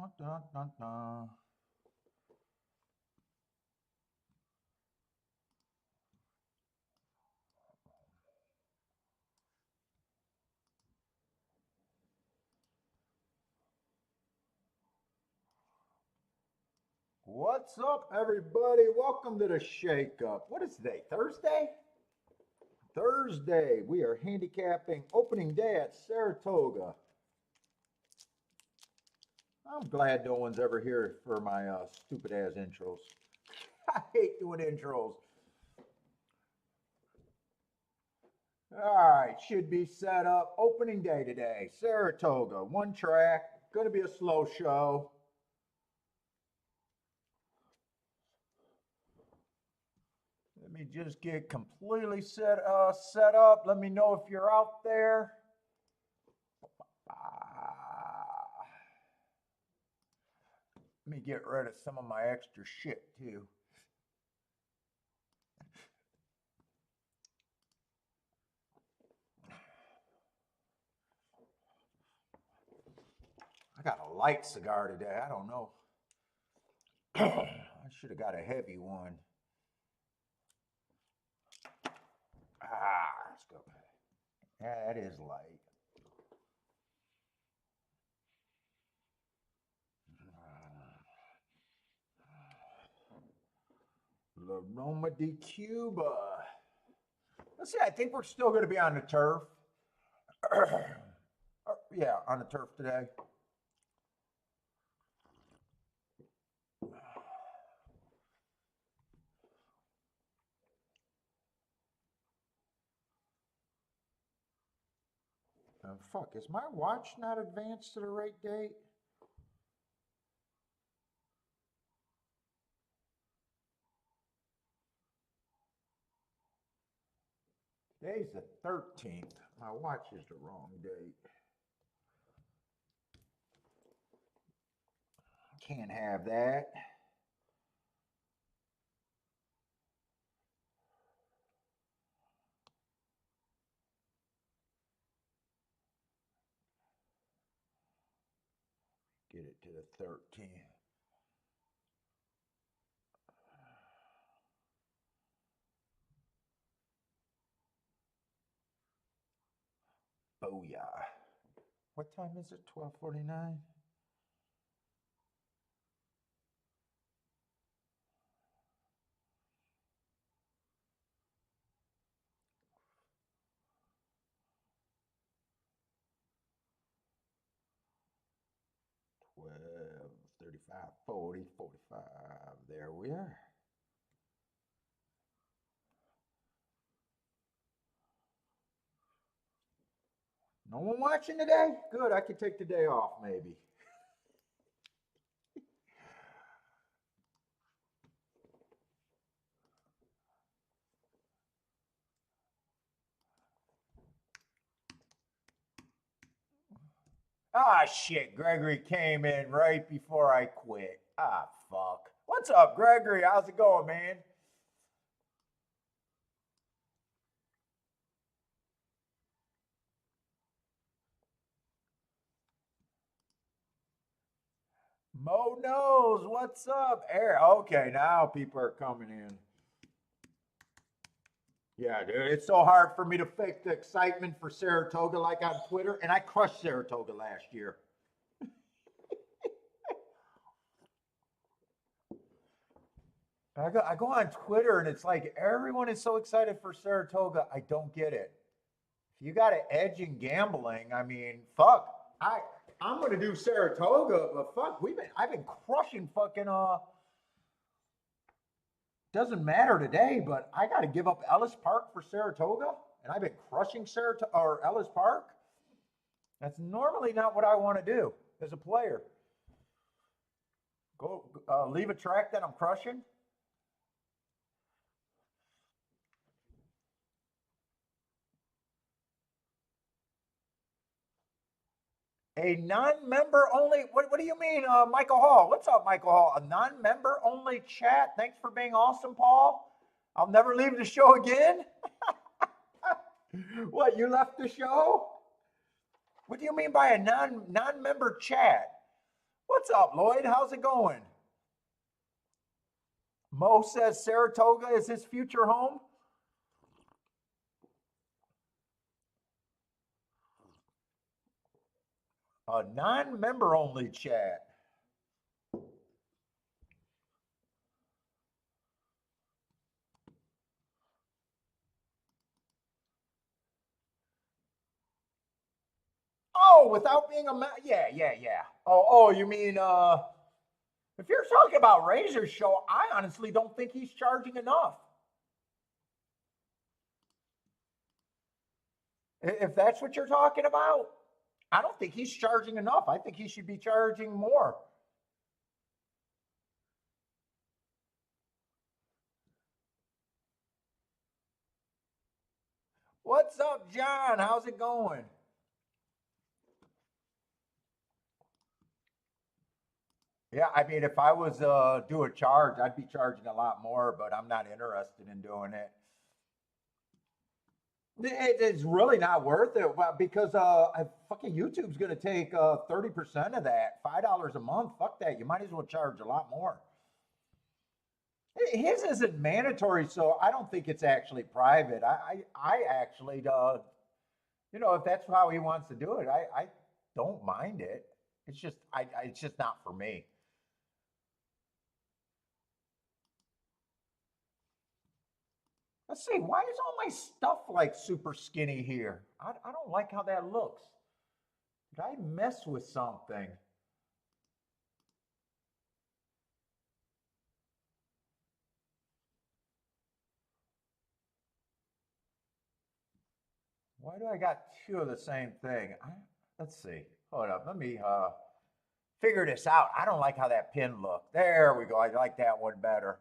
Dun, dun, dun, dun. What's up, everybody? Welcome to the Shake Up. What is today? Thursday? Thursday. We are handicapping opening day at Saratoga. I'm glad no one's ever here for my stupid ass intros. I hate doing intros. All right, should be set up. Opening day today. Saratoga, one track. Going to be a slow show. Let me just get completely set up. Let me know if you're out there. Let me get rid of some of my extra shit too. I got a light cigar today. I don't know. I should have got a heavy one. Let's go. Yeah, that is light. La Roma de Cuba. Let's see, I think we're still going to be on the turf. Yeah, on the turf today. Fuck, is my watch not advanced to the right date? Today's the 13th. My watch is the wrong date. Can't have that. Get it to the 13th. Booyah. What time is it? 12:49? Well, 35, 40, 45. There we are. No one watching today? Good, I could take the day off maybe. Ah, shit, Gregory came in right before I quit. Ah, fuck. What's up, Gregory? How's it going, man? Mo knows. What's up? Air. Okay, now people are coming in. Yeah, dude, it's so hard for me to fake the excitement for Saratoga like on Twitter, and I crushed Saratoga last year. I go on Twitter and it's like everyone is so excited for Saratoga. I don't get it. If you got an edge in gambling, I mean, fuck. I'm gonna do Saratoga, but fuck, I've been crushing fucking doesn't matter today, but I gotta give up Ellis Park for Saratoga, and I've been crushing Saratoga or Ellis Park. That's normally not what I want to do as a player. Go leave a track that I'm crushing. A non-member only. What do you mean, Michael Hall? What's up, Michael Hall? A non-member only chat. Thanks for being awesome, Paul. I'll never leave the show again. What? You left the show? What do you mean by a non-member chat? What's What's up, Lloyd? How's it going? Mo says Saratoga is his future home. A non-member only chat. Oh, without being yeah, yeah, yeah. Oh, you mean if you're talking about Razor's show, I honestly don't think he's charging enough. If that's what you're talking about, I don't think he's charging enough. I think he should be charging more. What's up, John? How's it going? Yeah, I mean, if I was do a charge, I'd be charging a lot more, but I'm not interested in doing it. It's really not worth it because fucking YouTube's going to take 30% of that, $5 a month. Fuck that. You might as well charge a lot more. His isn't mandatory, so I don't think it's actually private. I actually, if that's how he wants to do it, I don't mind it. It's just not for me. Let's see, why is all my stuff like super skinny here? I don't like how that looks. Did I mess with something? Why do I got two of the same thing? Let's see. Hold up. Let me figure this out. I don't like how that pin looked. There we go. I like that one better.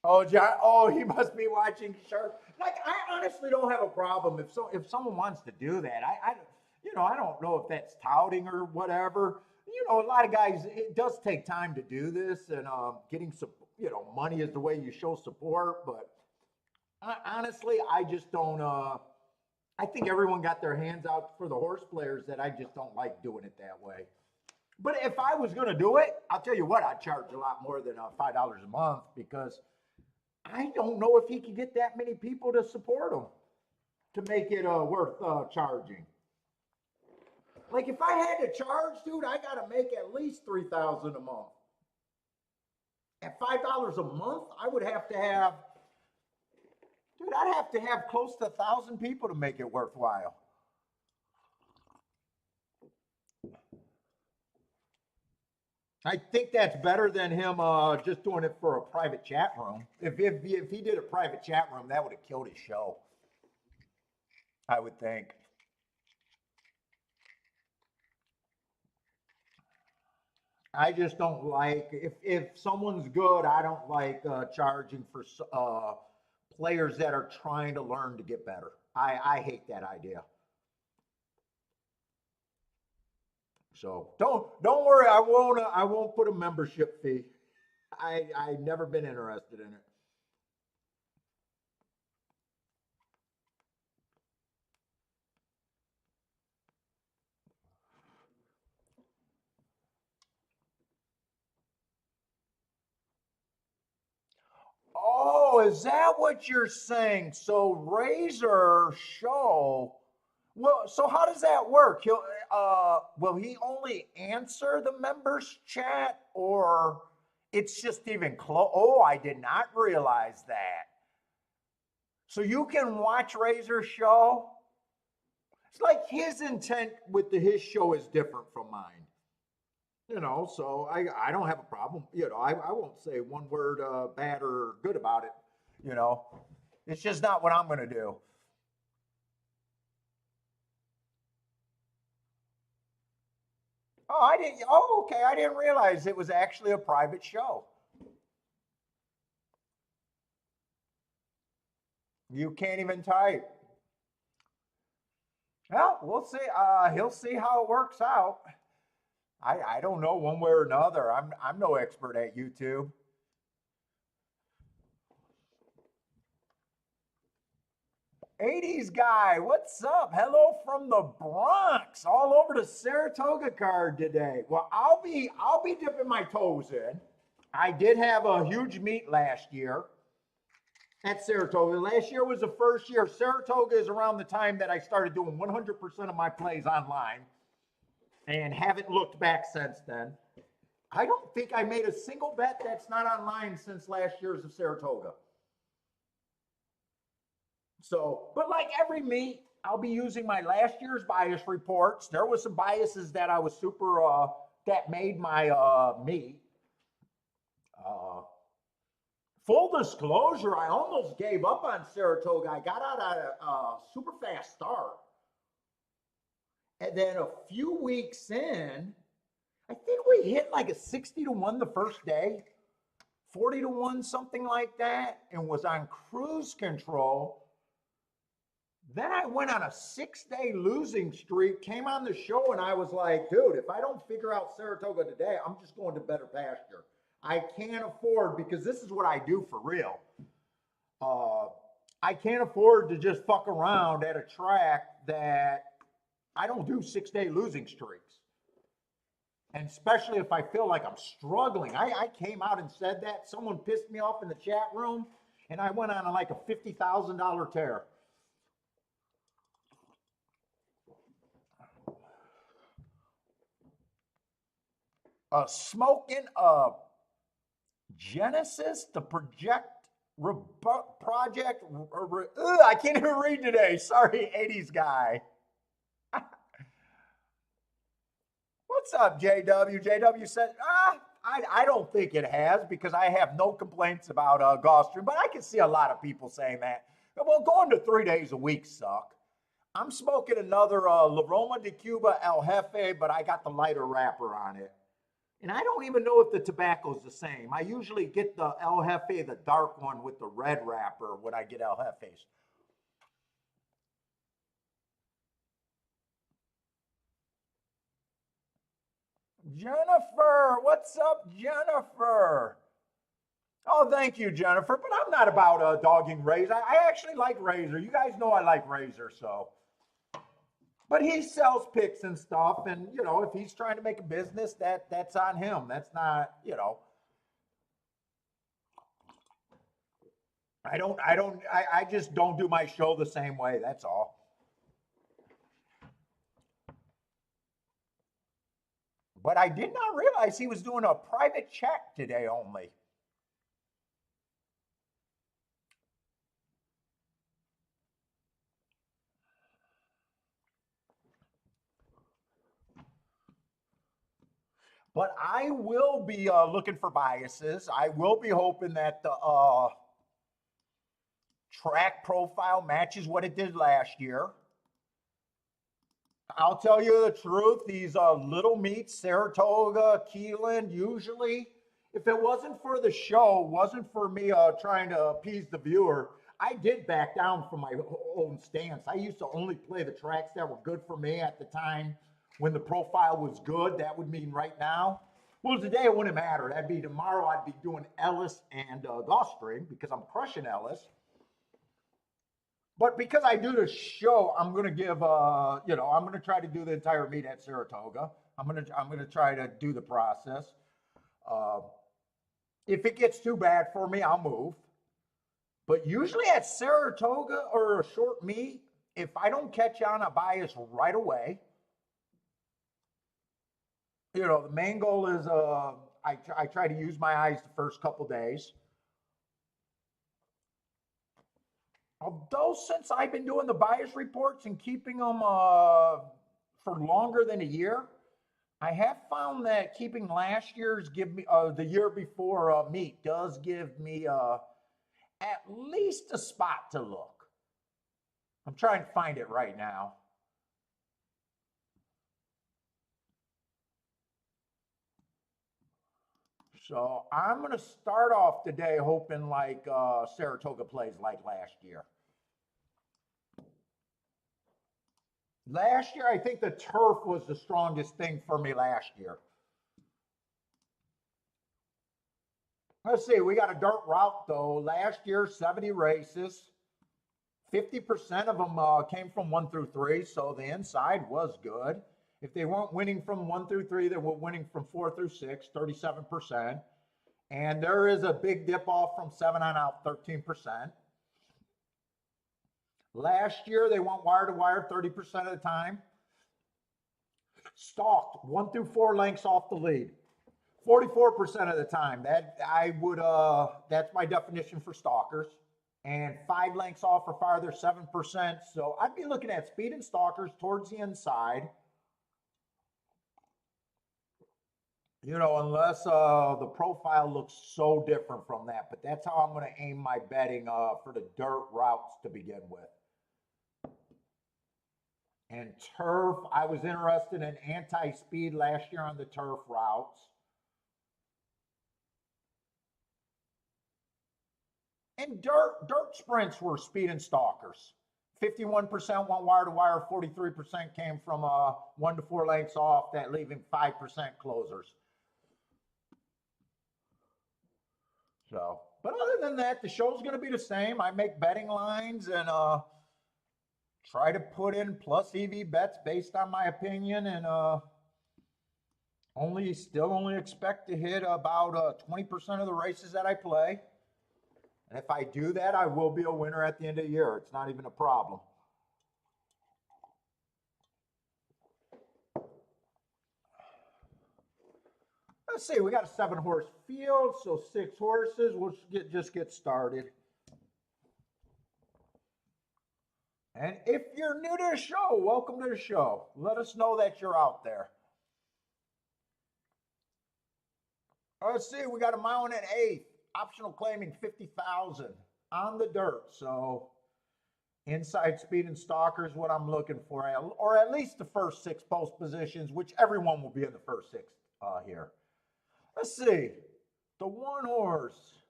Oh, John. Oh, he must be watching Shark. Like, I honestly don't have a problem if someone wants to do that. I don't know if that's touting or whatever. A lot of guys. It does take time to do this, and getting some. Money is the way you show support. But honestly, I just don't. I think everyone got their hands out for the horse players. That I just don't like doing it that way. But if I was going to do it, I'll tell you what, I'd charge a lot more than $5 a month because I don't know if he can get that many people to support him to make it worth charging. Like if I had to charge, dude, I got to make at least 3,000 a month. At $5 a month, I would have to have, dude, I'd have to have close to 1,000 people to make it worthwhile. I think that's better than him just doing it for a private chat room. If he did a private chat room, that would have killed his show. I would think. I just don't like if someone's good. I don't like charging for players that are trying to learn to get better. I hate that idea. So don't worry. I won't put a membership fee. I've never been interested in it. Oh, is that what you're saying? So Razor show. Well, so how does that work? Will he only answer the members chat or it's just even close? Oh, I did not realize that. So you can watch Razor show. It's like his intent with his show is different from mine. So I don't have a problem. I won't say one word bad or good about it. You know, it's just not what I'm going to do. Oh, I didn't. Oh, okay. I didn't realize it was actually a private show. You can't even type. Well, we'll see. He'll see how it works out. I don't know one way or another. I'm no expert at YouTube. 80s guy, what's up? Hello from the Bronx. All over the Saratoga card today. Well, I'll be dipping my toes in. I did have a huge meet last year at Saratoga. Last year was the first year. Saratoga is around the time that I started doing 100% of my plays online and haven't looked back since then. I don't think I made a single bet that's not online since last year's of Saratoga. So, but like every meet, I'll be using my last year's bias reports. There was some biases that I was super, that made my meet. Uh, Full disclosure, I almost gave up on Saratoga. I got out at a super fast start. And then a few weeks in, I think we hit like a 60 to 1 the first day, 40 to 1, something like that, and was on cruise control. Then I went on a 6-day losing streak, came on the show, and I was like, dude, if I don't figure out Saratoga today, I'm just going to better pasture. I can't afford, because this is what I do for real. I can't afford to just fuck around at a track that I don't do 6-day losing streaks. And especially if I feel like I'm struggling. I came out and said that. Someone pissed me off in the chat room, and I went on like a $50,000 tear. Smoking Genesis, the project. I can't even read today. Sorry, 80s guy. What's up, JW? JW said, I don't think it has, because I have no complaints about golf stream, but I can see a lot of people saying that. Well, going to 3 days a week suck. I'm smoking another La Roma de Cuba El Jefe, but I got the lighter wrapper on it. And I don't even know if the tobacco's the same. I usually get the El Jefe, the dark one with the red wrapper when I get El Jefes. Jennifer, what's up, Jennifer? Oh, thank you, Jennifer. But I'm not about dogging Razor. I actually like Razor. You guys know I like Razor, so. But he sells picks and stuff, and you know, if he's trying to make a business, that's on him. That's not, you know. I just don't do my show the same way. That's all. But I did not realize he was doing a private check today only. But I will be looking for biases. I will be hoping that the track profile matches what it did last year. I'll tell you the truth, these little meets, Saratoga, Keeneland, usually, if it wasn't for the show, wasn't for me trying to appease the viewer, I did back down from my own stance. I used to only play the tracks that were good for me at the time when the profile was good. That would mean right now. Well, today it wouldn't matter. That'd be tomorrow. I'd be doing Ellis and Gulfstream because I'm crushing Ellis. But because I do the show, I'm going to give, you know, I'm going to try to do the entire meet at Saratoga. I'm going to try to do the process. If it gets too bad for me, I'll move. But usually at Saratoga or a short meet, if I don't catch on a bias right away, you know, the main goal is I try to use my eyes the first couple days. Although since I've been doing the bias reports and keeping them for longer than a year, I have found that keeping last year's give me the year before meet does give me at least a spot to look. I'm trying to find it right now. So I'm going to start off today hoping like Saratoga plays like last year. Last year, I think the turf was the strongest thing for me last year. Let's see, we got a dirt route though. Last year, 70 races, 50% of them came from 1 through 3, so the inside was good. If they weren't winning from 1 through 3, they were winning from 4 through 6, 37%. And there is a big dip off from 7 on out, 13%. Last year, they went wire to wire 30% of the time. Stalked 1 through 4 lengths off the lead, 44% of the time. That's my definition for stalkers. And 5 lengths off or farther, 7%. So I'd be looking at speed and stalkers towards the inside. You know, unless the profile looks so different from that. But that's how I'm going to aim my betting for the dirt routes to begin with. And turf, I was interested in anti-speed last year on the turf routes. And dirt sprints were speed and stalkers. 51% went wire to wire, 43% came from 1 to 4 lengths off, that leaving 5% closers. So, but other than that, the show's going to be the same. I make betting lines and try to put in plus EV bets based on my opinion, and still only expect to hit about 20% of the races that I play. And if I do that, I will be a winner at the end of the year. It's not even a problem. Let's see, we got a 7-horse field, so 6 horses. We'll just get started. And if you're new to the show, welcome to the show. Let us know that you're out there. Let's see, we got a mile and an eighth. Optional claiming 50,000 on the dirt. So inside speed and stalker is what I'm looking for, or at least the first 6 post positions, which everyone will be in the first 6 here. Let's see, the 1 horse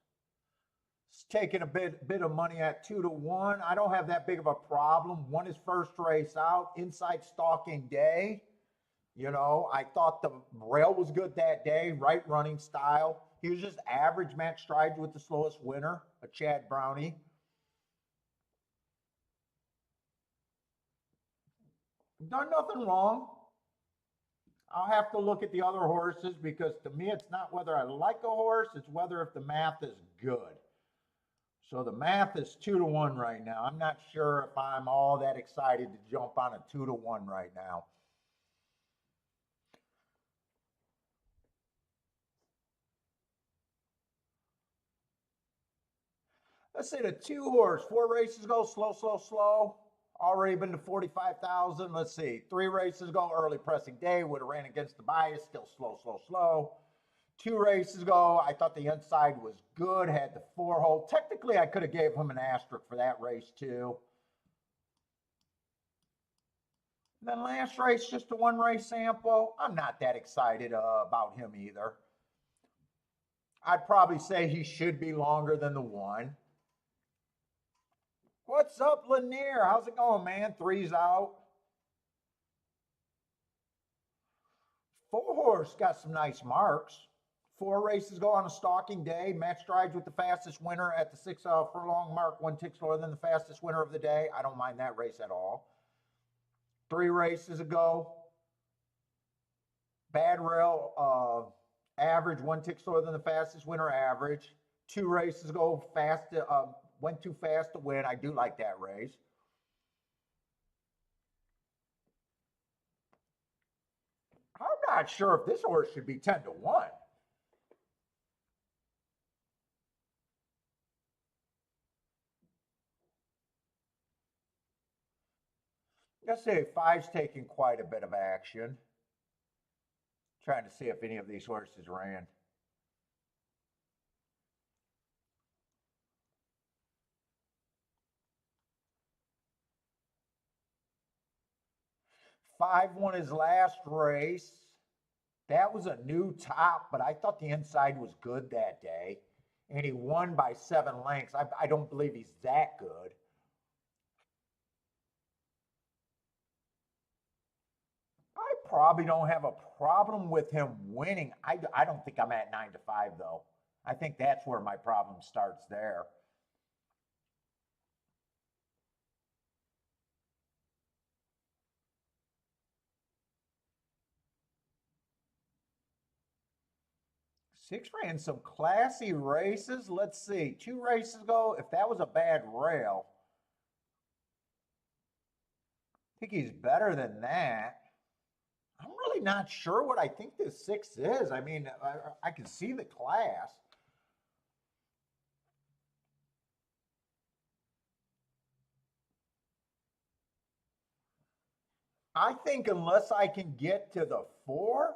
is taking a bit of money at 2 to 1. I don't have that big of a problem. Won his first race out, inside stalking day. You know, I thought the rail was good that day, right running style. He was just average match strides with the slowest winner, a Chad Brownie. Done nothing wrong. I'll have to look at the other horses because to me, it's not whether I like a horse, it's whether if the math is good. So the math is 2 to 1 right now. I'm not sure if I'm all that excited to jump on a 2 to 1 right now. Let's say the 2 horse, 4 races ago, slow. Already been to 45,000. Let's see, 3 races ago, early pressing day, would have ran against the bias, still slow. 2 races ago, I thought the inside was good, had the 4 hole. Technically, I could have gave him an asterisk for that race too. And then last race, just a 1 race sample. I'm not that excited about him either. I'd probably say he should be longer than the 1. What's up, Lanier? How's it going, man? 3's out. 4 horse got some nice marks. 4 races go on a stalking day. Match strides with the fastest winner at the 6 furlong mark. 1 tick slower than the fastest winner of the day. I don't mind that race at all. 3 races ago, bad rail, average. 1 tick slower than the fastest winner, average. 2 races ago, went too fast to win. I do like that race. I'm not sure if this horse should be 10 to 1. Let's say 5's taking quite a bit of action. Trying to see if any of these horses ran. 5 won his last race. That was a new top, but I thought the inside was good that day. And he won by 7 lengths. I don't believe he's that good. I probably don't have a problem with him winning. I don't think I'm at 9 to 5, though. I think that's where my problem starts there. Six ran some classy races. Let's see. 2 races ago, if that was a bad rail, I think he's better than that. I'm really not sure what I think this 6 is. I mean, I can see the class. I think unless I can get to the 4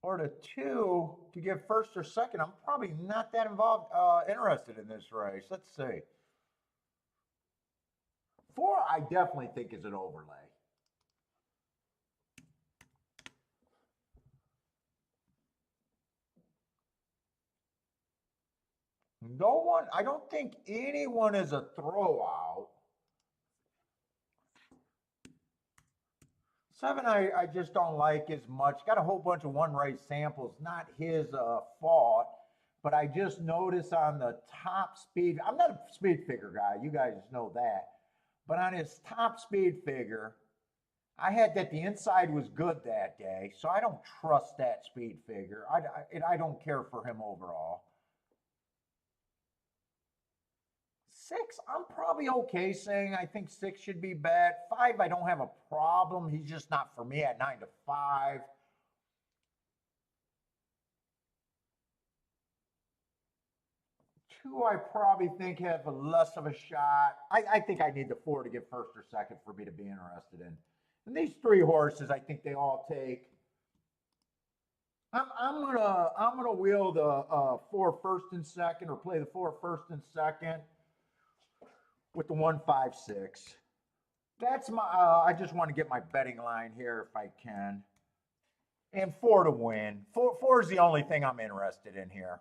or the 2 to get first or second, I'm probably not that interested in this race. Let's see. 4, I definitely think is an overlay. No one, I don't think anyone is a throwout. 7, I just don't like as much. Got a whole bunch of one race samples, not his fault, but I just noticed on the top speed, I'm not a speed figure guy, you guys know that, but on his top speed figure, I had that the inside was good that day, so I don't trust that speed figure. I don't care for him overall. 6, I'm probably okay saying I think 6 should be bet. 5, I don't have a problem. He's just not for me at 9 to 5. 2, I probably think have a less of a shot. I think I need the 4 to get first or second for me to be interested in. And these 3 horses, I think they all take. I'm gonna wheel the 4 first and second, or play the 4 first and second with the 1, 5, 6. That's my. I just want to get my betting line here if I can, and 4 to win. Four is the only thing I'm interested in here.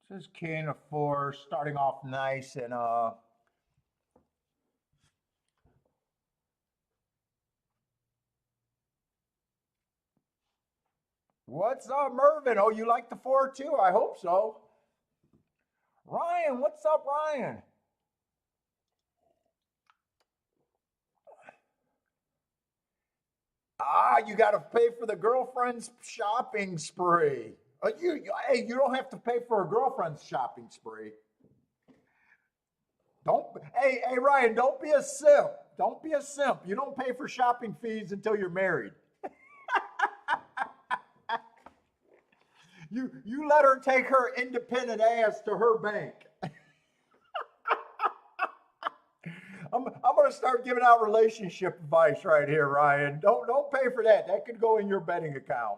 This is King of 4, starting off nice and what's up, Mervin? Oh, you like the 4 too? I hope so. Ryan, what's up, Ryan? Ah, you got to pay for the girlfriend's shopping spree. Hey, you don't have to pay for a girlfriend's shopping spree. Don't, hey, Ryan, don't be a simp. Don't be a simp. You don't pay for shopping fees until you're married. You let her take her independent ass to her bank. I'm gonna start giving out relationship advice right here, Ryan. Don't pay for that. That could go in your betting account.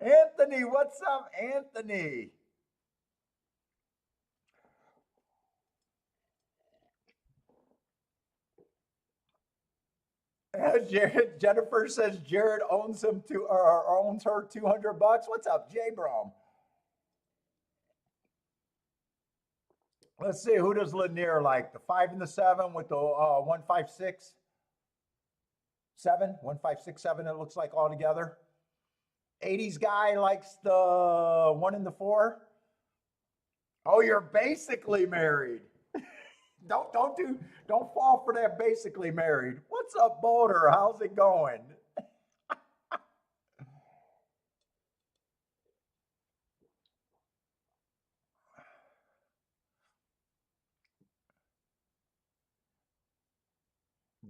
Anthony, what's up, Anthony? Jennifer says Jared owns him to or owns her $200. What's up, J Brom? Let's see, who does Lanier like? The 5 and the 7 with the 156 7, 1, 5, 6, 7. It looks like all together. 80s guy likes the 1 and the 4. Oh, you're basically married. Don't fall for that basically married. What's up, Boulder? How's it going?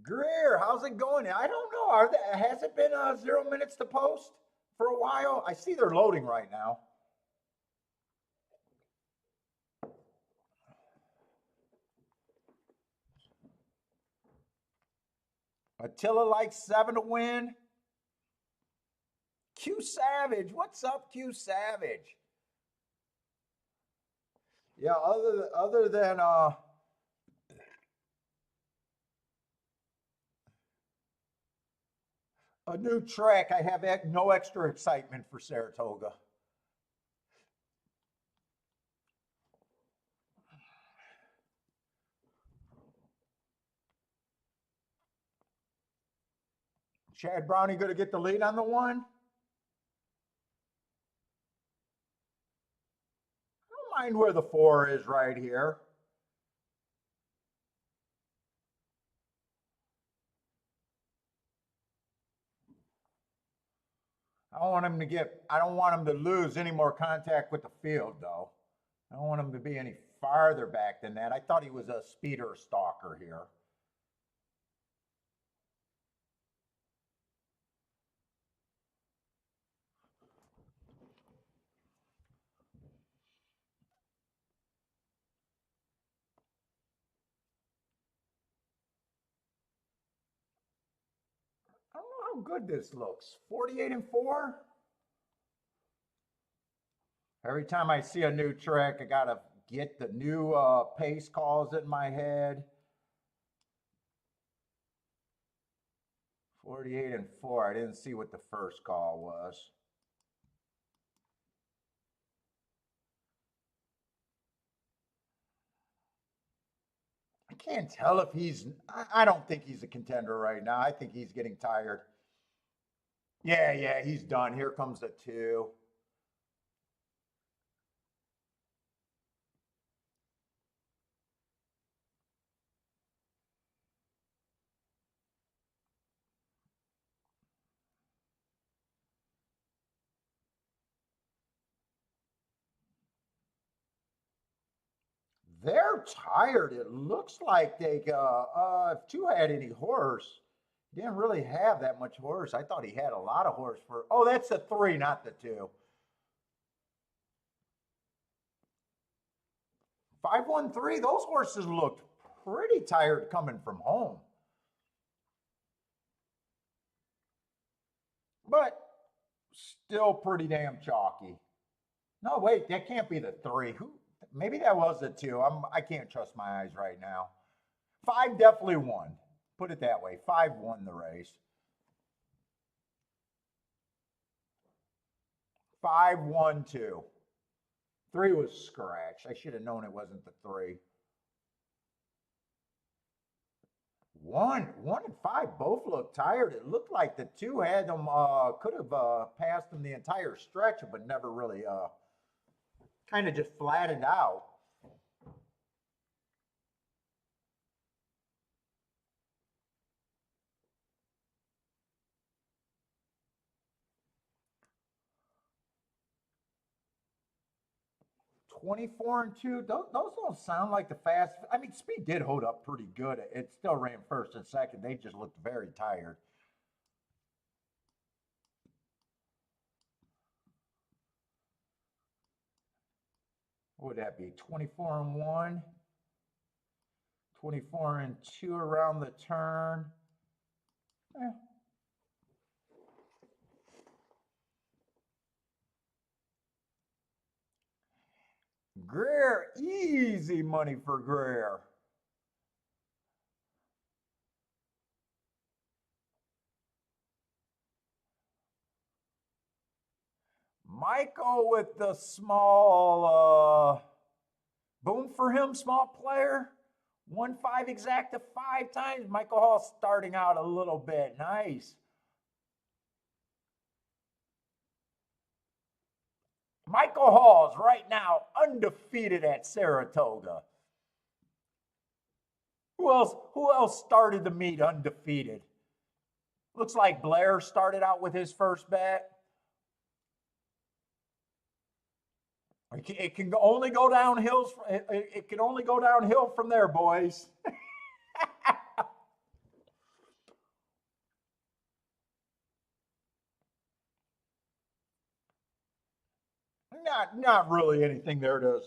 Greer, how's it going? I don't know. Has it been 0 minutes to post for a while? I see they're loading right now. Attila likes 7 to win. Q Savage, what's up, Q Savage? Yeah, other than a new track, I have no extra excitement for Saratoga. Chad Brownie going to get the lead on the one? I don't mind where the 4 is right here. I don't want him to lose any more contact with the field though. I don't want him to be any farther back than that. I thought he was a speeder stalker here. I don't know how good this looks. 48-4. Every time I see a new trick, I gotta get the new pace calls in my head. 48-4. I didn't see what the first call was. I can't tell if I don't think he's a contender right now. I think he's getting tired. Yeah, he's done. Here comes the 2. They're tired. It looks like if 2 had any horse, he didn't really have that much horse. I thought he had a lot of horse for. Oh, that's the 3, not the 2. 5-1-3. Those horses looked pretty tired coming from home. But still pretty damn chalky. No, wait, that can't be the 3. Who? Maybe that was the 2. I can't trust my eyes right now. 5 definitely won. Put it that way. 5 won the race. 5-1-2. 3 was scratch. I should have known it wasn't the 3. 1 and 5 both looked tired. It looked like the 2 had them could have passed them the entire stretch, but never really kind of just flattened out. $24-2. Those don't sound like the fast. I mean, Speed did hold up pretty good. It still ran first and second. They just looked very tired. What would that be? 24-1. 24-2 around the turn. Eh. Greer, easy money for Greer. Michael with the small boom for him, small player. 1-5 exacta 5 times. Michael Hall starting out a little bit. Nice. Michael Hall's right now undefeated at Saratoga. Who else started the meet undefeated? Looks like Blair started out with his first bet. It can only go downhill. It can only go downhill from there, boys. Not really anything there to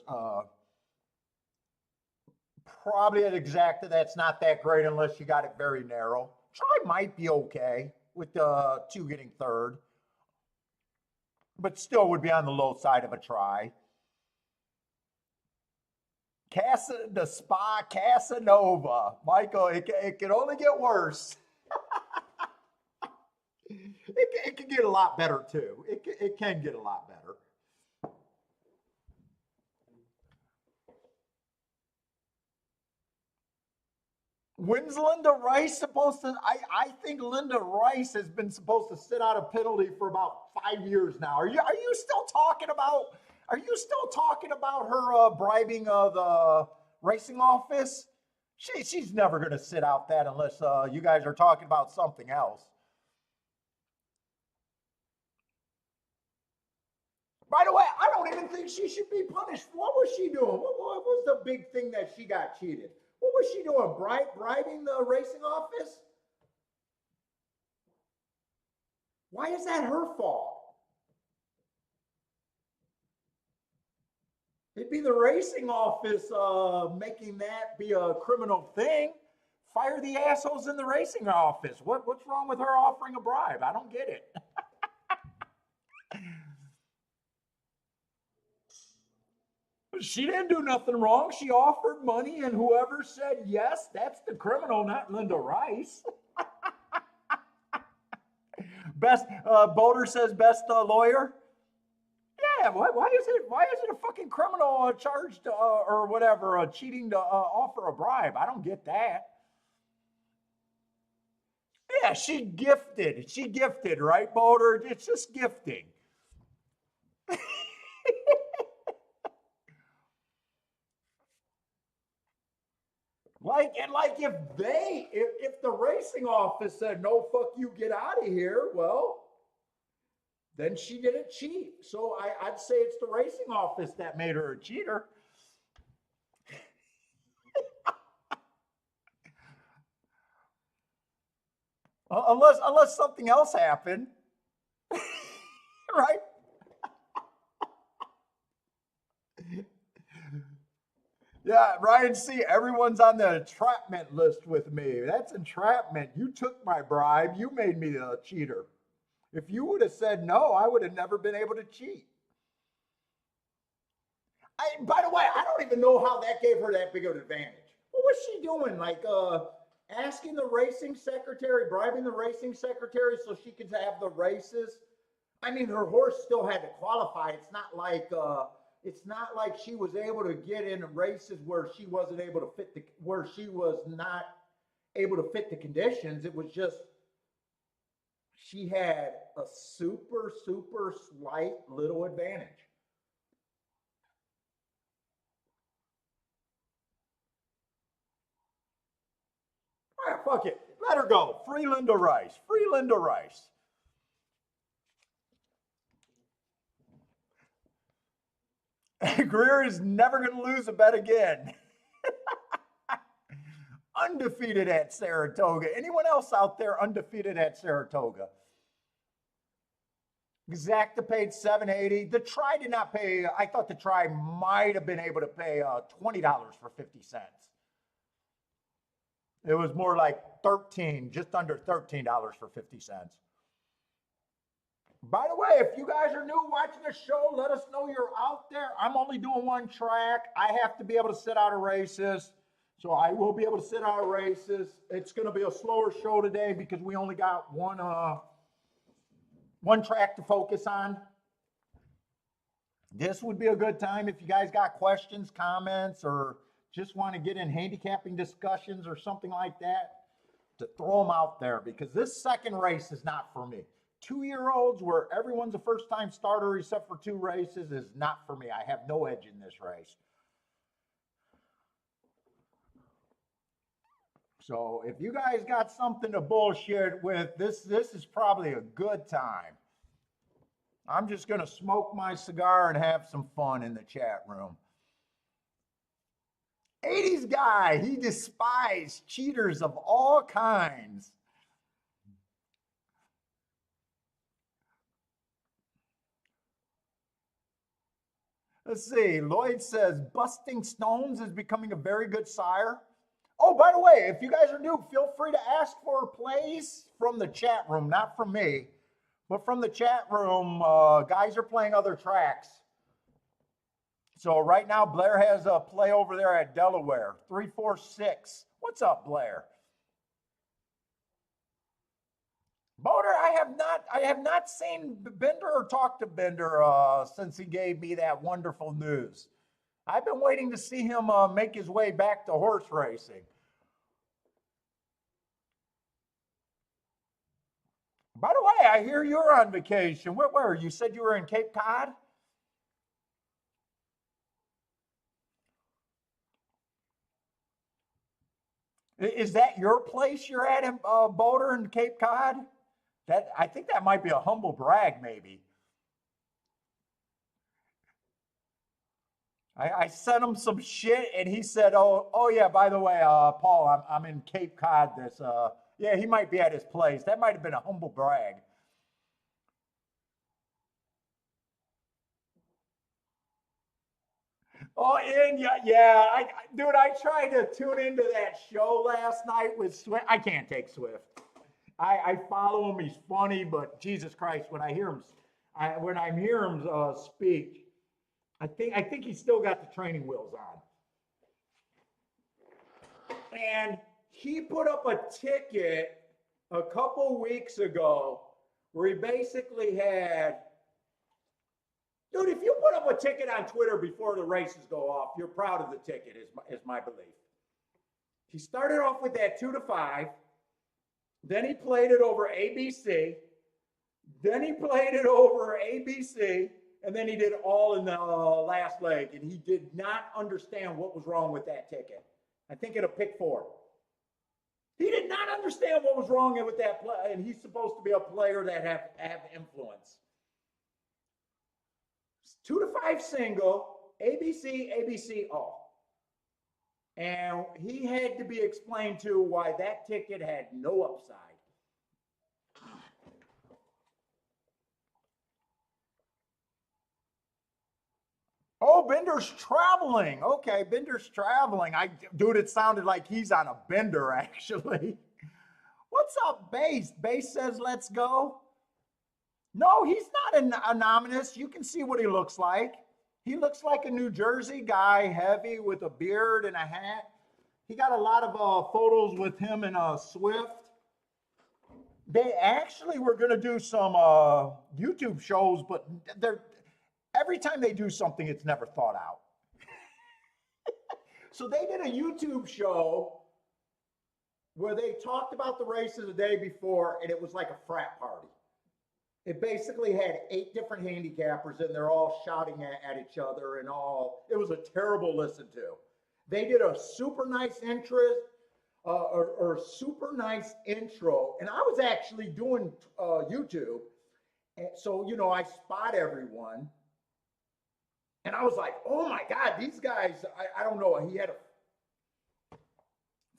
probably at exacta. That's not that great unless you got it very narrow. Try might be okay with the 2 getting third, but still would be on the low side of a try. the Spa Casanova. Michael, it can only get worse. It can get a lot better too. It can get a lot better. When's Linda Rice supposed to? I think Linda Rice has been supposed to sit out a penalty for about 5 years now. Are you still talking about? Are you still talking about her bribing the racing office? She's never going to sit out that unless you guys are talking about something else. By the way, I don't even think she should be punished. What was she doing? What was the big thing that she got cheated? What was she doing? Bribing the racing office? Why is that her fault? It'd be the racing office making that be a criminal thing. Fire the assholes in the racing office. What's wrong with her offering a bribe? I don't get it. She didn't do nothing wrong. She offered money, and whoever said yes, that's the criminal, not Linda Rice. Best Boulder says best lawyer. Yeah, why is it a fucking criminal charged or whatever cheating to offer a bribe? I don't get that. Yeah, she gifted. She gifted, right, Boulder? It's just gifting. Like if the racing office said no, fuck you, get out of here, well, then she didn't cheat. So I'd say it's the racing office that made her a cheater. Unless something else happened, right? Yeah, Ryan C. Everyone's on the entrapment list with me. That's entrapment. You took my bribe. You made me a cheater. If you would have said no, I would have never been able to cheat. By the way, I don't even know how that gave her that big of an advantage. What was she doing? Like asking the racing secretary, bribing the racing secretary so she could have the races. I mean, her horse still had to qualify. It's not like she was able to get in races where she wasn't able to fit where she was not able to fit the conditions. It was just she had a super slight little advantage. Ah, fuck it. Let her go. Free Linda Rice. Free Linda Rice. Greer is never going to lose a bet again. Undefeated at Saratoga. Anyone else out there undefeated at Saratoga? Exacta paid 780. The try did not pay. I thought the try might have been able to pay $20 for 50 cents. It was more like 13, just under $13 for 50 cents. By the way, if you guys are new watching the show, let us know you're out there. I'm only doing one track. I have to be able to sit out of races. So I will be able to sit out of races. It's going to be a slower show today because we only got one track to focus on. This would be a good time if you guys got questions, comments, or just want to get in handicapping discussions or something like that, to throw them out there, because this second race is not for me. 2-year-olds where everyone's a first-time starter except for 2 races is not for me. I have no edge in this race. So if you guys got something to bullshit with, this is probably a good time. I'm just going to smoke my cigar and have some fun in the chat room. 80s guy, he despised cheaters of all kinds. Let's see. Lloyd says Busting Stones is becoming a very good sire. Oh, by the way, if you guys are new, feel free to ask for plays from the chat room, not from me, but from the chat room. Guys are playing other tracks. So right now, Blair has a play over there at Delaware, 346. What's up, Blair? Boater, I have not seen Bender or talked to Bender since he gave me that wonderful news. I've been waiting to see him make his way back to horse racing. By the way, I hear you're on vacation. Where? You said you were in Cape Cod? Is that your place you're at in Boulder in Cape Cod? That I think that might be a humble brag, maybe. I sent him some shit, and he said, "Oh yeah, by the way, Paul, I'm in Cape Cod. This, yeah, he might be at his place. That might have been a humble brag." Oh, and yeah, dude, I tried to tune into that show last night with Swift. I can't take Swift. I follow him. He's funny, but Jesus Christ, when I hear him, when I hear him speak, I think he's still got the training wheels on. And he put up a ticket a couple weeks ago where he basically had, dude, if you put up a ticket on Twitter before the races go off, you're proud of the ticket, is my belief. He started off with that 2 to 5. Then he played it over ABC. Then he played it over ABC. And then he did all in the last leg. And he did not understand what was wrong with that ticket. I think it'll pick 4. He did not understand what was wrong with that play. And he's supposed to be a player that have influence. 2 to 5 single, ABC, ABC, all. And he had to be explained to why that ticket had no upside. Oh, Bender's traveling. Okay, Bender's traveling. Dude, it sounded like he's on a bender, actually. What's up, Base? Base says, let's go. No, he's not an anonymous. You can see what he looks like. He looks like a New Jersey guy, heavy with a beard and a hat. He got a lot of photos with him and Swift. They actually were going to do some YouTube shows, but every time they do something, it's never thought out. So they did a YouTube show where they talked about the races the day before, and it was like a frat party. It basically had 8 different handicappers, and they're all shouting at each other and all. It was a terrible listen to. They did a super nice interest or super nice intro, and I was actually doing YouTube, and so I spot everyone, and I was like, oh my God, these guys! I don't know. He had a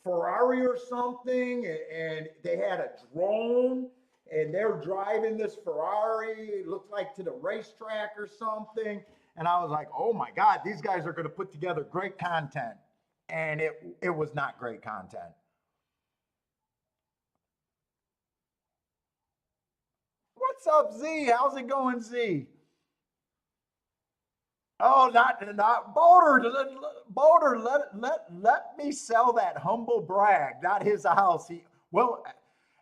Ferrari or something, and they had a drone. And they're driving this Ferrari, it looked like to the racetrack or something. And I was like, oh my God, these guys are going to put together great content. And it was not great content. What's up, Z? How's it going, Z? Oh, not Boulder. Boulder, let me sell that humble brag, not his house. Well,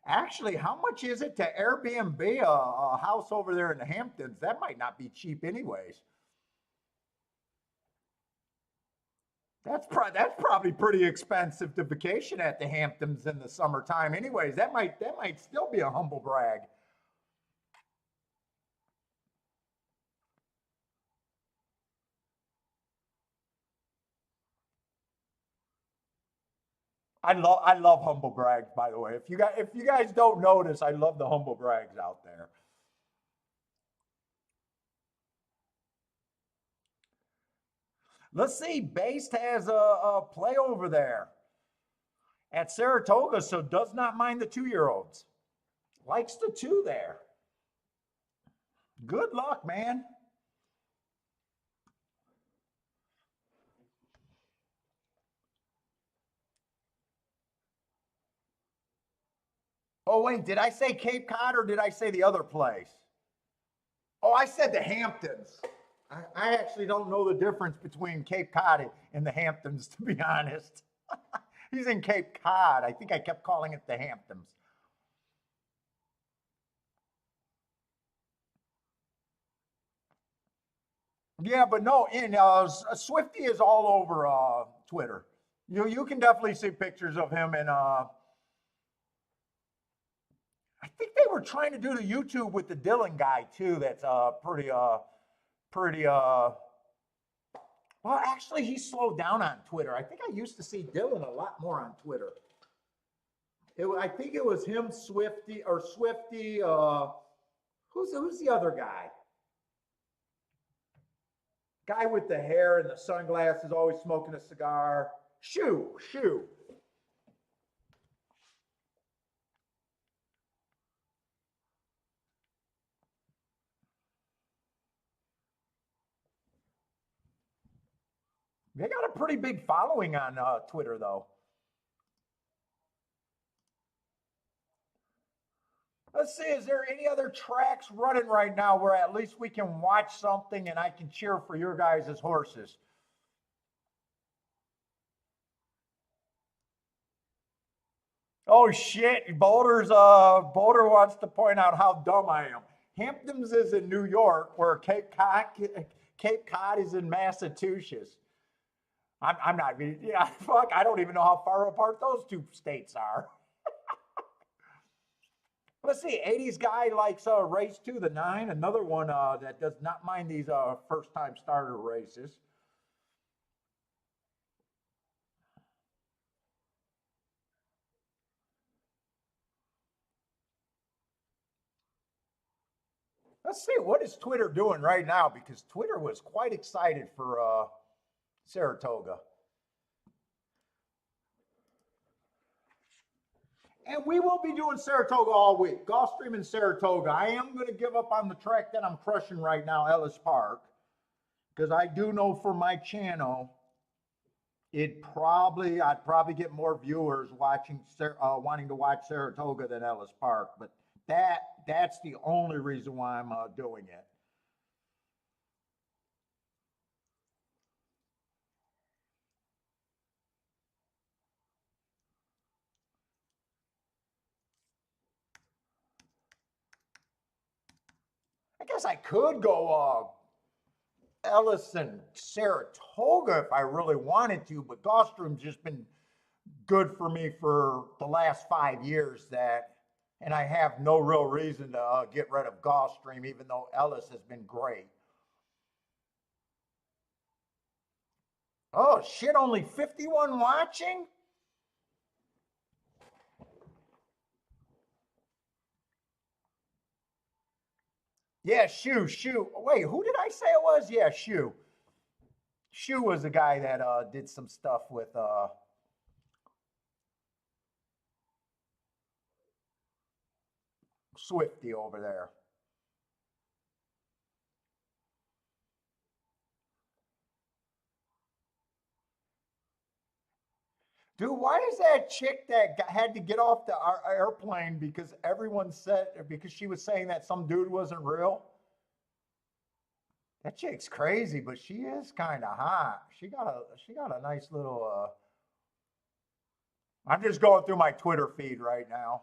actually, how much is it to Airbnb a house over there in the Hamptons? That might not be cheap, anyways. That's probably pretty expensive to vacation at the Hamptons in the summertime, anyways. That might still be a humble brag. I love humble brags, by the way. If you guys don't notice, I love the humble brags out there. Let's see. Based has a play over there at Saratoga, so does not mind the 2-year-olds. Likes the 2 there. Good luck, man. Oh, wait, did I say Cape Cod or did I say the other place? Oh, I said the Hamptons. I actually don't know the difference between Cape Cod and the Hamptons, to be honest. He's in Cape Cod. I think I kept calling it the Hamptons. Yeah, but no, in Swifty is all over Twitter. You can definitely see pictures of him, and I think they were trying to do the YouTube with the Dylan guy too. That's pretty well, actually, he slowed down on Twitter. I think I used to see Dylan a lot more on Twitter. I think it was him, Swifty, or Swifty. Who's the other guy? Guy with the hair and the sunglasses, always smoking a cigar. Shoe. They got a pretty big following on Twitter, though. Let's see, is there any other tracks running right now where at least we can watch something and I can cheer for your guys' horses? Oh shit, Boulder wants to point out how dumb I am. Hamptons is in New York, where Cape Cod is in Massachusetts. I'm not, yeah, fuck, I don't even know how far apart those two states are. Let's see, 80s guy likes race 2, the 9, another one that does not mind these first time starter races. Let's see, what is Twitter doing right now? Because Twitter was quite excited for Saratoga. And we will be doing Saratoga all week. Gulfstream and Saratoga. I am going to give up on the track that I'm crushing right now, Ellis Park, because I do know for my channel, I'd probably get more viewers wanting to watch Saratoga than Ellis Park. But that's the only reason why I'm doing it. I guess I could go Ellis and Saratoga if I really wanted to, but Gulfstream's just been good for me for the last 5 years and I have no real reason to get rid of Gulfstream, even though Ellis has been great. Oh shit, only 51 watching? Yeah, Shoe. Wait, who did I say it was? Yeah, Shoe. Shoe was the guy that did some stuff with Swifty over there. Dude, why is that chick that had to get off the airplane because everyone said because she was saying that some dude wasn't real? That chick's crazy, but she is kind of hot. She got a nice little. I'm just going through my Twitter feed right now.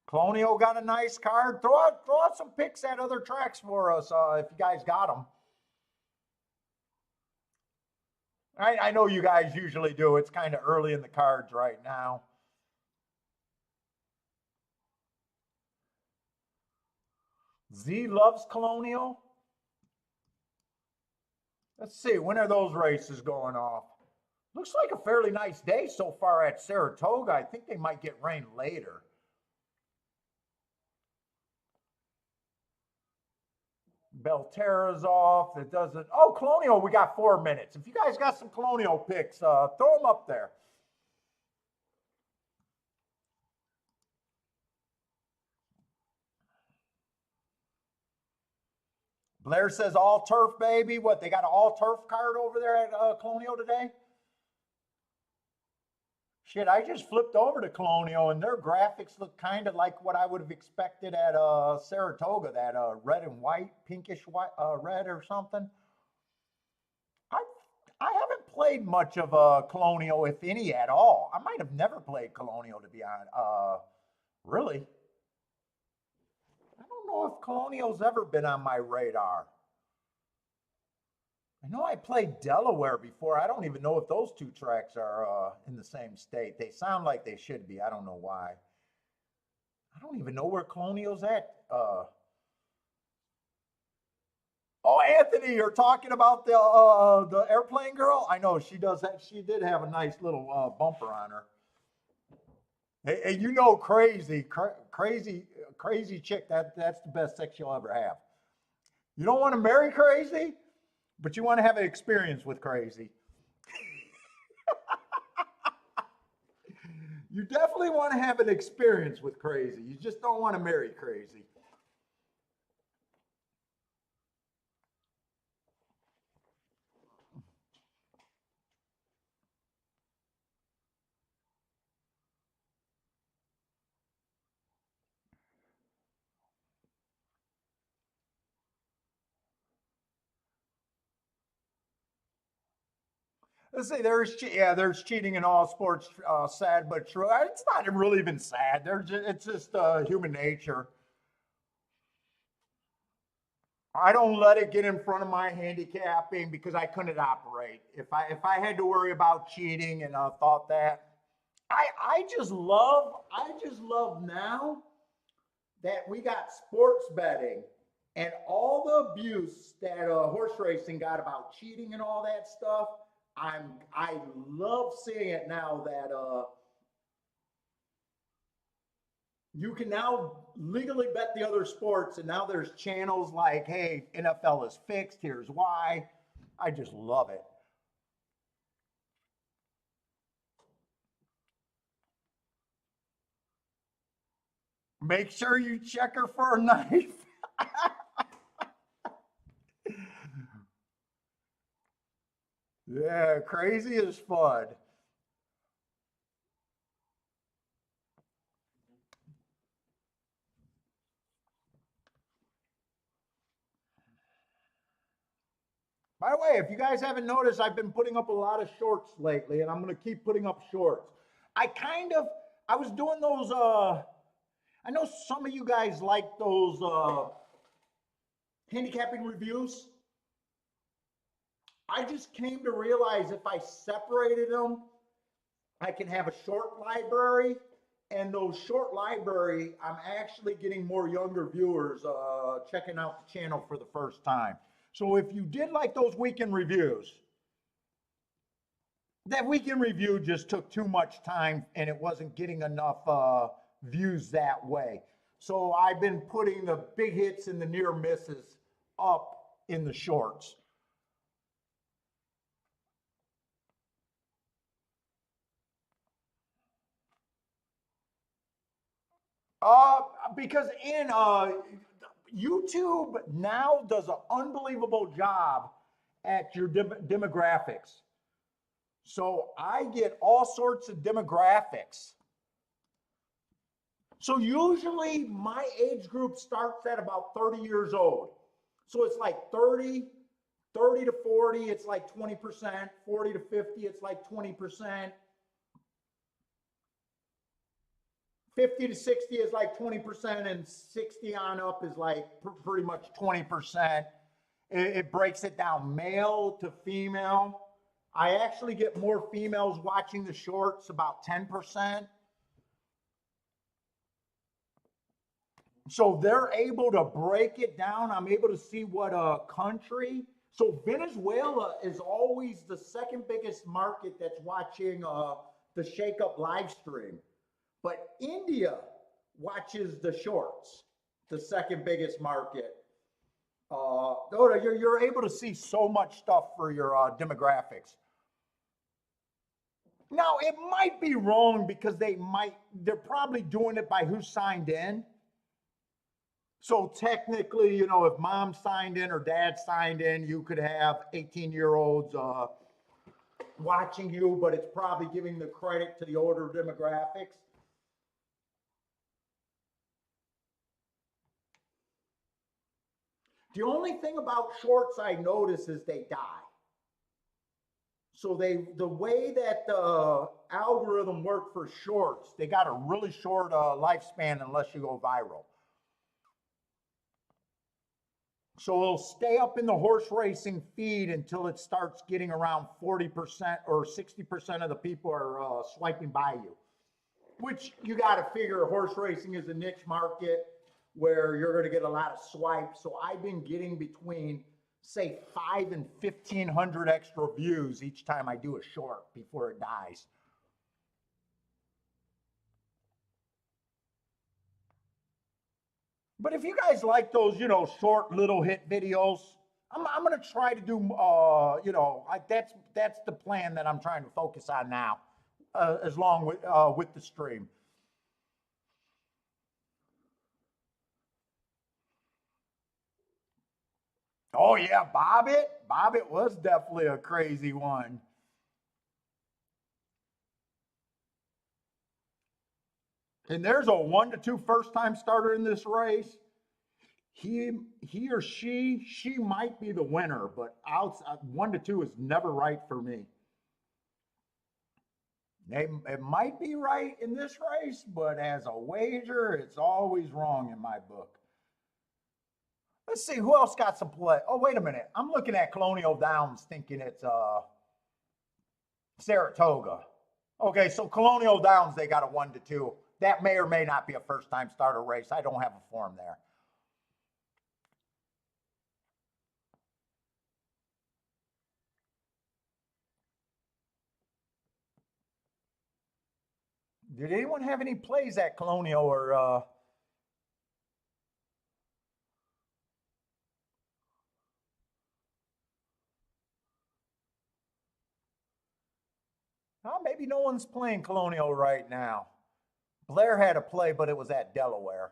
Colonial got a nice card. Throw out some picks at other tracks for us if you guys got them. I know you guys usually do. It's kind of early in the cards right now. Z loves Colonial. Let's see, when are those races going off? Looks like a fairly nice day so far at Saratoga. I think they might get rain later. Belterra's off. It doesn't. Oh, Colonial, we got 4 minutes. If you guys got some Colonial picks, throw them up there. Blair says all turf, baby. What, they got an all turf card over there at Colonial today? Shit, I just flipped over to Colonial and their graphics look kind of like what I would have expected at Saratoga, that red and white, pinkish white, red or something. I I haven't played much of Colonial, if any at all. I might have never played Colonial to be honest. Really, I don't know if Colonial's ever been on my radar. I know I played Delaware before. I don't even know if those two tracks are in the same state. They sound like they should be. I don't know why. I don't even know where Colonial's at. Oh, Anthony, you're talking about the airplane girl? I know she does that. She did have a nice little bumper on her. Hey, you know, crazy chick. That's the best sex you'll ever have. You don't want to marry crazy, but you want to have an experience with crazy. You definitely want to have an experience with crazy. You just don't want to marry crazy. Let's say there's cheating in all sports. Sad but true. It's not really even sad. It's just human nature. I don't let it get in front of my handicapping because I couldn't operate. If I had to worry about cheating and thought that, I just love now that we got sports betting and all the abuse that horse racing got about cheating and all that stuff. I love seeing it now that you can now legally bet the other sports, and now there's channels like, hey, NFL is fixed. Here's why. I just love it. Make sure you check her for a knife. Yeah, crazy is fun. By the way, if you guys haven't noticed, I've been putting up a lot of shorts lately, and I'm going to keep putting up shorts. I was doing those. I know some of you guys like those handicapping reviews. I just came to realize if I separated them, I can have a short library, and those short library, I'm actually getting more younger viewers checking out the channel for the first time. So if you did like those weekend reviews, that weekend review just took too much time and it wasn't getting enough views that way. So I've been putting the big hits and the near misses up in the shorts. Uh, because in YouTube now does an unbelievable job at your demographics. So I get all sorts of demographics. So usually my age group starts at about 30 years old. So it's like 30 to 40, it's like 20%, 40 to 50, it's like 20%. 50 to 60 is like 20%, and 60 on up is like pretty much 20%. It breaks it down male to female. I actually get more females watching the shorts, about 10%. So they're able to break it down. I'm able to see what a country. So Venezuela is always the second biggest market that's watching the Shake Up live stream. But India watches the shorts, the second biggest market. You're able to see so much stuff for your demographics. Now, it might be wrong because they're probably doing it by who signed in. So technically, you know, if mom signed in or dad signed in, you could have 18-year-olds watching you, but it's probably giving the credit to the older demographics. The only thing about shorts I notice is they die. So the way that the algorithm worked for shorts, they got a really short lifespan unless you go viral. So it'll stay up in the horse racing feed until it starts getting around 40% or 60% of the people are swiping by you. Which you got to figure horse racing is a niche market where you're going to get a lot of swipes. So I've been getting between, say, 5 and 1,500 extra views each time I do a short before it dies. But if you guys like those, you know, short little hit videos, I'm gonna try to do, you know, that's the plan that I'm trying to focus on now, as long with the stream. Oh yeah, Bobbit. Bobbit was definitely a crazy one. And there's a 1 to 2 first time starter in this race. He he or she might be the winner, but out 1 to 2 is never right for me. It might be right in this race, but as a wager, it's always wrong in my book. Let's see who else got some play. Oh, wait a minute. I'm looking at Colonial Downs thinking it's Saratoga. Okay, so Colonial Downs, they got a 1 to 2. That may or may not be a first time starter race. I don't have a form there. Did anyone have any plays at Colonial or maybe no one's playing Colonial right now. Blair had a play, but it was at Delaware.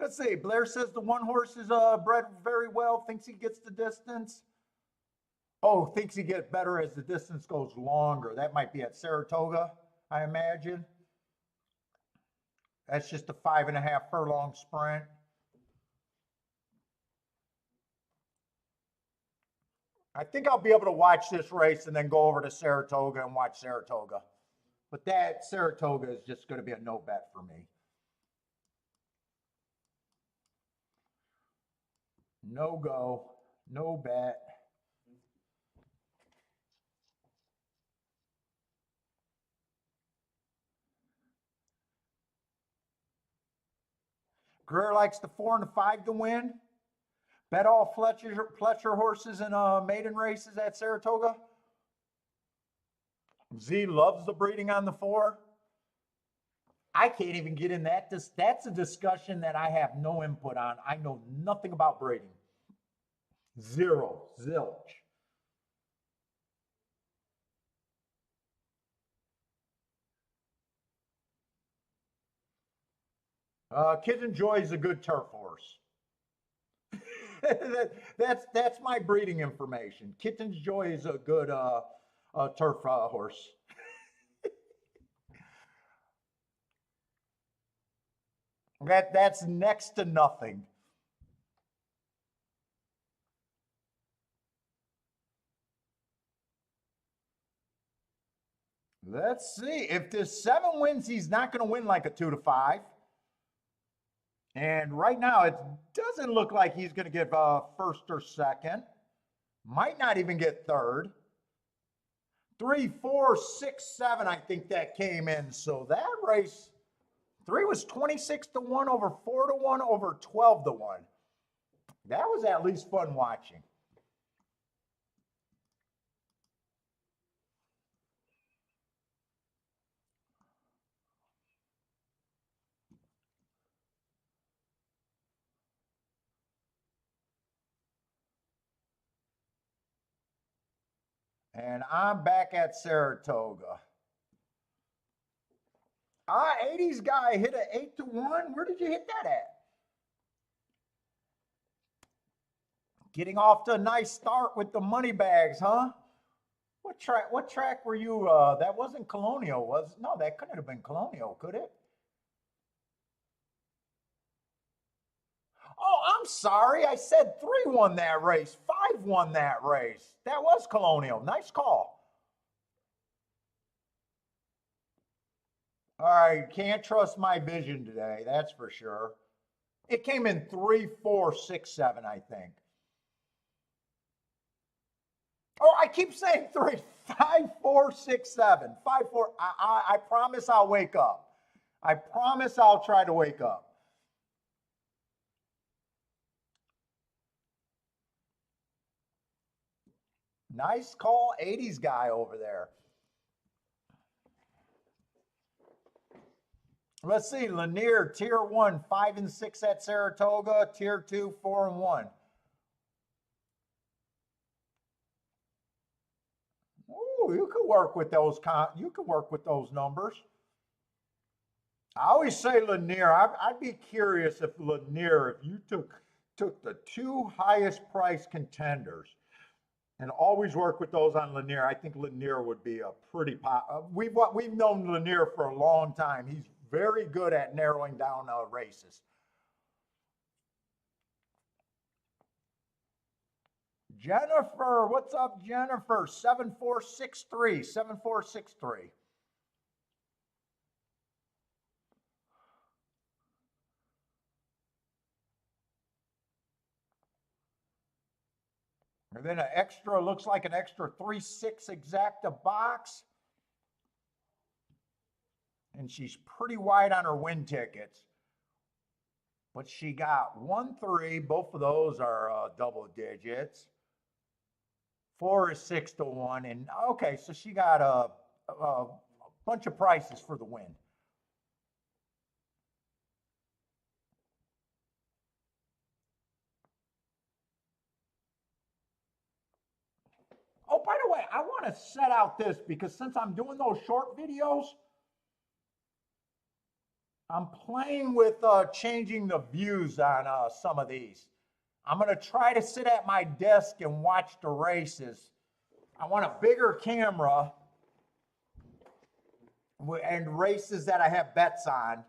Let's see. Blair says the one horse is bred very well, thinks he gets the distance. Oh, thinks he gets better as the distance goes longer. That might be at Saratoga, I imagine. That's just a 5.5 furlong sprint. I think I'll be able to watch this race and then go over to Saratoga and watch Saratoga. But that Saratoga is just going to be a no bet for me. No go, no bet. Greer likes the 4 and the 5 to win. Bet all Fletcher horses in maiden races at Saratoga. Z loves the breeding on the 4. I can't even get in that. That's a discussion that I have no input on. I know nothing about breeding. Zero, zilch. Kid and Joy is a good turf horse. That's my breeding information. Kitten's Joy is a good turf horse. That's next to nothing. Let's see. If this 7 wins, he's not going to win like a 2 to 5. And right now, it doesn't look like he's going to get first or second. Might not even get third. 3, 4, 6, 7, I think that came in. So that race, 3 was 26 to 1 over 4 to 1 over 12 to 1. That was at least fun watching. And I'm back at Saratoga. 80s guy hit a 8-1. Where did you hit that at? Getting off to a nice start with the money bags, huh? What track were you that wasn't Colonial, was no, that couldn't have been Colonial, could it? Oh, I'm sorry. I said 3 won that race. 5 won that race. That was Colonial. Nice call. All right, can't trust my vision today, that's for sure. It came in 3, 4, 6, 7, I think. Oh, I keep saying 3, 5, 4, 6, 7, 5, 4. I promise I'll wake up. I promise I'll try to wake up. Nice call, 80s guy over there. Let's see, Lanier, tier 1, 5 and 6 at Saratoga, tier 2, 4 and 1. Ooh, you could work with those. You could work with those numbers. I always say Lanier. I'd be curious if Lanier, if you took the 2 highest price contenders and always work with those on Lanier. I think Lanier would be a pretty pop. We've known Lanier for a long time. He's very good at narrowing down races. Jennifer, what's up, Jennifer? 7463, 7463. And then an extra, looks like an extra 3-6 exacta box. And she's pretty wide on her win tickets. But she got 1, 3. Both of those are double digits. 4 is 6-1. And okay, so she got a bunch of prices for the win. Oh, by the way, I want to set out this because since I'm doing those short videos, I'm playing with changing the views on some of these. I'm going to try to sit at my desk and watch the races. I want a bigger camera and races that I have bets on.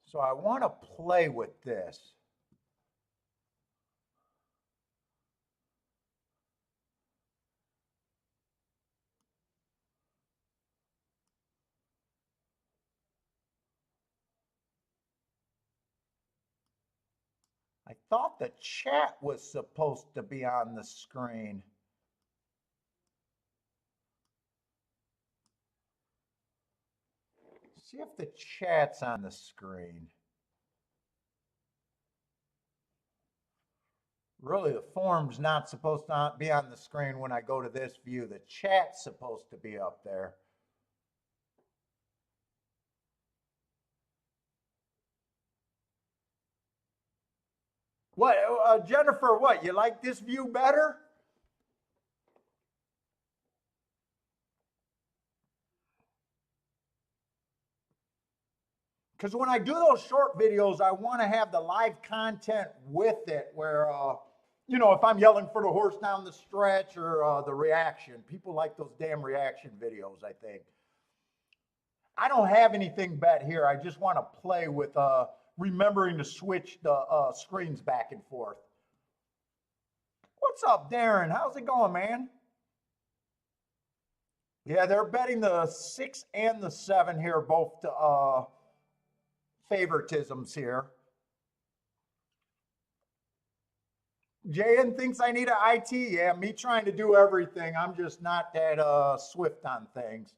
So I want to play with this. I thought the chat was supposed to be on the screen. See if the chat's on the screen. Really, the form's not supposed to be on the screen when I go to this view. The chat's supposed to be up there. What, Jennifer, what, you like this view better? Because when I do those short videos, I want to have the live content with it where, you know, if I'm yelling for the horse down the stretch or the reaction. People like those damn reaction videos, I think. I don't have anything bet here. I just want to play with remembering to switch the screens back and forth. What's up, Darren? How's it going, man? Yeah, they're betting the 6 and the 7 here, both favoritisms here. Jaden thinks I need an IT. Yeah, me trying to do everything. I'm just not that swift on things.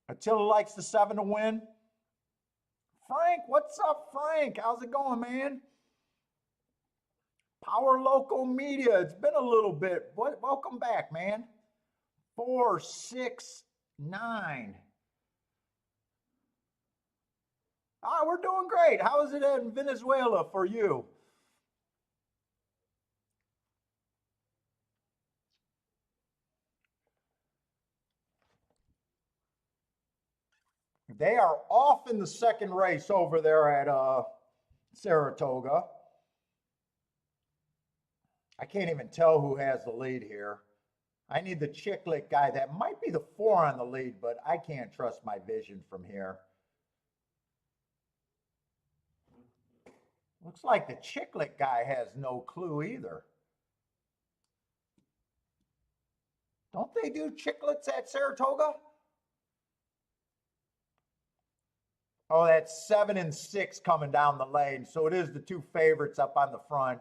Attila likes the 7 to win. Frank, what's up, Frank? How's it going, man? Power Local Media. It's been a little bit. Welcome back, man. 4, 6, 9. We're doing great. How is it in Venezuela for you? They are off in the second race over there at Saratoga. I can't even tell who has the lead here. I need the chicklet guy. That might be the 4 on the lead, but I can't trust my vision from here. Looks like the chicklet guy has no clue either. Don't they do chiclets at Saratoga? Oh, that's 7 and 6 coming down the lane. So it is the 2 favorites up on the front.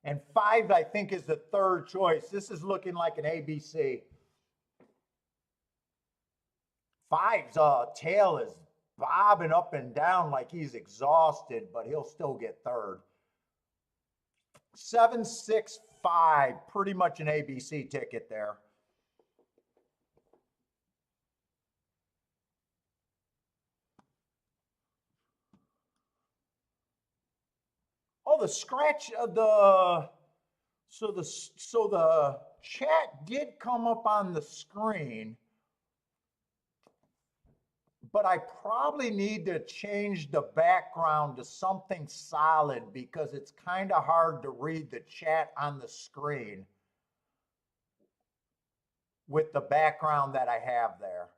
And 5, I think, is the third choice. This is looking like an ABC. 5's tail is bobbing up and down like he's exhausted, but he'll still get third. 7, 6, 5, pretty much an ABC ticket there. Oh, the scratch of so the chat did come up on the screen, but I probably need to change the background to something solid because it's kind of hard to read the chat on the screen with the background that I have there.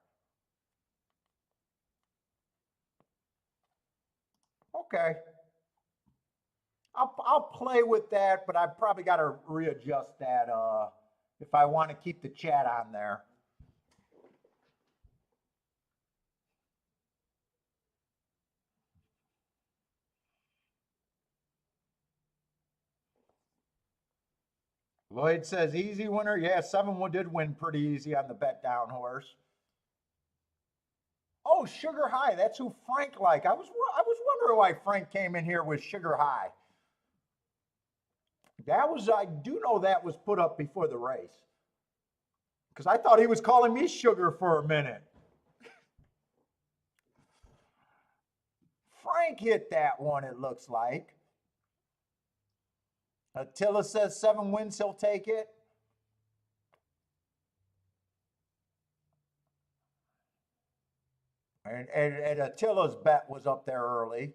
Okay. I'll play with that, but I probably got to readjust that if I want to keep the chat on there. Lloyd says easy winner. Yeah, 7 did win pretty easy on the bet down horse. Oh, Sugar High. That's who Frank liked. I was wondering why Frank came in here with Sugar High. I do know that was put up before the race. Because I thought he was calling me sugar for a minute. Frank hit that one, it looks like. Attila says 7 wins, he'll take it. And Attila's bet was up there early.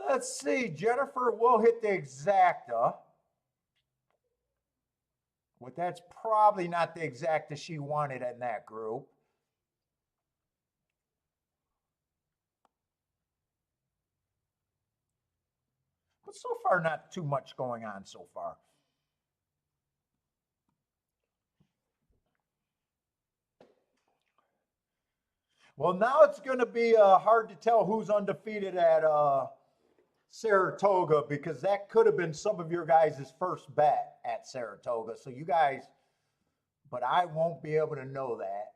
Let's see, Jennifer will hit the exacta. But that's probably not the exacta she wanted in that group. But so far, not too much going on so far. Well, now it's going to be hard to tell who's undefeated at Saratoga because that could have been some of your guys' first bet at Saratoga. So you guys, but I won't be able to know that.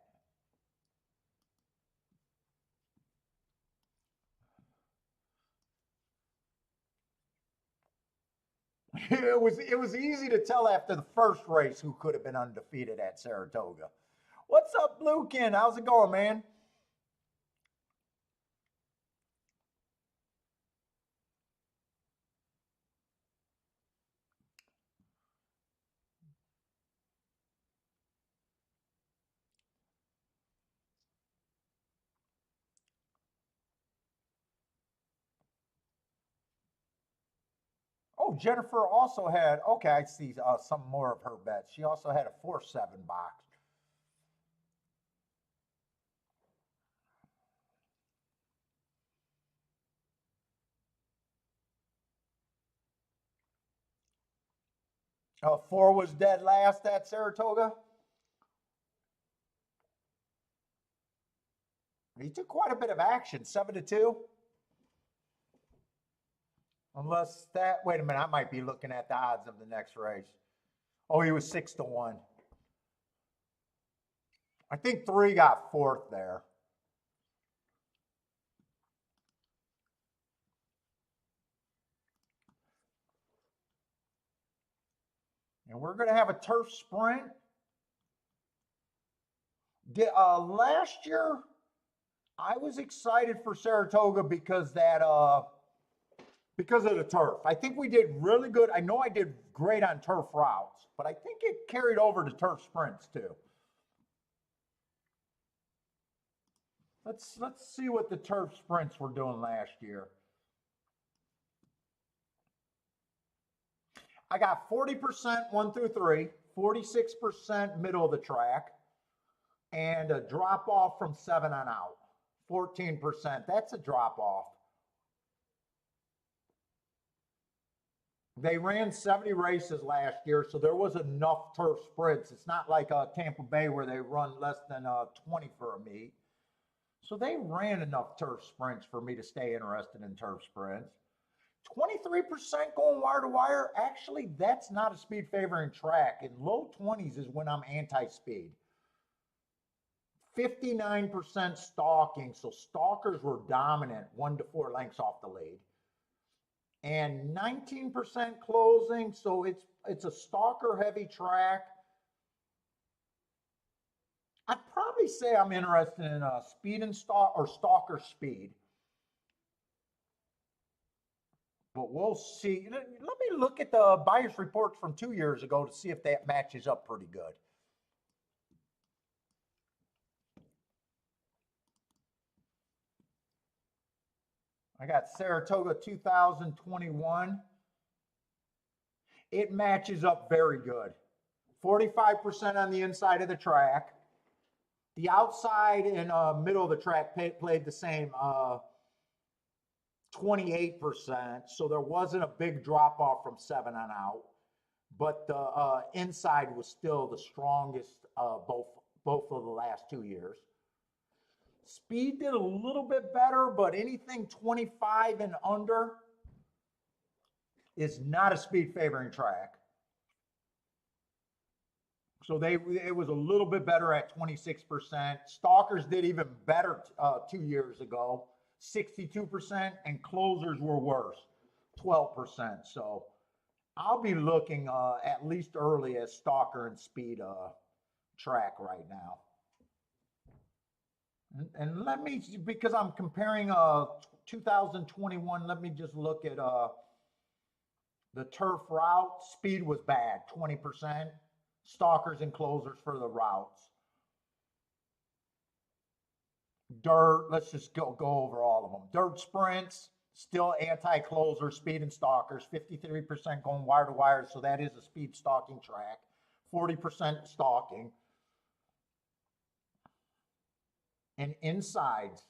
It was easy to tell after the first race who could have been undefeated at Saratoga. What's up, Bluekin? How's it going, man? Oh, Jennifer also had, okay, I see some more of her bets. She also had a 4-7 box. Oh, 4 was dead last at Saratoga. He took quite a bit of action, 7-2. Unless that, wait a minute, I might be looking at the odds of the next race. Oh, he was 6-1. I think 3 got 4th there. And we're going to have a turf sprint. Last year, I was excited for Saratoga because because of the turf. I think we did really good. I know I did great on turf routes, but I think it carried over to turf sprints too. Let's see what the turf sprints were doing last year. I got 40% 1 through 3, 46% middle of the track, and a drop off from 7 on out. 14%. That's a drop off. They ran 70 races last year, so there was enough turf sprints. It's not like Tampa Bay where they run less than 20 for a meet. So they ran enough turf sprints for me to stay interested in turf sprints. 23% going wire to wire. Actually, that's not a speed favoring track. In low 20s is when I'm anti-speed. 59% stalking, so stalkers were dominant 1 to 4 lengths off the lead. And 19% closing, so it's a stalker heavy track. I'd probably say I'm interested in speed and stalk or stalker speed. But we'll see. Let me look at the bias reports from 2 years ago to see if that matches up pretty good. I got Saratoga 2021. It matches up very good. 45% on the inside of the track. The outside and middle of the track played the same 28%. So there wasn't a big drop off from 7 on out. But the inside was still the strongest both of the last 2 years. Speed did a little bit better, but anything 25 and under is not a speed favoring track. So it was a little bit better at 26%. Stalkers did even better 2 years ago, 62%, and closers were worse, 12%. So I'll be looking at least early as stalker and speed track right now. And let me, because I'm comparing 2021, let me just look at the turf route. Speed was bad, 20%. Stalkers and closers for the routes. Dirt, let's just go over all of them. Dirt sprints, still anti-closer, speed and stalkers, 53% going wire to wire, so that is a speed stalking track. 40% stalking. And insides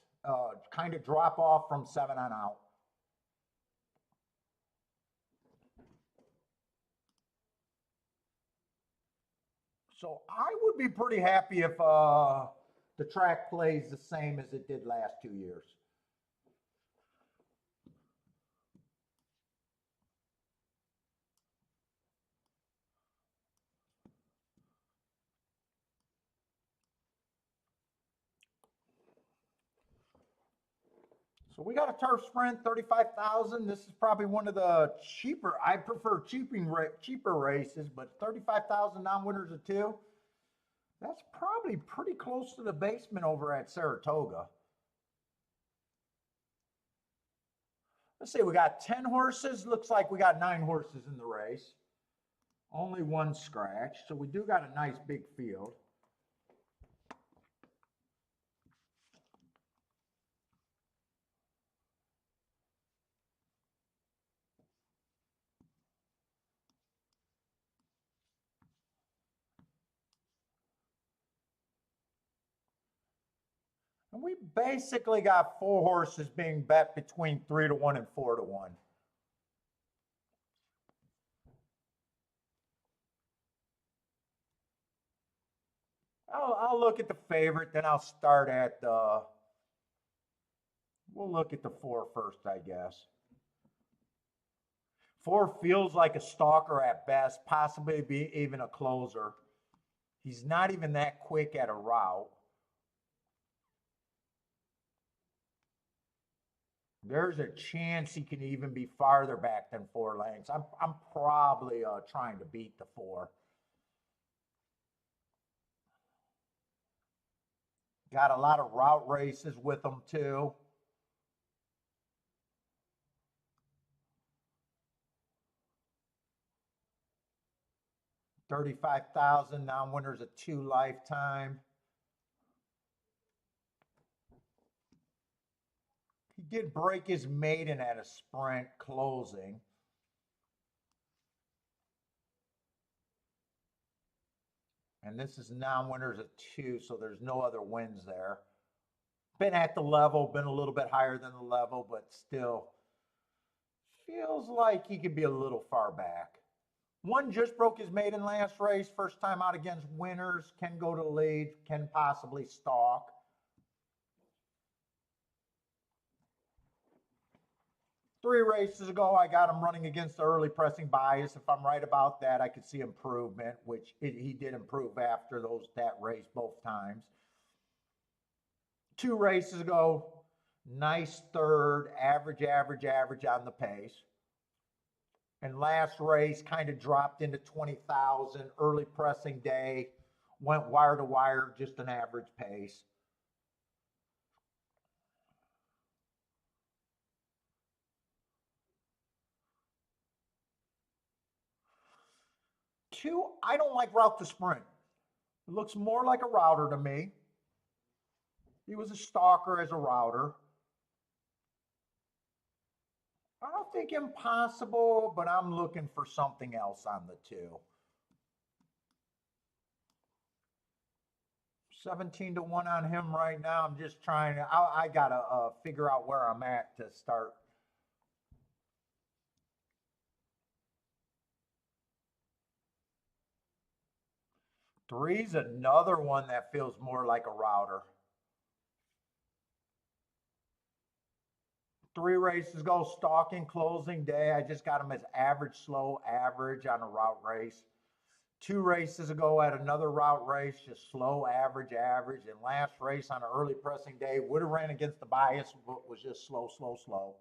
kind of drop off from 7 on out. So I would be pretty happy if the track plays the same as it did last 2 years. So we got a turf sprint, 35,000. This is probably one of the cheaper. I prefer cheaper races, but 35,000 non-winners of 2. That's probably pretty close to the basement over at Saratoga. Let's see, we got 10 horses. Looks like we got 9 horses in the race. Only 1 scratch, so we do got a nice big field. And we basically got 4 horses being bet between 3 to 1 and 4 to 1. I'll look at the favorite, then I'll start at we'll look at the 4 first, I guess. 4 feels like a stalker at best, possibly be even a closer. He's not even that quick at a route. There's a chance he can even be farther back than 4 lengths. I'm probably trying to beat the 4. Got a lot of route races with him too. 35,000, non-winners a 2 lifetime. He did break his maiden at a sprint closing. And this is non-winners a 2, so there's no other wins there. Been at the level, been a little bit higher than the level, but still feels like he could be a little far back. One just broke his maiden last race, first time out against winners, can go to lead, can possibly stalk. Three races ago, I got him running against the early pressing bias. If I'm right about that, I could see improvement, which he did improve after that race both times. 2 races ago, nice third, average on the pace. And last race kind of dropped into 20,000, early pressing day, went wire to wire, just an average pace. Two, I don't like route to sprint. It looks more like a router to me. He was a stalker as a router. I don't think impossible, but I'm looking for something else on the 2. 17 to 1 on him right now. I'm just trying to, I got to figure out where I'm at to start. Three's another one that feels more like a router. 3 races ago, stalking closing day. I just got him as average, slow, average on a route race. 2 races ago at another route race, just slow, average. And last race on an early pressing day, would have ran against the bias, but was just slow.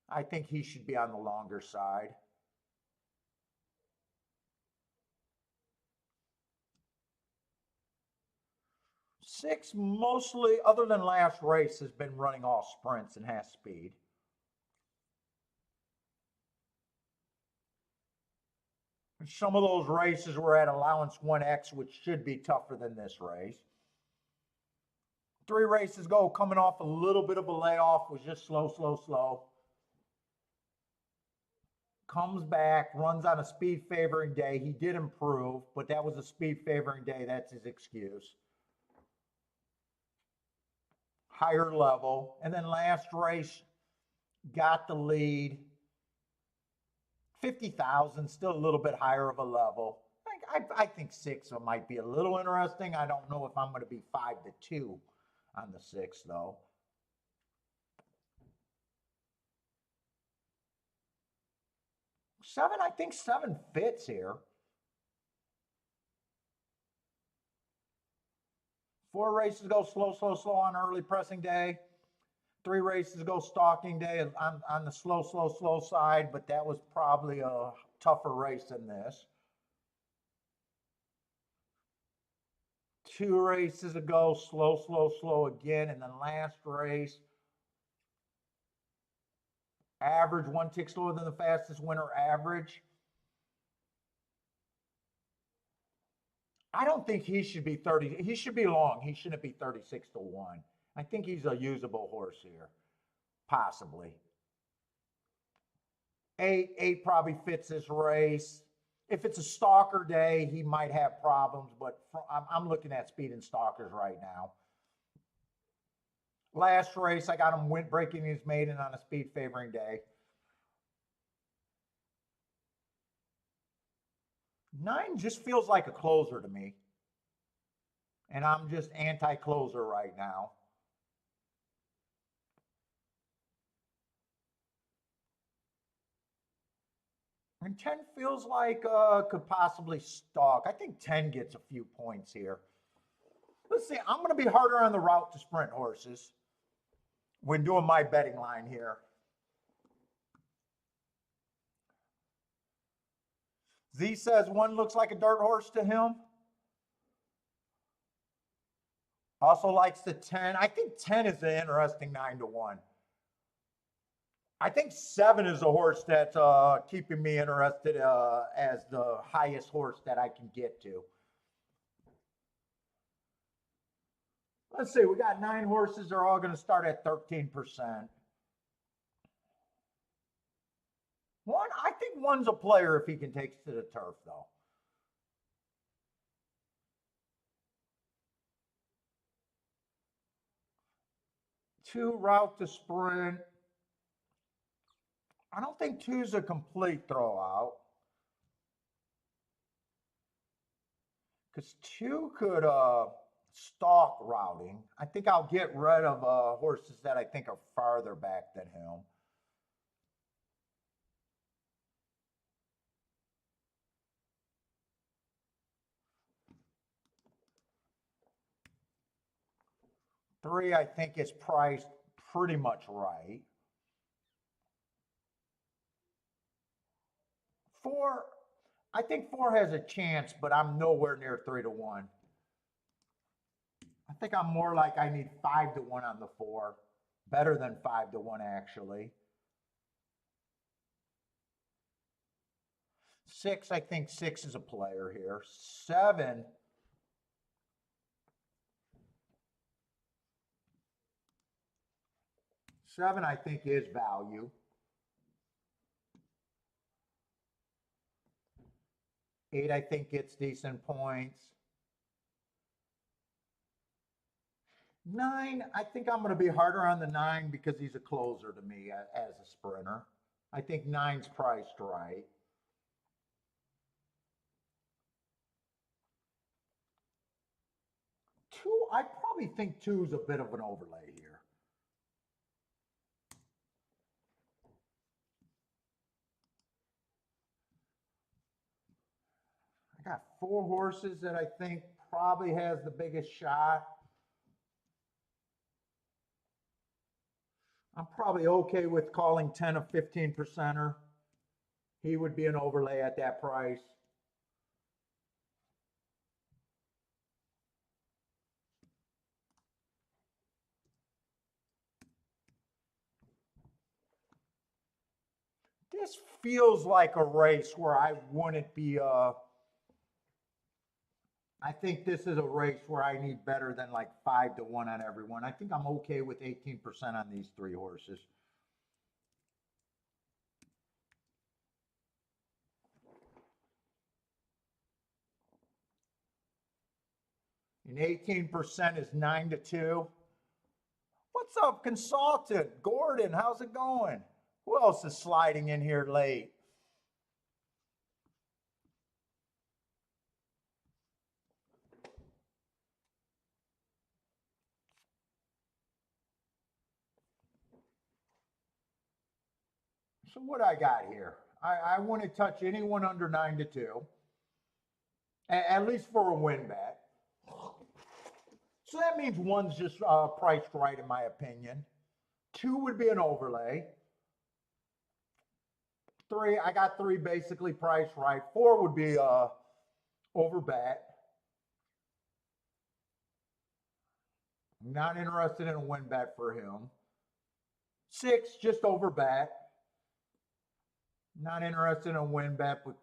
I think he should be on the longer side. Six, mostly, other than last race, has been running all sprints and has speed. Some of those races were at allowance 1X, which should be tougher than this race. 3 races ago, coming off a little bit of a layoff, was just slow. Comes back, runs on a speed favoring day. He did improve, but that was a speed favoring day. That's his excuse. Higher level. And then last race, got the lead. 50,000, still a little bit higher of a level. I think 6 might be a little interesting. I don't know if I'm going to be 5 to 2 on the 6, though. 7, I think 7 fits here. 4 races go slow on early pressing day. 3 races ago, stalking day on the slow side, but that was probably a tougher race than this. 2 races ago, slow again, and then last race, average, 1 tick slower than the fastest winner average. I don't think he should be 30. He should be long. He shouldn't be 36 to 1. I think he's a usable horse here, possibly. 8 probably fits this race. If it's a stalker day, he might have problems, but I'm looking at speed and stalkers right now. Last race, I got him breaking his maiden on a speed favoring day. 9 just feels like a closer to me. And I'm just anti-closer right now. And 10 feels like could possibly stalk. I think 10 gets a few points here. Let's see, I'm going to be harder on the route to sprint horses when doing my betting line here. Z says 1 looks like a dirt horse to him. Also likes the 10. I think 10 is an interesting 9 to 1. I think 7 is a horse that's keeping me interested as the highest horse that I can get to. Let's see, we got 9 horses. They're all going to start at 13%. I think one's a player if he can take to the turf, though. Two route to sprint. I don't think two's a complete throwout. Because two could stalk routing. I think I'll get rid of horses that I think are farther back than him. Three, I think, is priced pretty much right. Four, I think 4 has a chance, but I'm nowhere near 3-1. I think I'm more like I need 5-1 on the 4. Better than 5-1, actually. 6, I think 6 is a player here. 7, I think, is value. 8, I think, gets decent points. 9, I think I'm going to be harder on the 9 because he's a closer to me as a sprinter. I think 9's priced right. 2, I probably think 2 is a bit of an overlay here. I got 4 horses that I think probably has the biggest shot. I'm probably okay with calling 10 a 15%er. He would be an overlay at that price. This feels like a race where I wouldn't be I think this is a race where I need better than like 5-1 on everyone. I think I'm okay with 18% on these 3 horses. And 18% is 9-2. What's up, consultant? Gordon, how's it going? Who else is sliding in here late? So what I got here? I wouldn't touch anyone under 9-2, at least for a win bet. So that means one's just priced right, in my opinion. 2 would be an overlay. 3, I got 3 basically priced right. 4 would be over bet. Not interested in a win bet for him. 6, just over bet. Not interested in a win bet, but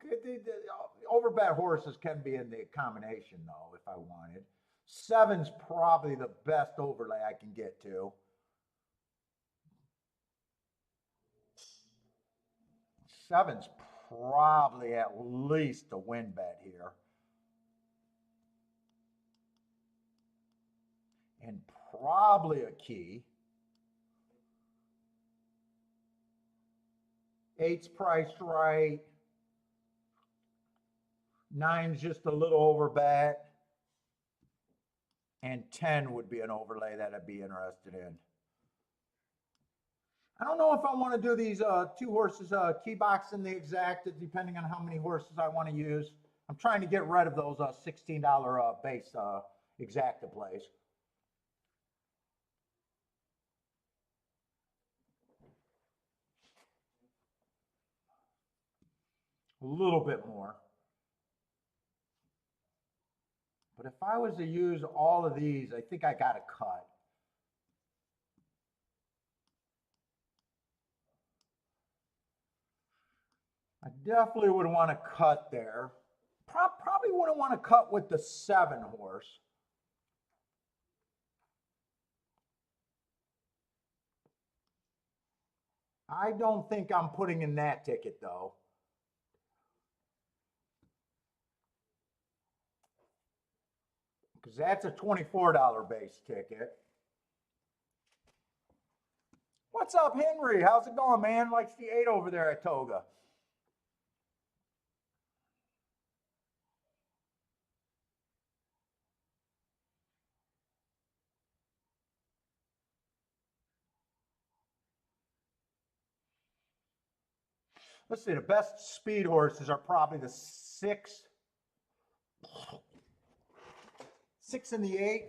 over bet horses can be in the combination though, if I wanted. 7's probably the best overlay I can get to. 7's probably at least a win bet here. And probably a key. 8's priced right. 9's just a little over bet. And 10 would be an overlay that I'd be interested in. I don't know if I want to do these 2 horses key box in the exact, depending on how many horses I want to use. I'm trying to get rid of those $16 base exacta plays. A little bit more. But if I was to use all of these, I think I got to cut. I definitely would want to cut there. Probably wouldn't want to cut with the 7 horse. I don't think I'm putting in that ticket though. Because that's a $24 base ticket. What's up, Henry? How's it going, man? Likes the 8 over there at Toga. Let's see, the best speed horses are probably the 6, 6 and the 8.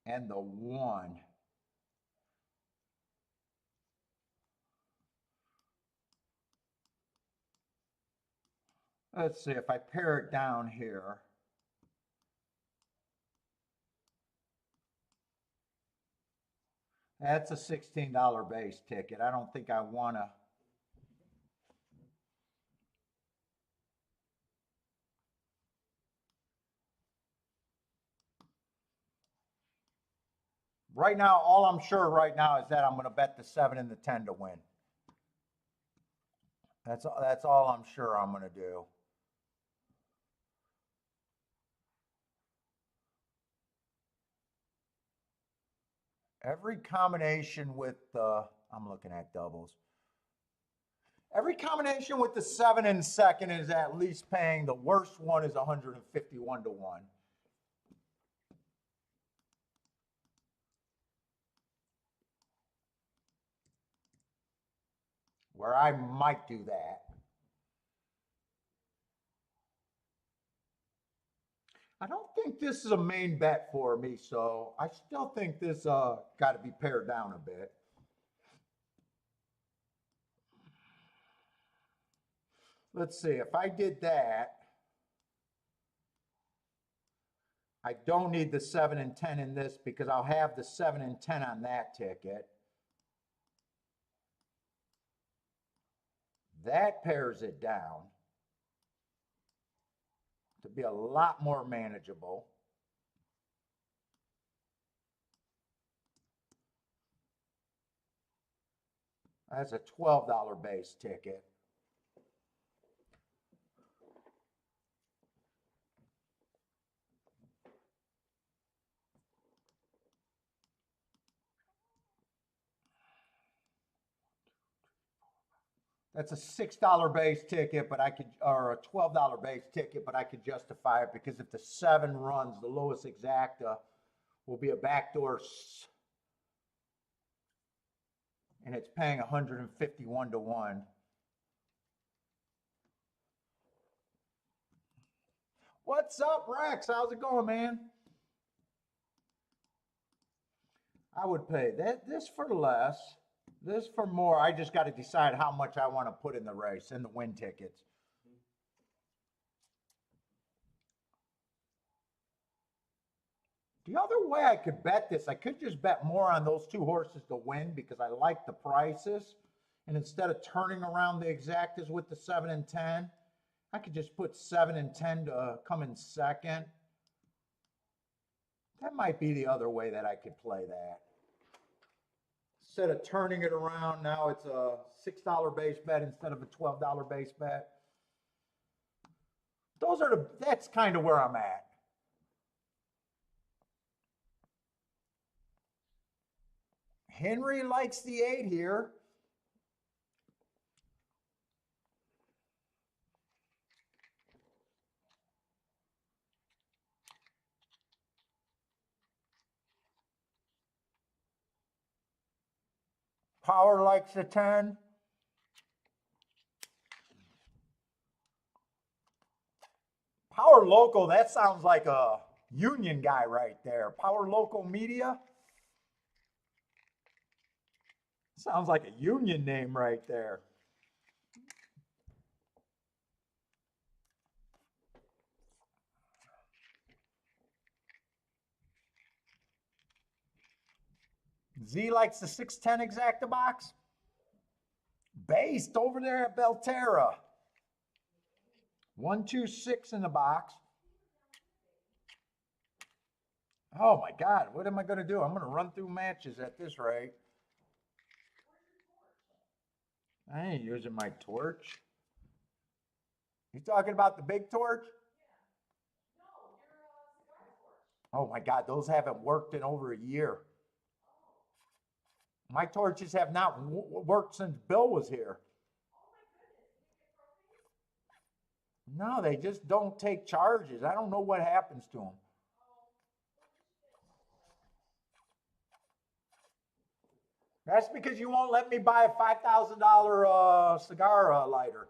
And the 1. Let's see if I pare it down here. That's a $16 base ticket. I don't think I want to. Right now, all I'm sure right now is that I'm going to bet the 7 and the 10 to win. That's all I'm sure I'm going to do. Every combination with the, I'm looking at doubles. Every combination with the 7 and second is at least paying. The worst one is 151 to 1. Where I might do that. I don't think this is a main bet for me, so I still think this got to be pared down a bit. Let's see, if I did that, I don't need the 7 and 10 in this because I'll have the 7 and 10 on that ticket. That pares it down to be a lot more manageable. That's a $12 base ticket. That's a $6 base ticket, but I could, or a $12 base ticket, but I could justify it because if the 7 runs, the lowest exacta will be a backdoor, and it's paying 151 to 1. What's up, Rex? How's it going, man? I would pay this for less, this for more. I just got to decide how much I want to put in the race and the win tickets. The other way I could bet this, I could just bet more on those 2 horses to win because I like the prices. And instead of turning around the exactas with the 7 and 10, I could just put 7 and 10 to come in second. That might be the other way that I could play that. Instead of turning it around, now it's a $6 base bet instead of a $12 base bet. That's kind of where I'm at. Henry likes the 8 here. Power likes the 10. Power Local, that sounds like a union guy right there. Power Local Media. Sounds like a union name right there. Z likes the 610 exacta box. Based over there at Belterra. 126 in the box. Oh my God, what am I going to do? I'm going to run through matches at this rate. I ain't using my torch. You talking about the big torch? Oh my God, those haven't worked in over a year. My torches have not worked since Bill was here. No, they just don't take charges. I don't know what happens to them. That's because you won't let me buy a $5,000 cigar lighter.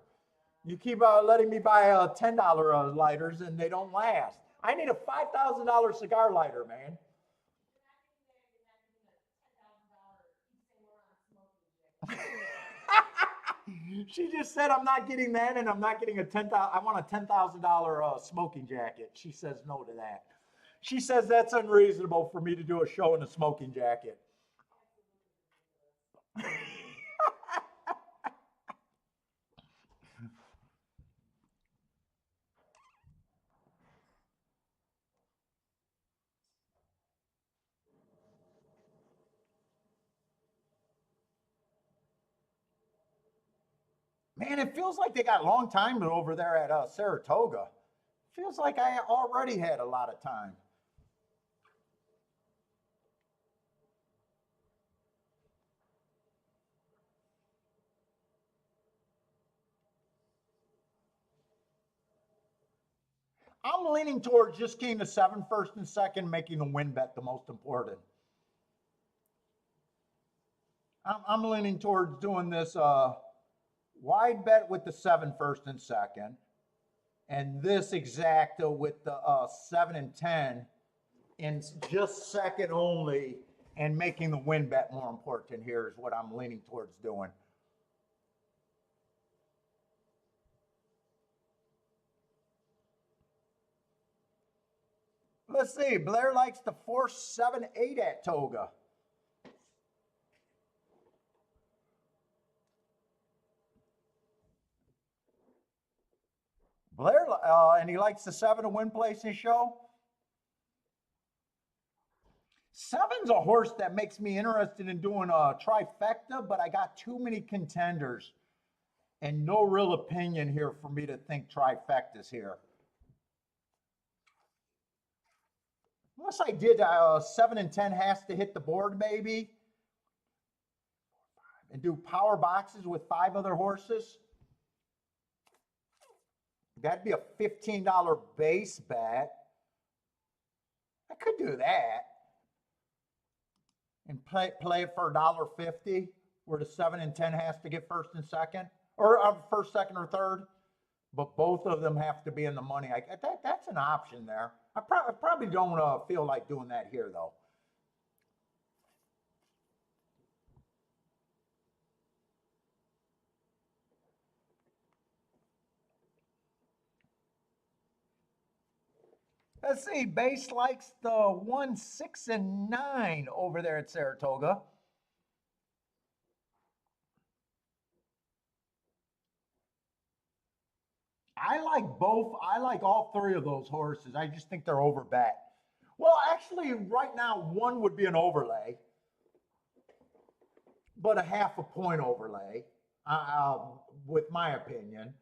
You keep letting me buy $10 lighters and they don't last. I need a $5,000 cigar lighter, man. She just said I'm not getting that, and I'm not getting a $10,000. I want a $10,000 smoking jacket. She says no to that. She says that's unreasonable for me to do a show in a smoking jacket. Man, it feels like they got long time over there at Saratoga. Feels like I already had a lot of time. I'm leaning towards just king to seven, first and second, making the win bet the most important. I'm leaning towards doing this wide bet with the seven, first and second, and this exacta with the 7 and 10 in just second only, and making the win bet more important here is what I'm leaning towards doing. Let's see. Blair likes the 4-7-8 at Toga. Blair, and he likes the 7 to win place in show. Seven's a horse that makes me interested in doing a trifecta, but I got too many contenders and no real opinion here for me to think trifectas here. Unless I did 7 and 10 has to hit the board maybe, and do power boxes with 5 other horses. That'd be a $15 base bet. I could do that and play it for $1.50, where the 7 and 10 has to get first and second, or first, second, or third, but both of them have to be in the money. That's an option there. I probably don't feel like doing that here though. Let's see, base likes the 1, 6, and 9 over there at Saratoga. I like both. I like all 3 of those horses. I just think they're overbet. Well, actually, right now, one would be an overlay, but a half a point overlay, with my opinion.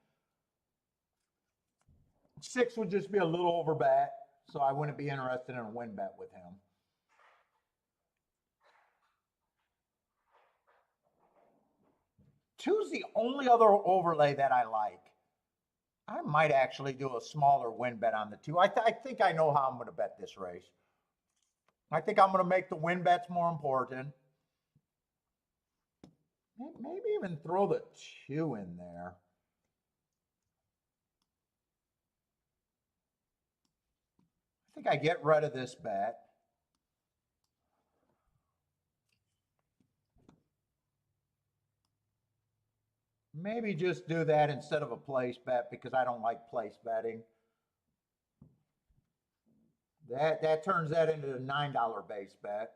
6 would just be a little overbet, so I wouldn't be interested in a win bet with him. Two's the only other overlay that I like. I might actually do a smaller win bet on the 2. I think I know how I'm going to bet this race. I think I'm going to make the win bets more important. Maybe even throw the 2 in there. I think I get rid of this bet. Maybe just do that instead of a place bet, because I don't like place betting. That turns that into a $9 base bet.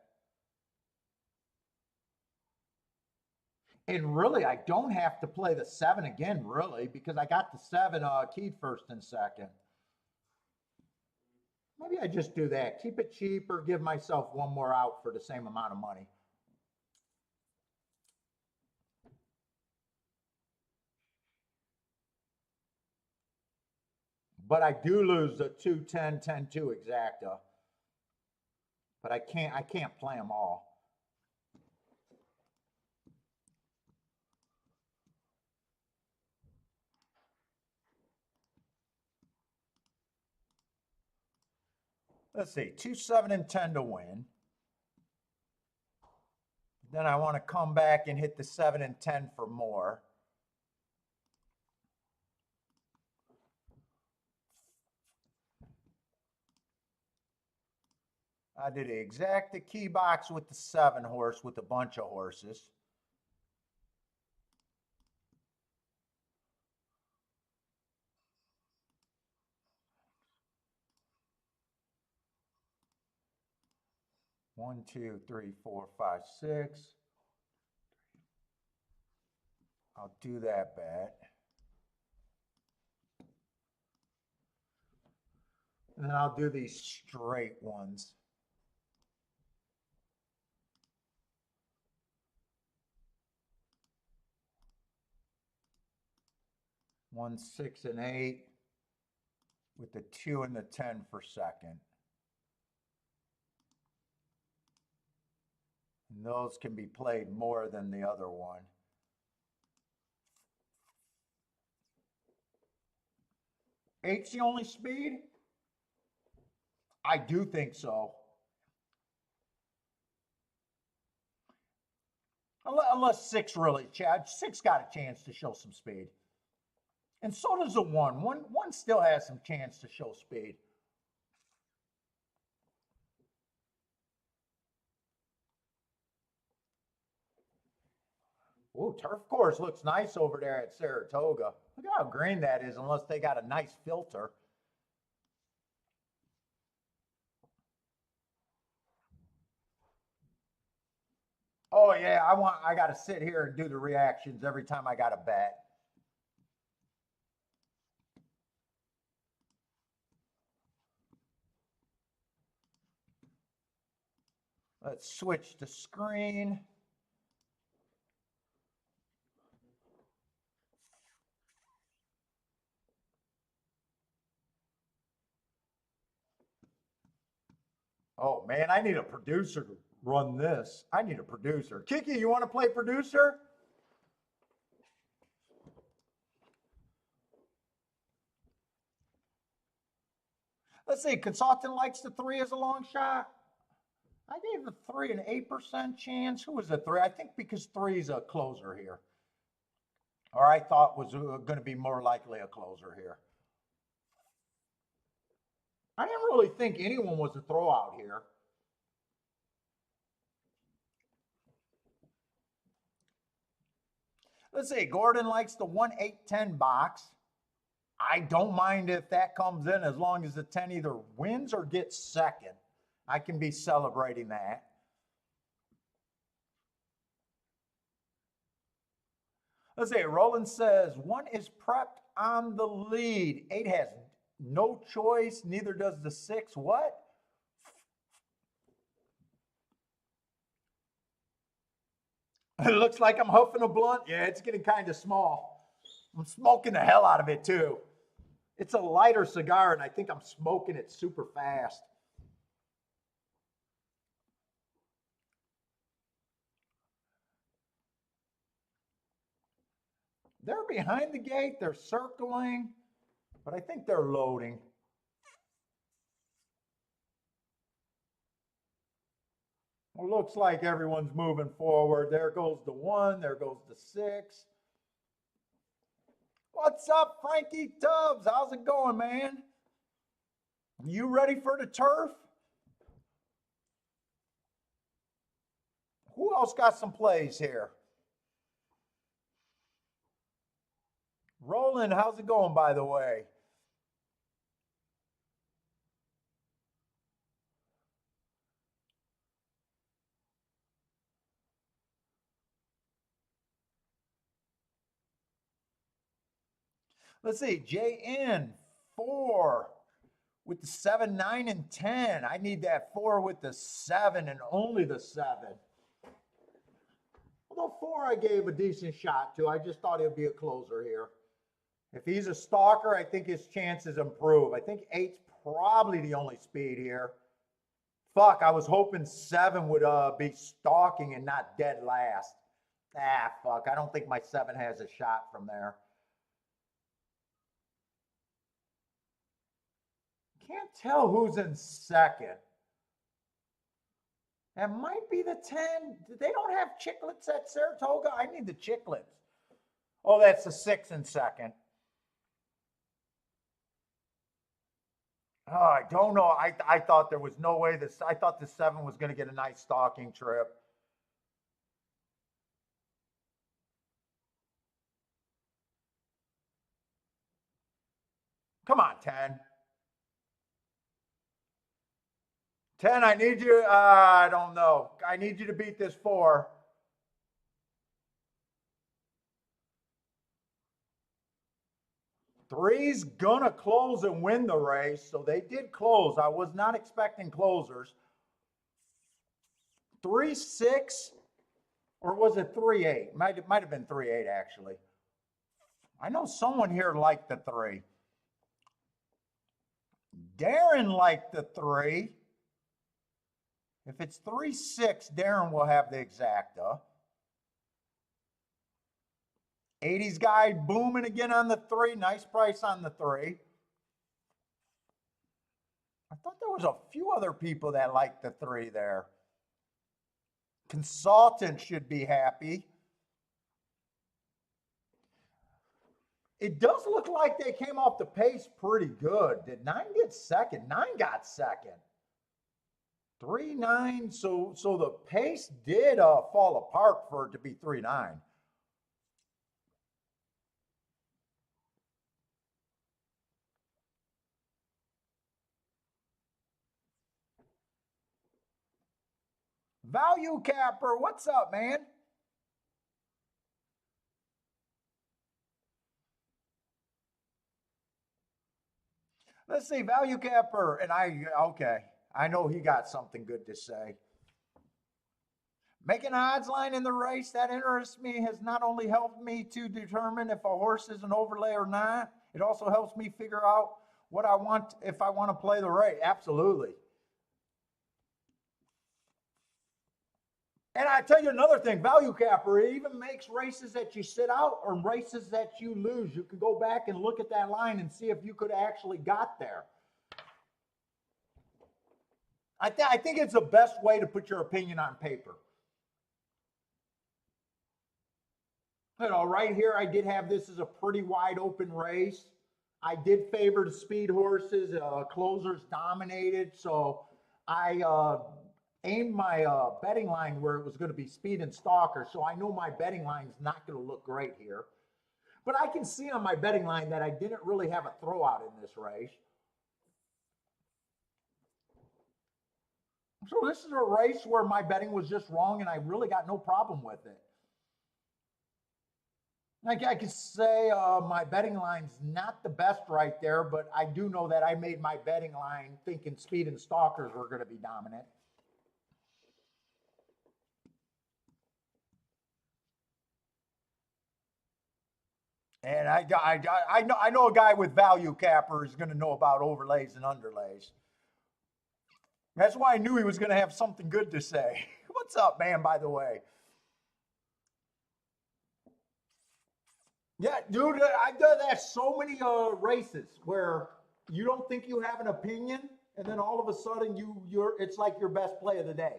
And really, I don't have to play the 7 again, really, because I got the 7 keyed first and second. Maybe I just do that. Keep it cheap or give myself one more out for the same amount of money. But I do lose the 2, 10, 10, 2 exacta. But I can't play them all. Let's see, 2, 7, and 10 to win. Then I want to come back and hit the 7 and 10 for more. I did the exact key box with the 7 horse with a bunch of horses. One, two, three, four, five, six. I'll do that bet. And then I'll do these straight ones. One, 6, and 8 with the 2 and the 10 for second. And those can be played more than the other one. Eight's the only speed? I do think so. Unless 6 really, Chad. 6 got a chance to show some speed. And so does the 1. One still has some chance to show speed. Ooh, turf course looks nice over there at Saratoga. Look how green that is, unless they got a nice filter. Oh yeah, I gotta sit here and do the reactions every time I got a bet. Let's switch the screen. Oh man, I need a producer to run this. I need a producer. Kiki, you want to play producer? Let's see, consultant likes the 3 as a long shot. I gave the 3 an 8% chance. Who was the 3? I think because 3 is a closer here. Or I thought was going to be more likely a closer here. I didn't really think anyone was a throwout here. Let's see, Gordon likes the 1, 8, 10 box. I don't mind if that comes in as long as the 10 either wins or gets second. I can be celebrating that. Let's see, Roland says 1 is prepped on the lead. 8 has no choice, neither does the 6. What? It looks like I'm huffing a blunt. Yeah, it's getting kind of small. I'm smoking the hell out of it too. It's a lighter cigar, and I think I'm smoking it super fast. They're behind the gate. They're circling, but I think they're loading. Well, looks like everyone's moving forward. There goes the 1. There goes the 6. What's up, Frankie Tubbs? How's it going, man? You ready for the turf? Who else got some plays here? Roland, how's it going, by the way? Let's see, JN 4 with the 7, 9, and 10. I need that 4 with the 7 and only the 7. Although 4 I gave a decent shot to. I just thought he'd be a closer here. If he's a stalker, I think his chances improve. I think 8's probably the only speed here. Fuck, I was hoping 7 would be stalking and not dead last. Ah, fuck, I don't think my 7 has a shot from there. Can't tell who's in second. That might be the 10. They don't have chiclets at Saratoga. I need the chiclets. Oh, that's the 6 in second. Oh, I don't know. I thought there was no way this. I thought the 7 was going to get a nice stalking trip. Come on, 10. 10, I need you. I don't know. I need you to beat this 4. Three's gonna close and win the race, so they did close. I was not expecting closers. 3, 6, or was it 3, 8? Might have been 3, 8 actually. I know someone here liked the 3. Darren liked the 3. If it's 3, 6, Darren will have the exacta. 80s guy booming again on the 3. Nice price on the 3. I thought there was a few other people that liked the 3 there. Consultant should be happy. It does look like they came off the pace pretty good. Did 9 get second? 9 got second. 3, 9. So the pace did fall apart for it to be 3, 9. Value Capper, what's up, man? Let's see, Value Capper, and okay, I know he got something good to say. Making odds line in the race, that interests me, has not only helped me to determine if a horse is an overlay or not, it also helps me figure out what I want if I want to play the race. Absolutely. And I tell you another thing, Value Capper, it even makes races that you sit out or races that you lose. You can go back and look at that line and see if you could actually got there. I think it's the best way to put your opinion on paper. You know, right here, I did have this as a pretty wide open race. I did favor the speed horses. Closers dominated, so I aimed my betting line where it was going to be speed and stalker. So I know my betting line's not going to look great here. But I can see on my betting line that I didn't really have a throwout in this race. So this is a race where my betting was just wrong and I really got no problem with it. Like I could say my betting line's not the best right there, but I do know that I made my betting line thinking speed and stalkers were going to be dominant. And I know a guy with Value Capper is going to know about overlays and underlays. That's why I knew he was going to have something good to say. What's up, man, by the way? Yeah, dude, I've done that so many races where you don't think you have an opinion, and then all of a sudden it's like your best play of the day.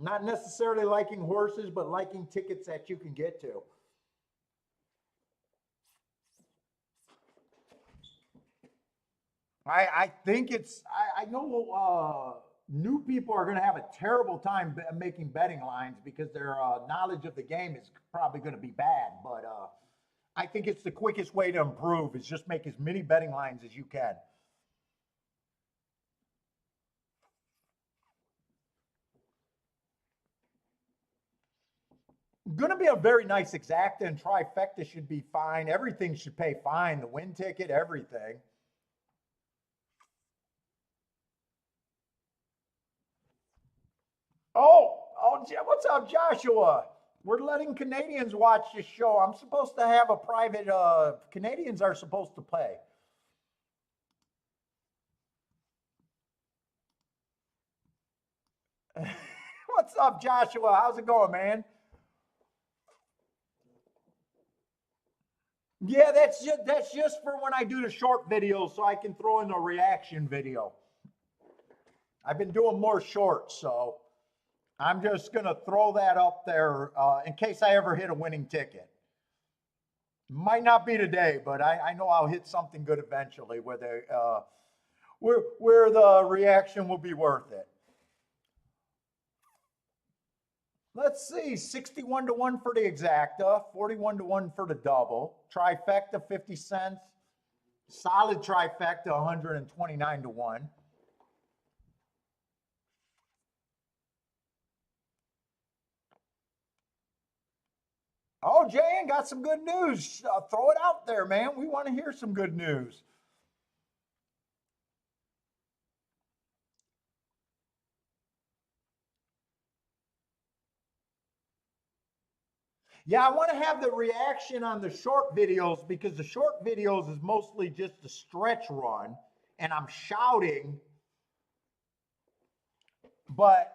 Not necessarily liking horses, but liking tickets that you can get to. I think I know new people are going to have a terrible time making betting lines because their knowledge of the game is probably going to be bad. But I think it's the quickest way to improve is just make as many betting lines as you can. Going to be a very nice exacta, and trifecta should be fine. Everything should pay fine. The win ticket, everything. What's up, Joshua? We're letting Canadians watch this show. I'm supposed to have a private, Canadians are supposed to pay. What's up, Joshua? How's it going, man? Yeah, that's just for when I do the short videos, so I can throw in a reaction video. I've been doing more shorts, so I'm just gonna throw that up there in case I ever hit a winning ticket. Might not be today, but I know I'll hit something good eventually where the reaction will be worth it. Let's see, 61 to 1 for the exacta, 41 to 1 for the double, trifecta 50 cents, solid trifecta 129 to 1. Oh, Jan, got some good news. Throw it out there, man. We want to hear some good news. Yeah, I want to have the reaction on the short videos because the short videos is mostly just a stretch run and I'm shouting. But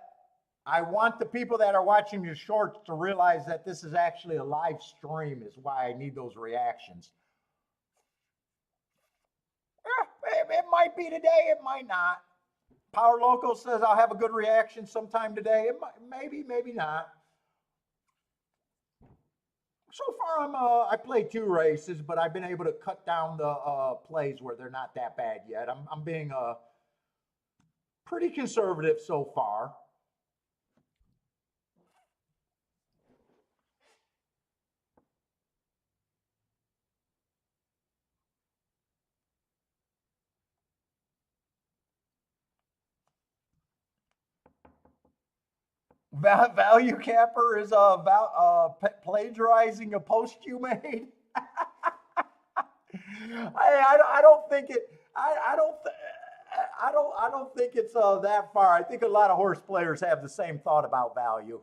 I want the people that are watching the shorts to realize that this is actually a live stream, is why I need those reactions. It might be today, it might not. Power Local says I'll have a good reaction sometime today. It might, maybe not. So far, I played 2 races, but I've been able to cut down the plays where they're not that bad yet. I'm being pretty conservative so far. Value capper is plagiarizing a post you made. I don't think it. I don't think it's that far. I think a lot of horse players have the same thought about value.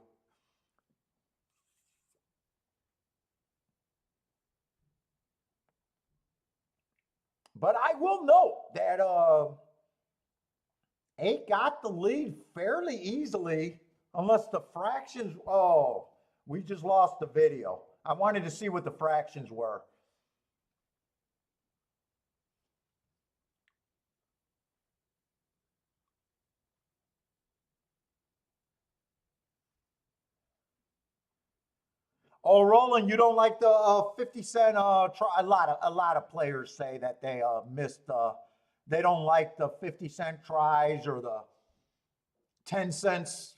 But I will note that 8 got the lead fairly easily, unless the fractions. Oh, we just lost the video. I wanted to see what the fractions were. Oh, Roland, you don't like the 50 cent try? A lot of players say that they missed. They don't like the 50 cent tries or the 10 cents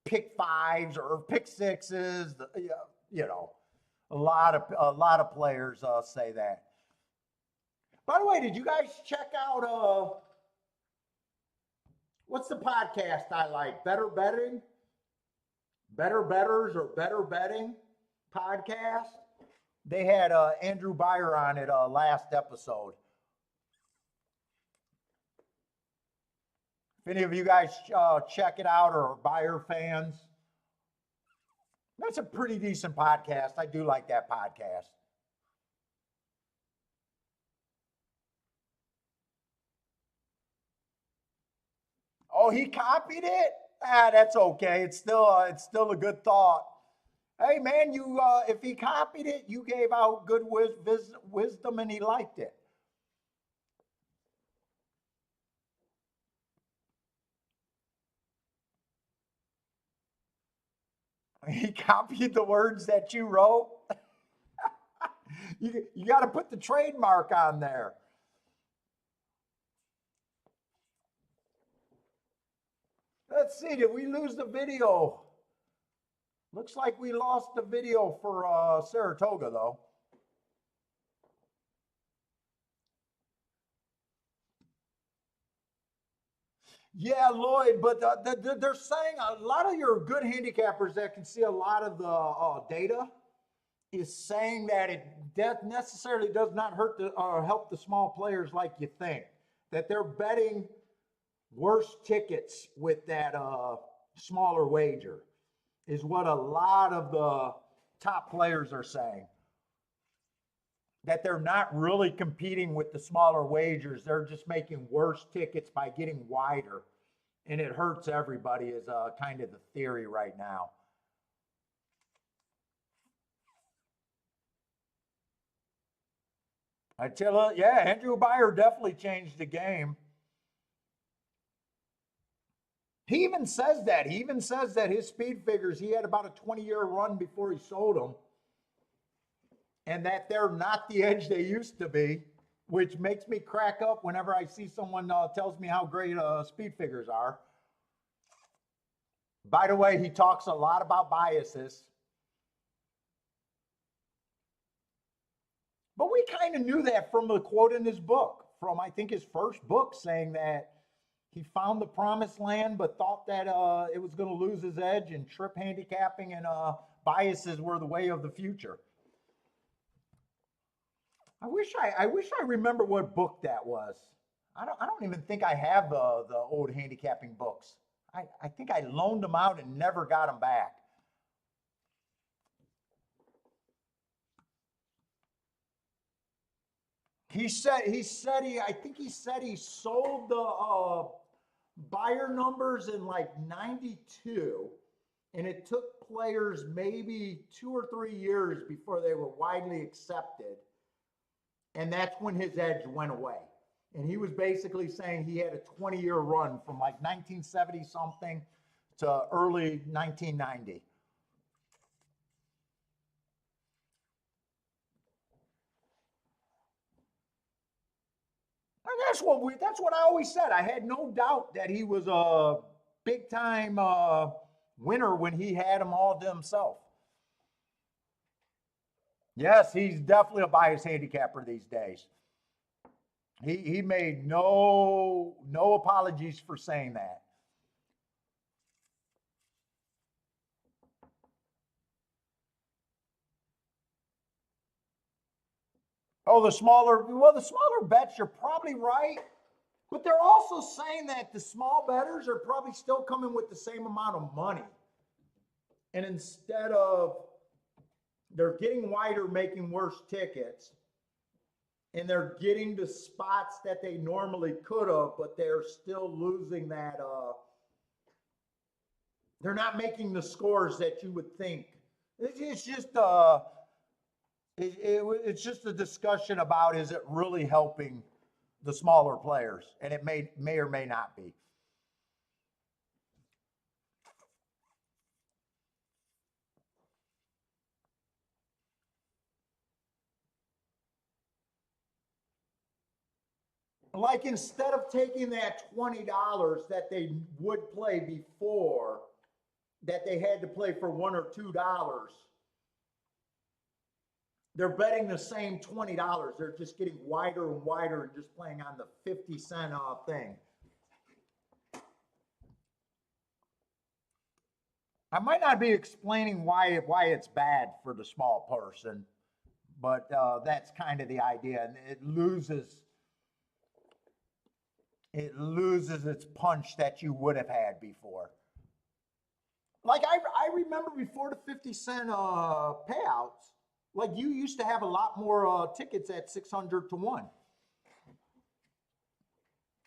pick fives or pick sixes. You know, a lot of players say that. By the way, did you guys check out what's the podcast I like? Better Betting, Better Betters, or Better Betting podcast? They had Andrew Beyer on it last episode. If any of you guys check it out or are Beyer fans, that's a pretty decent podcast. I do like that podcast. Oh, he copied it? Ah, that's okay. It's still a good thought. Hey man, you if he copied it, you gave out good wisdom and he liked it. He copied the words that you wrote. You got to put the trademark on there. Let's see, did we lose the video? Looks like we lost the video for Saratoga, though. Yeah, Lloyd, but they're saying a lot of your good handicappers that can see a lot of the data is saying that it necessarily does not hurt the help the small players like you think. That they're betting worse tickets with that smaller wager is what a lot of the top players are saying. That they're not really competing with the smaller wagers. They're just making worse tickets by getting wider. And it hurts everybody is kind of the theory right now. I tell you, yeah, Andrew Beyer definitely changed the game. He even says that. He even says that his speed figures, he had about a 20-year run before he sold them, and that they're not the edge they used to be, which makes me crack up whenever I see someone tells me how great speed figures are. By the way, he talks a lot about biases. But we kind of knew that from the quote in his book, from I think his first book, saying that he found the promised land, but thought that it was going to lose his edge, and trip handicapping and biases were the way of the future. I wish I remember what book that was. I don't even think I have the old handicapping books. I think I loaned them out and never got them back. I think he said he sold the buyer numbers in like 92, and it took players maybe 2 or 3 years before they were widely accepted. And that's when his edge went away. And he was basically saying he had a 20-year run from like 1970 something to early 1990. And that's what I always said. I had no doubt that he was a big time winner when he had them all to himself. Yes, he's definitely a biased handicapper these days. He made no apologies for saying that. Oh, the smaller bets, you're probably right. But they're also saying that the small bettors are probably still coming with the same amount of money. And instead of, they're getting wider, making worse tickets, and they're getting the spots that they normally could have, but they're still losing that. They're not making the scores that you would think. It's just it's just a discussion about, is it really helping the smaller players, and it may or may not be. Like, instead of taking that $20 that they would play before, that they had to play for $1 or $2, they're betting the same $20. They're just getting wider and wider and just playing on the 50 cent thing. I might not be explaining why it's bad for the small person, but that's kind of the idea, and it loses its punch that you would have had before. Like, I remember before the 50 cent payouts, like, you used to have a lot more tickets at 600 to 1.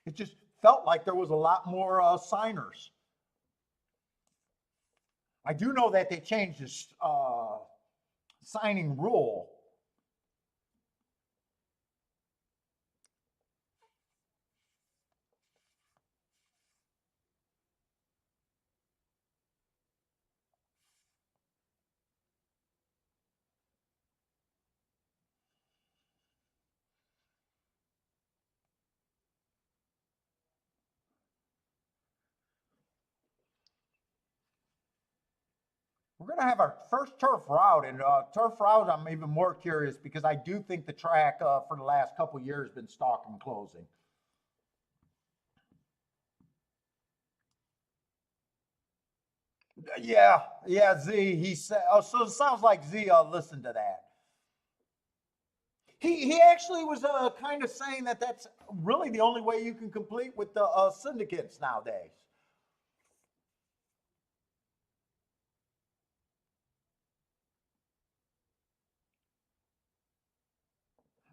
It just felt like there was a lot more signers. I do know that they changed this signing rule. We're going to have our first turf route, and turf route, I'm even more curious because I do think the track for the last couple of years been stock and closing. Yeah, yeah, Z. He said, oh, so it sounds like Z listened to that. He actually was kind of saying that that's really the only way you can complete with the syndicates nowadays.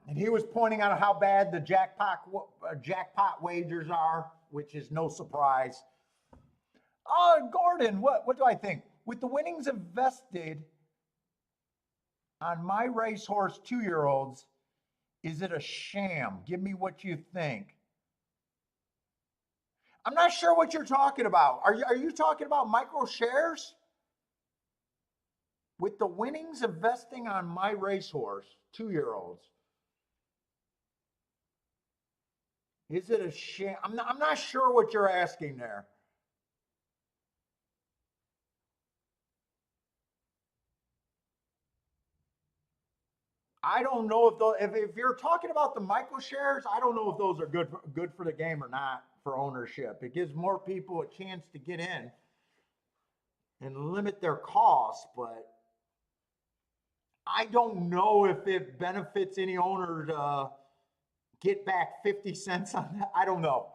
And he was pointing out how bad the jackpot wagers are, which is no surprise. Gordon, what do I think? With the winnings invested on my racehorse 2 year olds, is it a sham? Give me what you think. I'm not sure what you're talking about. Are you talking about micro shares? With the winnings investing on my racehorse 2 year olds, is it a sham? I'm not sure what you're asking there. I don't know if you're talking about the micro shares, I don't know if those are good for the game or not for ownership. It gives more people a chance to get in and limit their costs, but I don't know if it benefits any owner to get back 50 cents on that. I don't know.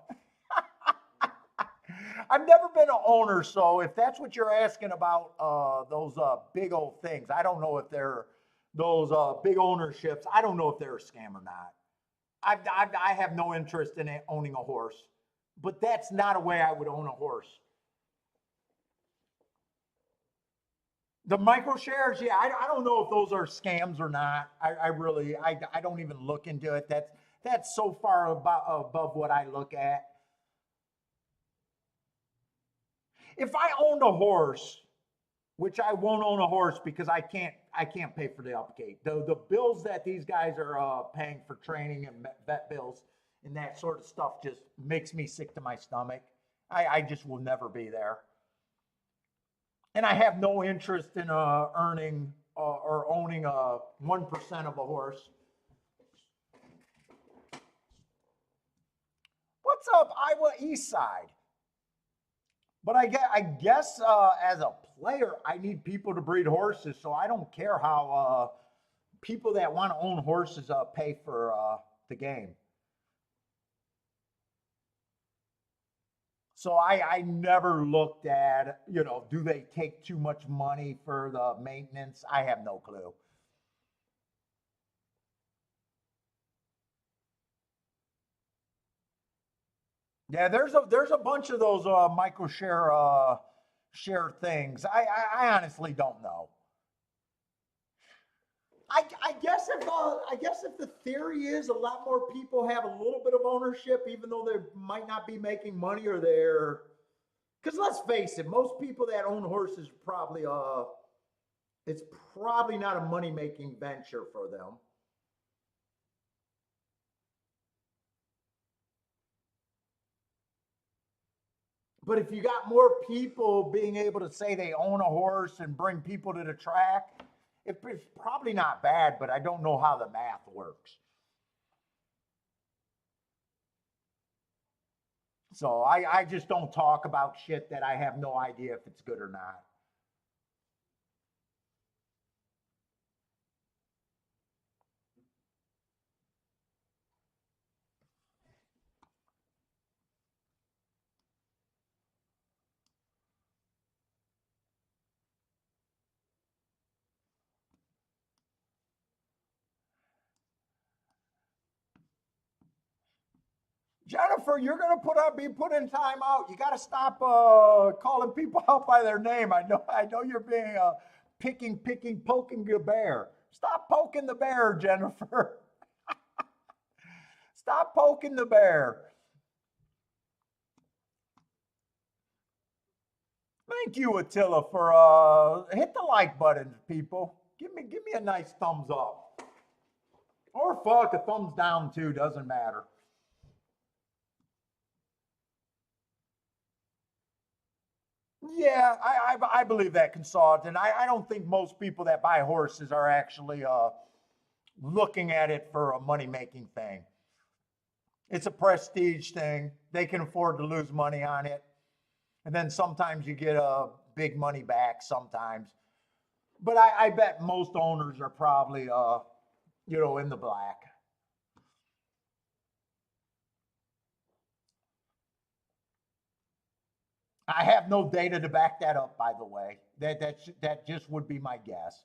I've never been an owner, so if that's what you're asking about, those big old things, I don't know if they're those big ownerships. I don't know if they're a scam or not. I have no interest in owning a horse, but that's not a way I would own a horse. The micro shares, yeah, I don't know if those are scams or not. I really, I don't even look into it. That's so far above what I look at. If I owned a horse, which I won't own a horse because I can't pay for the upkeep. The bills that these guys are paying for training and vet bills and that sort of stuff just makes me sick to my stomach. I just will never be there, and I have no interest in earning or owning a 1% of a horse. What's up, Iowa East Side? But I guess as a player, I need people to breed horses, so I don't care how people that want to own horses pay for the game. So I never looked at, do they take too much money for the maintenance? I have no clue. Yeah, there's a bunch of those micro share things. I honestly don't know. I guess if the theory is a lot more people have a little bit of ownership, even though they might not be making money or they're because let's face it, most people that own horses probably it's probably not a money making venture for them. But if you got more people being able to say they own a horse and bring people to the track, it's probably not bad, but I don't know how the math works. So I just don't talk about shit that I have no idea if it's good or not. Jennifer, you're gonna be put in timeout. You got to stop calling people out by their name. I know you're being picking, poking the bear. Stop poking the bear, Jennifer. Stop poking the bear. Thank you, Attila, for hit the like button, people. Give me a nice thumbs up, or fuck a thumbs down too. Doesn't matter. Yeah, I believe that consultant. I don't think most people that buy horses are actually looking at it for a money making thing. It's a prestige thing. They can afford to lose money on it. And then sometimes you get big money back sometimes. But I bet most owners are probably, in the black. I have no data to back that up, by the way. That just would be my guess.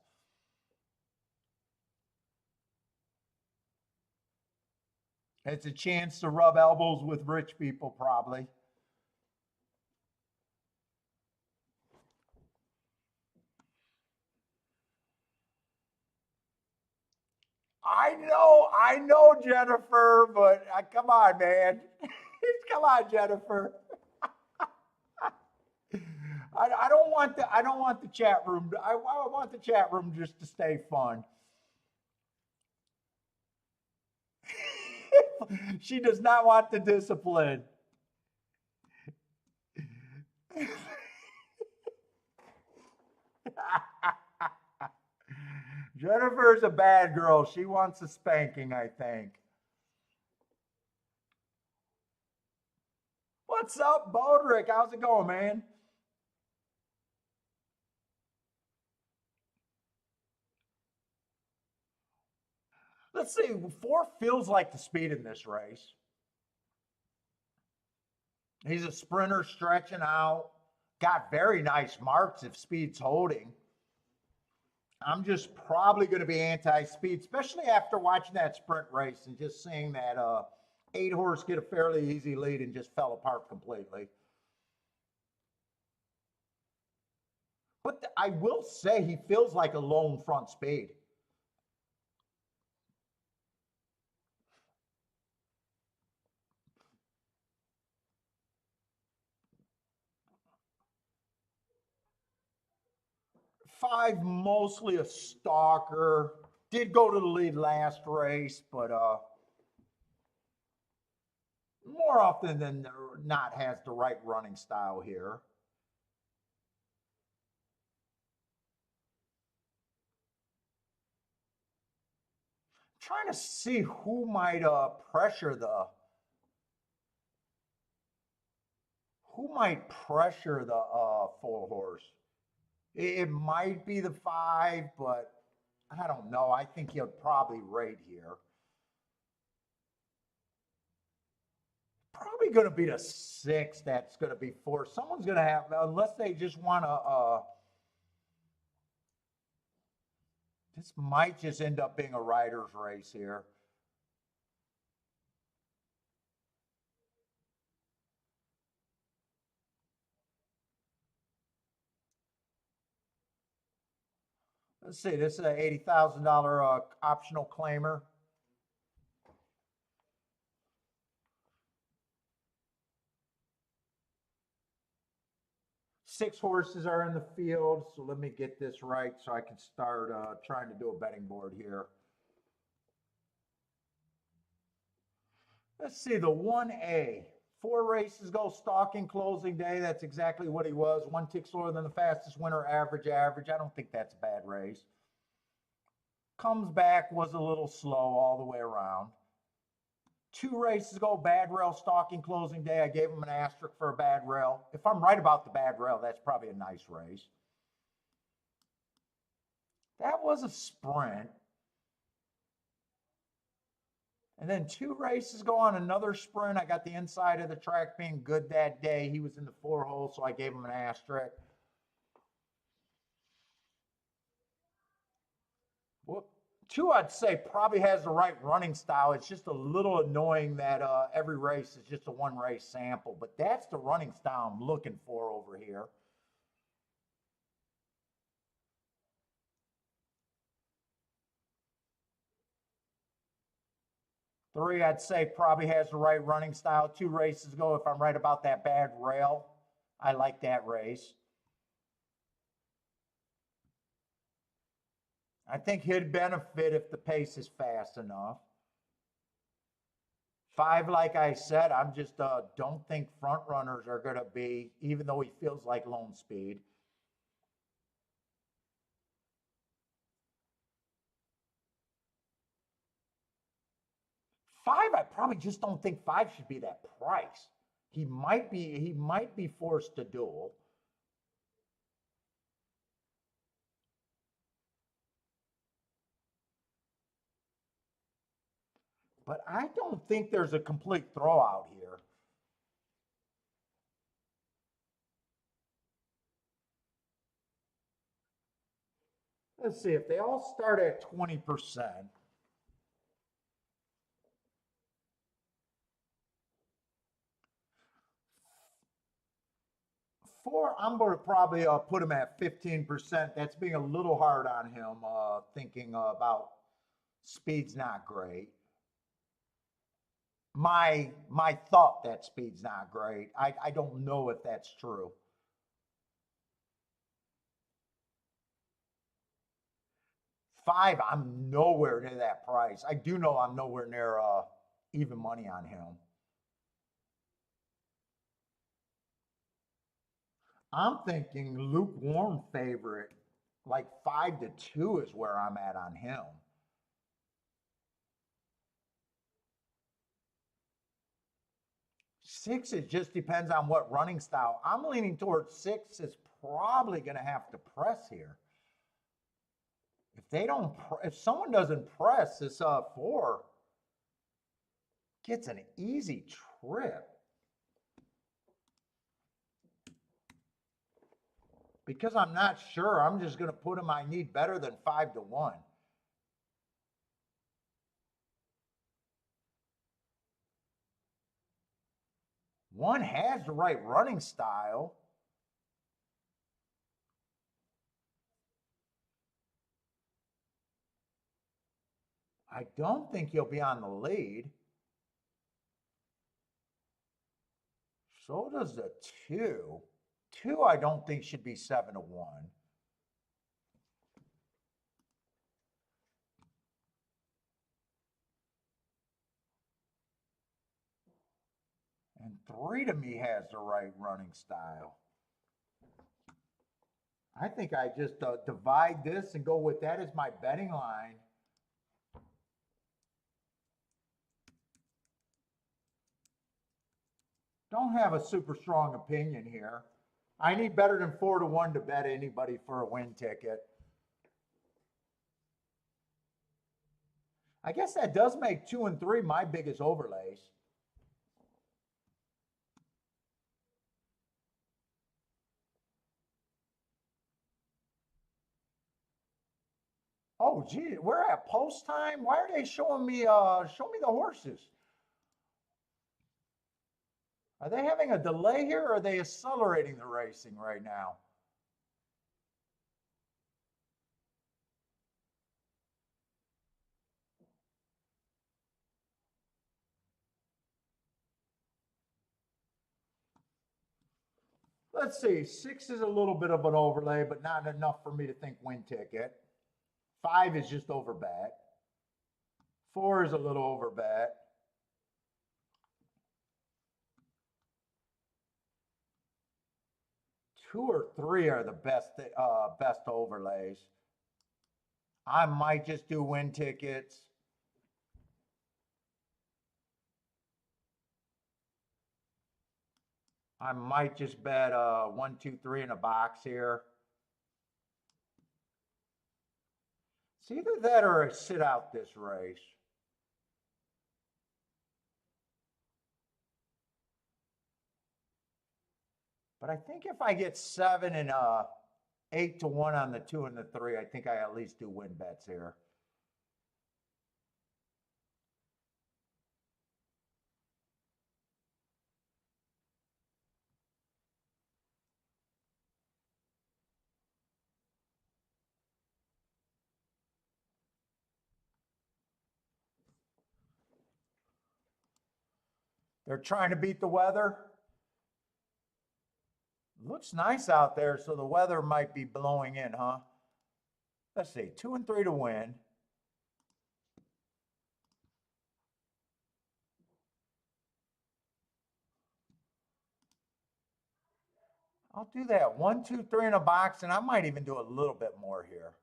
It's a chance to rub elbows with rich people, probably. I know, Jennifer, but come on, man. Come on, Jennifer. I don't want the chat room. I want the chat room just to stay fun. She does not want the discipline. Jennifer's a bad girl. She wants a spanking, I think. What's up, Bodrick? How's it going, man? Let's see. Four feels like the speed in this race. He's a sprinter stretching out. Got very nice marks if speed's holding. I'm just probably going to be anti-speed, especially after watching that sprint race and just seeing that 8 horse get a fairly easy lead and just fell apart completely. But I will say he feels like a lone front speed. Five, mostly a stalker. Did go to the lead last race, but more often than not has the right running style here. Trying to see who might pressure the who might pressure the 4 horse. It might be the 5, but I don't know. I think he'll probably rate here. Probably going to be the 6 that's going to be forced. Someone's going to have, unless they just want to, this might just end up being a rider's race here. Let's see, this is an $80,000 optional claimer. 6 horses are in the field, so let me get this right so I can start trying to do a betting board here. Let's see, the 1A. 4 races go, stalking closing day. That's exactly what he was. 1 tick slower than the fastest winner, average. I don't think that's a bad race. Comes back, was a little slow all the way around. 2 races ago, bad rail, stalking closing day. I gave him an asterisk for a bad rail. If I'm right about the bad rail, that's probably a nice race. That was a sprint. And then 2 races go on another sprint. I got the inside of the track being good that day. He was in the 4 hole, so I gave him an asterisk. Well, 2, I'd say, probably has the right running style. It's just a little annoying that every race is just a 1 race sample, but that's the running style I'm looking for over here. 3, I'd say, probably has the right running style. 2 races ago, if I'm right about that bad rail, I like that race. I think he'd benefit if the pace is fast enough. 5, like I said, I'm just don't think front runners are going to be, even though he feels like lone speed. 5, I probably just don't think 5 should be that price. He might be forced to duel. But I don't think there's a complete throwout here. Let's see, if they all start at 20%, four, I'm going to probably put him at 15%. That's being a little hard on him, thinking about speed's not great. My thought that speed's not great. I don't know if that's true. Five, I'm nowhere near that price. I do know I'm nowhere near even money on him. I'm thinking lukewarm favorite, like 5-2 is where I'm at on him. Six, it just depends on what running style. I'm leaning towards six is probably going to have to press here. If they don't, if someone doesn't press, this four gets an easy trip. Because I'm not sure, I'm just going to put him, I need better than 5-1. One has the right running style. I don't think he'll be on the lead. So does the two. Two, I don't think should be 7-1. And three to me has the right running style. I think I just divide this and go with that as my betting line. Don't have a super strong opinion here. I need better than 4-1 to bet anybody for a win ticket. I guess that does make 2 and 3 my biggest overlays. Oh, gee, we're at post time. Why are they showing me? Show me the horses. Are they having a delay here, or are they accelerating the racing right now? Let's see. Six is a little bit of an overlay, but not enough for me to think win ticket. Five is just over bet. Four is a little over bet. Two or three are the best overlays. I might just do win tickets. I might just bet 1, 2, 3 in a box here. It's either that or I sit out this race. But I think if I get 7 and 8-1 on the 2 and the 3, I think I at least do win bets here. They're trying to beat the weather. Looks nice out there, so the weather might be blowing in, huh? Let's see, 2 and 3 to win. I'll do that. 1, 2, 3 in a box, and I might even do a little bit more here.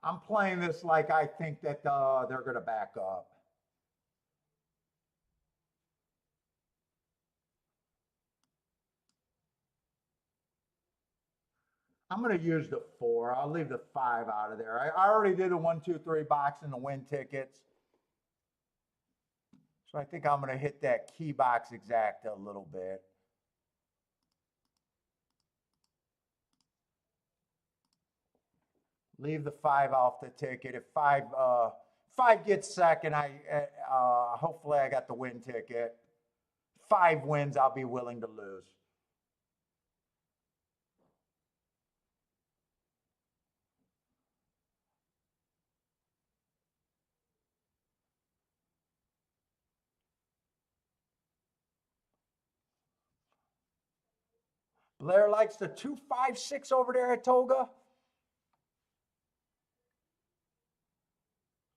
I'm playing this like I think that they're going to back up. I'm going to use the 4. I'll leave the 5 out of there. I already did a 1, 2, 3 box and the win tickets. So I think I'm going to hit that key box exact a little bit. Leave the 5 off the ticket. If 5 gets second, hopefully I got the win ticket. 5 wins, I'll be willing to lose. Blair likes the 2, 5, 6 over there at Toga.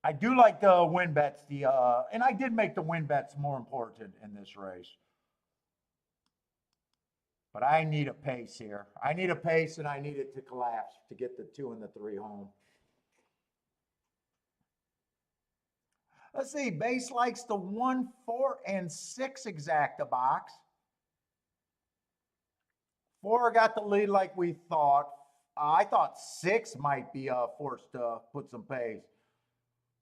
I do like the win bets. And I did make the win bets more important in this race. But I need a pace here. I need a pace, and I need it to collapse to get the 2 and the 3 home. Let's see. Base likes the 1, 4, and 6 exacta box. 4 got the lead like we thought. I thought 6 might be forced to put some pace.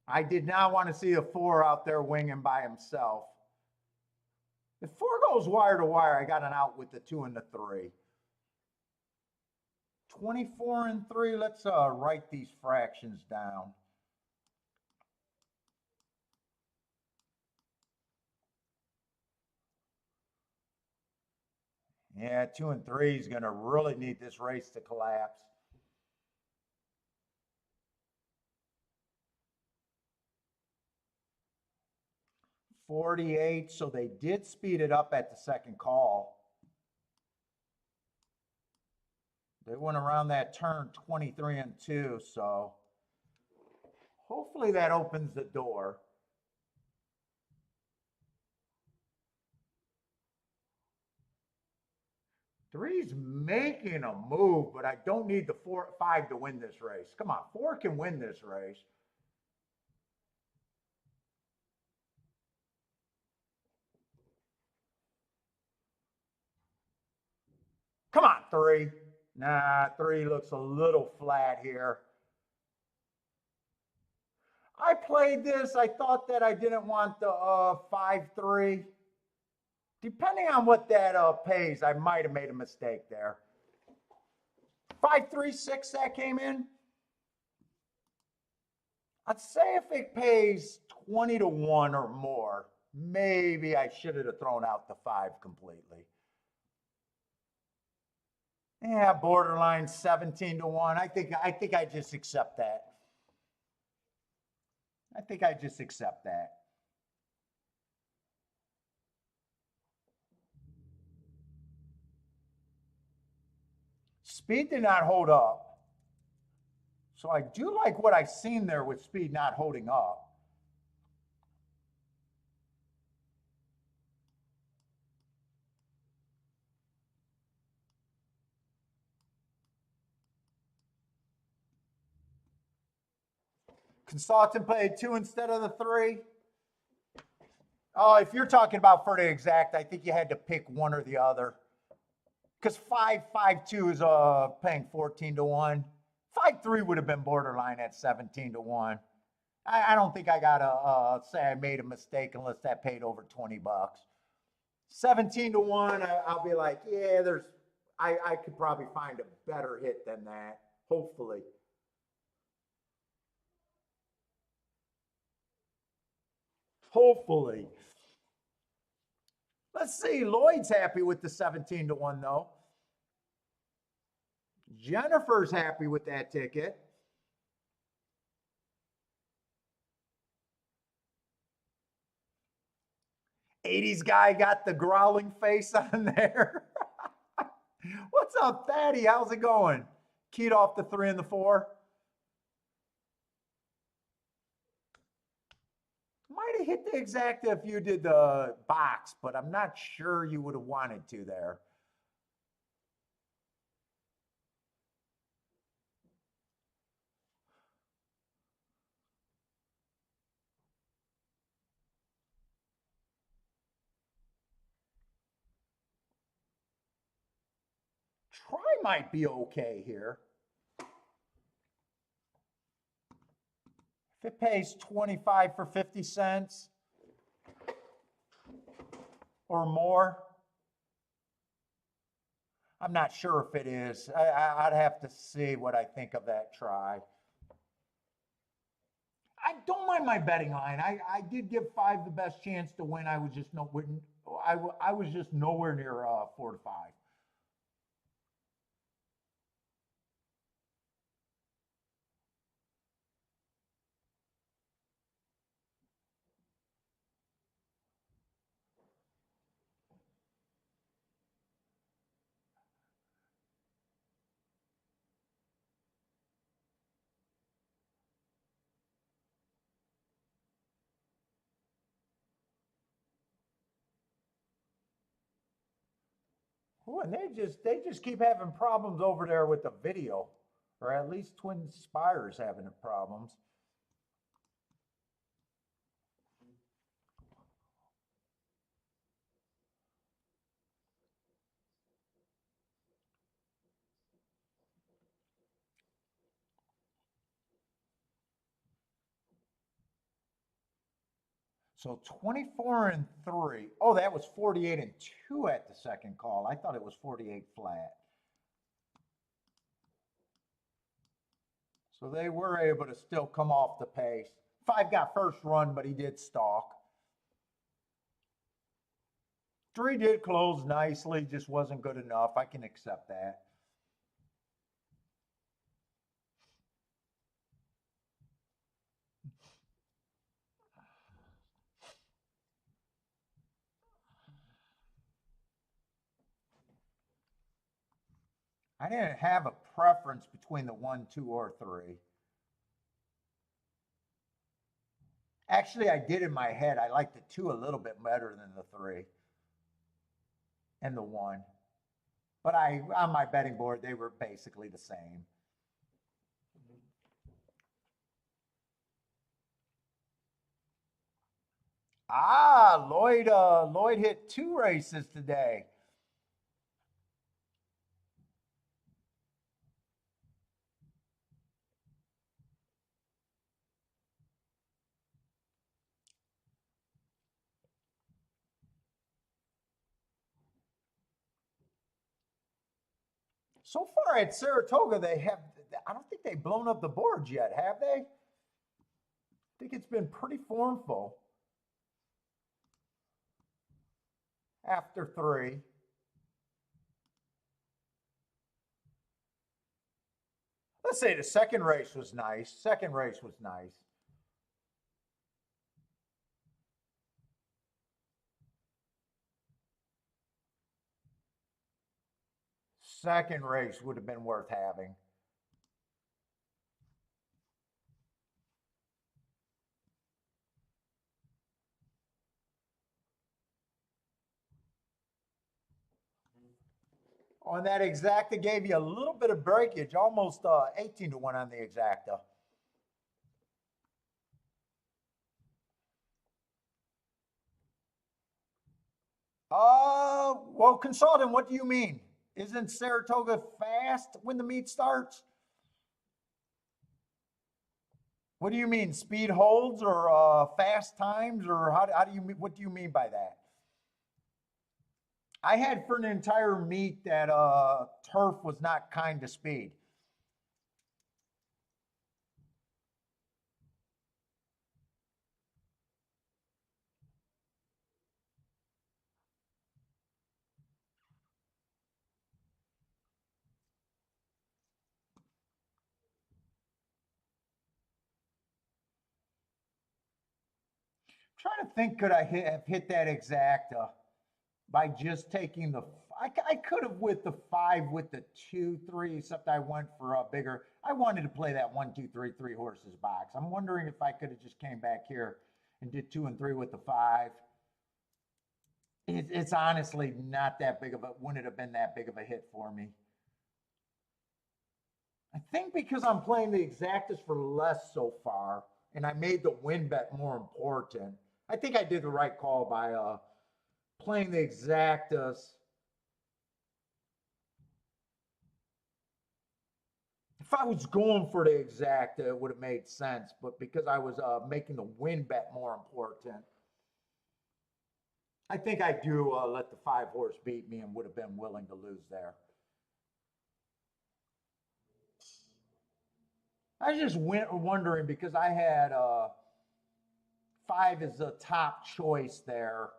I did not want to see a 4 out there winging by himself. If 4 goes wire to wire, I got an out with the 2 and the 3. 24 and 3. Let's write these fractions down. Yeah, 2 and 3 is going to really need this race to collapse. $48, so they did speed it up at the second call. They went around that turn 23 and 2, so hopefully that opens the door. Three's making a move, but I don't need the 4, 5 to win this race. Come on, 4 can win this race. Come on, 3. Nah, 3 looks a little flat here. I played this. I thought that I didn't want the 5-3. Depending on what that pays, I might have made a mistake there. 5-3-6 that came in. I'd say if it pays 20 to 1 or more, maybe I should have thrown out the 5 completely. Yeah, borderline 17 to 1. I think I just accept that. I think I just accept that. Speed did not hold up. So I do like what I've seen there with speed not holding up. Consultant played 2 instead of the 3. Oh, if you're talking about for the exact, I think you had to pick one or the other. Because 5-5-2 is paying 14 to 1. 5-3 would have been borderline at 17 to 1. I don't think I gotta say I made a mistake unless that paid over 20 bucks. 17 to 1, I'll be like, yeah, I could probably find a better hit than that. Hopefully. Hopefully. Let's see. Lloyd's happy with the 17 to 1 though. Jennifer's happy with that ticket. 80s guy got the growling face on there. What's up, Thaddy? How's it going? Keyed off the 3 and the 4. Might have hit the exacta if you did the box, but I'm not sure you would have wanted to there. might be okay here. If it pays 25 for 50 cents or more, I'm not sure if it is. I'd have to see what I think of that try. I don't mind my betting line. I did give 5 the best chance to win. I was just I was just nowhere near 4 to 5. Ooh, and they just keep having problems over there with the video, or at least Twin Spires having problems. So 24 and 3. Oh, that was 48 and 2 at the second call. I thought it was 48 flat. So they were able to still come off the pace. 5 got first run, but he did stalk. 3 did close nicely, just wasn't good enough. I can accept that. I didn't have a preference between the 1, 2, or 3. Actually, I did in my head. I liked the 2 a little bit better than the 3 and the 1. But on my betting board, they were basically the same. Ah, Lloyd hit 2 races today. So far at Saratoga, I don't think they've blown up the boards yet, have they? I think it's been pretty formful after 3. Let's say the second race was nice. Second race was nice. Second race would have been worth having. On that exacta gave you a little bit of breakage, almost 18 to 1 on the exacta. Well, consultant, what do you mean? Isn't Saratoga fast when the meet starts? What do you mean, speed holds or fast times, or how do you what do you mean by that? I had for an entire meet that turf was not kind to speed. I'm trying to think, could I have hit that exacta by just taking the? I could have with the 5 with the 2, 3, except I went for a bigger. I wanted to play that 1, 2, 3, 3 horses box. I'm wondering if I could have just came back here and did 2 and 3 with the 5. It's honestly not that big of a, wouldn't have been that big of a hit for me. I think because I'm playing the exactas for less so far, and I made the win bet more important. I think I did the right call by playing the exactas. If I was going for the exact, it would have made sense. But because I was making the win bet more important, I think I do let the 5 horse beat me and would have been willing to lose there. I was just wondering because I had 5 as the top choice there,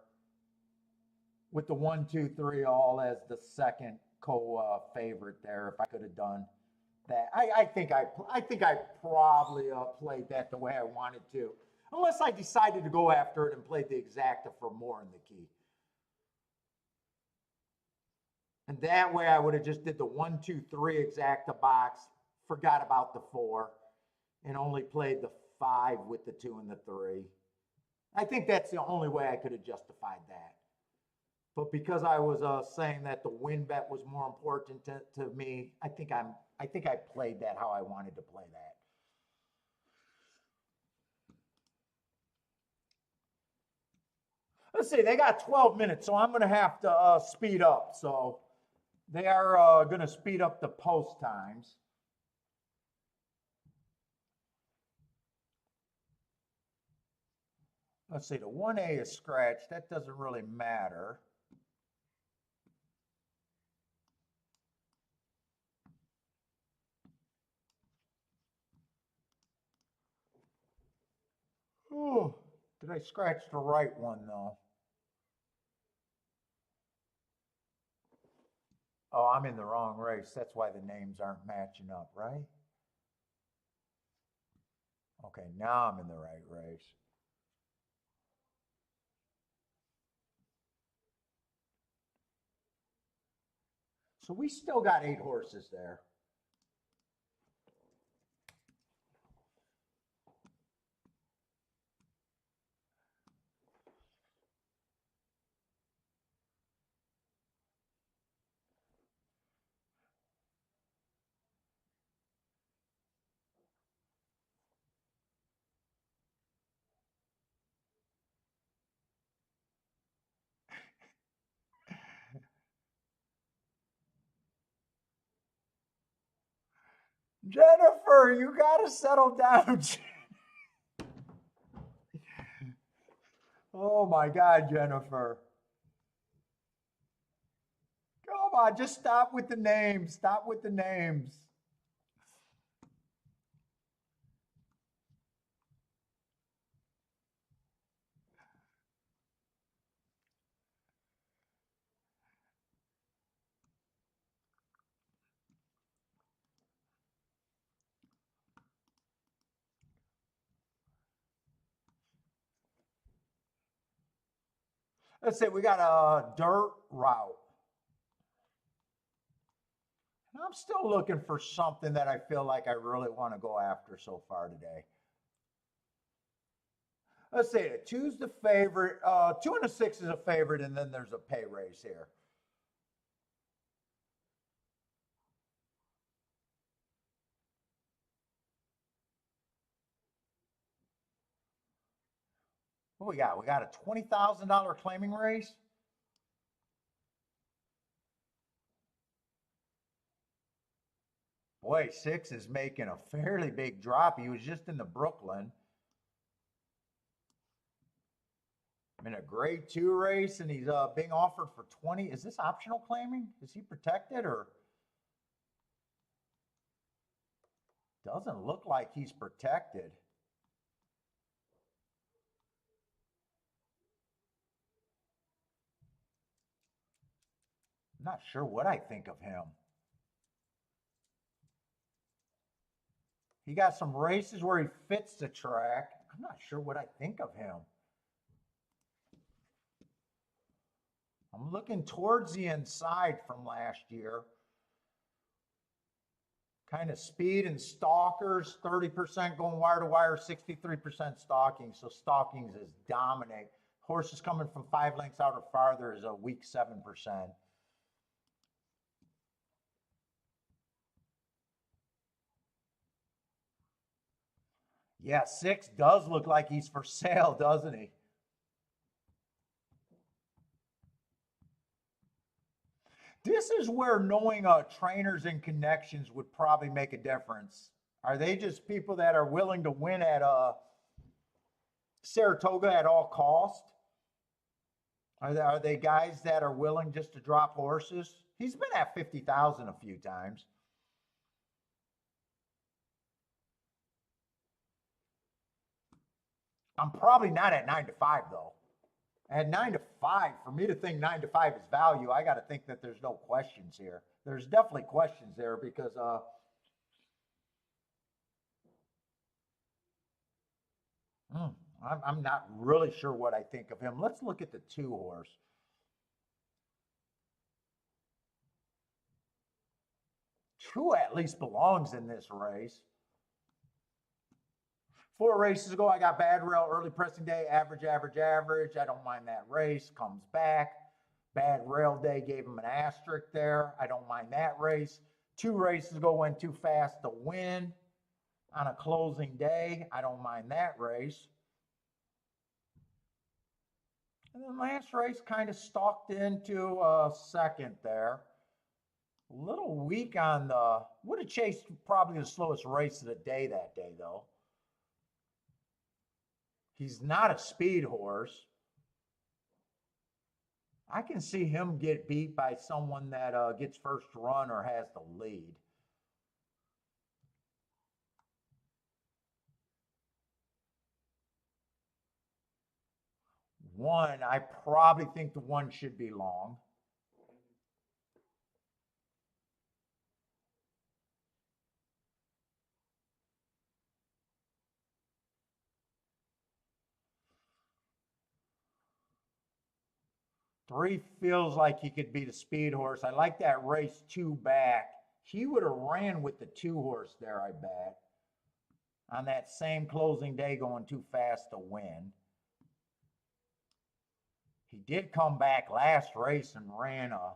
with the 1, 2, 3 all as the second co-favorite there. If I could have done that, I think I probably played that the way I wanted to, unless I decided to go after it and played the exacta for more in the key. And that way I would have just did the 1, 2, 3 exacta box, forgot about the 4, and only played the 5 with the 2 and the 3. I think that's the only way I could have justified that. But because I was saying that the win bet was more important to me, I think I played that how I wanted to play that. Let's see, they got 12 minutes, so I'm going to have to speed up. So they are going to speed up the post times. Let's see, the 1A is scratched. That doesn't really matter. Oh, did I scratch the right one, though? Oh, I'm in the wrong race. That's why the names aren't matching up, right? Okay, now I'm in the right race. So we still got 8 horses there. Jennifer, you got to settle down. Oh my God, Jennifer. Come on, just stop with the names. Stop with the names. Let's say we got a dirt route. And I'm still looking for something that I feel like I really want to go after so far today. Let's say the 2's the favorite. 2 and a 6 is a favorite, and then there's a pay raise here. What we got? We got a $20,000 claiming race. Boy, 6 is making a fairly big drop. He was just in the Brooklyn. I'm in a grade 2 race, and he's being offered for 20. Is this optional claiming? Is he protected, or? Doesn't look like he's protected. I'm not sure what I think of him. He got some races where he fits the track. I'm not sure what I think of him. I'm looking towards the inside from last year. Kind of speed and stalkers, 30% going wire to wire, 63% stalking. So stalkings is dominate. Horses coming from 5 lengths out or farther is a weak 7%. Yeah, 6 does look like he's for sale, doesn't he? This is where knowing trainers and connections would probably make a difference. Are they just people that are willing to win at Saratoga at all cost? Are they guys that are willing just to drop horses? He's been at 50,000 a few times. I'm probably not at 9 to 5 though. At 9 to 5, for me to think 9 to 5 is value, I got to think that there's no questions here. There's definitely questions there because I'm not really sure what I think of him. Let's look at the 2 horse. Two at least belongs in this race. 4 races ago, I got bad rail, early pressing day, average, average, average. I don't mind that race. Comes back. Bad rail day gave him an asterisk there. I don't mind that race. 2 races ago, went too fast to win on a closing day. I don't mind that race. And then last race kind of stalked into second there. A little weak on the, would have chased probably the slowest race of the day that day though. He's not a speed horse. I can see him get beat by someone that gets first run or has the lead. One, I probably think the 1 should be long. Three feels like he could beat a speed horse. I like that race 2 back. He would have ran with the 2 horse there, I bet. On that same closing day going too fast to win. He did come back last race and ran a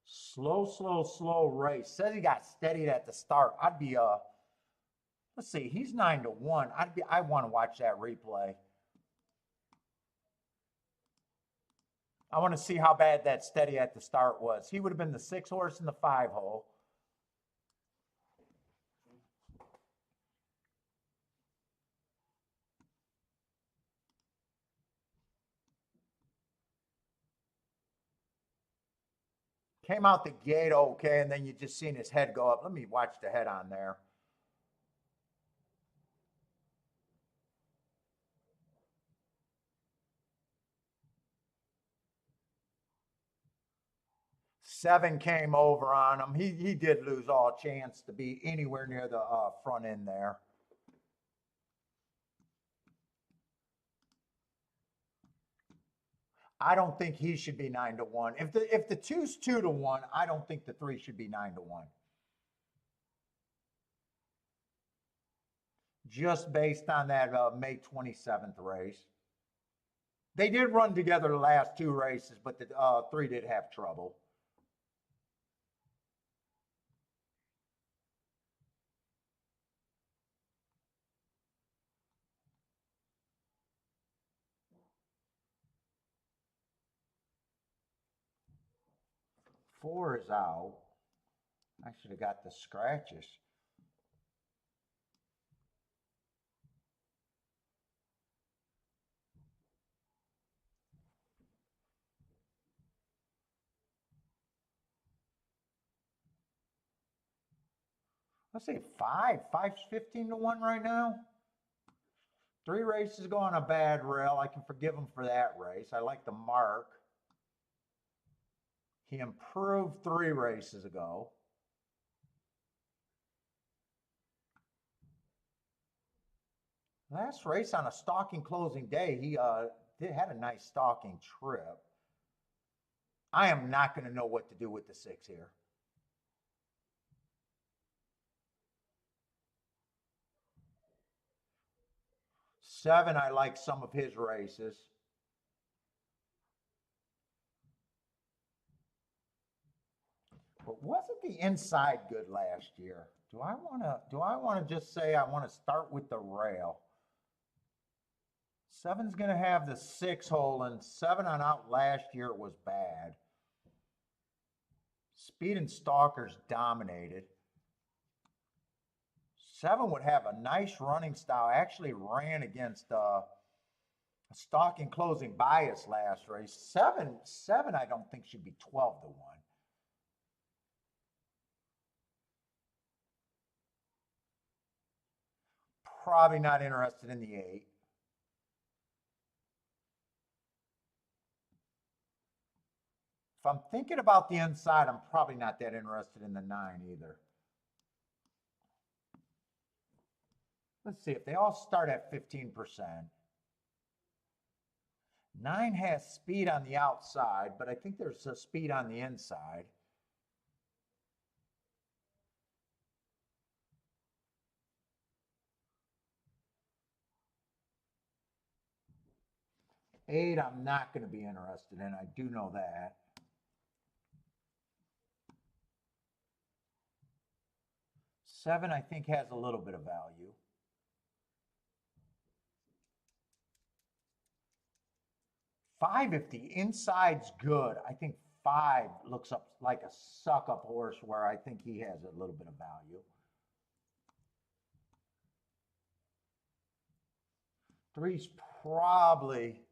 slow race. Says he got steadied at the start. I'd be let's see, he's 9 to 1. I want to watch that replay. I want to see how bad that steady at the start was. He would have been the 6 horse in the 5 hole. Came out the gate okay, and then you just seen his head go up. Let me watch the head on there. Seven came over on him. He did lose all chance to be anywhere near the front end there. I don't think he should be 9 to 1. If the 2's 2 to 1, I don't think the 3 should be 9 to 1. Just based on that May 27th race. They did run together the last 2 races, but the 3 did have trouble. Four is out. I should have got the scratches. Let's see, five. Five's 15 to 1 right now. 3 races ago on a bad rail. I can forgive him for that race. I like the mark. He improved 3 races ago. Last race on a stalking closing day, he had a nice stalking trip. I am not going to know what to do with the 6 here. 7, I like some of his races. But wasn't the inside good last year? Do I want to just say I want to start with the rail? 7's going to have the 6 hole, and 7 on out last year was bad. Speed and stalkers dominated. 7 would have a nice running style. Actually ran against a stalking closing bias last race. 7 I don't think should be 12 to 1. Probably not interested in the 8. If I'm thinking about the inside, I'm probably not that interested in the 9 either. Let's see, if they all start at 15%. 9 has speed on the outside, but I think there's a speed on the inside. Eight, I'm not going to be interested in. I do know that. 7, I think, has a little bit of value. 5, if the inside's good, I think 5 looks up like a suck-up horse where I think he has a little bit of value. 3's probably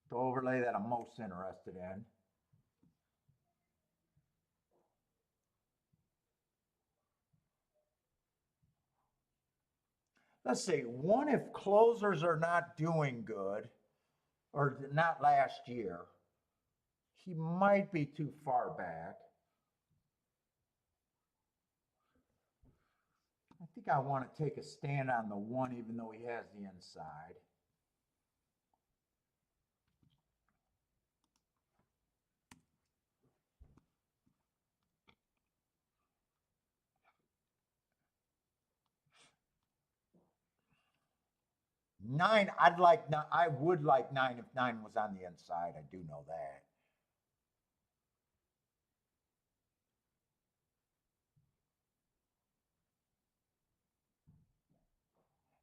the overlay that I'm most interested in. Let's see, 1, if closers are not doing good, or not last year, he might be too far back. I think I want to take a stand on the 1, even though he has the inside. Nine, I would like 9 if 9 was on the inside. I do know that.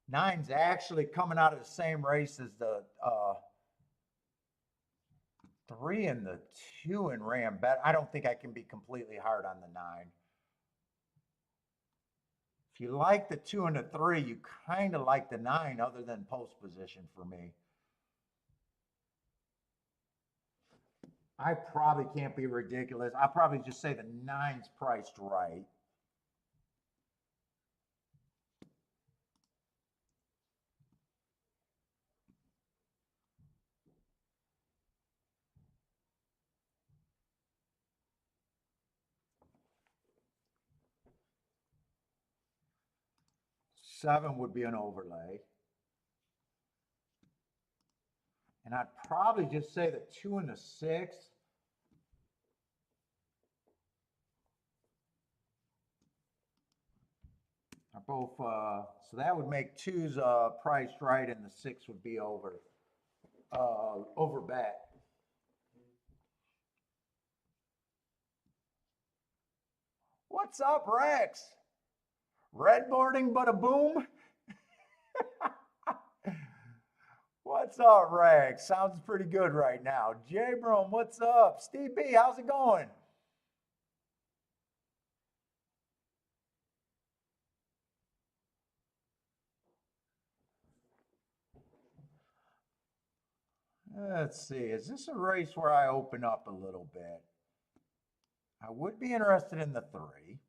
Nine's actually coming out of the same race as the 3 and the 2 and ran better. I don't think I can be completely hard on the 9. If you like the 2 and the 3, you kind of like the 9 other than post position for me. I probably can't be ridiculous. I'll probably just say the 9's priced right. Seven would be an overlay. And I'd probably just say the 2 and the 6. Are both, so that would make 2's priced right and the 6 would be over bet. What's up, Rex? Redboarding but a boom? What's up, Rex? Sounds pretty good right now. J Brom, what's up? Steve B, how's it going? Let's see. Is this a race where I open up a little bit? I would be interested in the 3.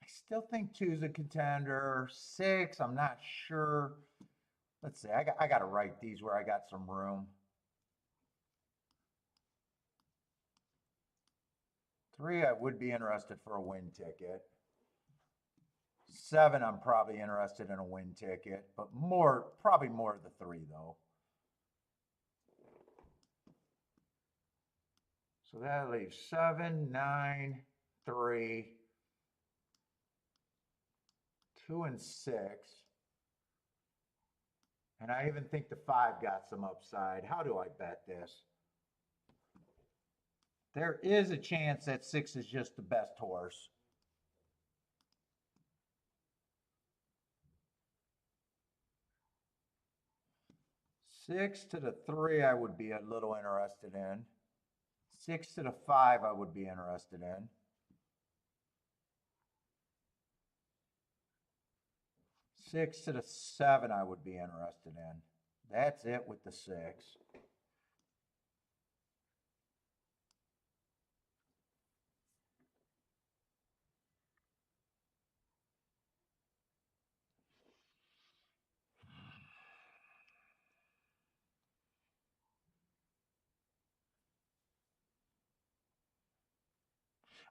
I still think 2's a contender. 6, I'm not sure. Let's see. I got to write these where I got some room. 3, I would be interested for a win ticket. 7, I'm probably interested in a win ticket, but probably more of the 3 though. So that leaves 7, 9, 3, 2, and 6. And I even think the 5 got some upside. How do I bet this? There is a chance that 6 is just the best horse. 6 to the 3, I would be a little interested in. 6 to the 5, I would be interested in. Six to the 7, I would be interested in. That's it with the 6.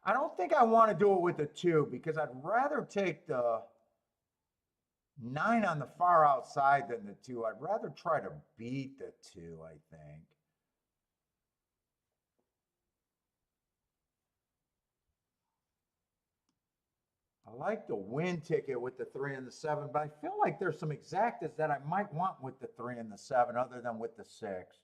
I don't think I want to do it with the 2 because I'd rather take the 9 on the far outside than the 2. I'd rather try to beat the 2, I think. I like the win ticket with the 3 and the 7, but I feel like there's some exactas that I might want with the 3 and the 7 other than with the 6.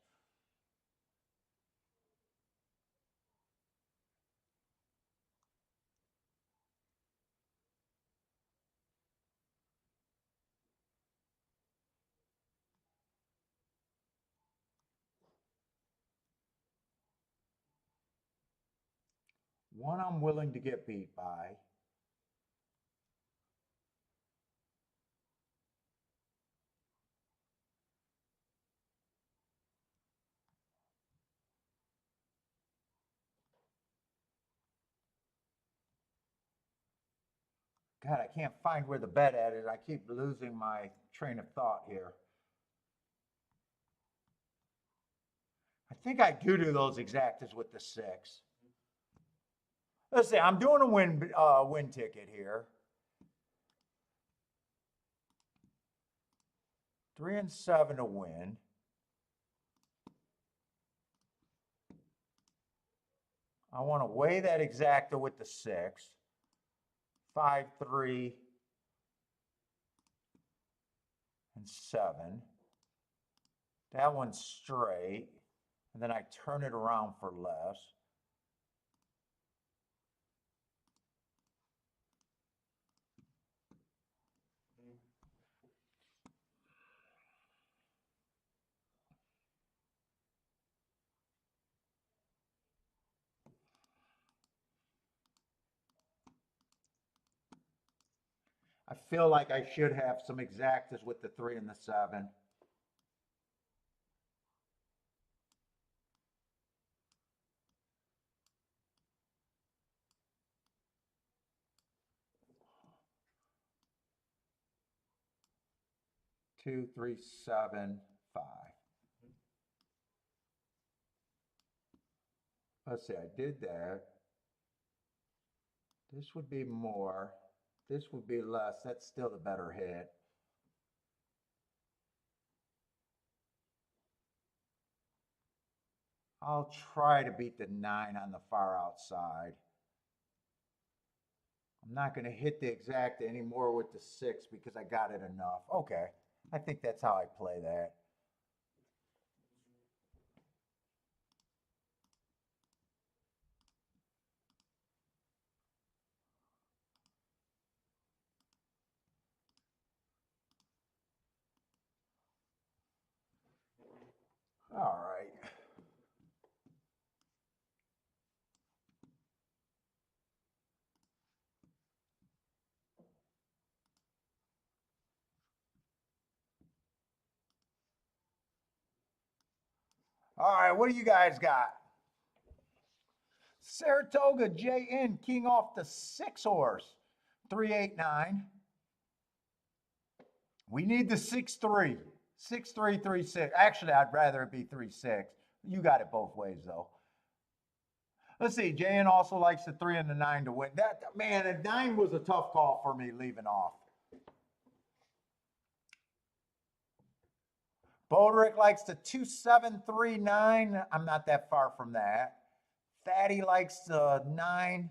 One I'm willing to get beat by. God, I can't find where the bet at is. I keep losing my train of thought here. I think I do those exactas with the 6. Let's see, I'm doing a win ticket here. 3 and 7 to win. I want to weigh that exacta with the 6. 5, 3, and 7. That one's straight. And then I turn it around for less. I feel like I should have some exactas with the 3 and the 7. Two, 3, 7, 5. Let's see, I did that. This would be more. This would be less. That's still the better hit. I'll try to beat the 9 on the far outside. I'm not going to hit the exacta anymore with the 6 because I got it enough. Okay, I think that's how I play that. All right. All right, what do you guys got? Saratoga JN, king off the 6 horse. 389. We need the 6-3. 6-3, 3-6. Actually, I'd rather it be 3-6. You got it both ways, though. Let's see. JN also likes the 3 and the 9 to win. That man, a 9 was a tough call for me leaving off. Boderick likes the 2-7-3-9. I'm not that far from that. Fatty likes the 9.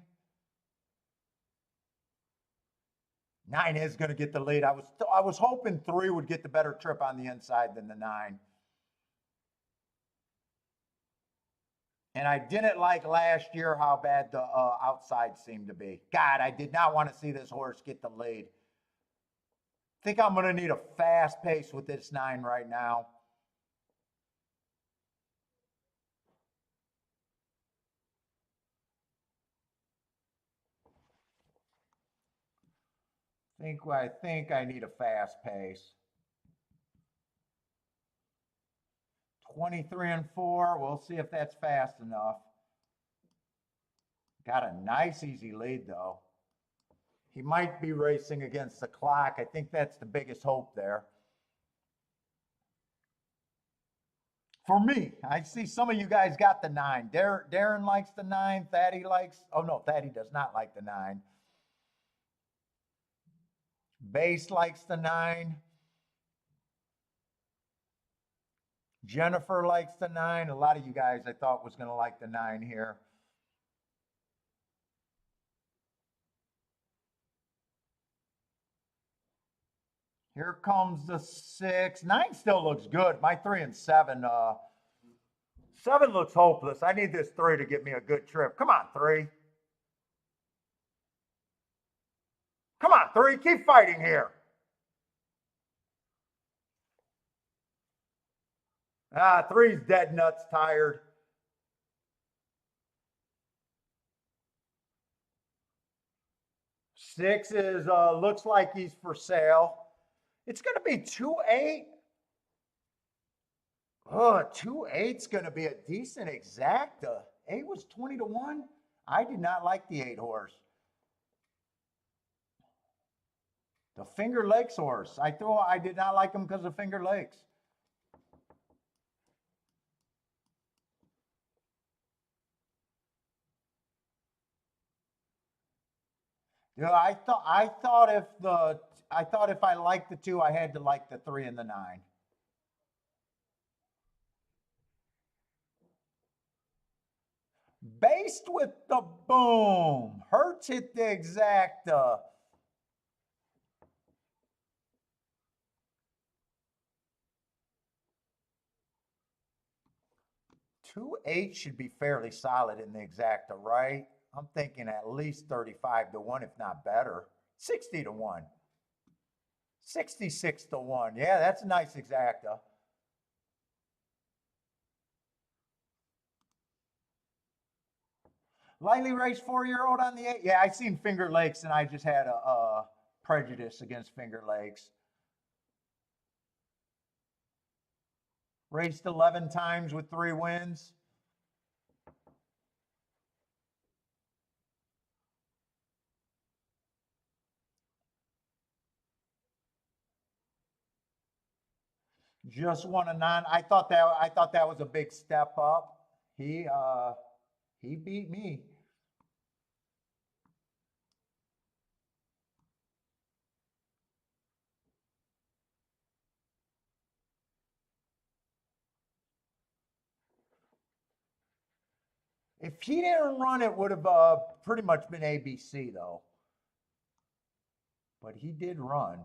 9 is going to get the lead. I was hoping 3 would get the better trip on the inside than the 9. And I didn't like last year how bad the outside seemed to be. God, I did not want to see this horse get the lead. I think I'm going to need a fast pace with this 9 right now. think I need a fast pace. 23-4. We'll see if that's fast enough. Got a nice easy lead though. He might be racing against the clock. I think that's the biggest hope there. For me, I see some of you guys got the 9. Darren likes the 9. Thaddy likes, oh no, Thaddy does not like the 9. Base likes the 9. Jennifer likes the 9. A lot of you guys I thought was going to like the 9 here. Here comes the 6. 9 still looks good. My 3 and 7. 7 looks hopeless. I need this 3 to give me a good trip. Come on, 3. Come on, 3. Keep fighting here. 3's dead nuts tired. 6 is looks like he's for sale. It's going to be 2-8. Oh, 2-8's going to be a decent exacta. 8 was 20-1. I did not like the 8 horse. The Finger Lakes horse. I did not like him because of Finger Lakes. Yeah, I thought if I liked the 2, I had to like the 3 and the 9. Based with the boom. Hertz hit the exacta. Two 8 should be fairly solid in the exacta, right? I'm thinking at least 35-1, if not better. 60-1. 66-1. Yeah, that's a nice exacta. Lightly raced 4-year-old on the 8. Yeah, I seen Finger Lakes, and I just had a prejudice against Finger Lakes. Raced 11 times with 3 wins. Just won a 9. I thought that was a big step up. He beat me. If he didn't run, it would have pretty much been ABC though. But he did run.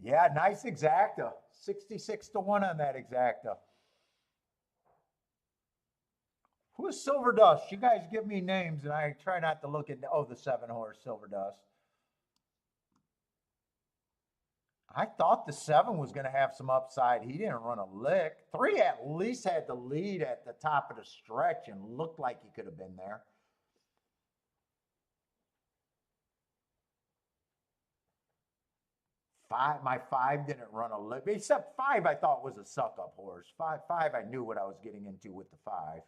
Yeah, nice exacta. 66-1 on that exacta. Who's Silver Dust? You guys give me names, and I try not to look at. Oh, the 7 horse Silver Dust. I thought the 7 was going to have some upside. He didn't run a lick. 3 at least had the lead at the top of the stretch and looked like he could have been there. 5, my 5 didn't run a lick. Except 5 I thought was a suck-up horse. 5 I knew what I was getting into with the 5.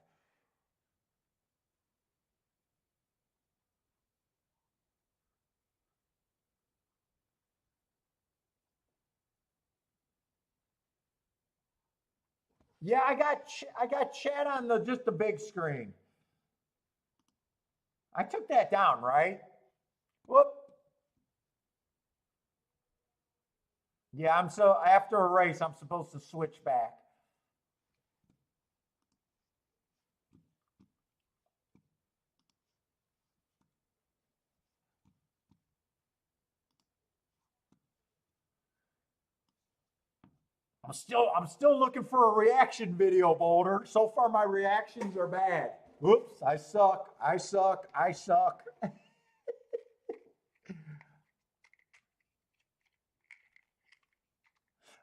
Yeah, I got chat on just the big screen. I took that down, right? Whoop. Yeah, after a race, I'm supposed to switch back. I'm still looking for a reaction video, Boulder. So far my reactions are bad. Whoops, I suck.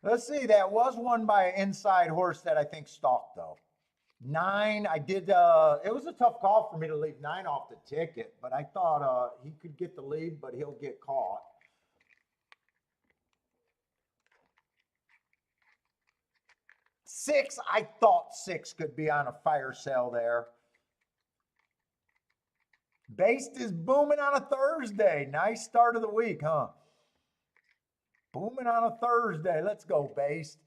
Let's see, that was won by an inside horse that I think stalked though. Nine, I did, it was a tough call for me to leave nine off the ticket, but I thought he could get the lead, but he'll get caught. Six, I thought six could be on a fire sale there. Based is booming on a Thursday. Nice start of the week, huh? Booming on a Thursday. Let's go, Based.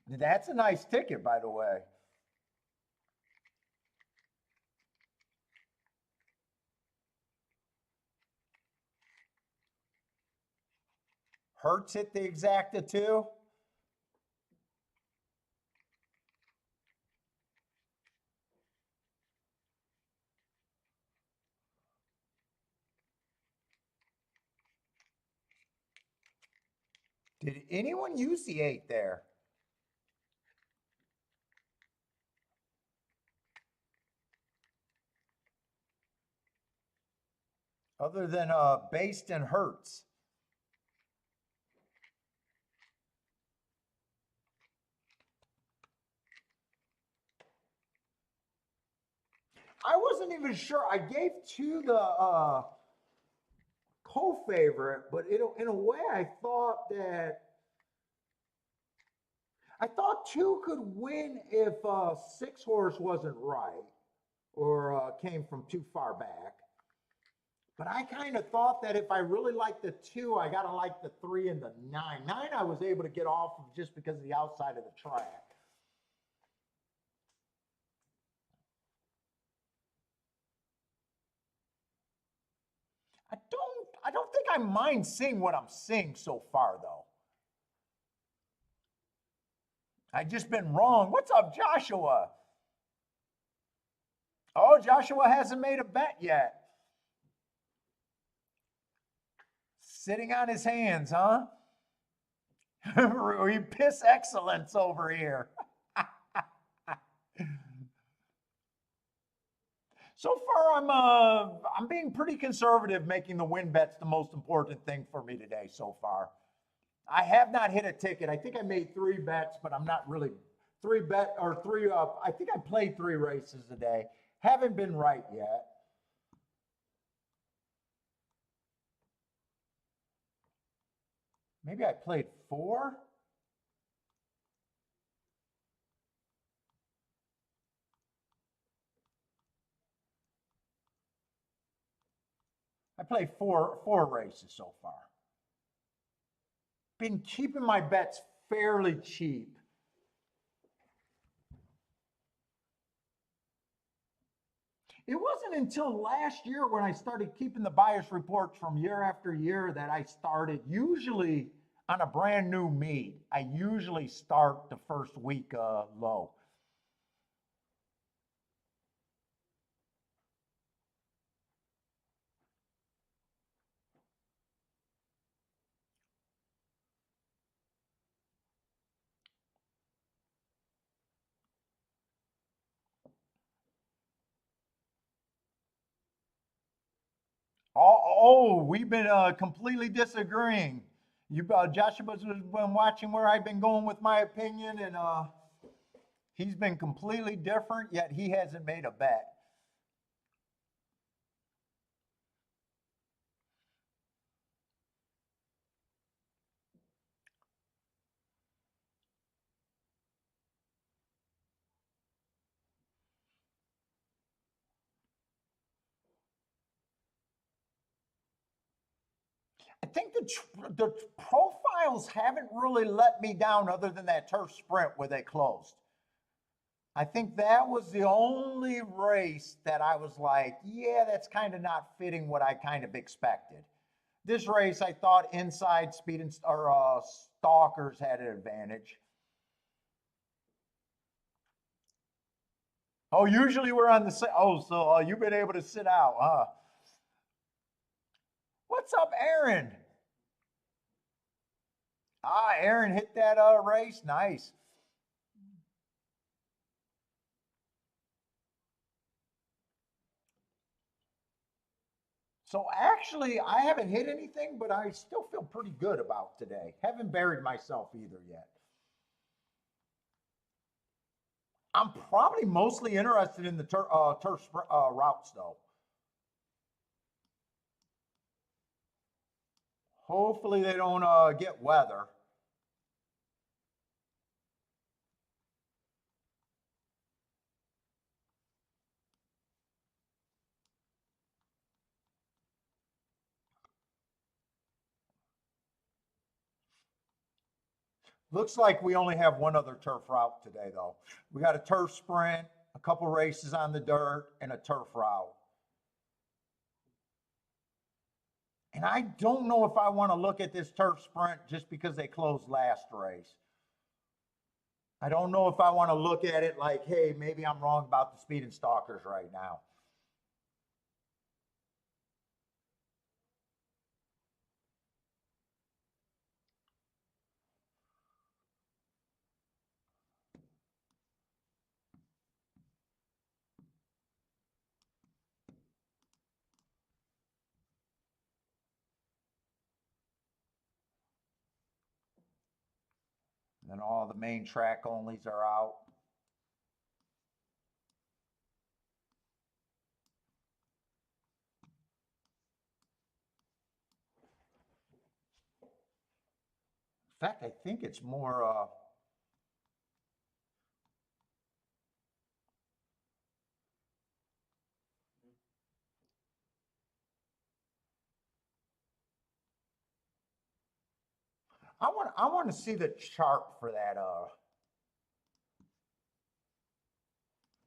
That's a nice ticket, by the way. Hertz hit the exacta too. Did anyone use the eight there? Other than Based and Hertz. I wasn't even sure. I gave two the co-favorite, but in a way, I thought two could win if six horse wasn't right or came from too far back. But I kind of thought that if I really like the two, I got to like the three and the nine. Nine, I was able to get off of just because of the outside of the track. I don't think I mind seeing what I'm seeing so far, though. I just been wrong. What's up, Joshua? Oh, Joshua hasn't made a bet yet. Sitting on his hands, huh? We piss excellence over here. So far, I'm being pretty conservative, making the win bets the most important thing for me today. So far, I have not hit a ticket. I think I made three bets, but I'm not really three bet or three. I think I played three races today. Haven't been right yet. Maybe I played four. I played four races so far. Been keeping my bets fairly cheap. It wasn't until last year when I started keeping the bias reports from year after year that I started usually on a brand new meet. I usually start the first week low. Oh, we've been completely disagreeing. Joshua's been watching where I've been going with my opinion, and he's been completely different. Yet he hasn't made a bet. I think the profiles haven't really let me down, other than that turf sprint where they closed. I think that was the only race that I was like, yeah, that's kind of not fitting what I kind of expected. This race, I thought inside speed and or stalkers had an advantage. Oh, usually we're on the same. Oh, so you've been able to sit out, huh? What's up, Aaron? Ah, Aaron hit that race. Nice. So actually, I haven't hit anything, but I still feel pretty good about today. Haven't buried myself either yet. I'm probably mostly interested in the turf routes, though. Hopefully they don't get weather. Looks like we only have one other turf route today, though. We got a turf sprint, a couple races on the dirt, and a turf route. And I don't know if I want to look at this turf sprint just because they closed last race. I don't know if I want to look at it like, hey, maybe I'm wrong about the speed and stalkers right now. And then all the main track onlys are out. In fact, I think it's more I want to see the chart for that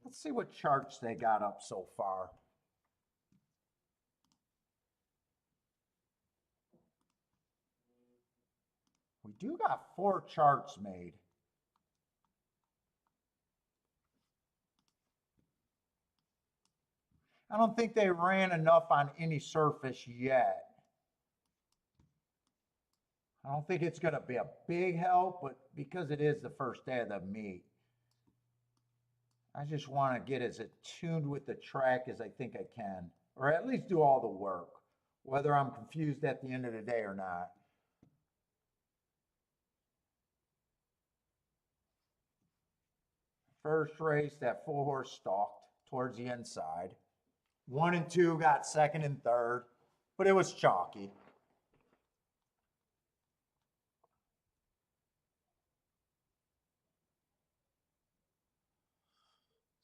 let's see what charts they got up so far. We do got 4 charts made. I don't think they ran enough on any surface yet. I don't think it's going to be a big help, but because it is the first day of the meet, I just want to get as attuned with the track as I think I can, or at least do all the work, whether I'm confused at the end of the day or not. First race, that 4-horse stalked towards the inside. 1 and 2 got second and third, but it was chalky.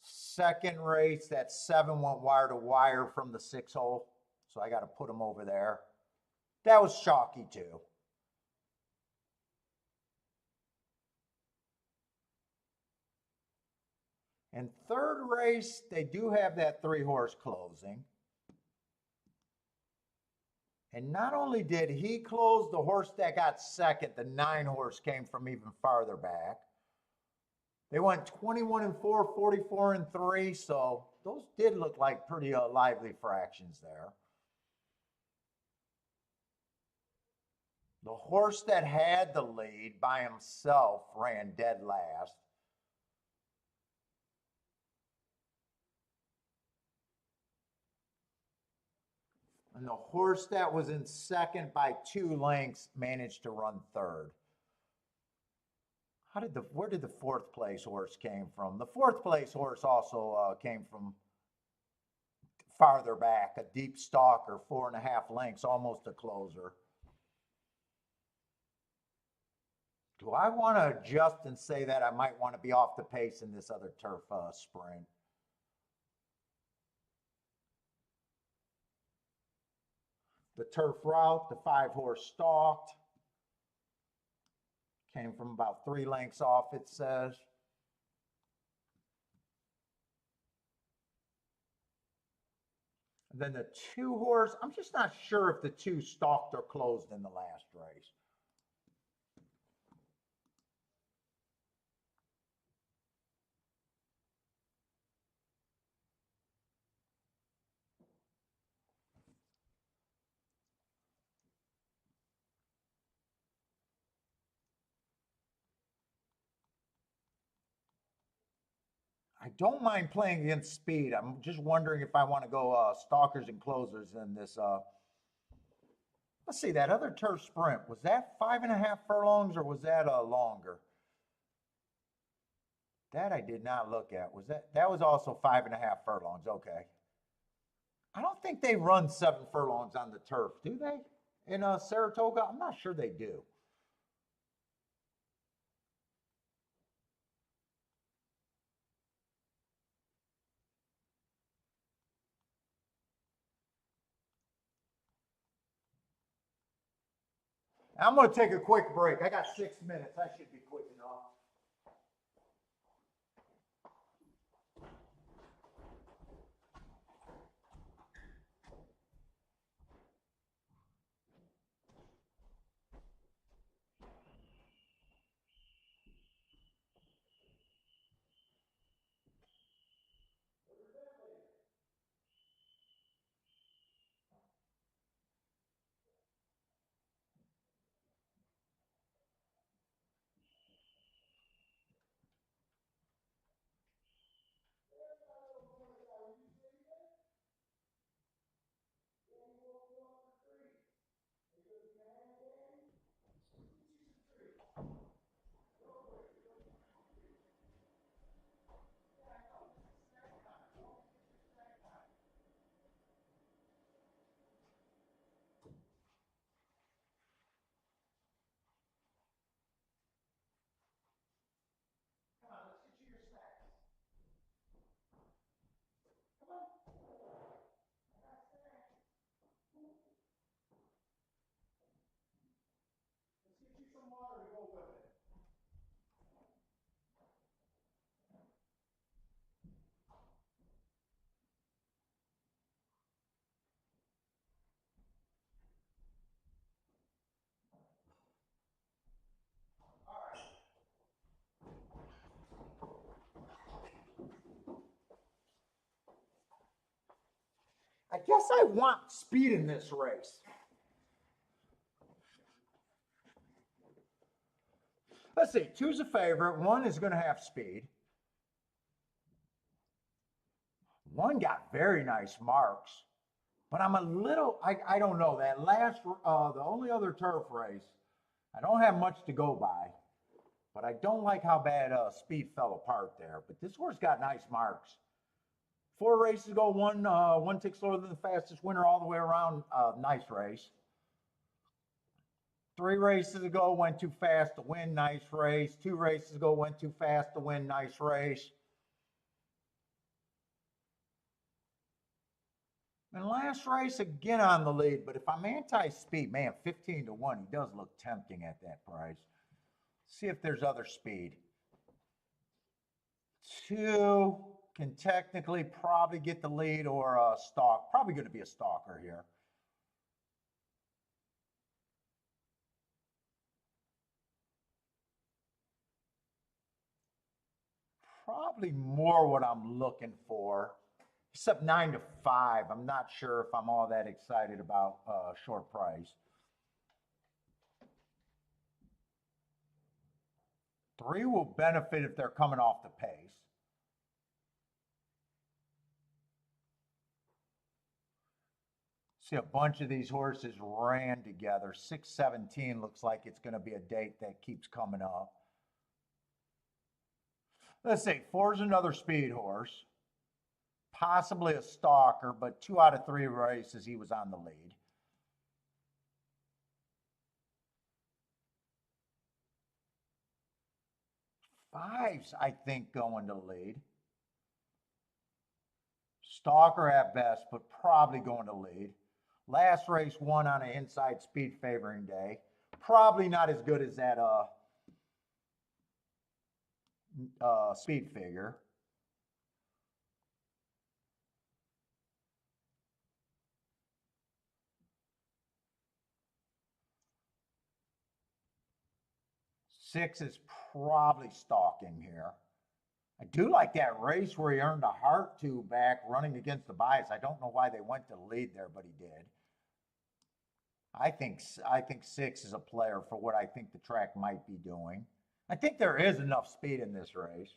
Second race, that 7 went wire to wire from the 6 hole, so I got to put him over there. That was chalky too. And third race, they do have that 3-horse closing. And not only did he close, the horse that got second, the 9-horse, came from even farther back. They went 21 and 4, 44 and 3, so those did look like pretty lively fractions there. The horse that had the lead by himself ran dead last. And the horse that was in second by 2 lengths managed to run third. Where did the 4th place horse came from? The 4th place horse also came from farther back, a deep stalker, 4.5 lengths, almost a closer. Do I want to adjust and say that I might want to be off the pace in this other turf sprint? The turf route, the 5-horse stalked, came from about 3 lengths off, it says. And then the 2-horse, I'm just not sure if the 2 stalked or closed in the last race. I don't mind playing against speed. I'm just wondering if I want to go stalkers and closers in this. Let's see, that other turf sprint, was that 5.5 furlongs or was that longer? That I did not look at. Was that was also 5.5 furlongs? Okay. I don't think they run 7 furlongs on the turf, do they? In Saratoga, I'm not sure they do. I'm going to take a quick break. I got 6 minutes. I should be quick enough. I guess I want speed in this race. Let's see. Two's a favorite. One is going to have speed. One got very nice marks. But I'm a little, I don't know. That last, the only other turf race, I don't have much to go by. But I don't like how bad speed fell apart there. But this horse got nice marks. 4 races ago, one tick slower than the fastest winner all the way around. Nice race. 3 races ago, went too fast to win. Nice race. 2 races ago, went too fast to win. Nice race. And last race, again on the lead. But if I'm anti-speed, man, 15 to 1, he does look tempting at that price. See if there's other speed. 2 can technically probably get the lead or a stalk. Probably going to be a stalker here. Probably more what I'm looking for. Except 9 to 5. I'm not sure if I'm all that excited about short price. 3 will benefit if they're coming off the pace. See, a bunch of these horses ran together. 6:17 looks like it's going to be a date that keeps coming up. Let's see, 4 is another speed horse. Possibly a stalker, but 2 out of 3 races he was on the lead. 5's, I think, going to lead. Stalker at best, but probably going to lead. Last race won on an inside speed favoring day. Probably not as good as that speed figure. Six is probably stalking here. I do like that race where he earned a heart two back running against the bias. I don't know why they went to lead there, but he did. I think 6 is a player for what I think the track might be doing. I think there is enough speed in this race.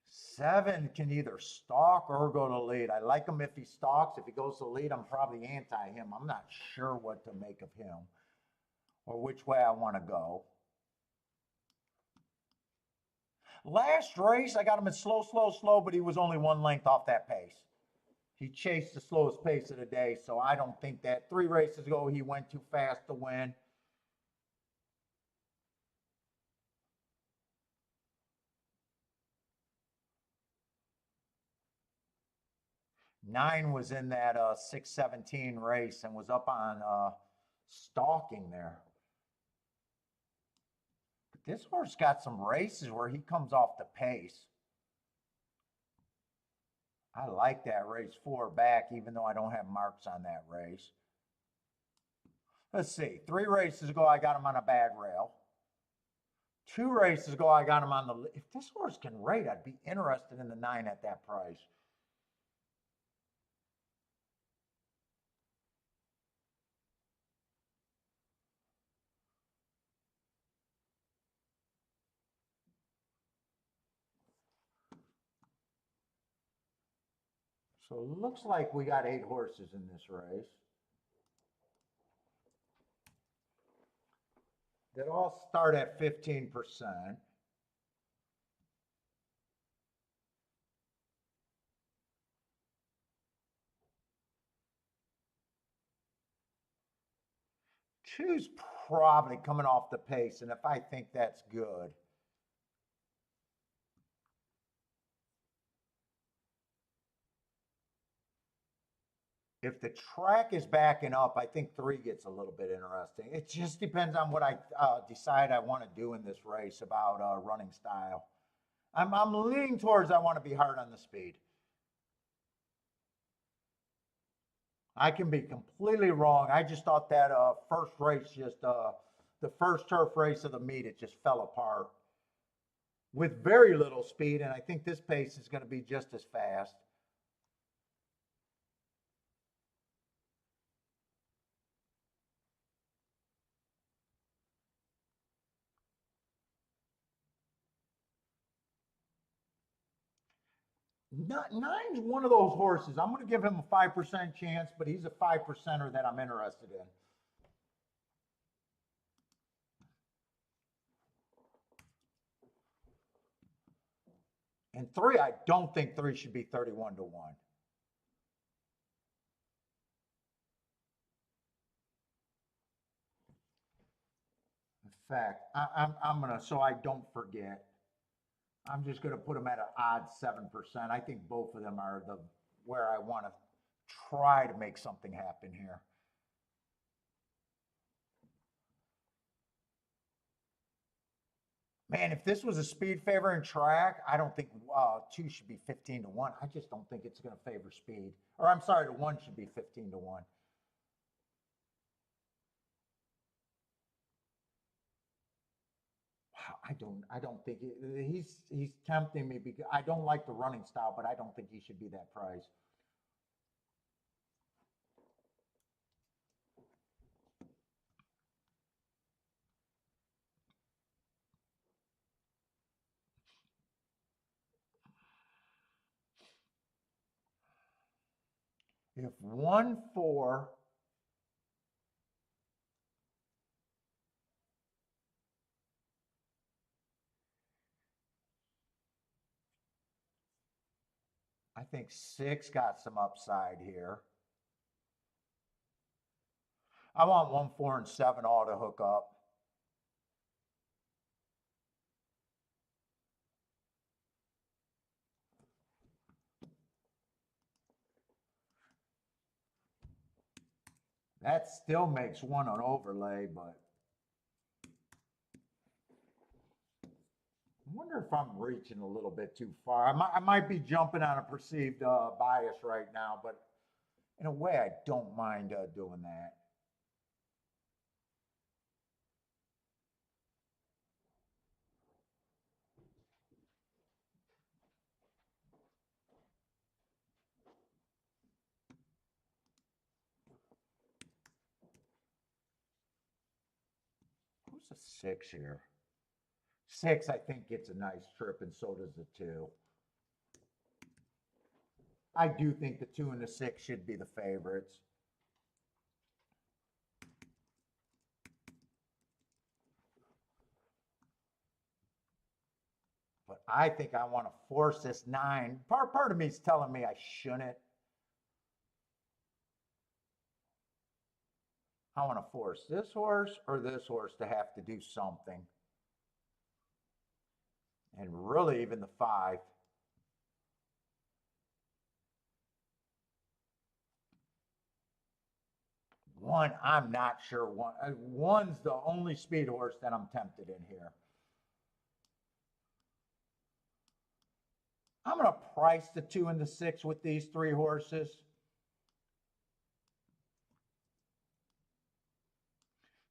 7 can either stalk or go to lead. I like him if he stalks. If he goes to lead, I'm probably anti him. I'm not sure what to make of him. or which way I want to go. Last race, I got him at slow, slow, slow, but he was only 1 length off that pace. He chased the slowest pace of the day, so I don't think that 3 races ago he went too fast to win. Nine was in that 6:17 race and was up on stalking there. But this horse got some races where he comes off the pace. I like that race 4 back, even though I don't have marks on that race. Let's see. 3 races ago, I got him on a bad rail. 2 races ago, I got him on the... If this horse can rate, I'd be interested in the 9 at that price. So it looks like we got 8 horses in this race. That all start at 15%. Two's probably coming off the pace, and if I think that's good. If the track is backing up, I think 3 gets a little bit interesting. It just depends on what I decide I want to do in this race about running style. I'm leaning towards I want to be hard on the speed. I can be completely wrong. I just thought that first race, just the first turf race of the meet, it just fell apart with very little speed, and I think this pace is going to be just as fast. Nine's one of those horses. I'm going to give him a 5% chance, but he's a 5%er that I'm interested in. And 3, I don't think 3 should be 31 to 1. In fact, I'm going to, so I don't forget, I'm just going to put them at an odd 7%. I think both of them are where I want to try to make something happen here. Man, if this was a speed favoring track, I don't think 2 should be 15 to 1. I just don't think it's going to favor speed. Or I'm sorry, the 1 should be 15 to 1. I don't think he's tempting me because I don't like the running style, but I don't think he should be that price. If 1-4, I think 6 got some upside here. I want 1, 4, and 7 all to hook up. That still makes 1 on overlay, but I wonder if I'm reaching a little bit too far. I might be jumping on a perceived bias right now, but in a way, I don't mind doing that. Who's a 6 here? 6, I think, gets a nice trip, and so does the 2. I do think the 2 and the 6 should be the favorites. I think I want to force this 9. Part of me is telling me I shouldn't. I want to force this horse or this horse to have to do something. And really even the 5. One, I'm not sure. One's the only speed horse that I'm tempted in here. I'm going to price the 2 and the 6 with these 3 horses.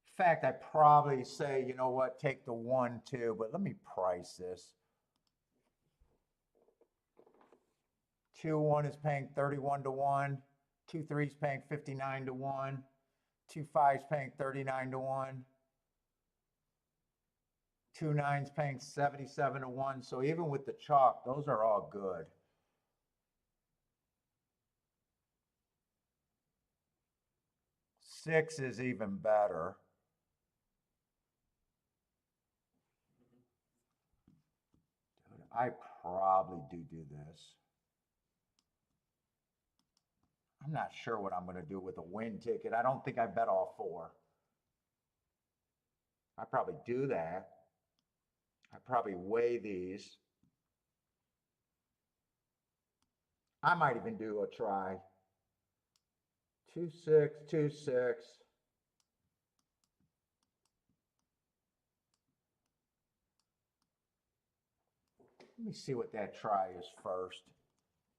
In fact, I probably say, you know what, take the 1, 2, but let me price this. 2, 1 is paying 31 to 1. 2, 3 is paying 59 to 1. 2, 5 is paying 39 to 1. 2, 9 is paying 77 to 1. So even with the chalk, those are all good. Six is even better. Dude, I probably do this. I'm not sure what I'm going to do with a win ticket. I don't think I bet all 4. I probably do that. I probably weigh these. I might even do a try. 2, 6, 2, 6. Let me see what that try is first.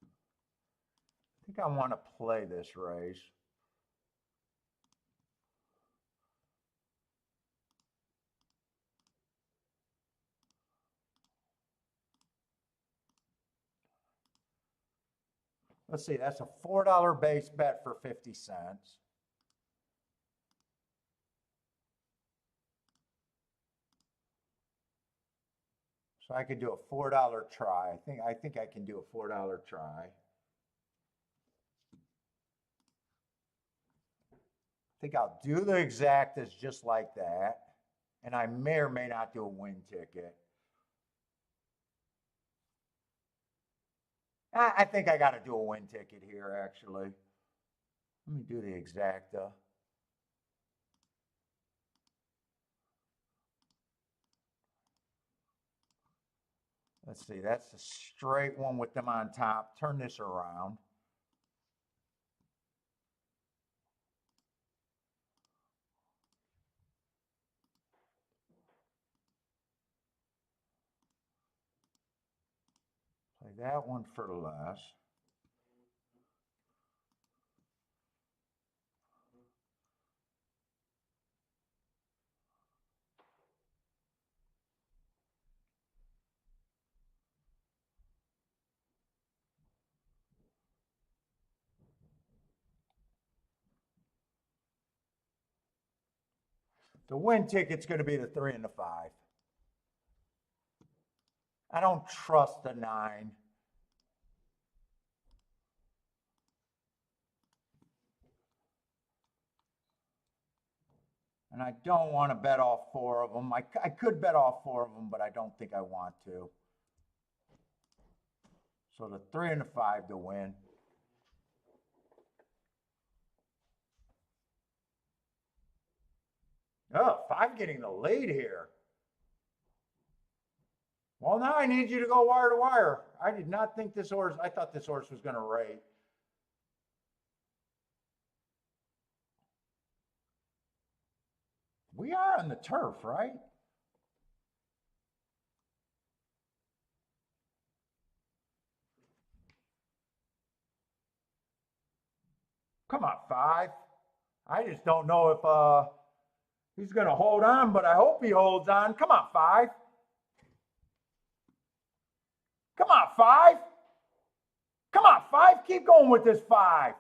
I think I want to play this race. Let's see, that's a $4 base bet for 50 cents. So I could do a $4 try. I think I can do a $4 try. I think I'll do the exactas just like that. And I may or may not do a win ticket. I think I got to do a win ticket here, actually. Let me do the exacta. Let's see, that's the straight one with them on top. Turn this around. Play that one for less. The win ticket's going to be the 3 and the 5. I don't trust the 9. And I don't want to bet all 4 of them. I could bet all 4 of them, but I don't think I want to. So the 3 and the 5 to win. Oh, 5 getting the lead here. Well, now I need you to go wire to wire. I did not think this horse, I thought this horse was going to rate. We are on the turf, right? Come on, 5. I just don't know if he's going to hold on, but I hope he holds on. Come on, 5. Come on, 5. Come on, 5. Keep going with this 5.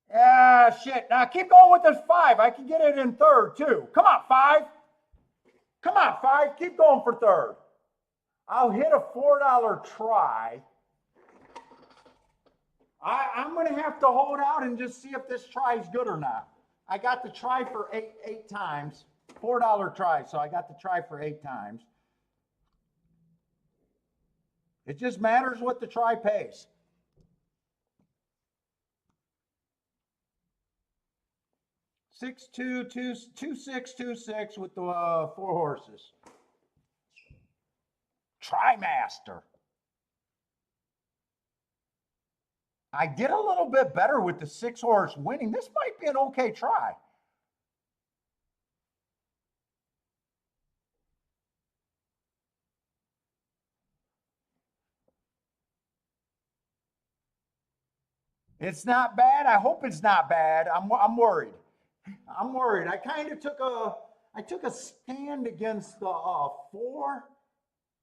Yeah, shit. Now keep going with this 5. I can get it in third, too. Come on, 5. Come on, 5. Keep going for third. I'll hit a $4 try. I'm going to have to hold out and just see if this try is good or not. I got the try for eight times. $4 try, so I got the try for 8 times. It just matters what the try pays. Six, two, two, 2, 6, 2, 6 with the 4 horses. Trimaster. I did a little bit better with the 6 horse winning. This might be an okay try. It's not bad. I hope it's not bad. I'm worried. I'm worried. I kind of took a stand against the 4,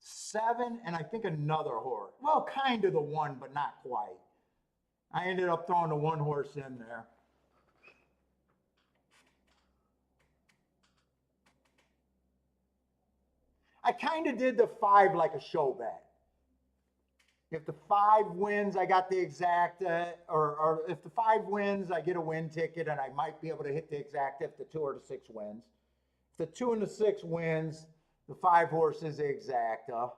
7, and I think another horse. Well, kind of the 1, but not quite. I ended up throwing the 1 horse in there. I kind of did the 5 like a show bet. If the 5 wins, I got the exact, or if the 5 wins, I get a win ticket, and I might be able to hit the exact if the 2 or the 6 wins. If the 2 and the 6 wins, the 5 horse is the exacta.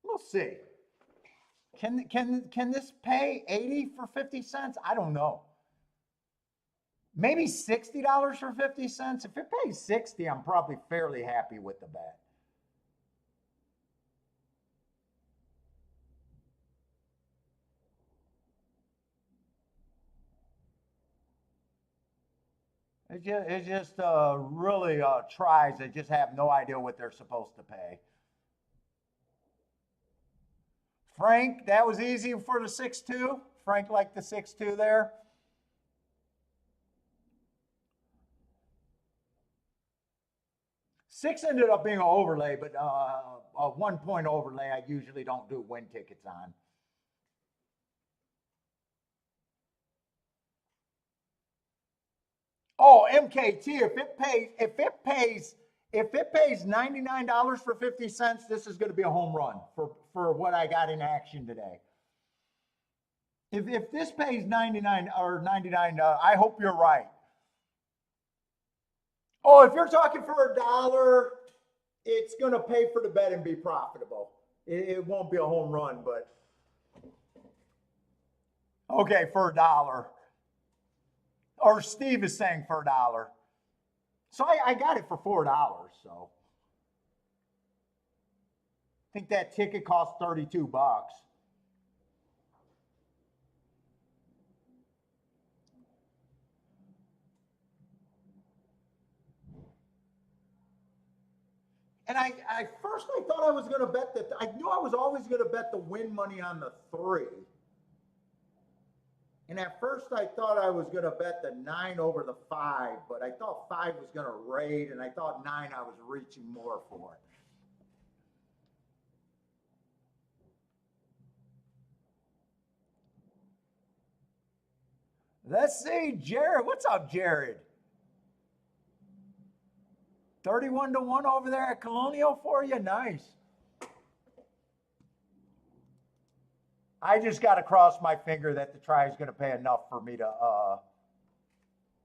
We'll see. Can this pay 80 for 50 cents? I don't know. Maybe $60 for 50 cents. If it pays 60, I'm probably fairly happy with the bet. It just really tries. They just have no idea what they're supposed to pay. Frank, that was easy for the 6-2. Frank liked the 6-2 there. Six ended up being an overlay, but a 1-point overlay I usually don't do win tickets on. Oh, MKT, if it pays $99 for 50 cents, this is going to be a home run for what I got in action today. If this pays 99 or 99, I hope you're right. Oh, if you're talking for $1, it's going to pay for the bet and be profitable. It won't be a home run, but okay, for $1. Or Steve is saying for $1. So I got it for $4. So I think that ticket cost 32 bucks. And I first I thought I was going to bet that. I knew I was always going to bet the win money on the 3. And at first I thought I was going to bet the 9 over the 5, but I thought 5 was going to raid, and I thought 9 I was reaching more for. Let's see, Jared. What's up, Jared? 31-1 over there at Colonial for you. Nice. I just got to cross my finger that the try is going to pay enough for me to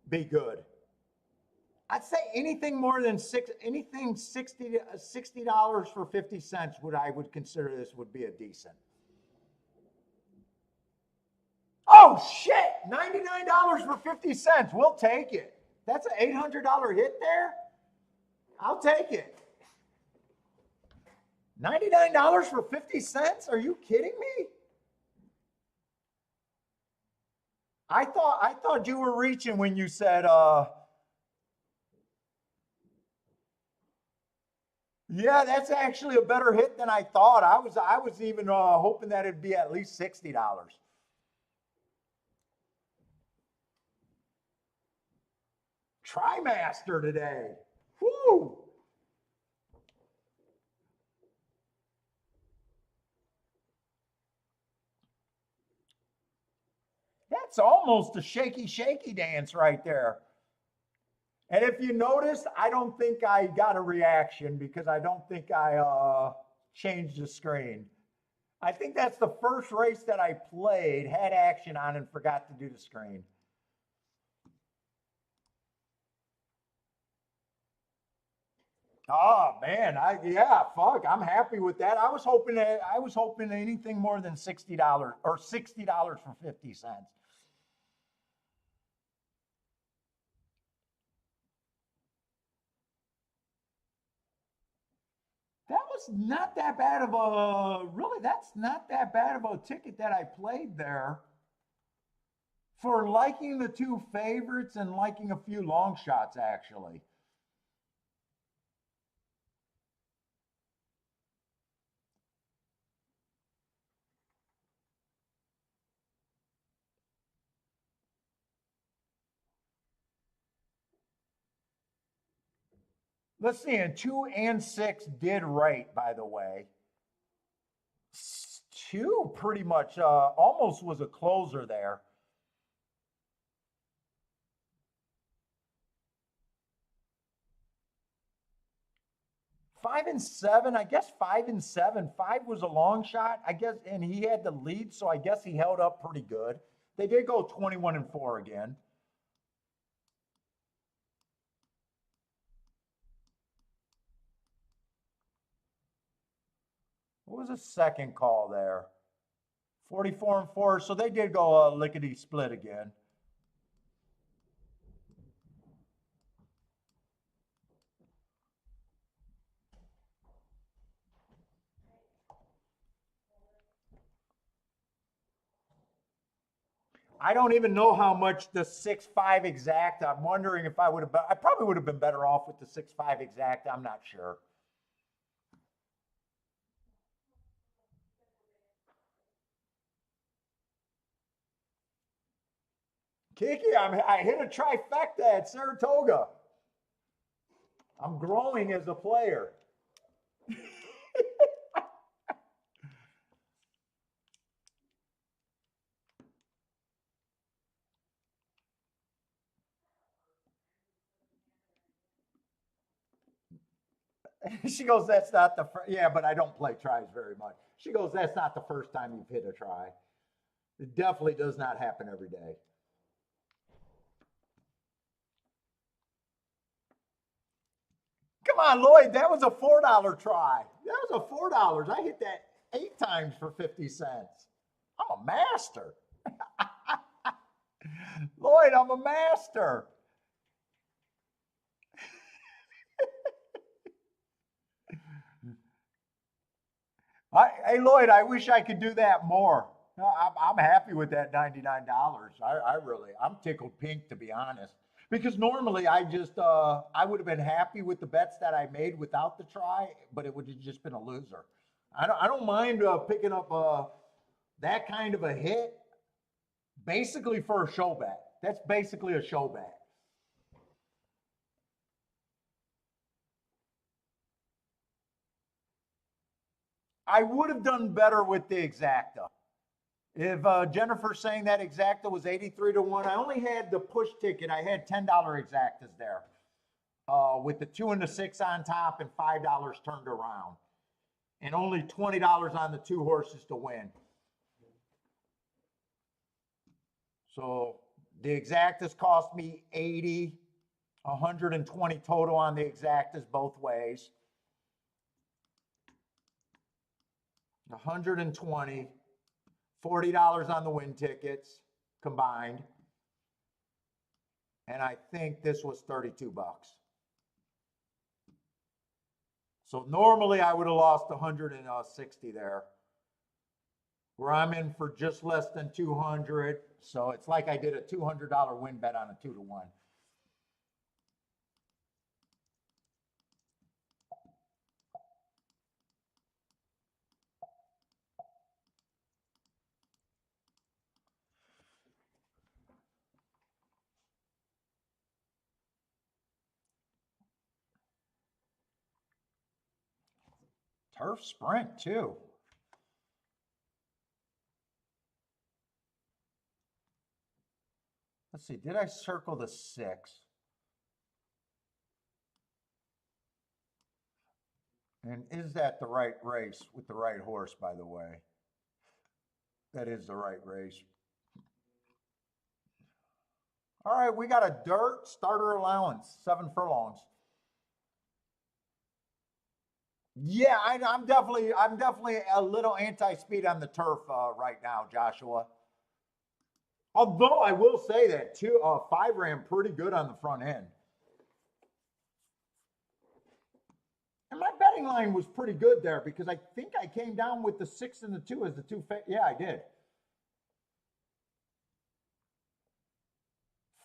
be good. I'd say anything more than anything $60 for 50 cents I would consider this would be a decent. Oh shit! $99 for 50 cents. We'll take it. That's an $800 hit there. I'll take it. $99 for 50 cents? Are you kidding me? I thought you were reaching when you said yeah, that's actually a better hit than I thought. I was even hoping that it'd be at least $60. Trimaster today. Whoo! That's almost a shaky dance right there. And if you notice, I don't think I got a reaction because I don't think I changed the screen. I think that's the first race that I played, had action on, and forgot to do the screen. Oh man, yeah, fuck. I'm happy with that. I was hoping anything more than $60 or $60 for 50 cents. That was not that bad of a really. That's not that bad of a ticket that I played there for liking the two favorites and liking a few long shots. Actually, and 2 and 6 did right. By the way, two pretty much almost was a closer there. 5 and 7, I guess 5 and 7. Five was a long shot, I guess, and he had the lead, so I guess he held up pretty good. They did go 21 and 4 again. What was the second call there? 44 and 4. So they did go lickety split again. I don't even know how much the 6-5 exact. I'm wondering if I would have been, I probably would have been better off with the 6-5 exact. I'm not sure. Kiki, I hit a trifecta at Saratoga. I'm growing as a player. She goes, that's not the first. Yeah, but I don't play tries very much. She goes, that's not the first time you've hit a try. It definitely does not happen every day. Come on, Lloyd, that was a $4 try. That was a $4. I hit that 8 times for 50 cents. I'm a master. Lloyd, I'm a master. Hey, Lloyd, I wish I could do that more. No, I'm happy with that $99. I'm tickled pink, to be honest. Because normally I would have been happy with the bets that I made without the try, but it would have just been a loser. I don't mind picking up that kind of a hit basically for a show bet. That's basically a show bet. I would have done better with the exacta. If Jennifer's saying that exacta was 83 to 1, I only had the push ticket. I had $10 exactas there with the 2 and the 6 on top and $5 turned around, and only $20 on the two horses to win. So the exactas cost me 80, 120 total on the exactas both ways. 120, $40 on the win tickets combined. And I think this was 32 bucks. So normally I would have lost 160 there. Where I'm in for just less than 200. So it's like I did a $200 win bet on a 2 to 1. Turf sprint too. Let's see, did I circle the 6? And is that the right race with the right horse, by the way? That is the right race. All right, we got a dirt starter allowance, 7 furlongs. Yeah, I'm definitely a little anti-speed on the turf right now, Joshua. Although I will say that five ran pretty good on the front end, and my betting line was pretty good there because I think I came down with the six and the two as the two. Yeah, I did.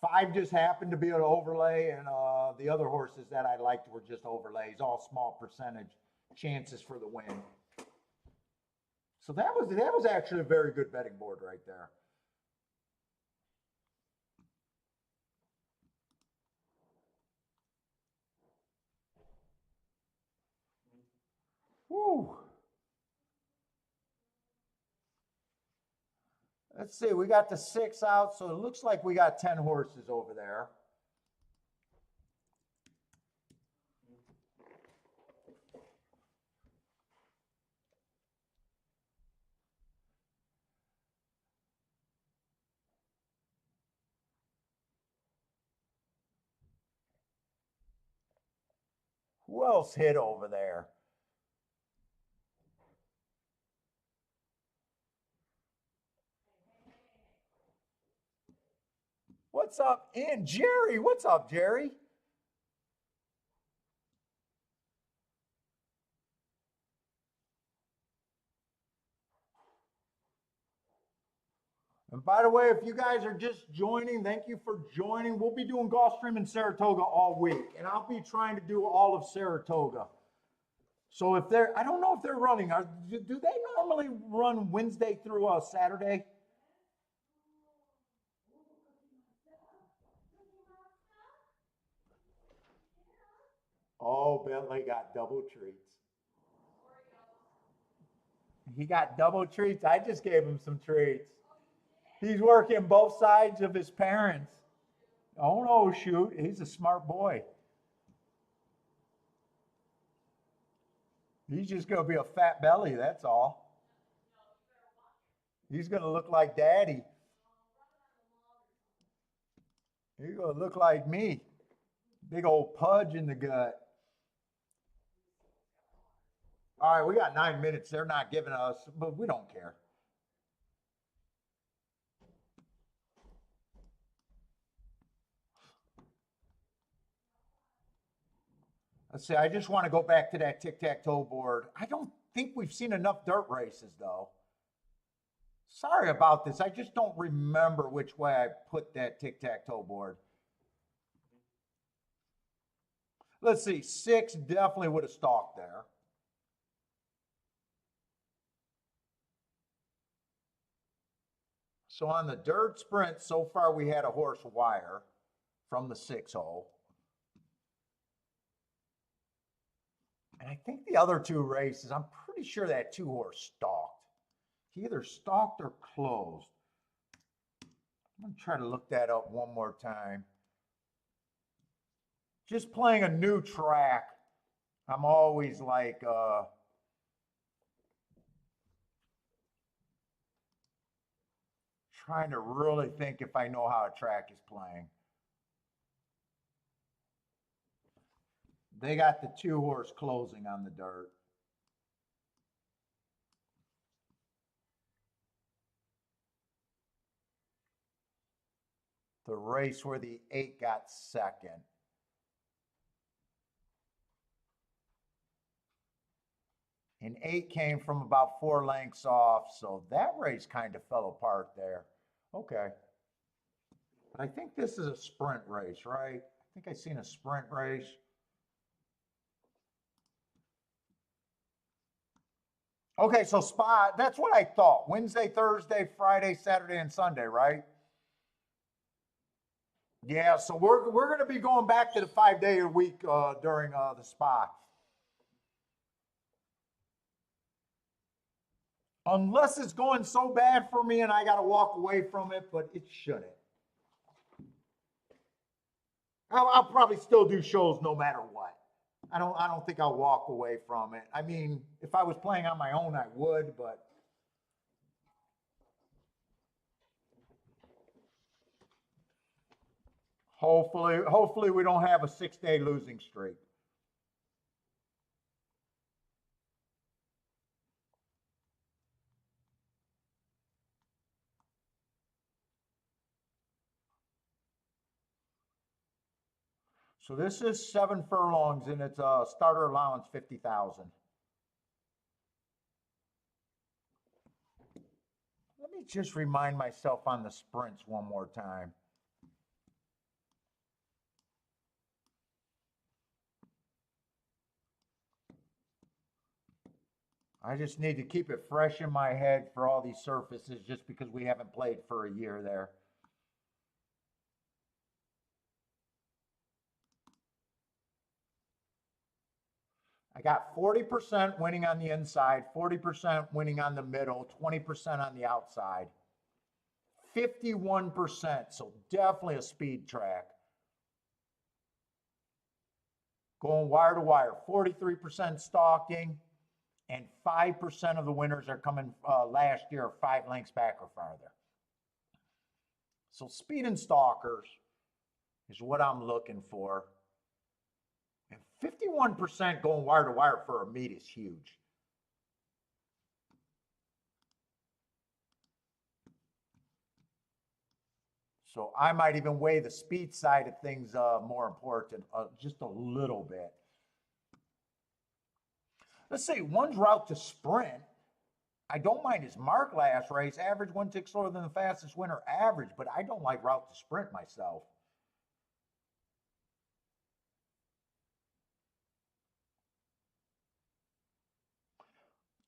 Five just happened to be an overlay, and the other horses that I liked were just overlays, all small percentage chances for the win. So that was actually a very good betting board right there. Woo. Let's see, we got the six out, so it looks like we got 10 horses over there. Who else hit over there? What's up? And Jerry, what's up, Jerry? And by the way, if you guys are just joining, thank you for joining. We'll be doing Gulfstream in Saratoga all week, and I'll be trying to do all of Saratoga. So if they're, I don't know if they're running. Do they normally run Wednesday through Saturday? Oh, Bentley got double treats. He got double treats. I just gave him some treats. He's working both sides of his parents. Oh no, shoot. He's a smart boy. He's just going to be a fat belly, that's all. He's going to look like daddy. He's going to look like me. Big old pudge in the gut. All right, we got 9 minutes. They're not giving us, but we don't care. Let's see. I just want to go back to that tic tac toe board. I don't think we've seen enough dirt races, though. Sorry about this. I just don't remember which way I put that tic tac toe board. Let's see. Six definitely would have stalked there. So on the dirt sprint, so far we had a horse wire from the 6 hole. And I think the other two races, I'm pretty sure that 2 horse stalked. He either stalked or closed. I'm going to try to look that up one more time. Just playing a new track, I'm always like, trying to really think if I know how a track is playing. They got the 2 horse closing on the dirt. The race where the 8 got second. And 8 came from about 4 lengths off, so that race kind of fell apart there. Okay. But I think this is a sprint race, right? I think I seen a sprint race. Okay, so spot, that's what I thought. Wednesday, Thursday, Friday, Saturday, and Sunday, right? Yeah, so we're going to be going back to the 5 day a week during the spa. Unless it's going so bad for me and I got to walk away from it, but it shouldn't. I'll probably still do shows no matter what. I don't think I'll walk away from it. I mean, if I was playing on my own, I would, but hopefully we don't have a 6 day losing streak. So this is 7 furlongs and it's a starter allowance 50,000. Let me just remind myself on the sprints one more time. I just need to keep it fresh in my head for all these surfaces just because we haven't played for a year there. I got 40% winning on the inside, 40% winning on the middle, 20% on the outside. 51%, so definitely a speed track. Going wire to wire, 43% stalking, and 5% of the winners are coming last year 5 lengths back or farther. So speed and stalkers is what I'm looking for. And 51% going wire to wire for a meet is huge. So I might even weigh the speed side of things more important, just a little bit. Let's say one's route to sprint. I don't mind his mark last race, average 1 tick slower than the fastest winner average, but I don't like route to sprint myself.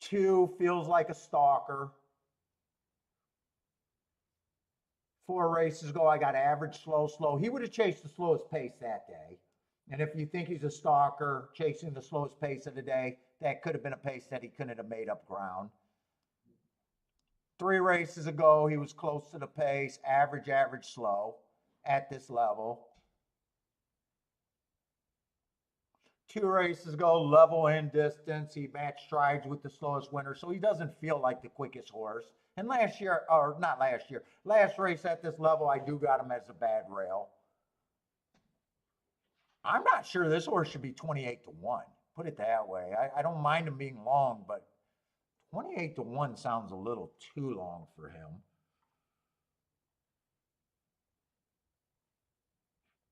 Two feels like a stalker. 4 races ago, I got average, slow, slow. He would have chased the slowest pace that day. And if you think he's a stalker chasing the slowest pace of the day, that could have been a pace that he couldn't have made up ground. 3 races ago, he was close to the pace, average, average, slow at this level. 2 races ago, level in distance. He matched strides with the slowest winner, so he doesn't feel like the quickest horse. And last year, or not last year, last race at this level, I do got him as a bad rail. I'm not sure this horse should be 28 to 1. Put it that way. I don't mind him being long, but 28 to 1 sounds a little too long for him.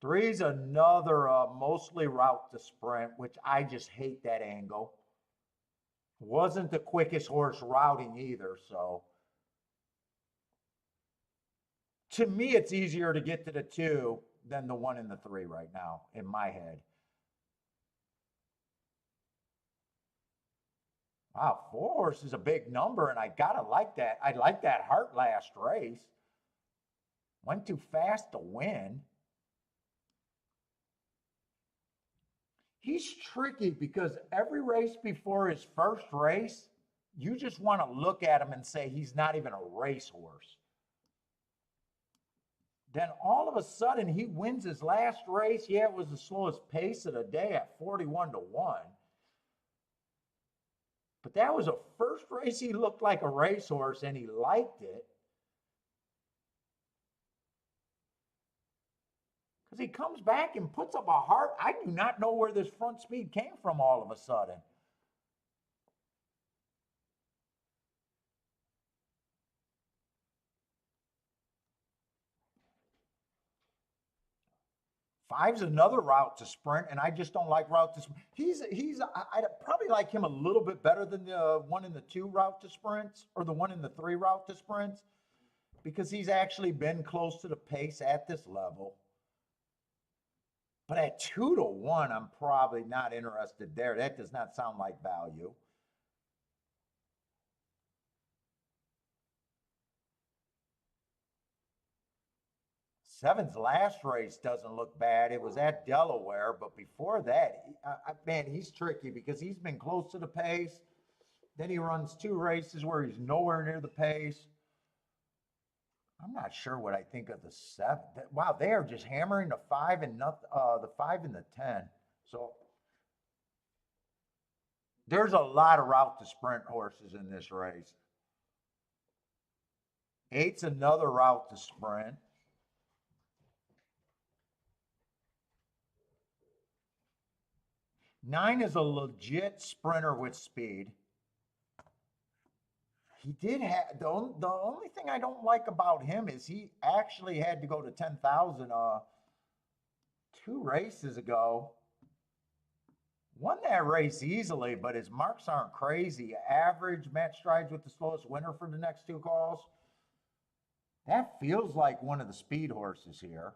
3's another mostly route to sprint, which I just hate that angle. Wasn't the quickest horse routing either, so. To me, it's easier to get to the 2 than the 1 and the 3 right now, in my head. Wow, 4 horse is a big number, and I gotta like that. I like that heart last race. Went too fast to win. He's tricky because every race before his first race, you just want to look at him and say he's not even a racehorse. Then all of a sudden he wins his last race. Yeah, it was the slowest pace of the day at 41 to 1. But that was a first race he looked like a racehorse and he liked it. Because he comes back and puts up a heart. I do not know where this front speed came from all of a sudden. Five's another route to sprint, and I just don't like route to sprint. I'd probably like him a little bit better than the 1 and the 2 route to sprints, or the 1 and the 3 route to sprints, because he's actually been close to the pace at this level. But at 2 to 1, I'm probably not interested there. That does not sound like value. Seven's last race doesn't look bad. It was at Delaware, but before that, man, he's tricky because he's been close to the pace. Then he runs 2 races where he's nowhere near the pace. I'm not sure what I think of the 7. Wow, they are just hammering the 5 and the 5 and the 10. So there's a lot of route to sprint horses in this race. 8's another route to sprint. 9 is a legit sprinter with speed. He did have the only thing I don't like about him is he actually had to go to 10,000 2 races ago. Won that race easily, but his marks aren't crazy. Average match strides with the slowest winner for the next 2 calls. That feels like one of the speed horses here.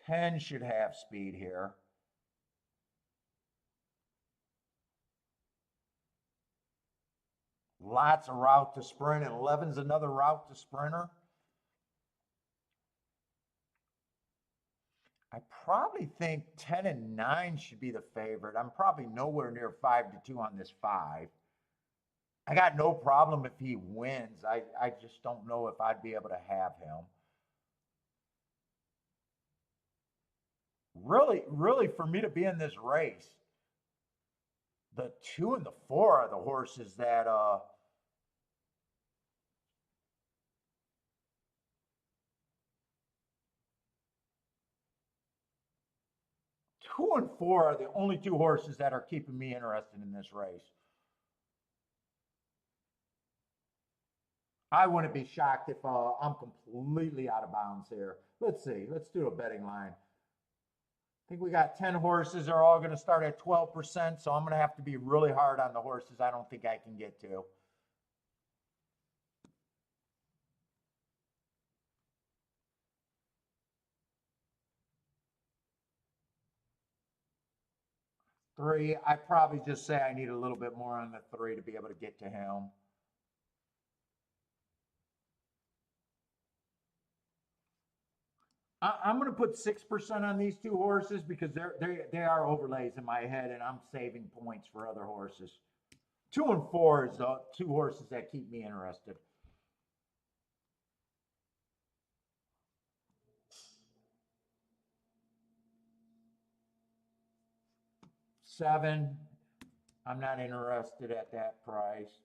Ten should have speed here. Lots of route to sprint, and 11's another route to sprinter. I probably think 10 and 9 should be the favorite. I'm probably nowhere near 5-2 on this 5. I got no problem if he wins. I just don't know if I'd be able to have him. Really, for me to be in this race, the 2 and the 4 are the horses that 2 and 4 are the only 2 horses that are keeping me interested in this race. I wouldn't be shocked if I'm completely out of bounds here. Let's see. Let's do a betting line. I think we got 10 horses. They're all going to start at 12%, so I'm going to have to be really hard on the horses I don't think I can get to. Three, I'd probably just say I need a little bit more on the 3 to be able to get to him. I'm going to put 6% on these 2 horses because they are overlays in my head, and I'm saving points for other horses. 2 and 4 is the 2 horses that keep me interested. Seven, I'm not interested at that price.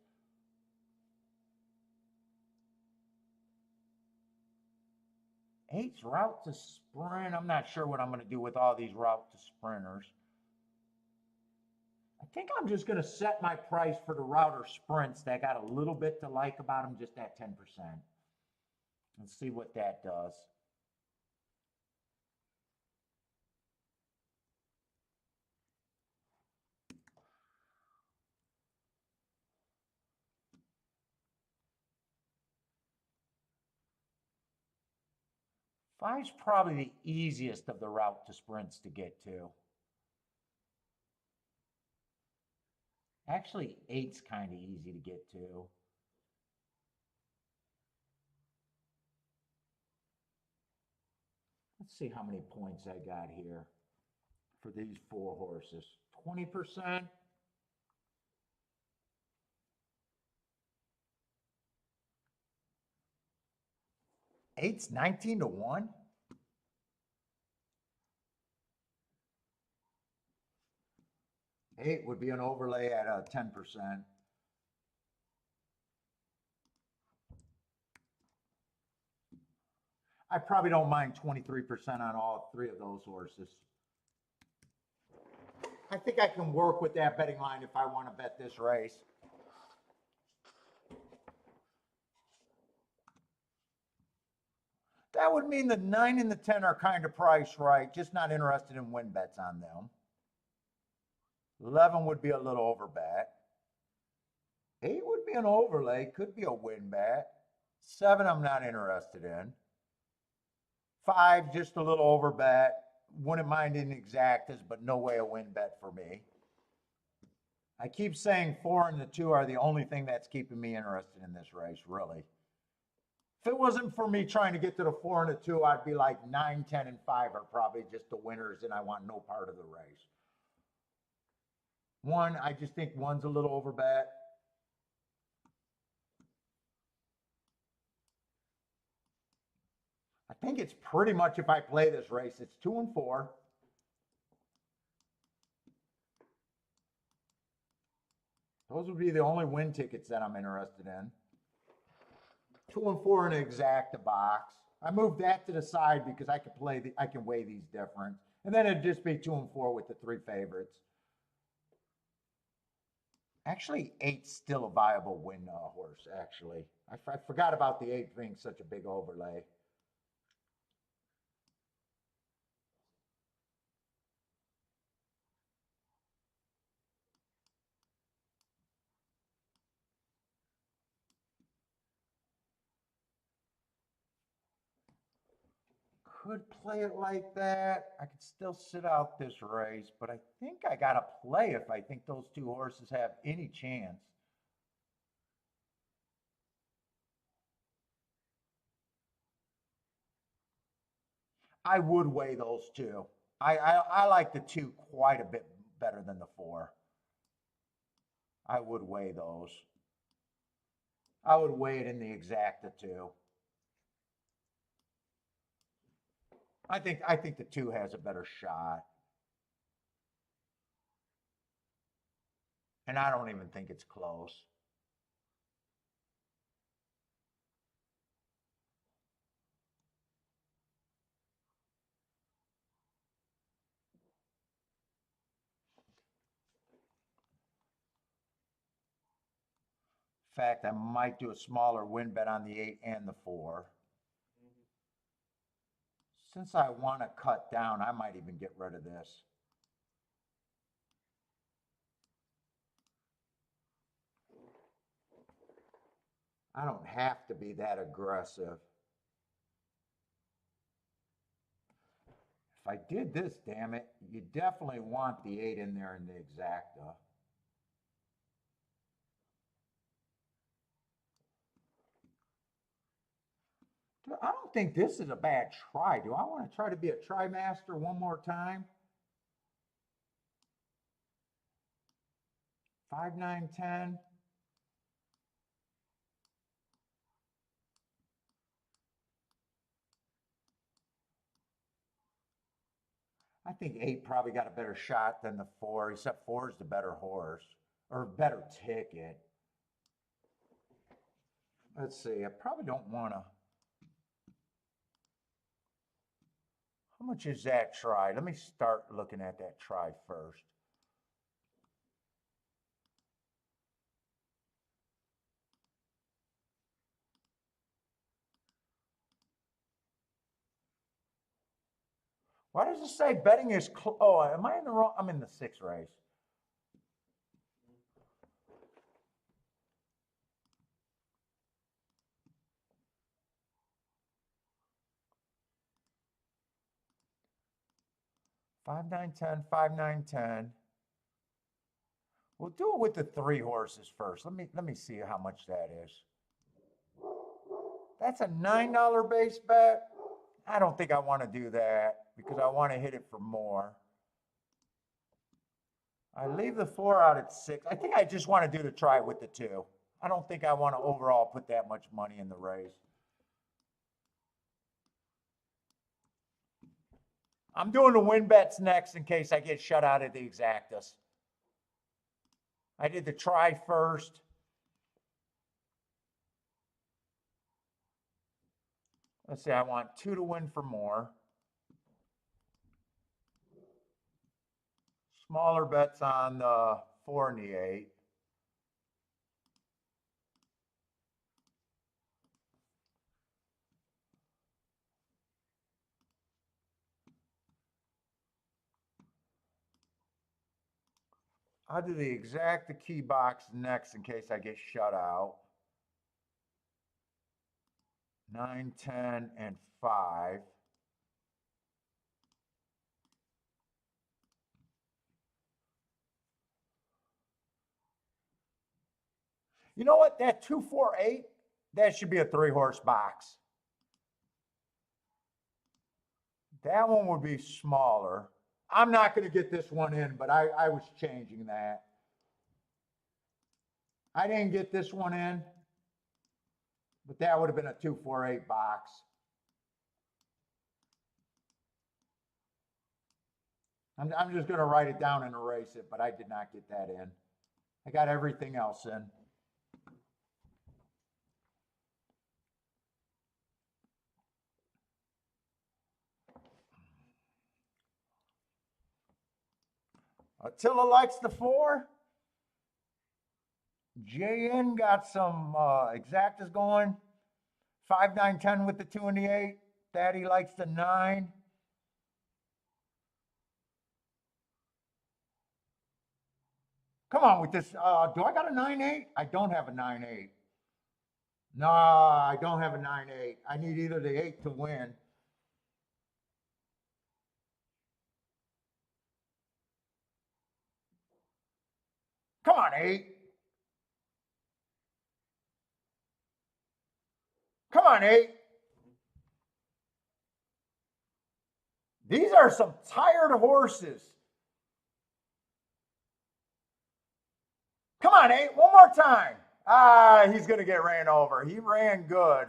Eight's route to sprint. I'm not sure what I'm going to do with all these route to sprinters. I think I'm just going to set my price for the router sprints that got a little bit to like about them, just at 10%. Let's see what that does. Five's probably the easiest of the route to sprints to get to. Actually, eight's kind of easy to get to. Let's see how many points I got here for these 4 horses. 20%. Eight's 19-1. Eight would be an overlay at 10%. I probably don't mind 23% on all 3 of those horses. I think I can work with that betting line if I want to bet this race. That would mean the 9 and the 10 are kind of priced right, just not interested in win bets on them. 11 would be a little over bet. 8 would be an overlay, could be a win bet. 7, I'm not interested in. 5, just a little over bet. Wouldn't mind in exactas, but no way a win bet for me. I keep saying 4 and the 2 are the only thing that's keeping me interested in this race, really. If it wasn't for me trying to get to the 4 and the 2, I'd be like 9, 10, and 5 are probably just the winners, and I want no part of the race. 1, I just think 1's a little over bet. I think it's pretty much, if I play this race, it's 2 and 4. Those would be the only win tickets that I'm interested in. 2 and 4 in an exacta box. I moved that to the side because I can weigh these different. And then it'd just be 2 and 4 with the 3 favorites. Actually, 8's still a viable win horse, actually. I forgot about the 8 being such a big overlay. Could play it like that. I could still sit out this race, but I think I got to play if I think those 2 horses have any chance. I would weigh those 2. I like the 2 quite a bit better than the 4. I would weigh those. I would weigh it in the exacta too. I think the 2 has a better shot. And I don't even think it's close. In fact, I might do a smaller win bet on the 8 and the 4. Since I want to cut down, I might even get rid of this. I don't have to be that aggressive. If I did this, damn it, you definitely want the 8 in there in the exacta. I don't think this is a bad try. Do I want to try to be a try master one more time? 5, 9, 10. I think 8 probably got a better shot than the 4, except 4 is the better horse or better ticket. Let's see. I probably don't want to. How much is that try? Let me start looking at that try first. Why does it say betting is oh, am I in the wrong? I'm in the 6th race. Five, 9, 10, 5, 9, 10. We'll do it with the 3 horses first. Let me see how much that is. That's a $9 base bet. I don't think I want to do that because I want to hit it for more. I leave the 4 out at 6. I think I just want to do the try with the 2. I don't think I want to overall put that much money in the race. I'm doing the win bets next in case I get shut out of the exactas. I did the try first. Let's say I want 2 to win for more. Smaller bets on the 4 and the 8. I'll do the exact key box next in case I get shut out. 9, 10, and 5. You know what? That 2, 4, 8, that should be a 3-horse box. That one would be smaller. I'm not going to get this one in, but I was changing that. I didn't get this one in, but that would have been a 2, 4, 8 box. I'm just going to write it down and erase it, but I did not get that in. I got everything else in. Attila likes the 4. JN got some exactas going. 5, 9, 10 with the 2 and the 8. Daddy likes the 9. Come on with this. Do I got a 9-8? I don't have a 9-8. No, I don't have a 9-8. I need either the 8 to win. Come on, 8. Come on, 8. These are some tired horses. Come on, 8. One more time. Ah, he's going to get ran over. He ran good.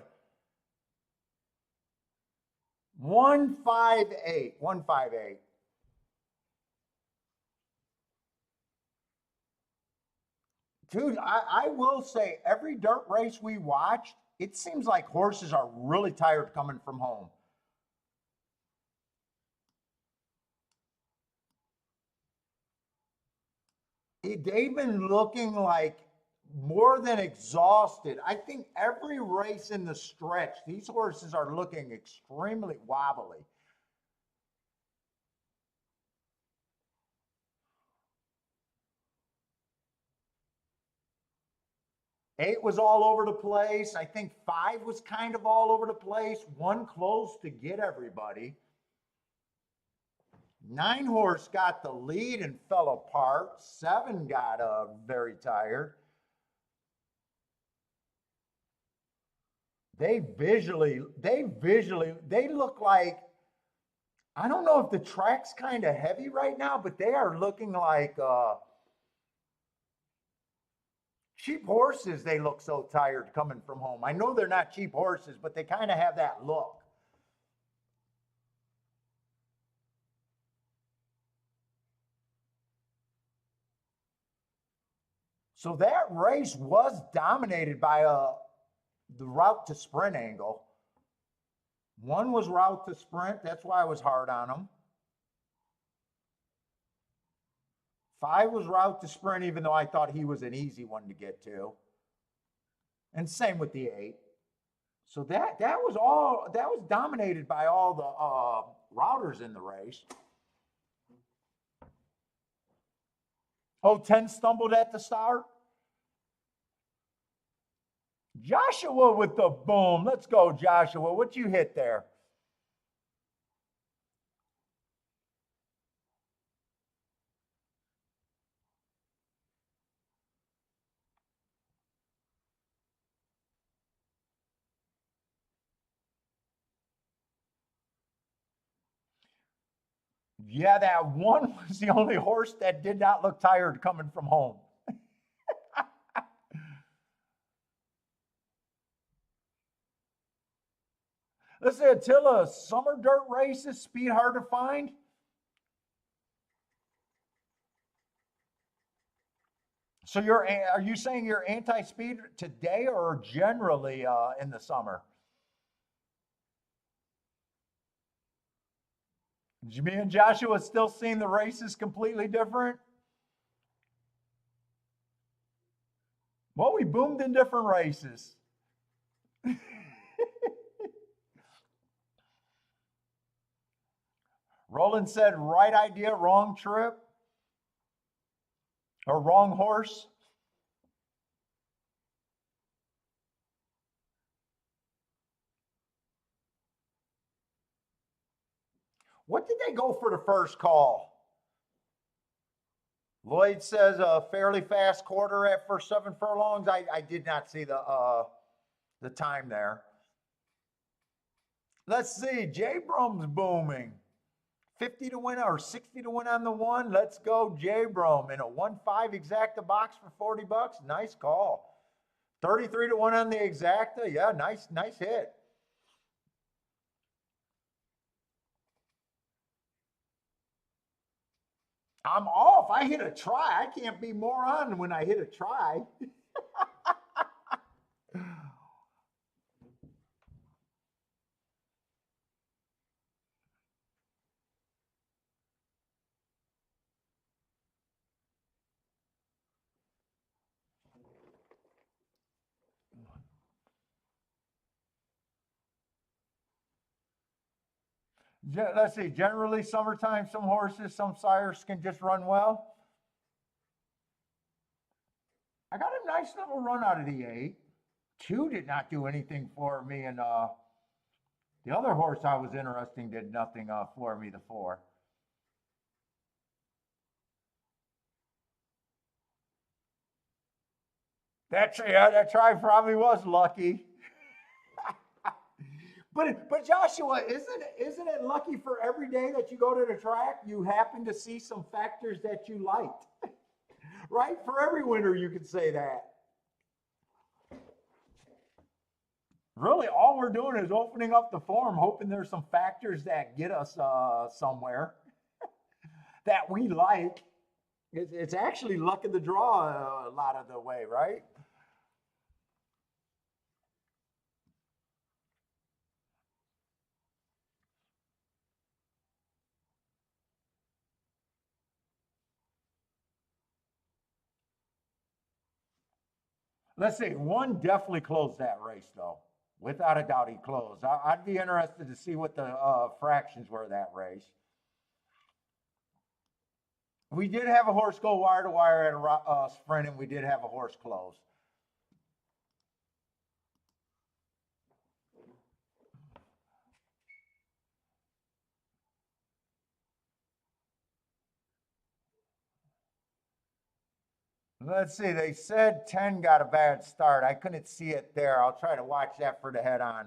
158. 158. Dude, I will say every dirt race we watched, it seems like horses are really tired coming from home. They've been looking like more than exhausted. I think every race in the stretch, these horses are looking extremely wobbly. 8 was all over the place. I think 5 was kind of all over the place. 1 close to get everybody. 9 horse got the lead and fell apart. 7 got very tired. They look like, I don't know if the track's kind of heavy right now, but they are looking like cheap horses. They look so tired coming from home. I know they're not cheap horses, but they kind of have that look. So that race was dominated by the route to sprint angle. 1 was route to sprint. That's why I was hard on them. 5 was route to sprint, even though I thought he was an easy one to get to. And same with the 8. So that was dominated by all the routers in the race. Oh, 10 stumbled at the start. Joshua with the boom. Let's go, Joshua. What you hit there? Yeah, that 1 was the only horse that did not look tired coming from home. Let's say Attila, summer dirt races, speed hard to find. So are you saying you're anti-speed today or generally in the summer? Me and Joshua still seeing the races completely different? Well, we boomed in different races. Roland said, right idea, wrong trip, or wrong horse. What did they go for the first call? Lloyd says a fairly fast quarter at for 7 furlongs. I did not see the time there. Let's see. J Brom's booming. 50 to win or 60 to win on the 1. Let's go, J Brom in a 1-5 exacta box for 40 bucks. Nice call. 33 to 1 on the exacta. Yeah, nice hit. I'm off. I hit a try. I can't be more on when I hit a try. Let's see, generally summertime, some horses, some sires can just run well. I got a nice little run out of the 8. 2 did not do anything for me, and the other horse I was interesting did nothing for me, the 4. That try probably was lucky. But Joshua, isn't it lucky for every day that you go to the track, you happen to see some factors that you liked, right? For every winner, you could say that. Really, all we're doing is opening up the form, hoping there's some factors that get us somewhere that we like. It's actually luck of the draw a lot of the way, right? Let's see. 1 definitely closed that race, though. Without a doubt, he closed. I'd be interested to see what the fractions were of that race. We did have a horse go wire to wire at a sprint, and we did have a horse close. Let's see. They said 10 got a bad start. I couldn't see it there. I'll try to watch that for the head on.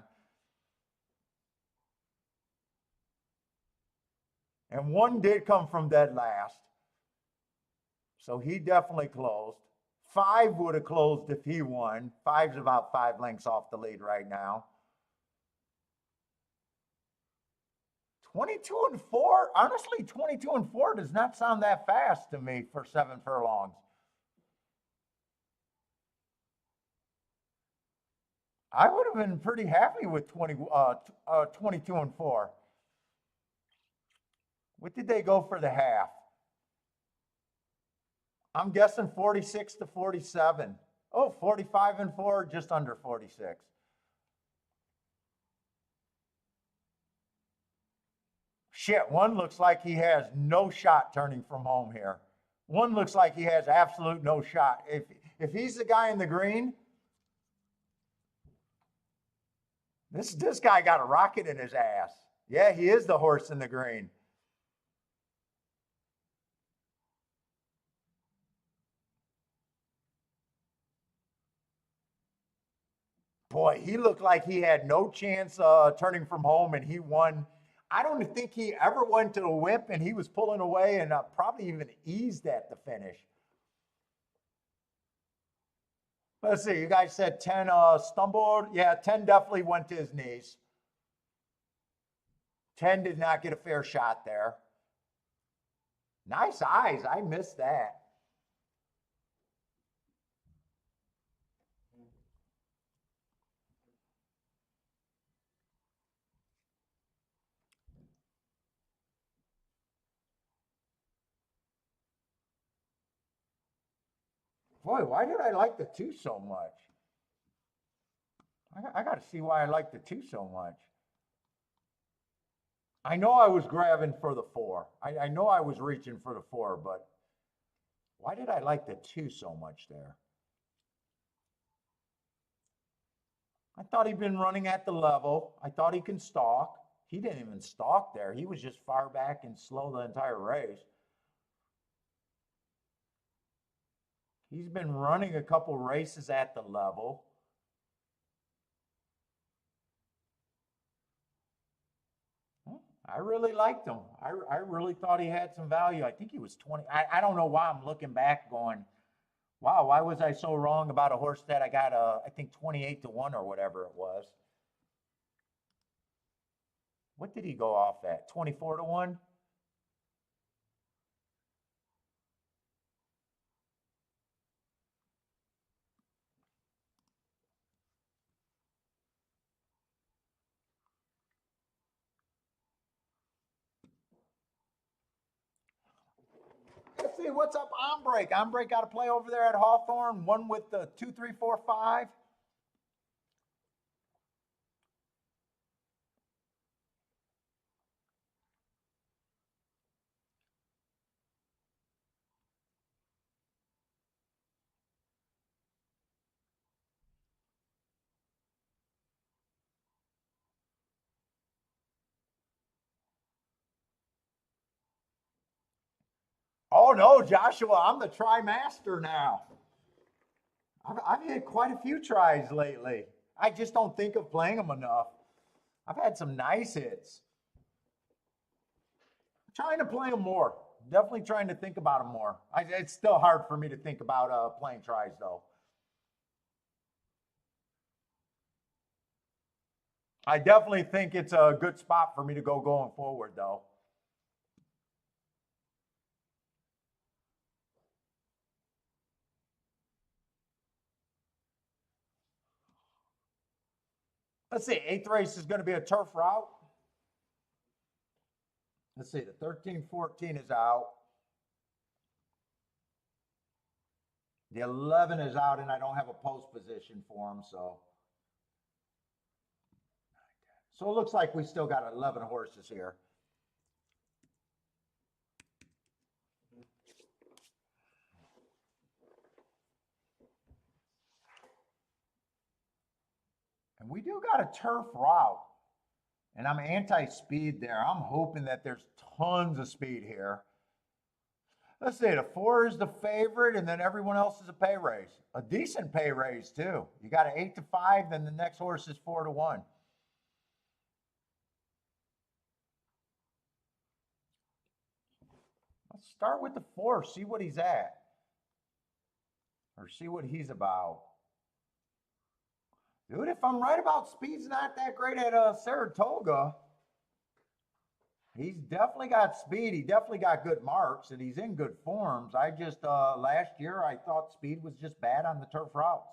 And 1 did come from dead last. So he definitely closed. 5 would have closed if he won. 5's about 5 lengths off the lead right now. 22 and 4. Honestly, 22 and 4 does not sound that fast to me for 7 furlongs. I would have been pretty happy with 22 and 4. What did they go for the half? I'm guessing 46 to 47. Oh, 45 and 4, just under 46. Shit, 1 looks like he has no shot turning from home here. 1 looks like he has absolute no shot. If he's the guy in the green, this guy got a rocket in his ass. Yeah, he is the horse in the green. Boy, he looked like he had no chance turning from home, and he won. I don't think he ever went to a whip, and he was pulling away and probably even eased at the finish. Let's see, you guys said 10 stumbled. Yeah, 10 definitely went to his knees. 10 did not get a fair shot there. Nice eyes. I missed that. Boy, why did I like the 2 so much? I got to see why I like the 2 so much. I know I was grabbing for the 4. I know I was reaching for the 4, but why did I like the 2 so much there? I thought he'd been running at the level. I thought he can stalk. He didn't even stalk there. He was just far back and slow the entire race. He's been running a couple races at the level. I really liked him. I really thought he had some value. I think he was 20. I don't know why I'm looking back going, wow, why was I so wrong about a horse that I got, I think 28 to 1 or whatever it was. What did he go off at? 24 to 1? Let's see, what's up on break? On break got to play over there at Hawthorne. 1 with the 2, 3, 4, 5. Oh no, Joshua, I'm the try master now. I've had quite a few tries lately. I just don't think of playing them enough. I've had some nice hits. I'm trying to play them more. Definitely trying to think about them more. It's still hard for me to think about playing tries though. I definitely think it's a good spot for me to go going forward though. Let's see, eighth race is going to be a turf route. Let's see, the 13-14 is out. The 11 is out, and I don't have a post position for him, so it looks like we still got 11 horses here. And we do got a turf route, and I'm anti-speed there. I'm hoping that there's tons of speed here. Let's see, the 4 is the favorite, and then everyone else is a pay raise. A decent pay raise, too. You got an 8-5, then the next horse is 4-1. Let's start with the 4, see what he's at. Or see what he's about. Dude, if I'm right about speed's not that great at Saratoga, he's definitely got speed. He definitely got good marks, and he's in good forms. I just, last year, I thought speed was just bad on the turf routes.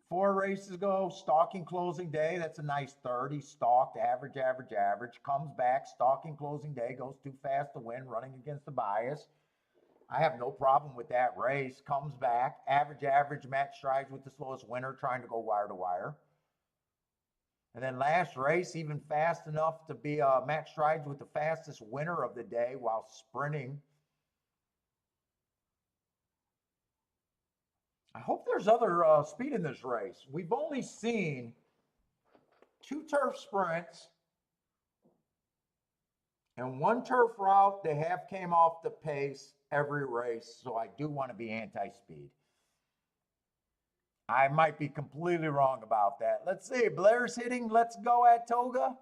4 races ago, stalking closing day. That's a nice 30. Stalked, average, average, average. Comes back, stalking closing day. Goes too fast to win, running against the bias. I have no problem with that race. Comes back, average, average, match strides with the slowest winner, trying to go wire to wire. And then last race, even fast enough to be match strides with the fastest winner of the day while sprinting. I hope there's other speed in this race. We've only seen 2 turf sprints and 1 turf route. They have came off the pace every race, so I do want to be anti-speed. I might be completely wrong about that. Let's see. Blair's hitting. Let's go at Toga.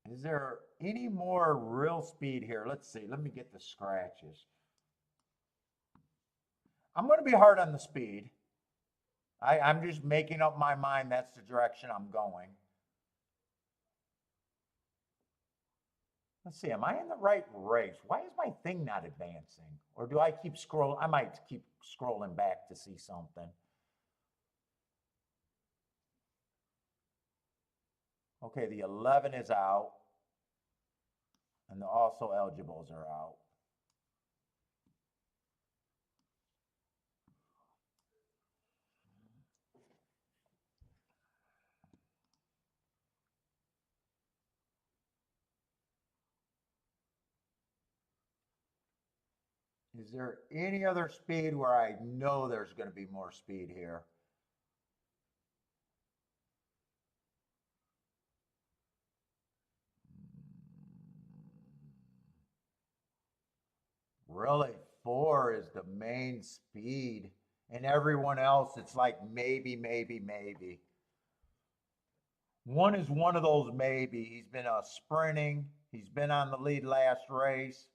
Is there any more real speed here? Let's see. Let me get the scratches. I'm going to be hard on the speed. I'm just making up my mind that's the direction I'm going. Let's see, am I in the right race? Why is my thing not advancing? Or do I keep scrolling? I might keep scrolling back to see something. Okay, the 11 is out. And the also eligibles are out. Is there any other speed where I know there's going to be more speed here? Really, 4 is the main speed. And everyone else, it's like maybe, maybe, maybe. 1 is one of those maybe. He's been sprinting. He's been on the lead last race.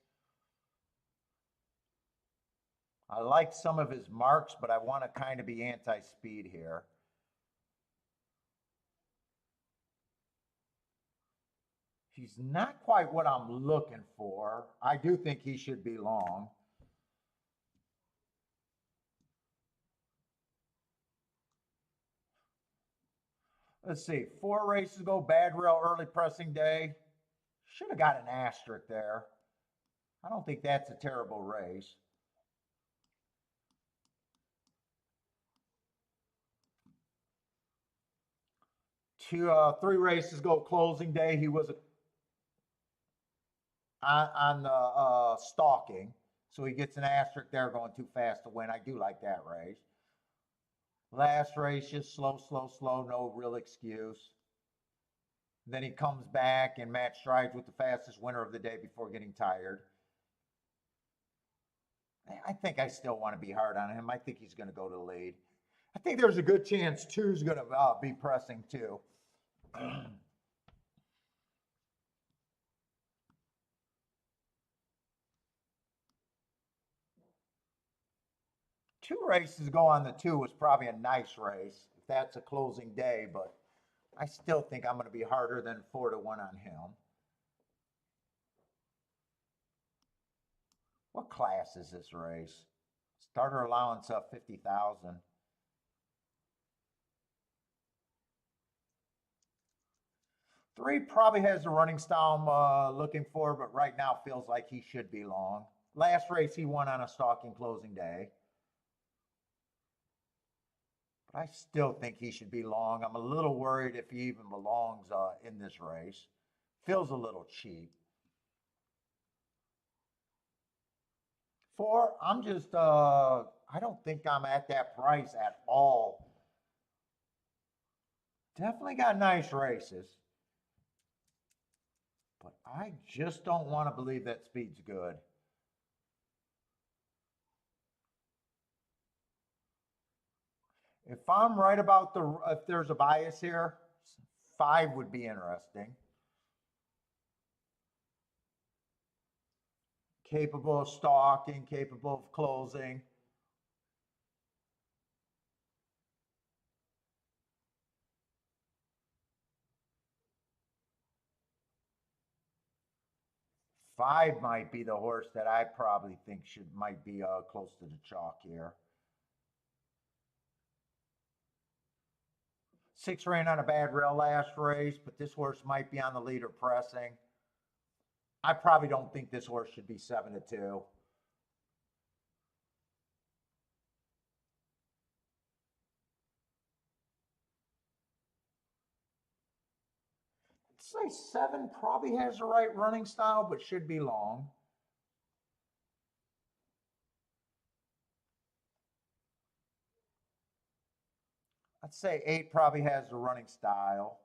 I like some of his marks, but I want to kind of be anti-speed here. He's not quite what I'm looking for. I do think he should be long. Let's see, 4 races ago, bad rail early pressing day. Should have got an asterisk there. I don't think that's a terrible race. 3 races ago, closing day, he was on the stalking. So he gets an asterisk there going too fast to win. I do like that race. Last race, just slow, slow, slow, no real excuse. Then he comes back and match strides with the fastest winner of the day before getting tired. I think I still want to be hard on him. I think he's going to go to the lead. I think there's a good chance two's going to be pressing too. Two races go on the two was probably a nice race if that's a closing day, but I still think I'm going to be harder than 4-1 on him. What class is this race? Starter allowance of 50,000. Three probably has the running style I'm looking for, but right now feels like he should be long. Last race he won on a stalking closing day. But I still think he should be long. I'm a little worried if he even belongs in this race. Feels a little cheap. Four, I'm just, I don't think I'm at that price at all. Definitely got nice races. But I just don't want to believe that speed's good. If I'm right about if there's a bias here, 5 would be interesting. Capable of stalking, capable of closing. Five might be the horse that I probably think might be close to the chalk here. 6 ran on a bad rail last race, but this horse might be on the leader pressing. I probably don't think this horse should be 7-2. I'd say 7 probably has the right running style, but should be long. I'd say 8 probably has the running style.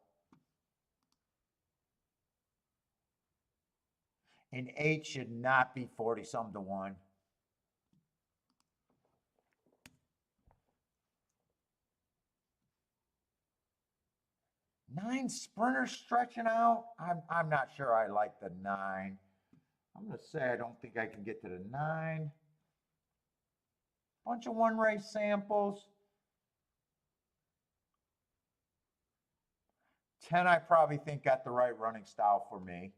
And 8 should not be 40-some to 1. 9 sprinters stretching out. I'm not sure I like the 9. I'm going to say I don't think I can get to the 9. Bunch of one race samples. 10 I probably think got the right running style for me.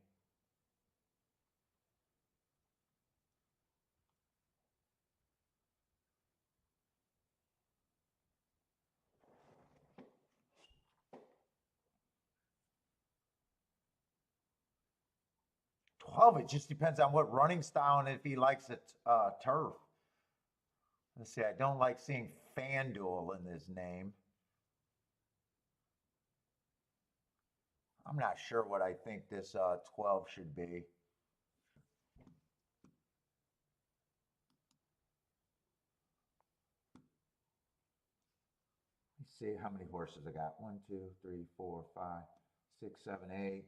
It just depends on what running style and if he likes it turf. Let's see, I don't like seeing FanDuel in his name. I'm not sure what I think this 12 should be. Let's see how many horses I got. 1, 2, 3, 4, 5, 6, 7, 8.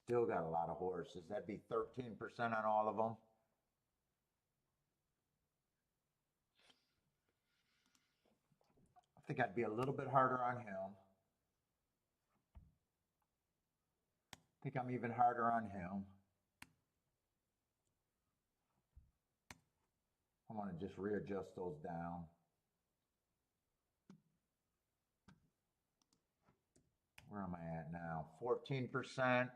Still got a lot of horses. That'd be 13% on all of them. I think I'd be a little bit harder on him. I think I'm even harder on him. I want to just readjust those down. Where am I at now? 14%.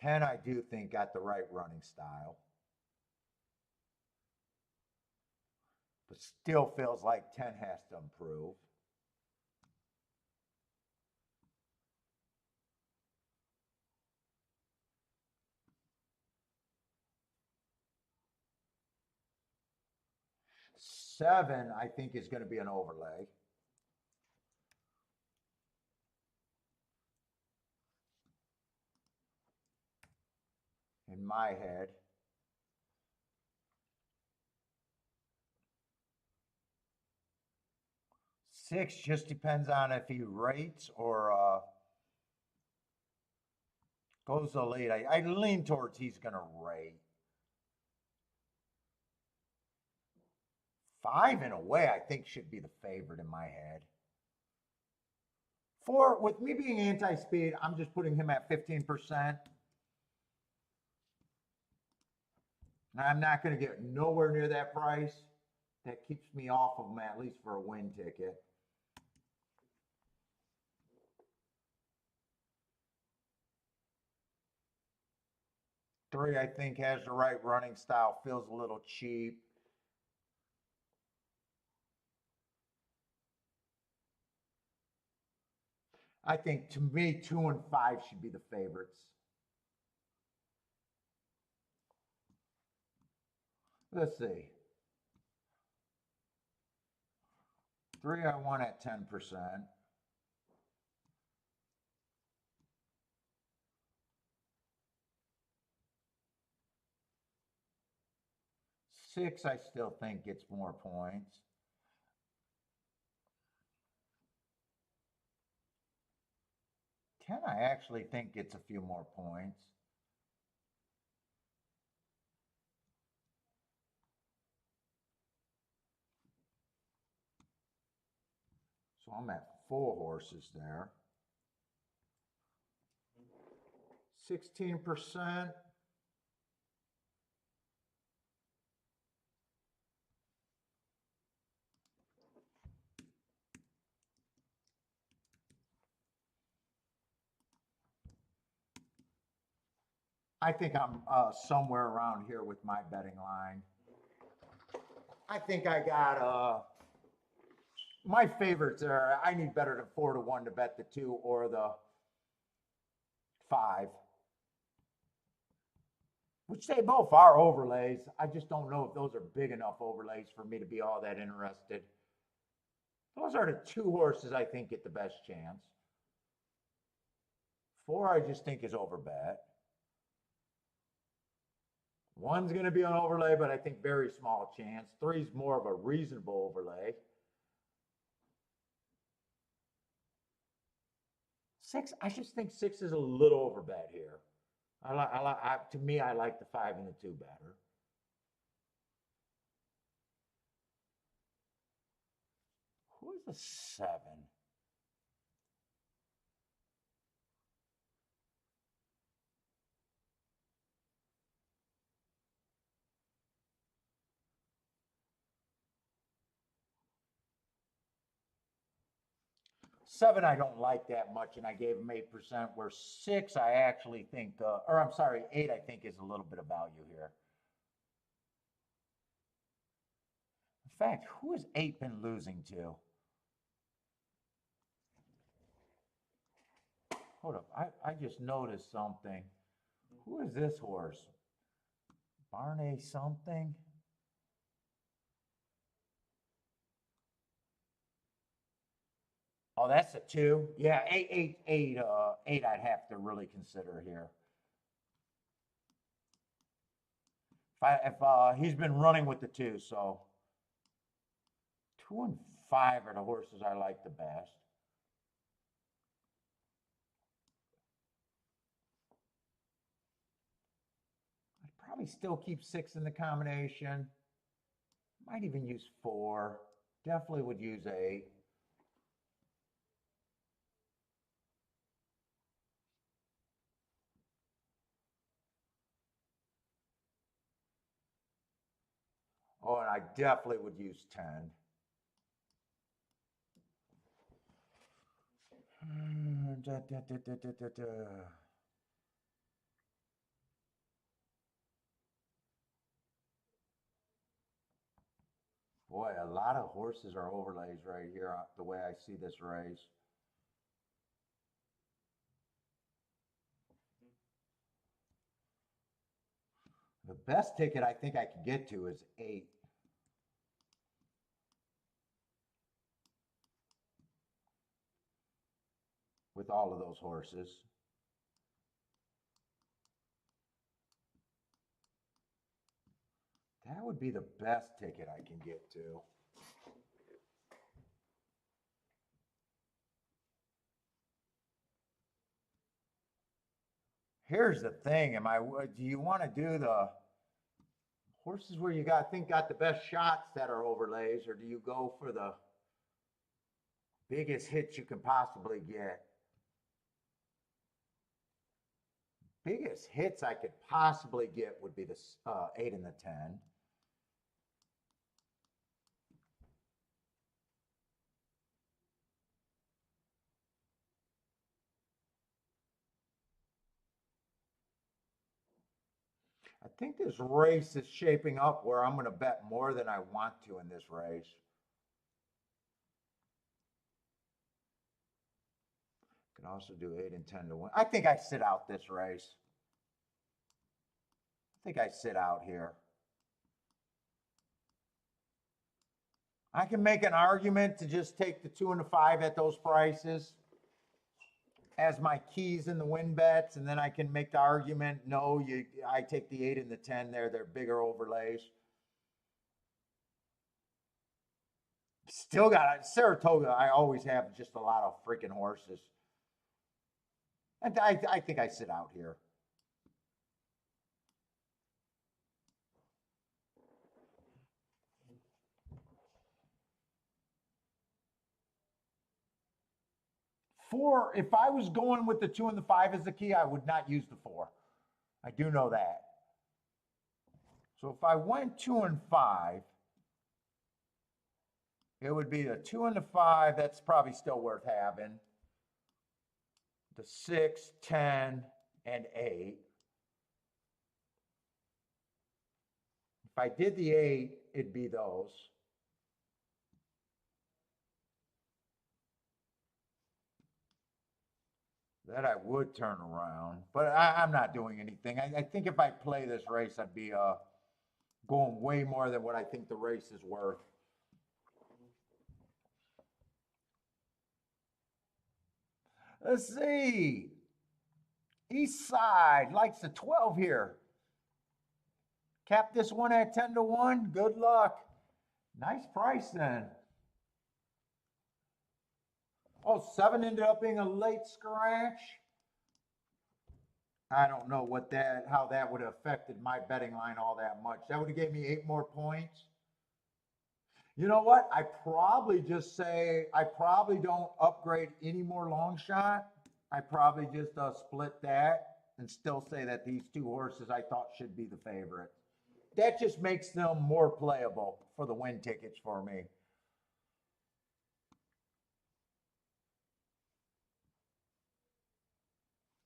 10, I do think got the right running style. But still feels like 10 has to improve. Seven, I think, is going to be an overlay. In my head. 6 just depends on if he rates or goes to lead. I lean towards he's going to rate. 5 in a way, I think should be the favorite in my head. 4, with me being anti-speed, I'm just putting him at 15%. I'm not going to get nowhere near that price. That keeps me off of him at least for a win ticket. Three, I think, has the right running style, feels a little cheap. I think, to me, 2 and 5 should be the favorites. Let's see. 3, I want at 10%. 6, I still think gets more points. 10, I actually think gets a few more points. So I'm at 4 horses there. 16%. I think I'm somewhere around here with my betting line. I think I got my favorites are, I need better than 4 to 1 to bet the 2 or the 5. Which they both are overlays. I just don't know if those are big enough overlays for me to be all that interested. Those are the 2 horses I think get the best chance. 4 I just think is overbet. 1's going to be an overlay, but I think very small chance. 3's more of a reasonable overlay. 6, I just think 6 is a little overbet here. To me, I like the 5 and the 2 better. Who is the 7? Seven, I don't like that much, and I gave him 8%. Where 6, I actually think, or I'm sorry, 8, I think is a little bit of value here. In fact, who has 8 been losing to? Hold up, I just noticed something. Who is this horse? Barney something? Oh, that's a 2. Yeah, 8 I'd have to really consider here. If he's been running with the 2, so 2 and 5 are the horses I like the best. I'd probably still keep 6 in the combination. Might even use 4. Definitely would use 8. Oh, and I definitely would use 10. Boy, a lot of horses are overlays right here, the way I see this race. The best ticket I think I can get to is 8. With all of those horses. That would be the best ticket I can get to. Here's the thing. Do you want to do the horses where you got the best shots that are overlays, or do you go for the biggest hits you can possibly get? Biggest hits I could possibly get would be the 8 and the 10. I think this race is shaping up where I'm going to bet more than I want to in this race. Can also do 8 and 10 to win. I think I sit out this race. I think I sit out here. I can make an argument to just take the 2 and the 5 at those prices as my keys in the win bets, and then I can make the argument, no, I take the 8 and the 10 there. They're bigger overlays. Still got Saratoga. I always have just a lot of freaking horses. And I think I sit out here. Four, if I was going with the 2 and the 5 as the key, I would not use the 4. I do know that. So if I went 2 and 5, it would be the 2 and the 5. That's probably still worth having. The 6, 10, and 8. If I did the 8, it'd be those. That I would turn around, but I'm not doing anything. I think if I play this race, I'd be going way more than what I think the race is worth. Let's see. East Side likes the 12 here. Cap this one at 10 to 1. Good luck. Nice price then. Oh, 7 ended up being a late scratch. I don't know how that would have affected my betting line all that much. That would have gave me 8 more points. You know what? I probably just say I probably don't upgrade any more long shot. I probably just split that and still say that these 2 horses I thought should be the favorite. That just makes them more playable for the win tickets for me.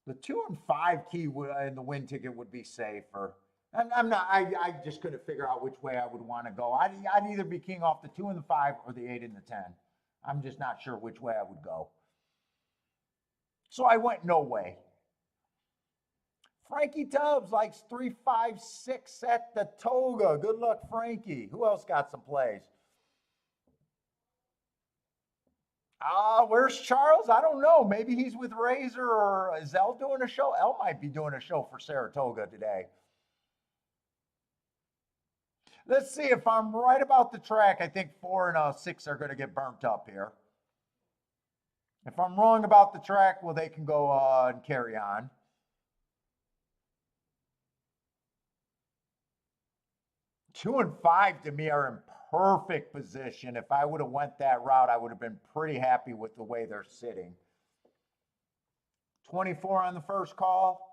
The 2 and 5 key in the win ticket would be safer. I'm not. I just couldn't figure out which way I would want to go. I'd either be king off the 2 and the 5 or the 8 and the 10. I'm just not sure which way I would go. So I went no way. Frankie Tubbs likes 3, 5, 6 at the Toga. Good luck, Frankie. Who else got some plays? Where's Charles? I don't know. Maybe he's with Razor, or is Elle doing a show? Elle might be doing a show for Saratoga today. Let's see if I'm right about the track. I think 4 and 6 are going to get burnt up here. If I'm wrong about the track, well, they can go and carry on. Two and 5 to me are in perfect position. If I would have went that route, I would have been pretty happy with the way they're sitting. 24 on the first call.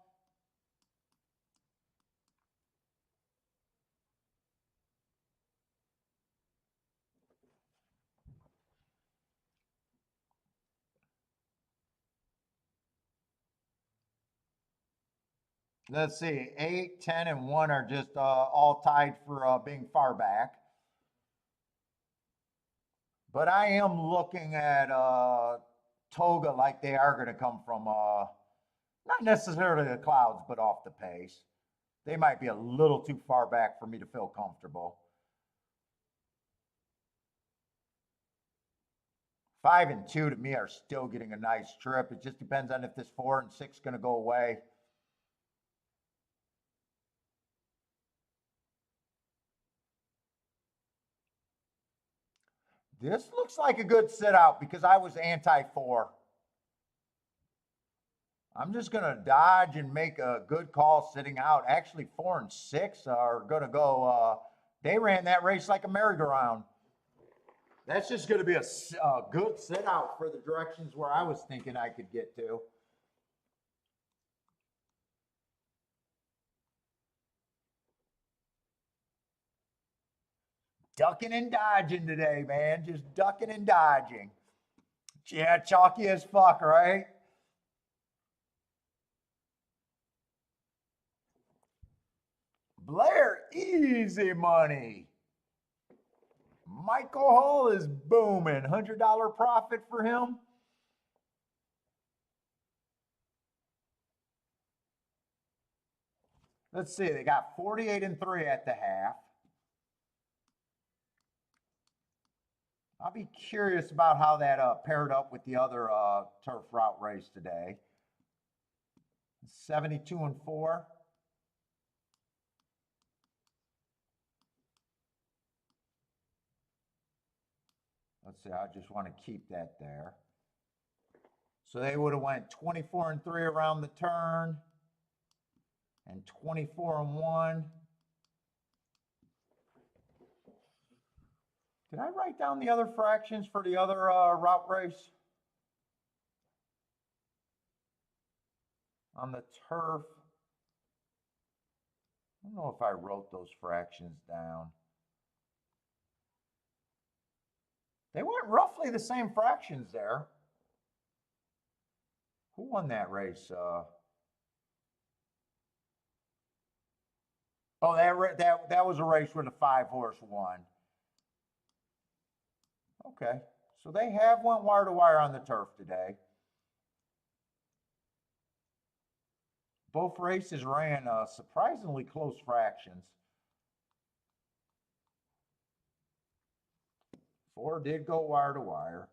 Let's see, 8, 10, and 1 are just all tied for being far back. But I am looking at Toga like they are going to come from not necessarily the clouds, but off the pace. They might be a little too far back for me to feel comfortable. 5 and 2 to me are still getting a nice trip. It just depends on if this 4 and 6 is going to go away. This looks like a good sit out because I was anti 4. I'm just going to dodge and make a good call sitting out. Actually, 4 and 6 are going to go. They ran that race like a merry-go-round. That's just going to be a good sit out for the directions where I was thinking I could get to. Ducking and dodging today, man. Just ducking and dodging. Yeah, chalky as fuck, right? Blair, easy money. Michael Hall is booming. $100 profit for him. Let's see, they got 48 and 3 at the half. I'll be curious about how that paired up with the other turf route race today. 72 and 4. Let's see, I just want to keep that there. So they would have went 24 and 3 around the turn and 24 and 1. Did I write down the other fractions for the other route race? On the turf. I don't know if I wrote those fractions down. They went roughly the same fractions there. Who won that race? Oh, that was a race where the 5-horse won. Okay, so they have went wire to wire on the turf today. Both races ran surprisingly close fractions. 4 did go wire to wire.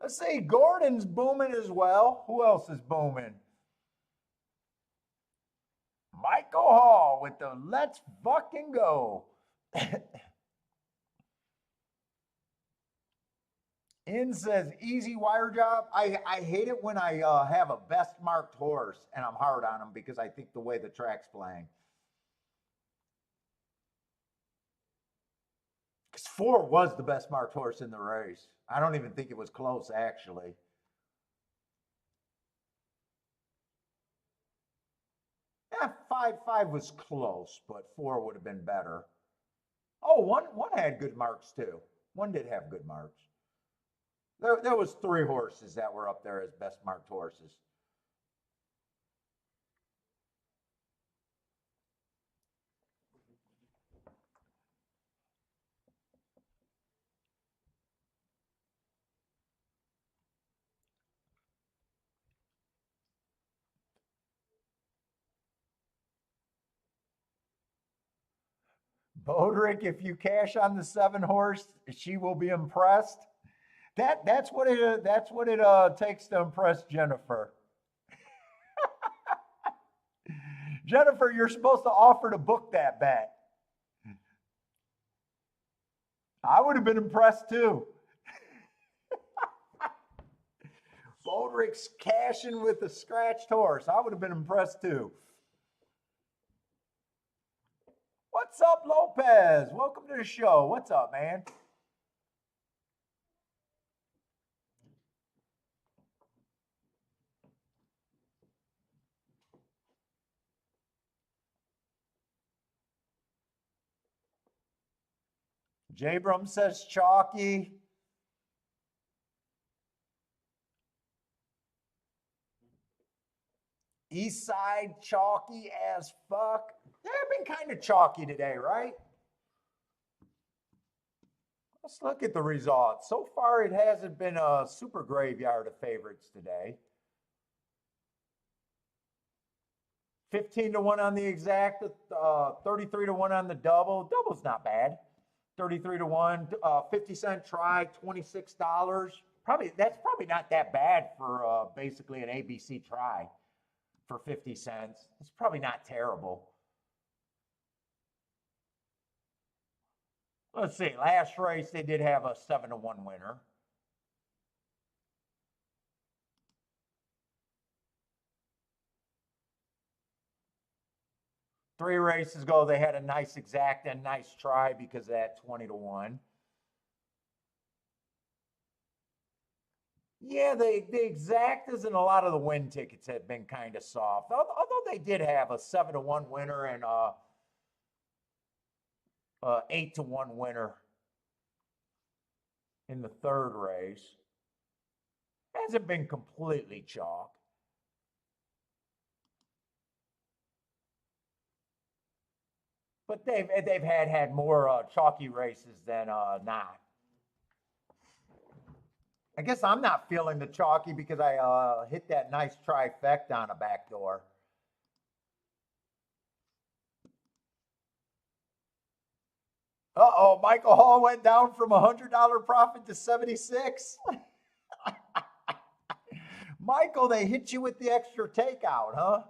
Let's see, Gordon's booming as well. Who else is booming? Michael Hall with the let's fucking go. In says easy wire job. I hate it when I have a best marked horse and I'm hard on him because I think the way the track's playing. Because 4 was the best marked horse in the race. I don't even think it was close, actually. Yeah, 5 was close, but 4 would have been better. Oh, one had good marks too. One did have good marks. There was 3 horses that were up there as best marked horses. Bodrick, if you cash on the 7-horse, she will be impressed. That's what it takes to impress Jennifer. Jennifer, you're supposed to offer to book that bet. I would have been impressed too. Bodrick's cashing with a scratched horse. I would have been impressed too. What's up, Lopez? Welcome to the show. What's up, man? Jabram says chalky. East side chalky as fuck. They've been kind of chalky today, right? Let's look at the results. So far, it hasn't been a super graveyard of favorites today. 15 to 1 on the exact, 33 to 1 on the double. Double's not bad. 33 to 1, 50-cent try, $26. That's probably not that bad for basically an ABC try for 50 cents. It's probably not terrible. Let's see. Last race they did have a 7 to 1 winner. 3 races ago, they had a nice exact and nice try because of that 20-1. Yeah, the exactas and a lot of the win tickets have been kind of soft. Although they did have a 7-1 winner and a 8-1 winner in the third race. Hasn't been completely chalk. But they've had more chalky races than not. I guess I'm not feeling the chalky because I hit that nice trifecta on a backdoor. Uh-oh, Michael Hall went down from $100 profit to 76. Michael, they hit you with the extra takeout, huh?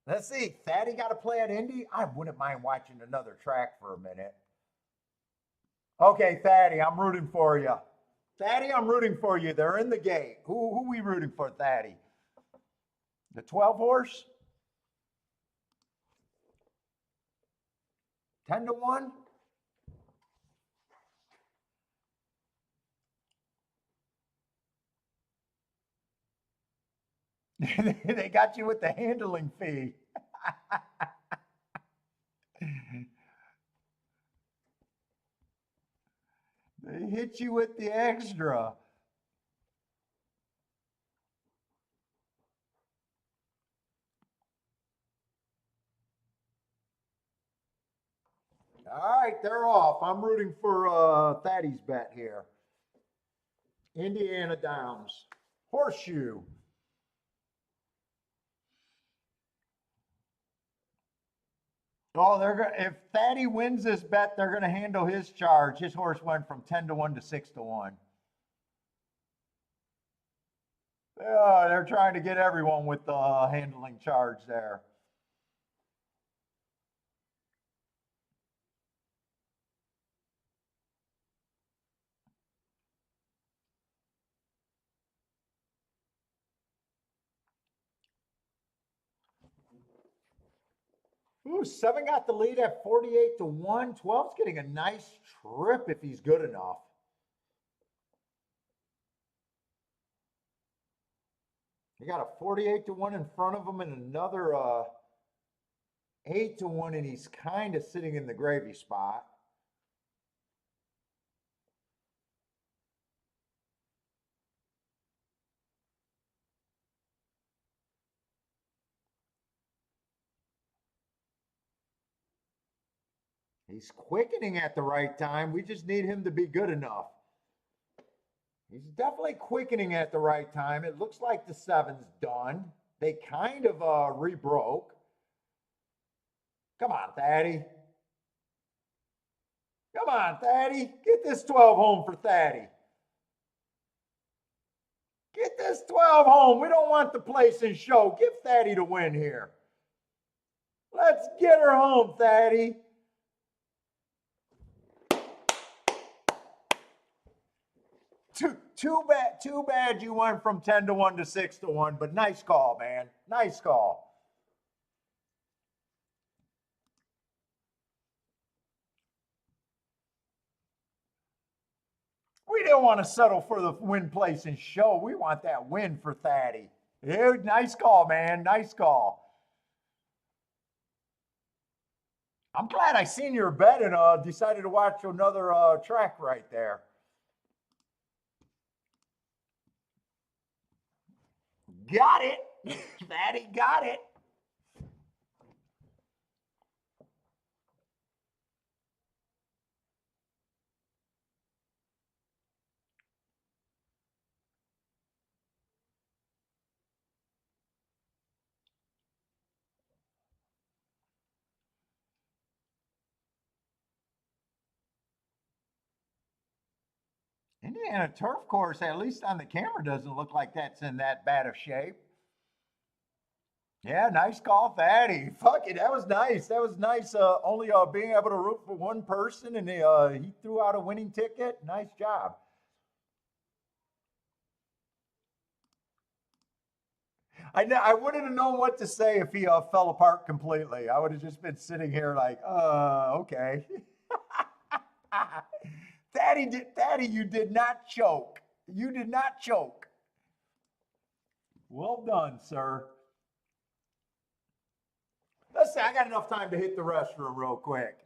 Let's see. Thaddy got to play at Indy. I wouldn't mind watching another track for a minute. Okay, Thaddy, I'm rooting for you. Thaddy, I'm rooting for you. They're in the gate. Who we rooting for, Thaddy? The 12 horse? 10-1? They got you with the handling fee. They hit you with the extra. All right, they're off. I'm rooting for Thaddy's bet here. Indiana Downs. Horseshoe. Oh, they're gonna if Thaddy wins this bet, they're gonna handle his charge. His horse went from 10-1 to 6-1. Yeah, they're trying to get everyone with the handling charge there. Ooh, 7 got the lead at 48-1. 12's getting a nice trip if he's good enough. He got a 48-1 in front of him and another 8-1, and he's kind of sitting in the gravy spot. He's quickening at the right time. We just need him to be good enough. He's definitely quickening at the right time. It looks like the 7's done. They kind of rebroke. Come on, Thaddy. Come on, Thaddy. Get this 12 home for Thaddy. Get this 12 home. We don't want the place in show. Give Thaddy the win here. Let's get her home, Thaddy. Too bad you went from 10-1 to 6-1, but nice call, man. Nice call. We didn't want to settle for the win place and show. We want that win for Thaddy. Dude, nice call, man. Nice call. I'm glad I seen your bet and decided to watch another track right there. Got it. Thaddy got it. Indiana turf course, at least on the camera, doesn't look like that's in that bad of shape. Yeah, nice call, Fatty. Fuck it, that was nice. That was nice. Only being able to root for one person, and he threw out a winning ticket. Nice job. I wouldn't have known what to say if he fell apart completely. I would have just been sitting here like, okay. Daddy, you did not choke. You did not choke. Well done, sir. Let's see, I got enough time to hit the restroom real quick.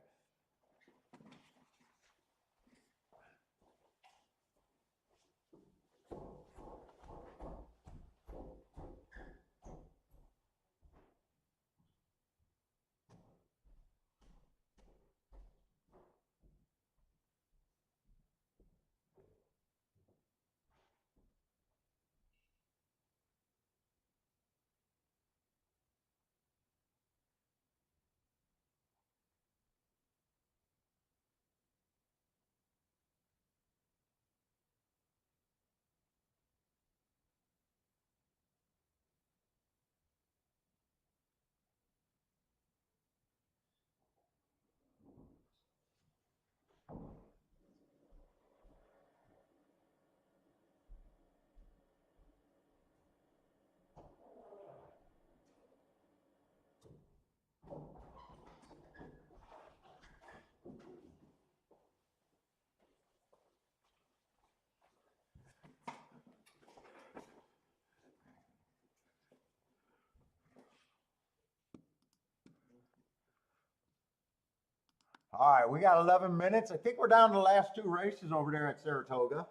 All right, we got 11 minutes. I think we're down to the last two races over there at Saratoga.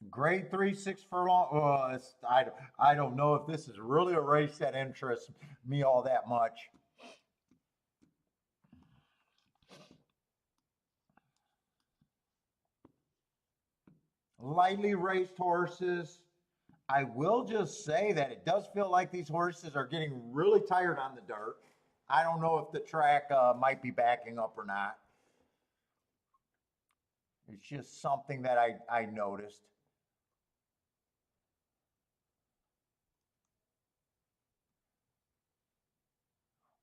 Grade 3, 6 furlong. I don't know if this is really a race that interests me all that much. Lightly raced horses. I will just say that it does feel like these horses are getting really tired on the dirt. I don't know if the track might be backing up or not. It's just something that I noticed.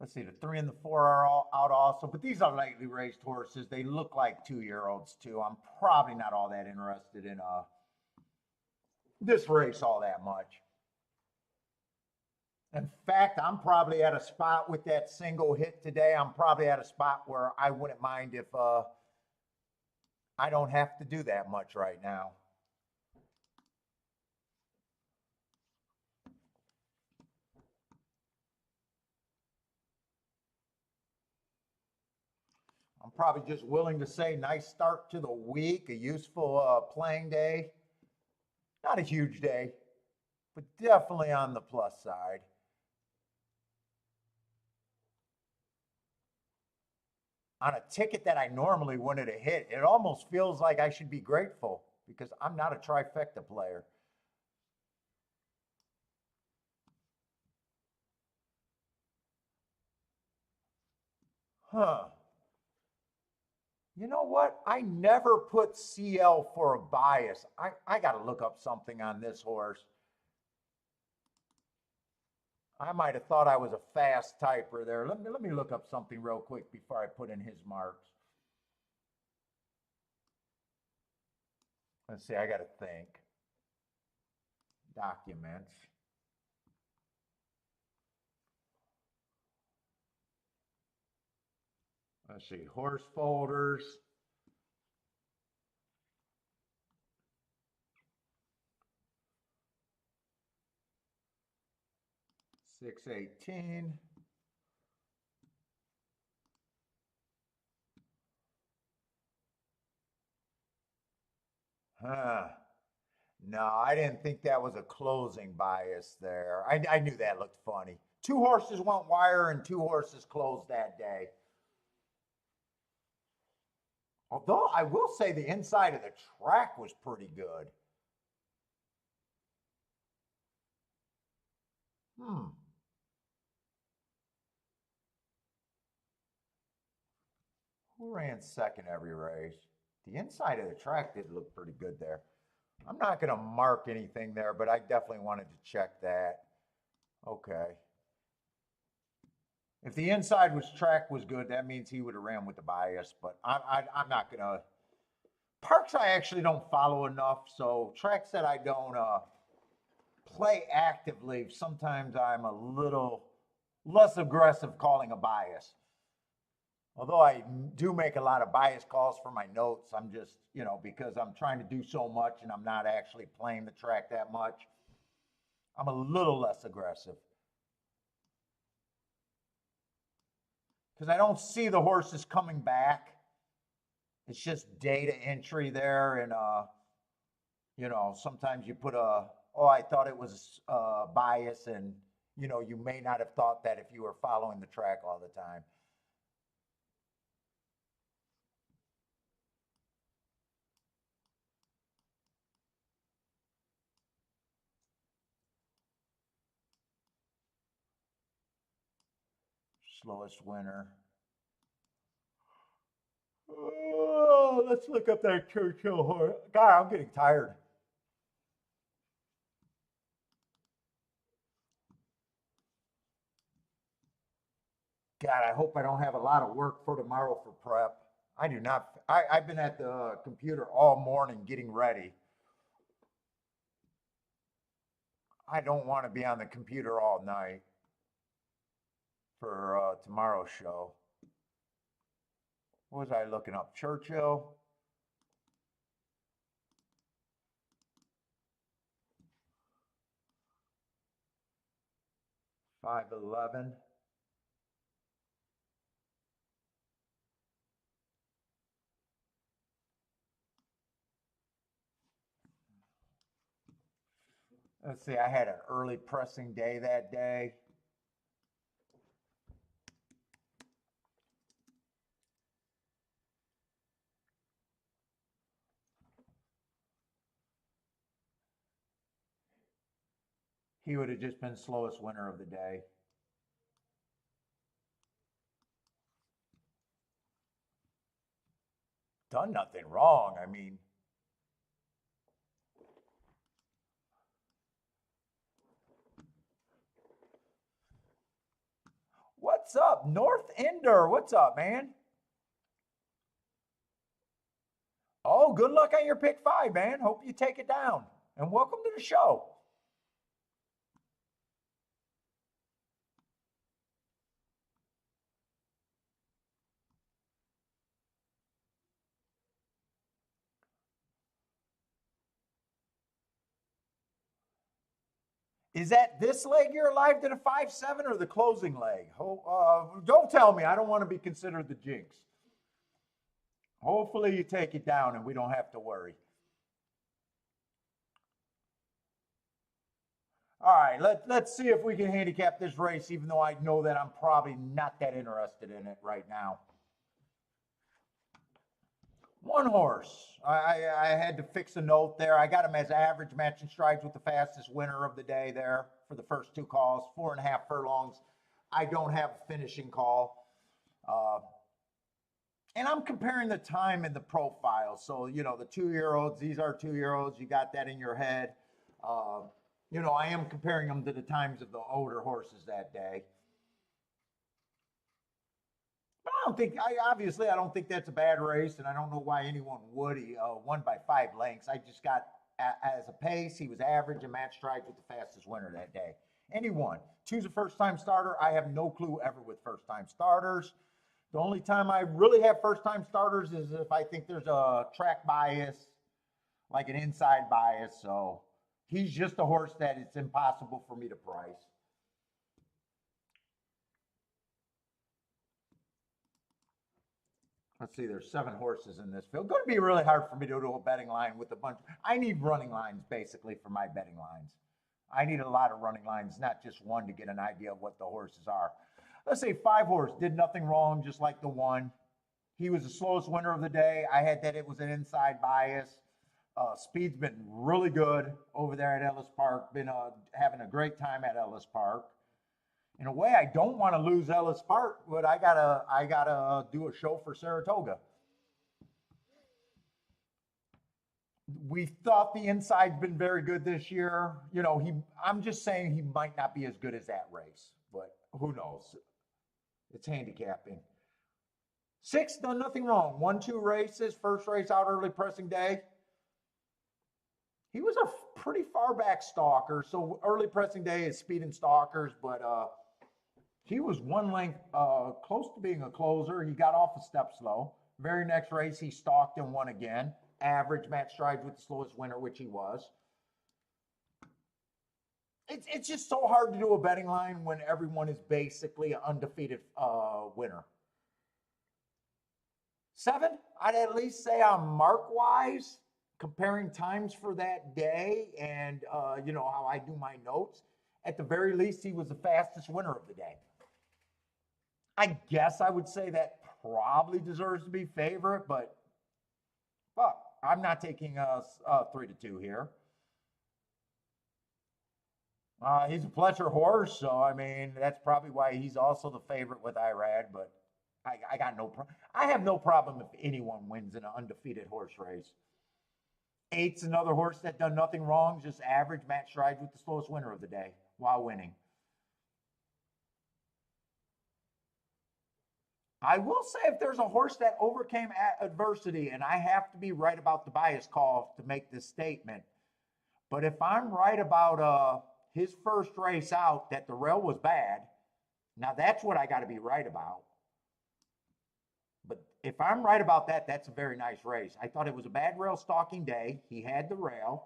Let's see, the 3 and the 4 are all out also, but these are lightly raced horses. They look like 2 year olds too. I'm probably not all that interested in this race all that much. In fact, I'm probably at a spot with that single hit today. I'm probably at a spot where I wouldn't mind if I don't have to do that much right now. I'm probably just willing to say nice start to the week, a useful playing day. Not a huge day, but definitely on the plus side. On a ticket that I normally wouldn't have hit, it almost feels like I should be grateful because I'm not a trifecta player. Huh. You know what? I never put CL for a bias. I got to look up something on this horse. I might have thought I was a fast typer there. Let me look up something real quick before I put in his marks. Let's see, I got to think. Documents. Let's see, horse folders. 618. Huh. No, I didn't think that was a closing bias there. I knew that looked funny. Two horses went wire and two horses closed that day. Although I will say the inside of the track was pretty good. Hmm. Who ran second every race? The inside of the track did look pretty good there. I'm not going to mark anything there, but I definitely wanted to check that. Okay. If the inside track was good, that means he would have ran with the bias, but I'm not going to. Parks I actually don't follow enough, so tracks that I don't play actively, sometimes I'm a little less aggressive calling a bias. Although I do make a lot of bias calls for my notes, I'm just, because I'm trying to do so much and I'm not actually playing the track that much, I'm a little less aggressive. Because I don't see the horses coming back. It's just data entry there, and sometimes you put I thought it was bias, and you may not have thought that if you were following the track all the time. Slowest winner. Oh, let's look up that Churchill horse. God, I'm getting tired. God, I hope I don't have a lot of work for tomorrow for prep. I do not. I've been at the computer all morning getting ready. I don't want to be on the computer all night for tomorrow's show. What was I looking up? Churchill. $5.11. Let's see, I had an early pressing day that day. He would have just been slowest winner of the day. Done nothing wrong. I mean, what's up, North Ender? What's up, man? Oh, good luck on your pick 5, man. Hope you take it down. And welcome to the show. Is that this leg you're alive to the 5-7 or the closing leg? Don't tell me. I don't want to be considered the jinx. Hopefully you take it down and we don't have to worry. All right, let's see if we can handicap this race, even though I know that I'm probably not that interested in it right now. One horse. I had to fix a note there. I got him as average, matching strides with the fastest winner of the day there for the first 2 calls, 4.5 furlongs. I don't have a finishing call. And I'm comparing the time and the profile. So, the 2-year-olds, these are 2-year-olds. You got that in your head. I am comparing them to the times of the older horses that day. But I don't think that's a bad race, and I don't know why anyone would. He won by 5 lengths. I just got, as a pace, he was average and match strides with the fastest winner that day. And he won. 2's a first-time starter. I have no clue ever with first-time starters. The only time I really have first-time starters is if I think there's a track bias, like an inside bias. So he's just a horse that it's impossible for me to price. Let's see, there's 7 horses in this field. Going to be really hard for me to do a betting line with a bunch. I need running lines, basically, for my betting lines. I need a lot of running lines, not just one, to get an idea of what the horses are. Let's say 5 horse did nothing wrong, just like the 1. He was the slowest winner of the day. I had that it was an inside bias. Speed's been really good over there at Ellis Park. Been having a great time at Ellis Park. In a way, I don't want to lose Ellis Park, but I gotta do a show for Saratoga. We thought the inside's been very good this year. You know, I'm just saying he might not be as good as that race, but who knows? It's handicapping. Six, done nothing wrong. Won two races, first race out early pressing day. He was a pretty far back stalker, so early pressing day is speed and stalkers, but he was one length close to being a closer. He got off a step slow. Very next race, he stalked and won again. Average match strides with the slowest winner, which he was. It's just so hard to do a betting line when everyone is basically an undefeated winner. 7, I'd at least say on mark-wise, comparing times for that day and, you know, how I do my notes, at the very least, he was the fastest winner of the day. I guess I would say that probably deserves to be favorite, but fuck, I'm not taking 3-2 here. He's a Fletcher horse, so I mean that's probably why he's also the favorite with Irad. But I got I have no problem if anyone wins in an undefeated horse race. 8's another horse that done nothing wrong, just average match strides with the slowest winner of the day while winning. I will say if there's a horse that overcame adversity, and I have to be right about the bias call to make this statement, but if I'm right about his first race out that the rail was bad, now that's what I got to be right about. But if I'm right about that, that's a very nice race. I thought it was a bad rail stalking day. He had the rail.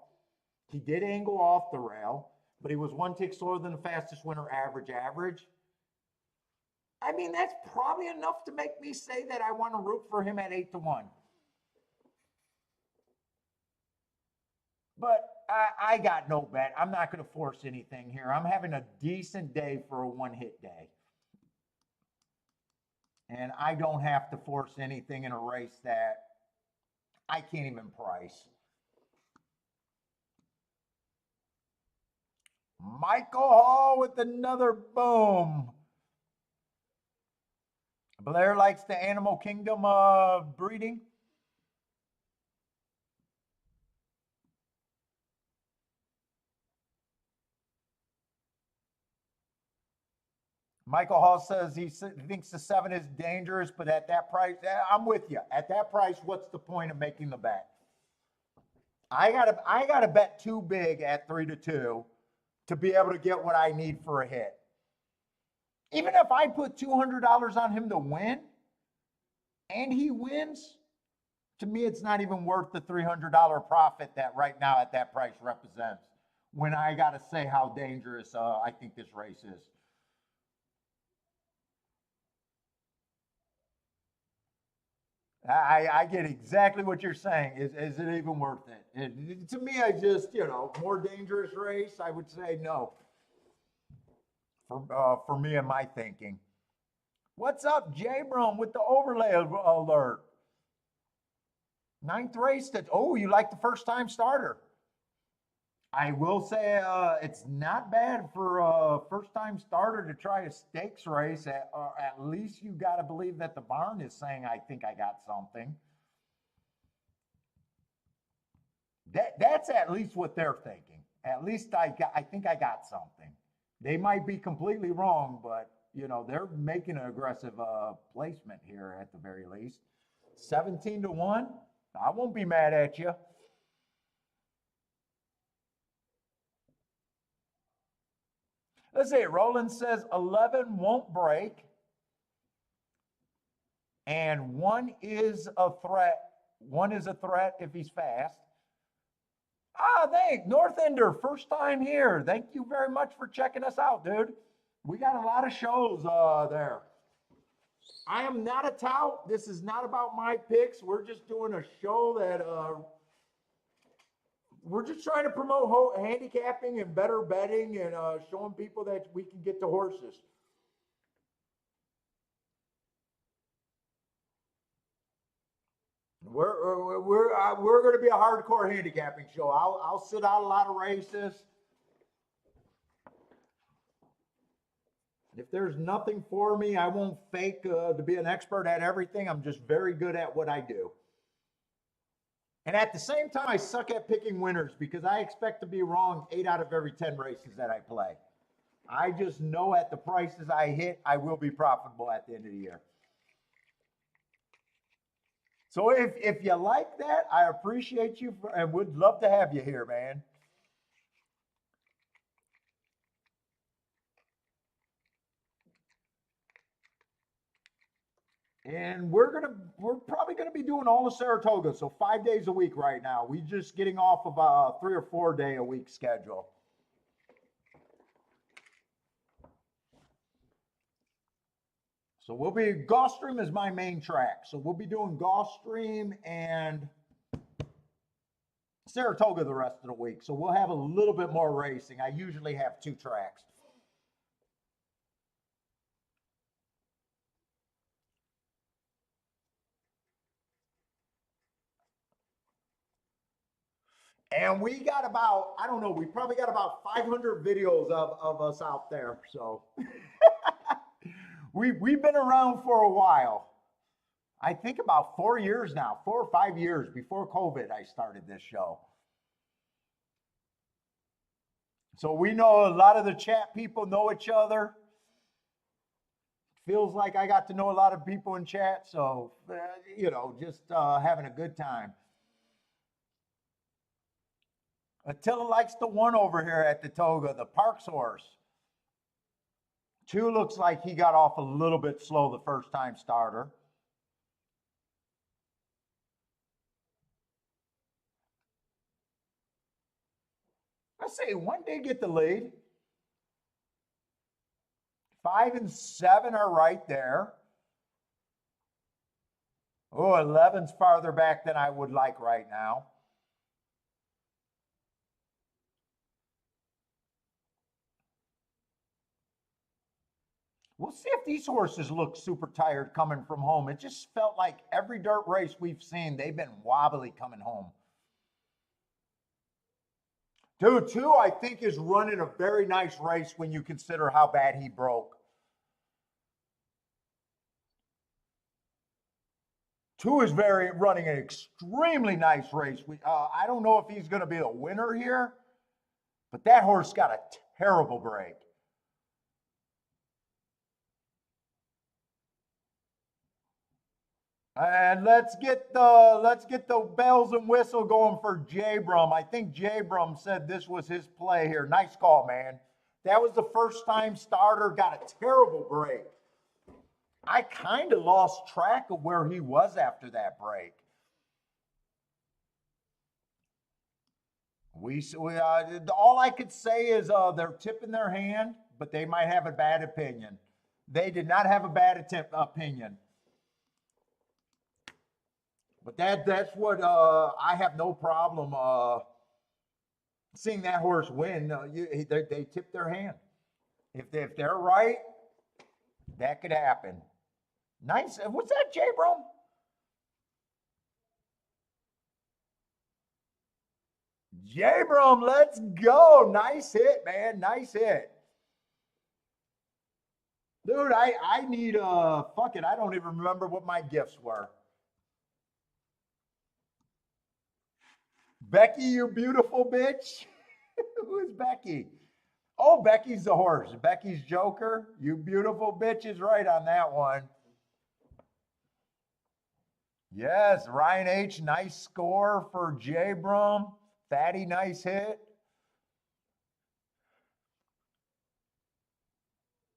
He did angle off the rail, but he was one tick slower than the fastest winner average. I mean, that's probably enough to make me say that I want to root for him at 8-1. But I got no bet. I'm not going to force anything here. I'm having a decent day for a one-hit day. And I don't have to force anything in a race that I can't even price. Michael Hall with another boom. Blair likes the Animal Kingdom breeding. Michael Hall says he thinks the 7 is dangerous, but at that price, I'm with you. At that price, what's the point of making the bet? I gotta bet too big at 3-2 to be able to get what I need for a hit. Even if I put $200 on him to win, and he wins, to me, it's not even worth the $300 profit that right now at that price represents. When I got to say how dangerous I think this race is. I get exactly what you're saying. Is it even worth it? To me, I just, you know, more dangerous race, I would say no. For me and my thinking. What's up, J-Brum, with the overlay alert? 9th race that, oh, you like the first time starter. I will say it's not bad for a first time starter to try a stakes race. At least you got to believe that the barn is saying, I think I got something. That's at least what they're thinking. At least I think I got something. They might be completely wrong, but you know, they're making an aggressive placement here at the very least. 17-1. I won't be mad at you. Let's see. Roland says 11 won't break, and 1 is a threat. 1 is a threat if he's fast. Thanks. North Ender, first time here. Thank you very much for checking us out, dude. We got a lot of shows there. I am not a tout. This is not about my picks. We're just doing a show that we're just trying to promote handicapping and better betting and showing people that we can get to horses. We're going to be a hardcore handicapping show. I'll sit out a lot of races. If there's nothing for me, I won't fake to be an expert at everything. I'm just very good at what I do. And at the same time, I suck at picking winners because I expect to be wrong 8 out of every 10 races that I play. I just know at the prices I hit, I will be profitable at the end of the year. So if you like that, I appreciate you and would love to have you here, man. And we're probably gonna be doing all of Saratoga, so 5 days a week right now. We just getting off of a 3 or 4 day a week schedule. So we'll be Gulfstream is my main track. So we'll be doing Gulfstream and Saratoga the rest of the week. So we'll have a little bit more racing. I usually have 2 tracks. And we got about, I don't know, we probably got about 500 videos of us out there. So we've been around for a while. I think about 4 years now, 4 or 5 years before COVID, I started this show. So we know a lot of the chat people know each other. Feels like I got to know a lot of people in chat. So, just having a good time. Attila likes the one over here at the Toga, the Parks horse. 2 looks like he got off a little bit slow the first time starter. I say 1 did get the lead. 5 and 7 are right there. Oh, 11's farther back than I would like right now. We'll see if these horses look super tired coming from home. It just felt like every dirt race we've seen, they've been wobbly coming home. Dude, 2, I think, is running a very nice race when you consider how bad he broke. 2 is running an extremely nice race. I don't know if he's going to be a winner here, but that horse got a terrible break. And let's get the bells and whistle going for J Brum. I think J Brum said this was his play here. Nice call, man. That was the first time starter, got a terrible break. I kind of lost track of where he was after that break. All I could say is they're tipping their hand, but they might have a bad opinion. They did not have a bad opinion. But that's what I have no problem seeing that horse win. They tip their hand. If they're right, that could happen. Nice. What's that, J Brum? J Brum, let's go. Nice hit, man. Nice hit. Dude, I need fuck it. I don't even remember what my gifts were. Becky, you beautiful bitch. Who is Becky? Oh, Becky's the horse. Becky's Joker. You beautiful bitch is right on that one. Yes, Ryan H. Nice score for J Brum. Fatty, nice hit.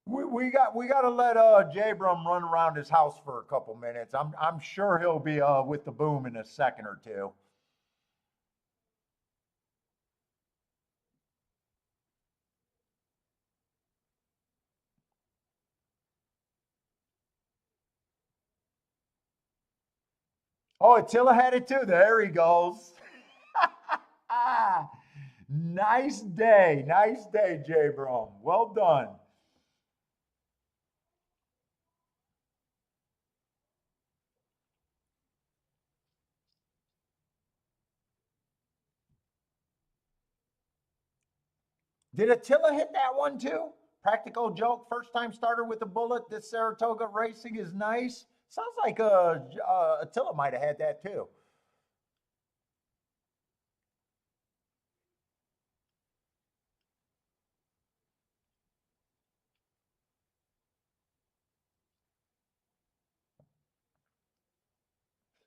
We got to let J Brum run around his house for a couple minutes. I'm sure he'll be with the boom in a second or two. Oh, Attila had it too. There he goes. Nice day. Nice day, J Brum. Well done. Did Attila hit that one too? Practical joke, first time starter with a bullet. This Saratoga racing is nice. Sounds like Attila might have had that too.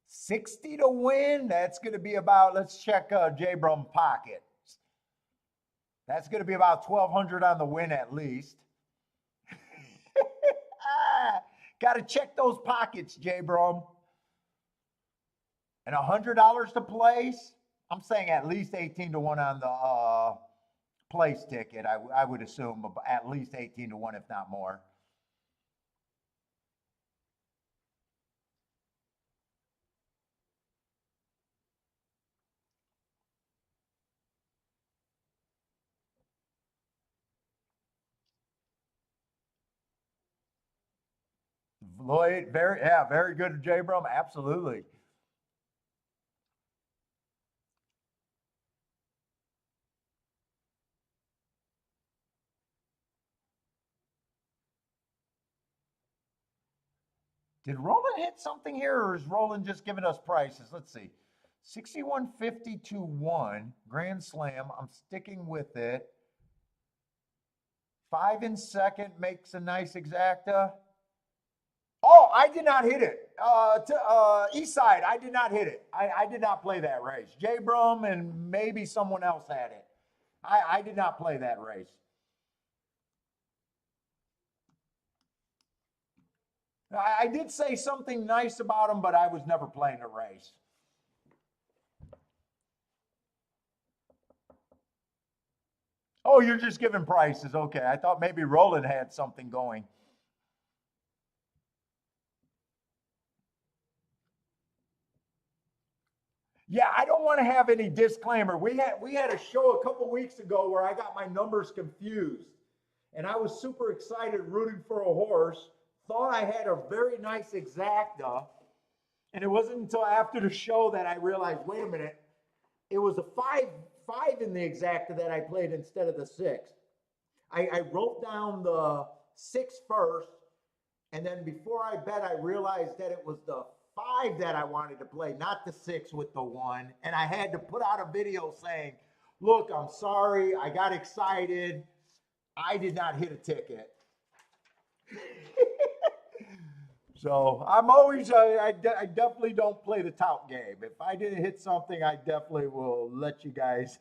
60 to win. That's going to be about, let's check J Brum pocket. That's going to be about 1,200 on the win at least. Got to check those pockets, J Brum. And $100 to place. I'm saying at least 18 to 1 on the place ticket. I would assume at least 18 to 1, if not more. Lloyd, very good, J Brum. Absolutely. Did Roland hit something here, or is Roland just giving us prices? Let's see. 61.50 to 1, Grand Slam. I'm sticking with it. 5 in second makes a nice exacta. Oh, I did not hit it. East side, I did not hit it. I did not play that race. J Brum and maybe someone else had it. I did not play that race. I did say something nice about him, but I was never playing a race. Oh, you're just giving prices. Okay. I thought maybe Roland had something going. Yeah, I don't want to have any disclaimer. We had a show a couple weeks ago where I got my numbers confused. And I was super excited rooting for a horse. Thought I had a very nice exacta. And it wasn't until after the show that I realized, wait a minute, it was a five in the exacta that I played instead of the six. I wrote down the six first, and then before I bet, I realized that it was the five that I wanted to play, not the six with the one. And I had to put out a video saying, look, I'm sorry, I got excited. I did not hit a ticket. So I'm always, I definitely don't play the tout game. If I didn't hit something, I definitely will let you guys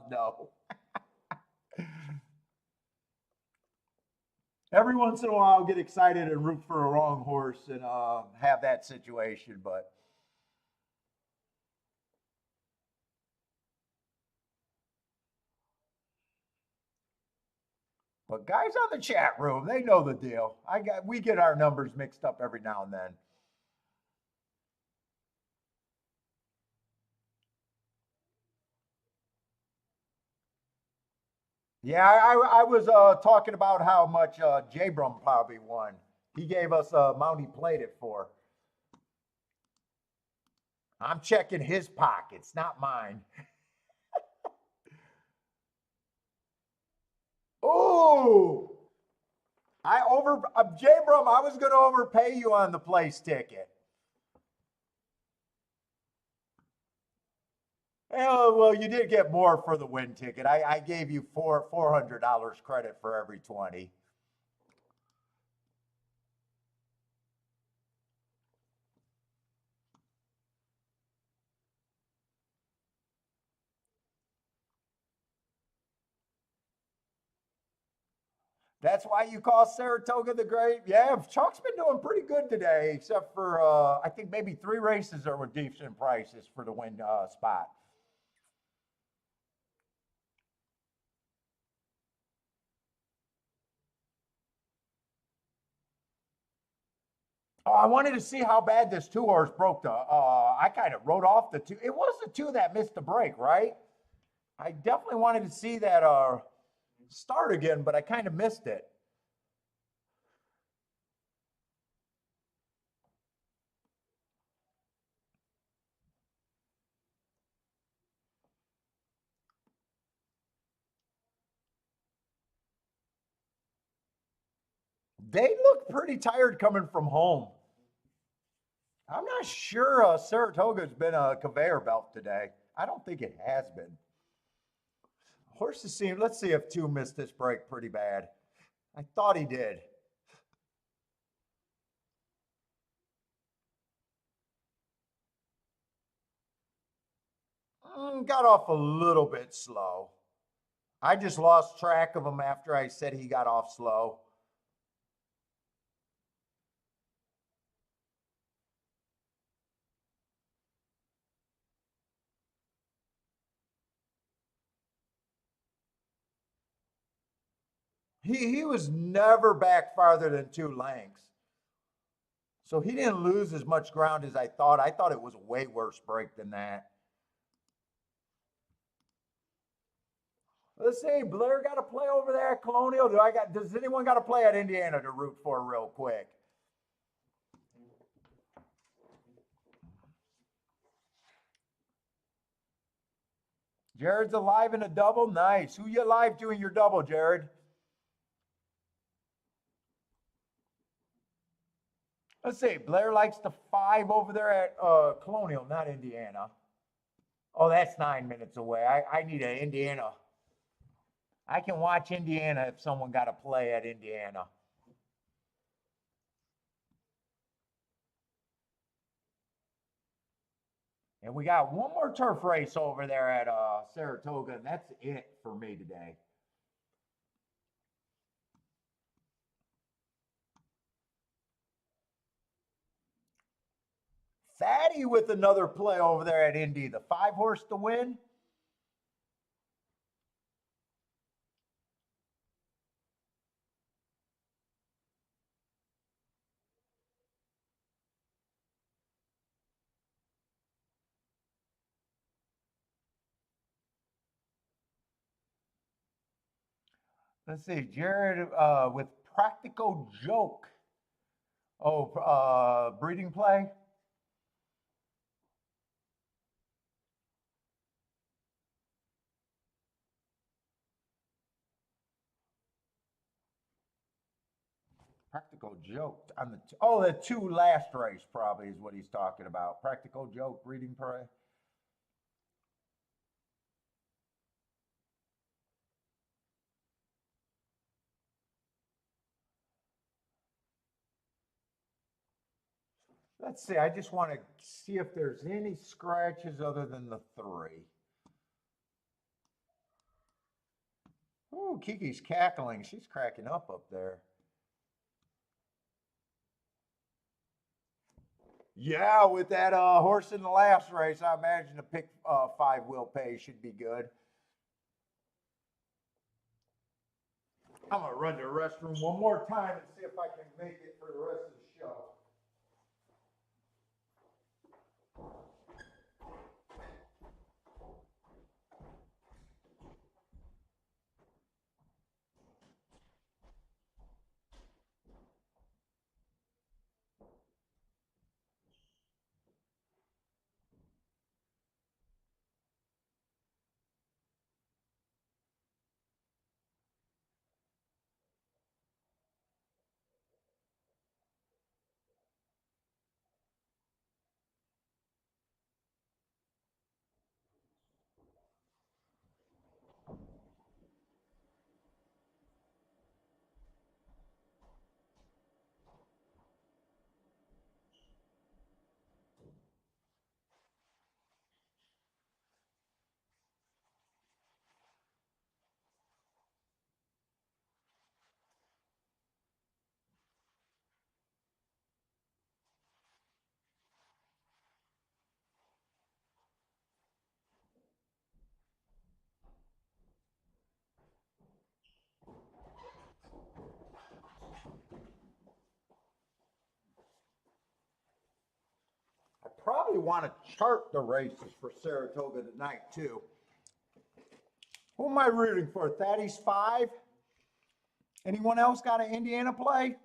know. Every once in a while, I'll get excited and root for a wrong horse and have that situation. But guys on the chat room, they know the deal. We get our numbers mixed up every now and then. Yeah, I was talking about how much J Brum probably won. He gave us a amount he played it for. I'm checking his pockets, not mine. Oh, J Brum, I was going to overpay you on the place ticket. Oh, well, you did get more for the win ticket. I gave you $400 credit for every 20. That's why you call Saratoga the great. Yeah, Chuck's been doing pretty good today, except for I think maybe 3 races are with decent prices for the win spot. Oh, I wanted to see how bad this 2 horse broke the. I kind of wrote off the 2. It was the 2 that missed the break, right? I definitely wanted to see that start again, but I kind of missed it. They look pretty tired coming from home. I'm not sure Saratoga's been a conveyor belt today. I don't think it has been. Horses seem, let's see if two missed this break pretty bad. I thought he did. Got off a little bit slow. I just lost track of him after I said he got off slow. He was never back farther than 2 lengths. So he didn't lose as much ground as I thought. I thought it was a way worse break than that. Let's see, Blair got to play over there at Colonial. Does anyone got to play at Indiana to root for real quick? Jared's alive in a double. Nice. Who you alive to in your double, Jared? Let's see. Blair likes the 5 over there at Colonial, not Indiana. Oh, that's 9 minutes away. I need an Indiana. I can watch Indiana if someone got to play at Indiana. And we got one more turf race over there at Saratoga, and that's it for me today. Fatty with another play over there at Indy. The 5-horse to win. Let's see, Jared with practical joke. Oh, breeding play. Practical joke on the 2 last race probably is what he's talking about. Practical joke, breeding play. Let's see. I just want to see if there's any scratches other than the 3. Ooh, Kiki's cackling. She's cracking up there. Yeah, with that horse in the last race, I imagine the pick 5 will pay should be good. I'm gonna run to the restroom one more time and see if I can make it for the rest of the show. I probably want to chart the races for Saratoga tonight too. Who am I rooting for? Thaddeus 5? Anyone else got an Indiana play?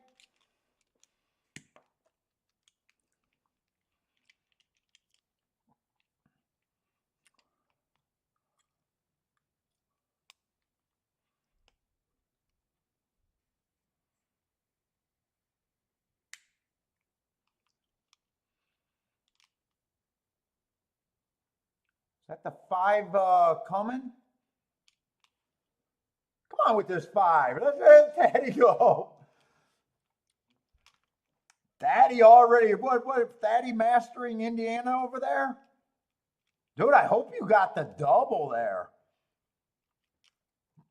that the 5 coming? Come on with this 5. Let's let Daddy go. Daddy already, what, Daddy mastering Indiana over there? Dude, I hope you got the double there.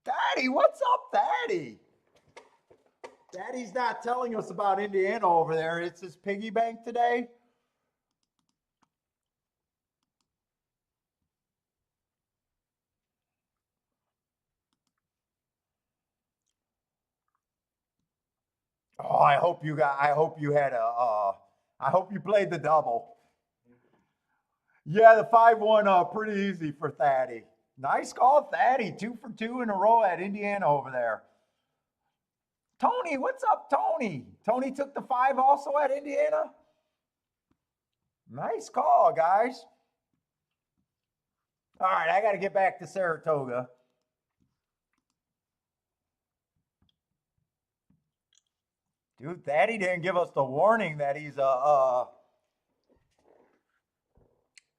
Daddy, what's up, Daddy? Daddy's not telling us about Indiana over there. It's his piggy bank today. Oh, I hope you had I hope you played the double. Yeah, the 5-1 pretty easy for Thaddy. Nice call, Thaddy. 2 for 2 in a row at Indiana over there. Tony, what's up, Tony? Tony took the 5 also at Indiana. Nice call, guys. All right, I got to get back to Saratoga. Dude, Thaddy didn't give us the warning that he's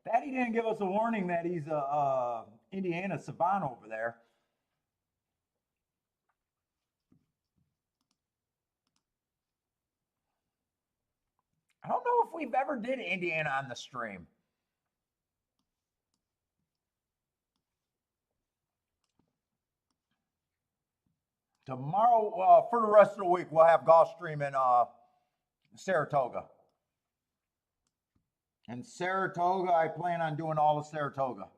Daddy didn't give us a warning that he's a Indiana savant over there. I don't know if we've ever did Indiana on the stream. Tomorrow, for the rest of the week, we'll have golf stream in Saratoga. And Saratoga, I plan on doing all of Saratoga.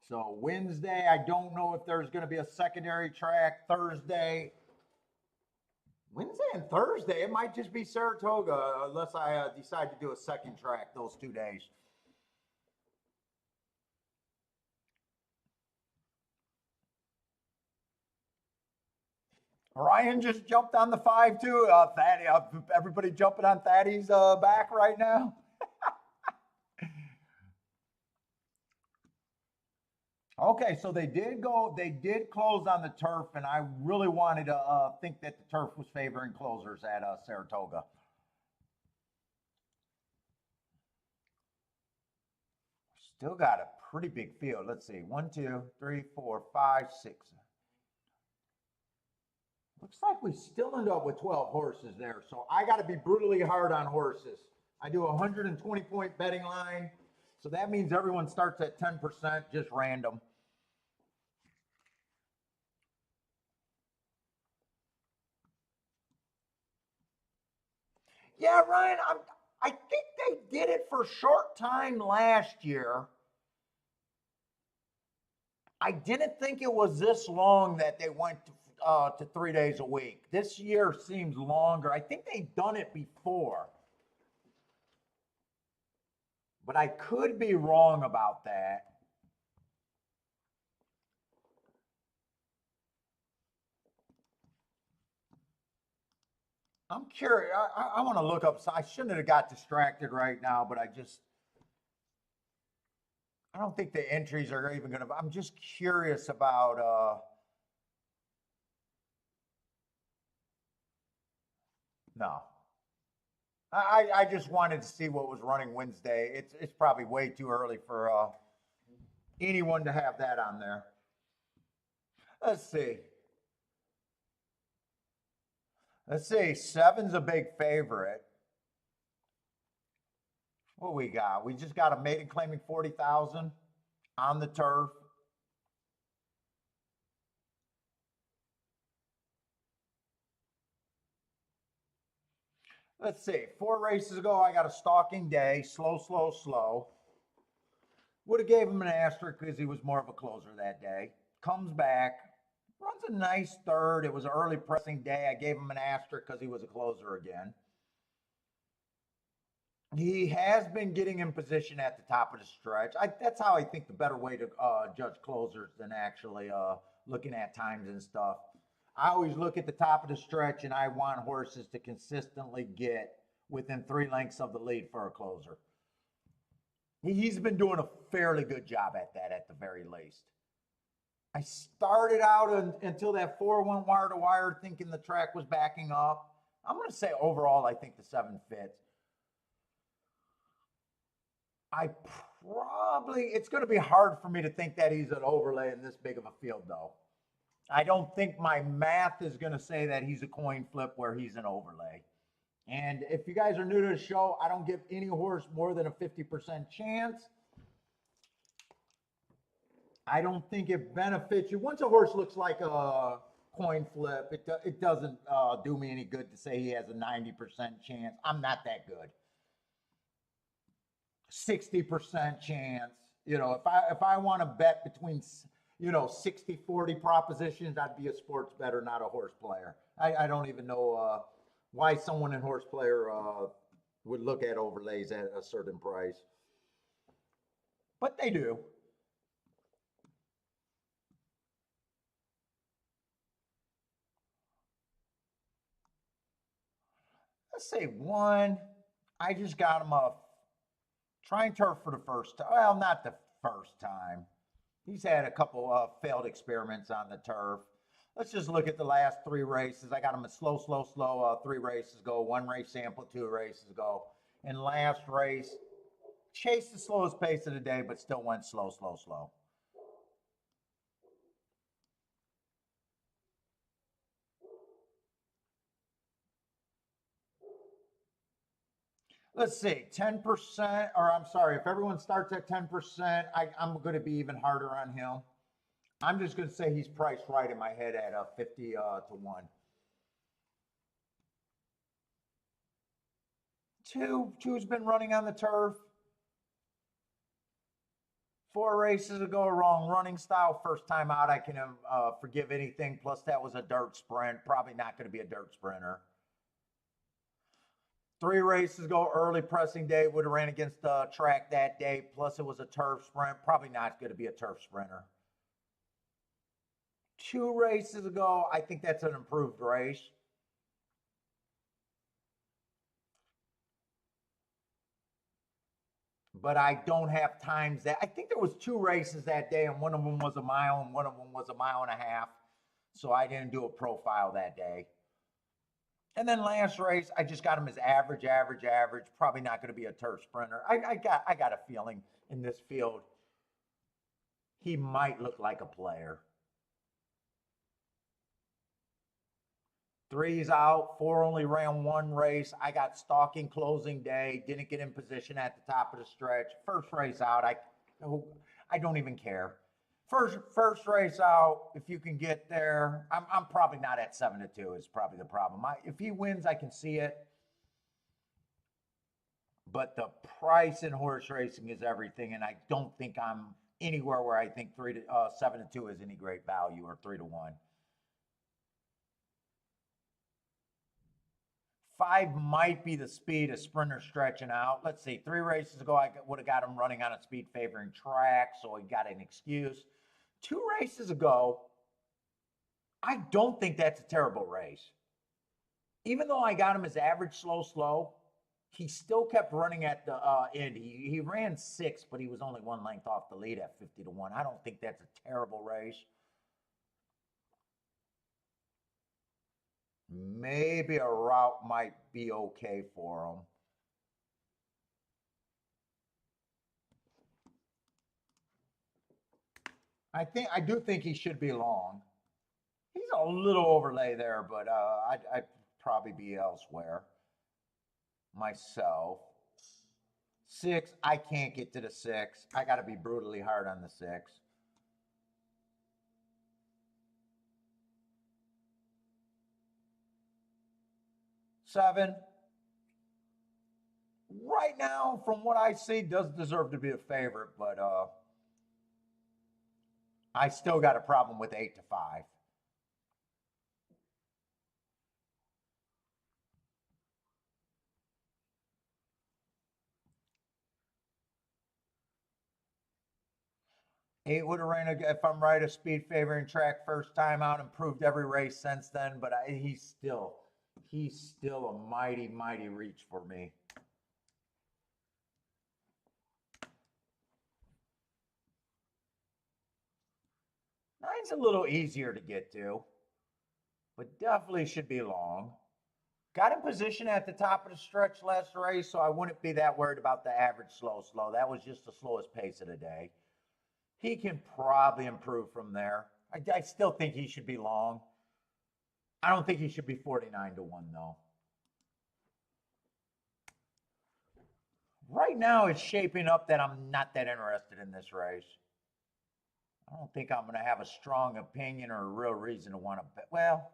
So Wednesday, I don't know if there's going to be a secondary track. Thursday, Wednesday and Thursday, it might just be Saratoga unless I decide to do a second track those 2 days. Ryan just jumped on the 5 too. Thaddy, everybody jumping on Thaddy's back right now. Okay, so they did close on the turf, and I really wanted to think that the turf was favoring closers at Saratoga. Still got a pretty big field. Let's see, 1, 2, 3, 4, 5, 6. Looks like we still end up with 12 horses there, so I got to be brutally hard on horses. I do a 120-point betting line, so that means everyone starts at 10%, just random. Yeah, Ryan, I think they did it for a short time last year. I didn't think it was this long that they went to 3 days a week. This year seems longer. I think they've done it before. But I could be wrong about that. I'm curious. I want to look up. I shouldn't have got distracted right now, but I don't think the entries are even going to. I'm just curious about. No. I just wanted to see what was running Wednesday. It's probably way too early for anyone to have that on there. Let's see. Let's see. 7's a big favorite. What we got? We just got a maiden claiming 40,000 on the turf. Let's see. 4 races ago, I got a stalking day. Slow, slow, slow. Would have gave him an asterisk because he was more of a closer that day. Comes back. Runs a nice third. It was an early pressing day. I gave him an asterisk because he was a closer again. He has been getting in position at the top of the stretch. That's how I think the better way to judge closers than actually looking at times and stuff. I always look at the top of the stretch, and I want horses to consistently get within 3 lengths of the lead for a closer. He's been doing a fairly good job at that at the very least. I started out until that 4 went wire to wire thinking the track was backing up. I'm going to say overall, I think the 7 fits. I it's going to be hard for me to think that he's an overlay in this big of a field, though. I don't think my math is going to say that he's a coin flip where he's an overlay. And if you guys are new to the show, I don't give any horse more than a 50% chance. I don't think it benefits you. Once a horse looks like a coin flip, it doesn't do me any good to say he has a 90% chance. I'm not that good. 60% chance. If I want to bet between 60-40 propositions, I'd be a sports bettor, not a horse player. I don't even know why someone in horse player would look at overlays at a certain price. But they do. Let's say one. I just got him a trying turf for the first time. Well, not the first time. He's had a couple of failed experiments on the turf. Let's just look at the last three races. I got him a slow, 3 races ago, 1 race sample, 2 races ago. And last race, chased the slowest pace of the day, but still went slow. Let's see, 10%, or I'm sorry, if everyone starts at 10%, I'm going to be even harder on him. I'm just going to say he's priced right in my head at 50 to 1. Two's been running on the turf. 4 races ago, wrong running style. First time out, I can forgive anything. Plus, that was a dirt sprint. Probably not going to be a dirt sprinter. 3 races ago, early pressing day, would have ran against the track that day. Plus, it was a turf sprint. Probably not going to be a turf sprinter. 2 races ago, I think that's an improved race. But I don't have times that. I think there was 2 races that day, and one of them was a mile, and one of them was a mile and a half. So I didn't do a profile that day. And then last race, I just got him as average. Probably not going to be a turf sprinter. I got a feeling in this field he might look like a player. 3's out. 4 only ran 1 race. I got stalking closing day. Didn't get in position at the top of the stretch. First race out. I don't even care. First race out. If you can get there, I'm probably not at 7-2. Is probably the problem. If he wins, I can see it. But the price in horse racing is everything, and I don't think I'm anywhere where I think 7-2 is any great value, or 3-1. 5 might be the speed of sprinter stretching out. Let's see, 3 races ago, I would have got him running on a speed favoring track, so he got an excuse. 2 races ago, I don't think that's a terrible race. Even though I got him as average slow, he still kept running at the end. He ran 6, but he was only 1 length off the lead at 50 to 1. I don't think that's a terrible race. Maybe a route might be okay for him. I do think he should be long. He's a little overlay there, but I'd probably be elsewhere. Myself. 6, I can't get to the 6. I got to be brutally hard on the 6. 7, right now, from what I see, does deserve to be a favorite, but I still got a problem with 8 to 5. Eight would have ran, if I'm right, a speed favoring track first time out, improved every race since then, but he's still a mighty reach for me. Nine's a little easier to get to, but definitely should be long. Got in position at the top of the stretch last race, so I wouldn't be that worried about the average slow. That was just the slowest pace of the day. He can probably improve from there. I still think he should be long. I don't think he should be 49 to 1, though. Right now, it's shaping up that I'm not that interested in this race. I don't think I'm going to have a strong opinion or a real reason to want to bet. Well,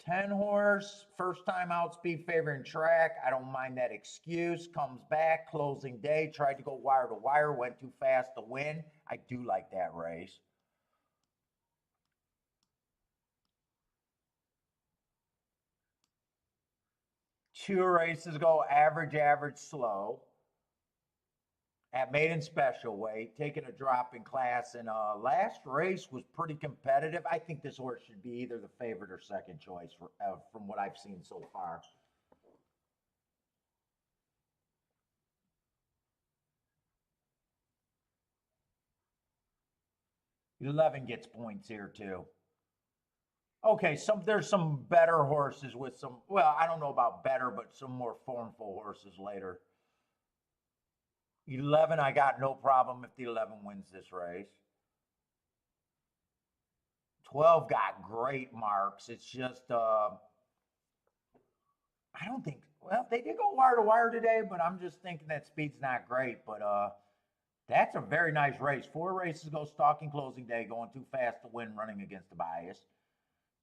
10 horse, first time outspeed favoring track. I don't mind that excuse. Comes back, closing day, tried to go wire to wire, went too fast to win. I do like that race. Two races ago, average, slow. At maiden special weight, taking a drop in class. And last race was pretty competitive. I think this horse should be either the favorite or second choice from what I've seen so far. $11 gets points here too. Okay, there's some better horses with some. Well, I don't know about better, but some more formful horses later. 11, I got no problem if the 11 wins this race. 12 got great marks. It's just I don't think. Well, they did go wire to wire today, but I'm just thinking that speed's not great. But that's a very nice race. 4 races go stalking closing day, going too fast to win, running against the bias.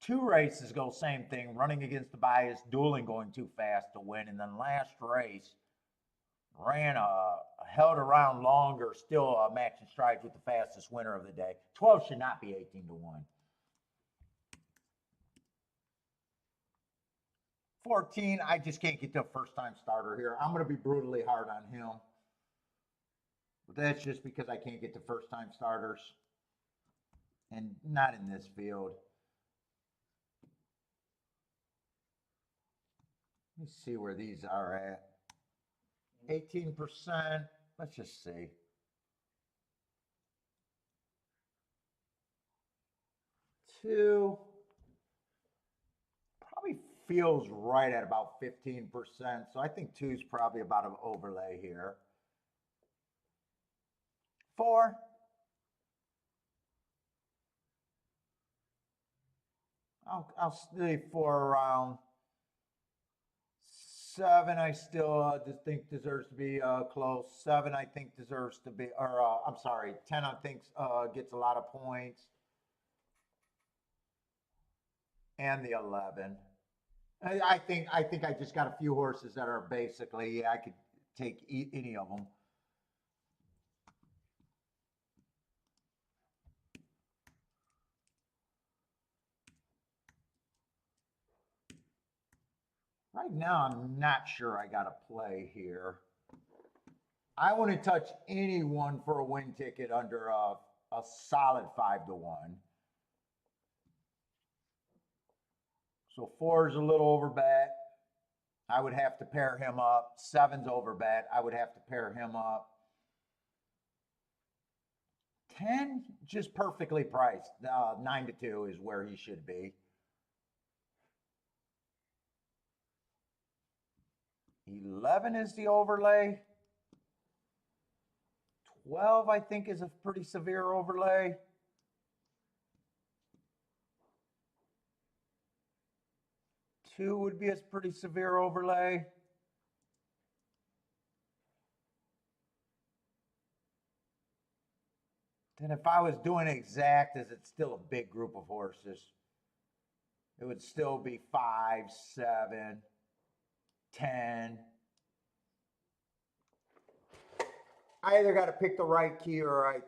2 races go same thing, running against the bias, dueling, going too fast to win. And then last race ran held around longer, still matching strides with the fastest winner of the day. 12 should not be 18 to 1. 14, I just can't get to a first time starter here. I'm going to be brutally hard on him. But that's just because I can't get to first time starters. And not in this field. Let me see where these are at. 18%. Let's just see. Two. Probably feels right at about 15%. So I think two is probably about an overlay here. 4. I'll stay 4 around. 7, I still just think deserves to be close. 7, I think deserves to be, or I'm sorry, 10, I think gets a lot of points, and the 11. I think I just got a few horses that are basically, yeah, I could take any of them. Right now, I'm not sure I got a play here. I want to touch anyone for a win ticket under a solid 5 to 1. So 4 is a little over bet. I would have to pair him up. 7's over bet. I would have to pair him up. 10, just perfectly priced. 9 to 2 is where he should be. 11 is the overlay. 12, I think, is a pretty severe overlay. 2 would be a pretty severe overlay. Then if I was doing exact, as it's still a big group of horses, it would still be 5, 7, 10. I either got to pick the right key or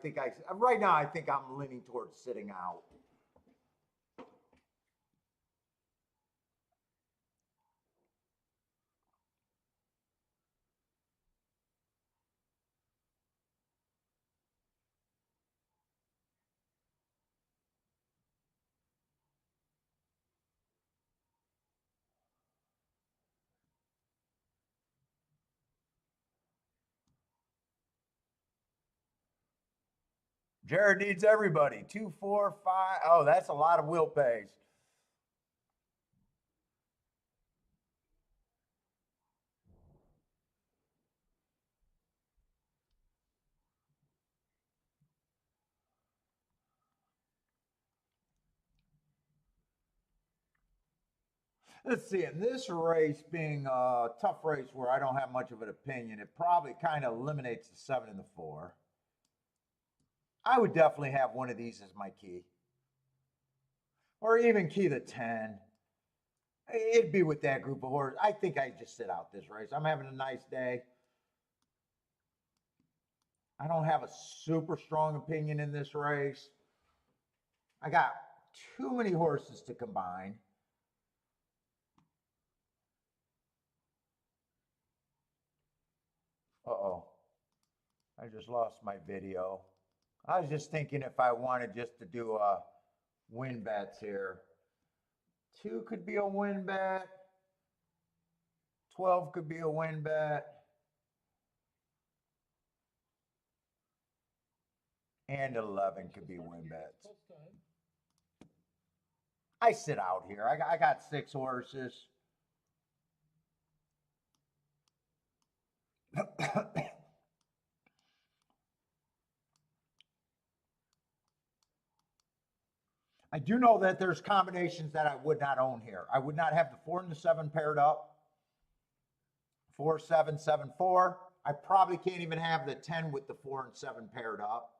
right now, I think I'm leaning towards sitting out. Jared needs everybody. 2, 4, 5. Oh, that's a lot of will pays. Let's see, in this race being a tough race where I don't have much of an opinion, it probably kind of eliminates the 7 and the 4. I would definitely have one of these as my key. Or even key the 10. It'd be with that group of horses. I think I just sit out this race. I'm having a nice day. I don't have a super strong opinion in this race. I got too many horses to combine. Uh-oh. I just lost my video. I was just thinking if I wanted just to do win bets here. 2 could be a win bet. 12 could be a win bet. And 11 could be win bets. I sit out here. I got 6 horses. I do know that there's combinations that I would not own here. I would not have the 4 and the 7 paired up. 4, 7, 7, 4. I probably can't even have the 10 with the 4 and 7 paired up.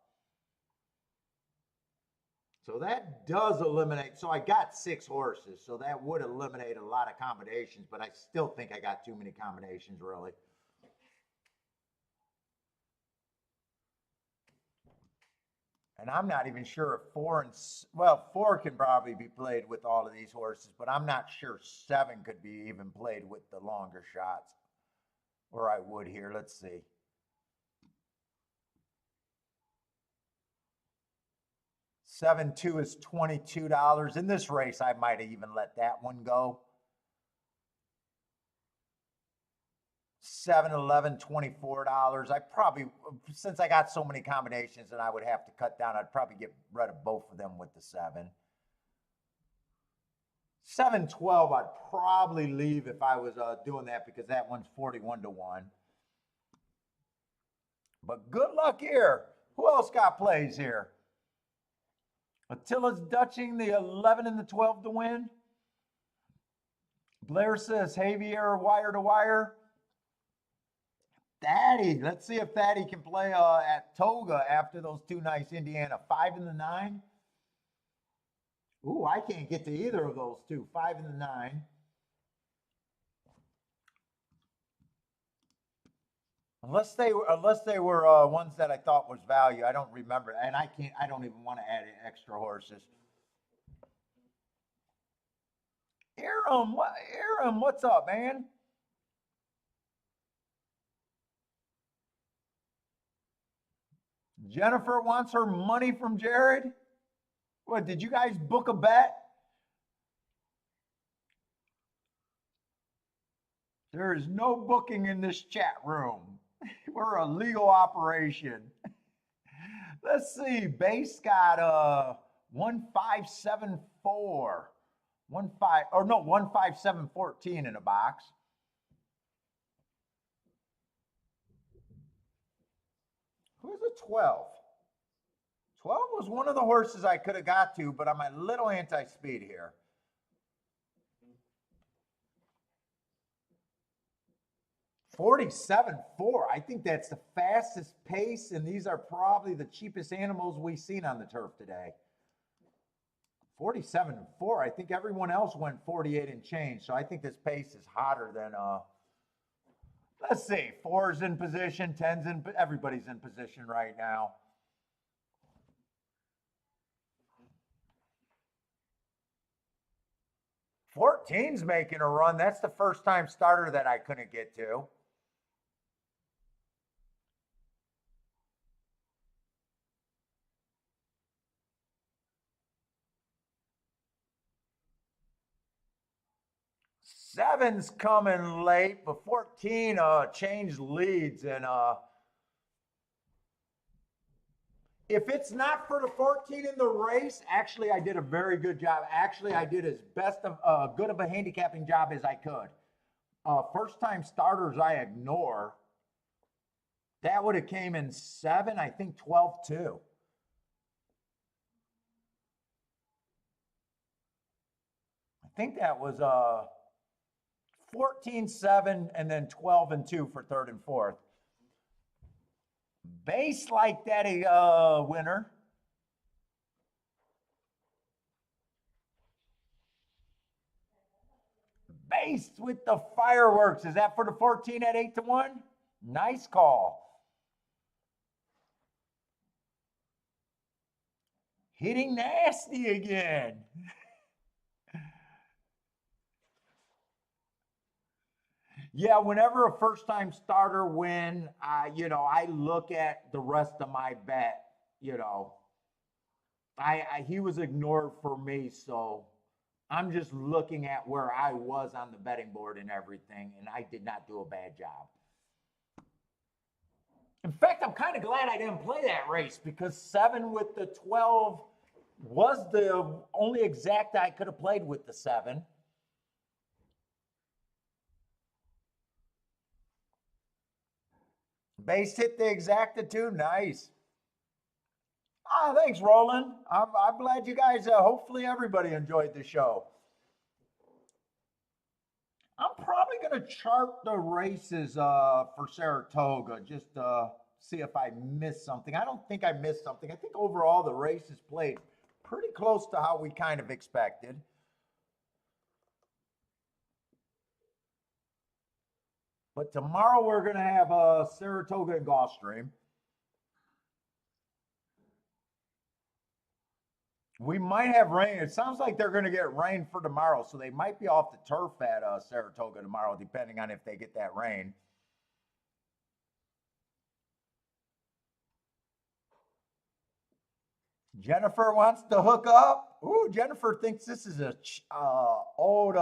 So that does eliminate. So I got 6 horses. So that would eliminate a lot of combinations, but I still think I got too many combinations, really. And I'm not even sure if 4 and, well, 4 can probably be played with all of these horses, but I'm not sure 7 could be even played with the longer shots. Or I would here. Let's see. $7-2 is $22. In this race, I might have even let that one go. 7-11, $24. I probably, since I got so many combinations and I would have to cut down, I'd probably get rid of both of them with the 7. 7-12, I'd probably leave if I was doing that because that one's 41 to 1. But good luck here. Who else got plays here? Attila's Dutching the 11 and the 12 to win. Blair says Javier wire to wire. Thaddy, let's see if Thaddy can play at Toga after those 2 nice Indiana 5 and the 9. Ooh, I can't get to either of those 2, 5 and the 9. Unless they were ones that I thought was value. I don't remember, and I don't even want to add extra horses. Aram, what's up, man? Jennifer wants her money from Jared. What, did you guys book a bet? There is no booking in this chat room. We're a legal operation. Let's see. Base got 1574. 15714 in a box. Who's a 12? 12 was one of the horses I could have got to, but I'm a little anti-speed here. $47.4. I think that's the fastest pace, and these are probably the cheapest animals we've seen on the turf today. $47.4. I think everyone else went 48 and change, so I think this pace is hotter than let's see. 4's in position, 10's in, everybody's in position right now. $14's making a run. That's the first time starter that I couldn't get to. Seven's coming late, but 14 changed leads, and if it's not for the 14 in the race, actually I did a very good job. Actually, I did as best of good of a handicapping job as I could. First time starters I ignore. That would have came in 7, I think 12-2. I think that was 14-7, and then 12-2 for third and fourth. Base like that a winner. Base with the fireworks. Is that for the 14 at 8-1? Nice call. Hitting nasty again. Yeah, whenever a first-time starter win, I look at the rest of my bet. He was ignored for me, so I'm just looking at where I was on the betting board and everything, and I did not do a bad job. In fact, I'm kind of glad I didn't play that race because 7 with the 12 was the only exact I could have played with the 7. Base hit the exacta too. Nice. Thanks, Roland. I'm glad you guys, hopefully everybody enjoyed the show. I'm probably going to chart the races for Saratoga, just see if I missed something. I don't think I missed something. I think overall the races played pretty close to how we kind of expected. But tomorrow we're going to have Saratoga and Gulfstream. We might have rain. It sounds like they're going to get rain for tomorrow, so they might be off the turf at Saratoga tomorrow, depending on if they get that rain. Jennifer wants to hook up. Ooh, Jennifer thinks this is a old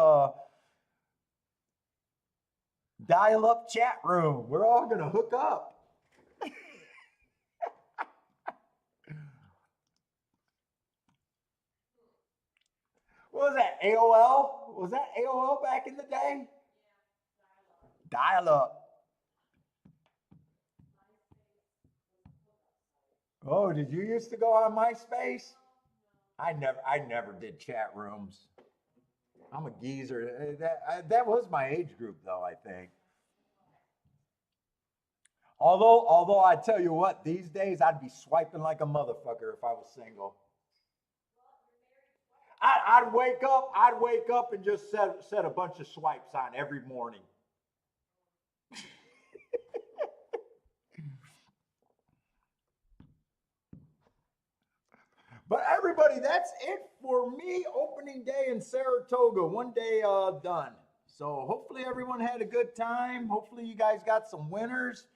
dial-up chat room. We're all going to hook up. What was that, AOL? Was that AOL back in the day? Dial-up. Oh, did you used to go on MySpace? I never did chat rooms. I'm a geezer. That was my age group, though, I think. Although I tell you what, these days I'd be swiping like a motherfucker if I was single. I'd wake up and just set a bunch of swipes on every morning. But everybody, that's it for me. Opening day in Saratoga, one day done. So hopefully everyone had a good time. Hopefully you guys got some winners.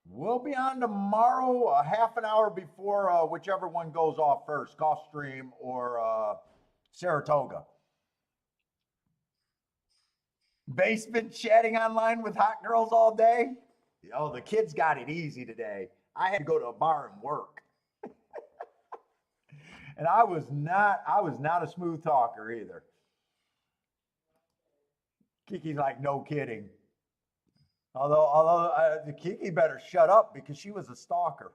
We'll be on tomorrow, a half an hour before whichever one goes off first, Gulfstream or Saratoga. Basement chatting online with hot girls all day. Oh, the kids got it easy today. I had to go to a bar and work. And I was not a smooth talker either. Kiki's like, no kidding. Although the Kiki better shut up because she was a stalker.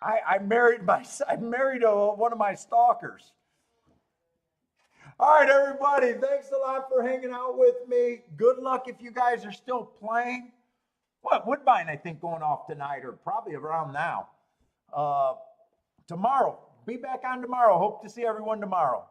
I married one of my stalkers. All right, everybody. Thanks a lot for hanging out with me. Good luck if you guys are still playing. What, Woodbine, I think, going off tonight or probably around now. Tomorrow. Be back on tomorrow. Hope to see everyone tomorrow.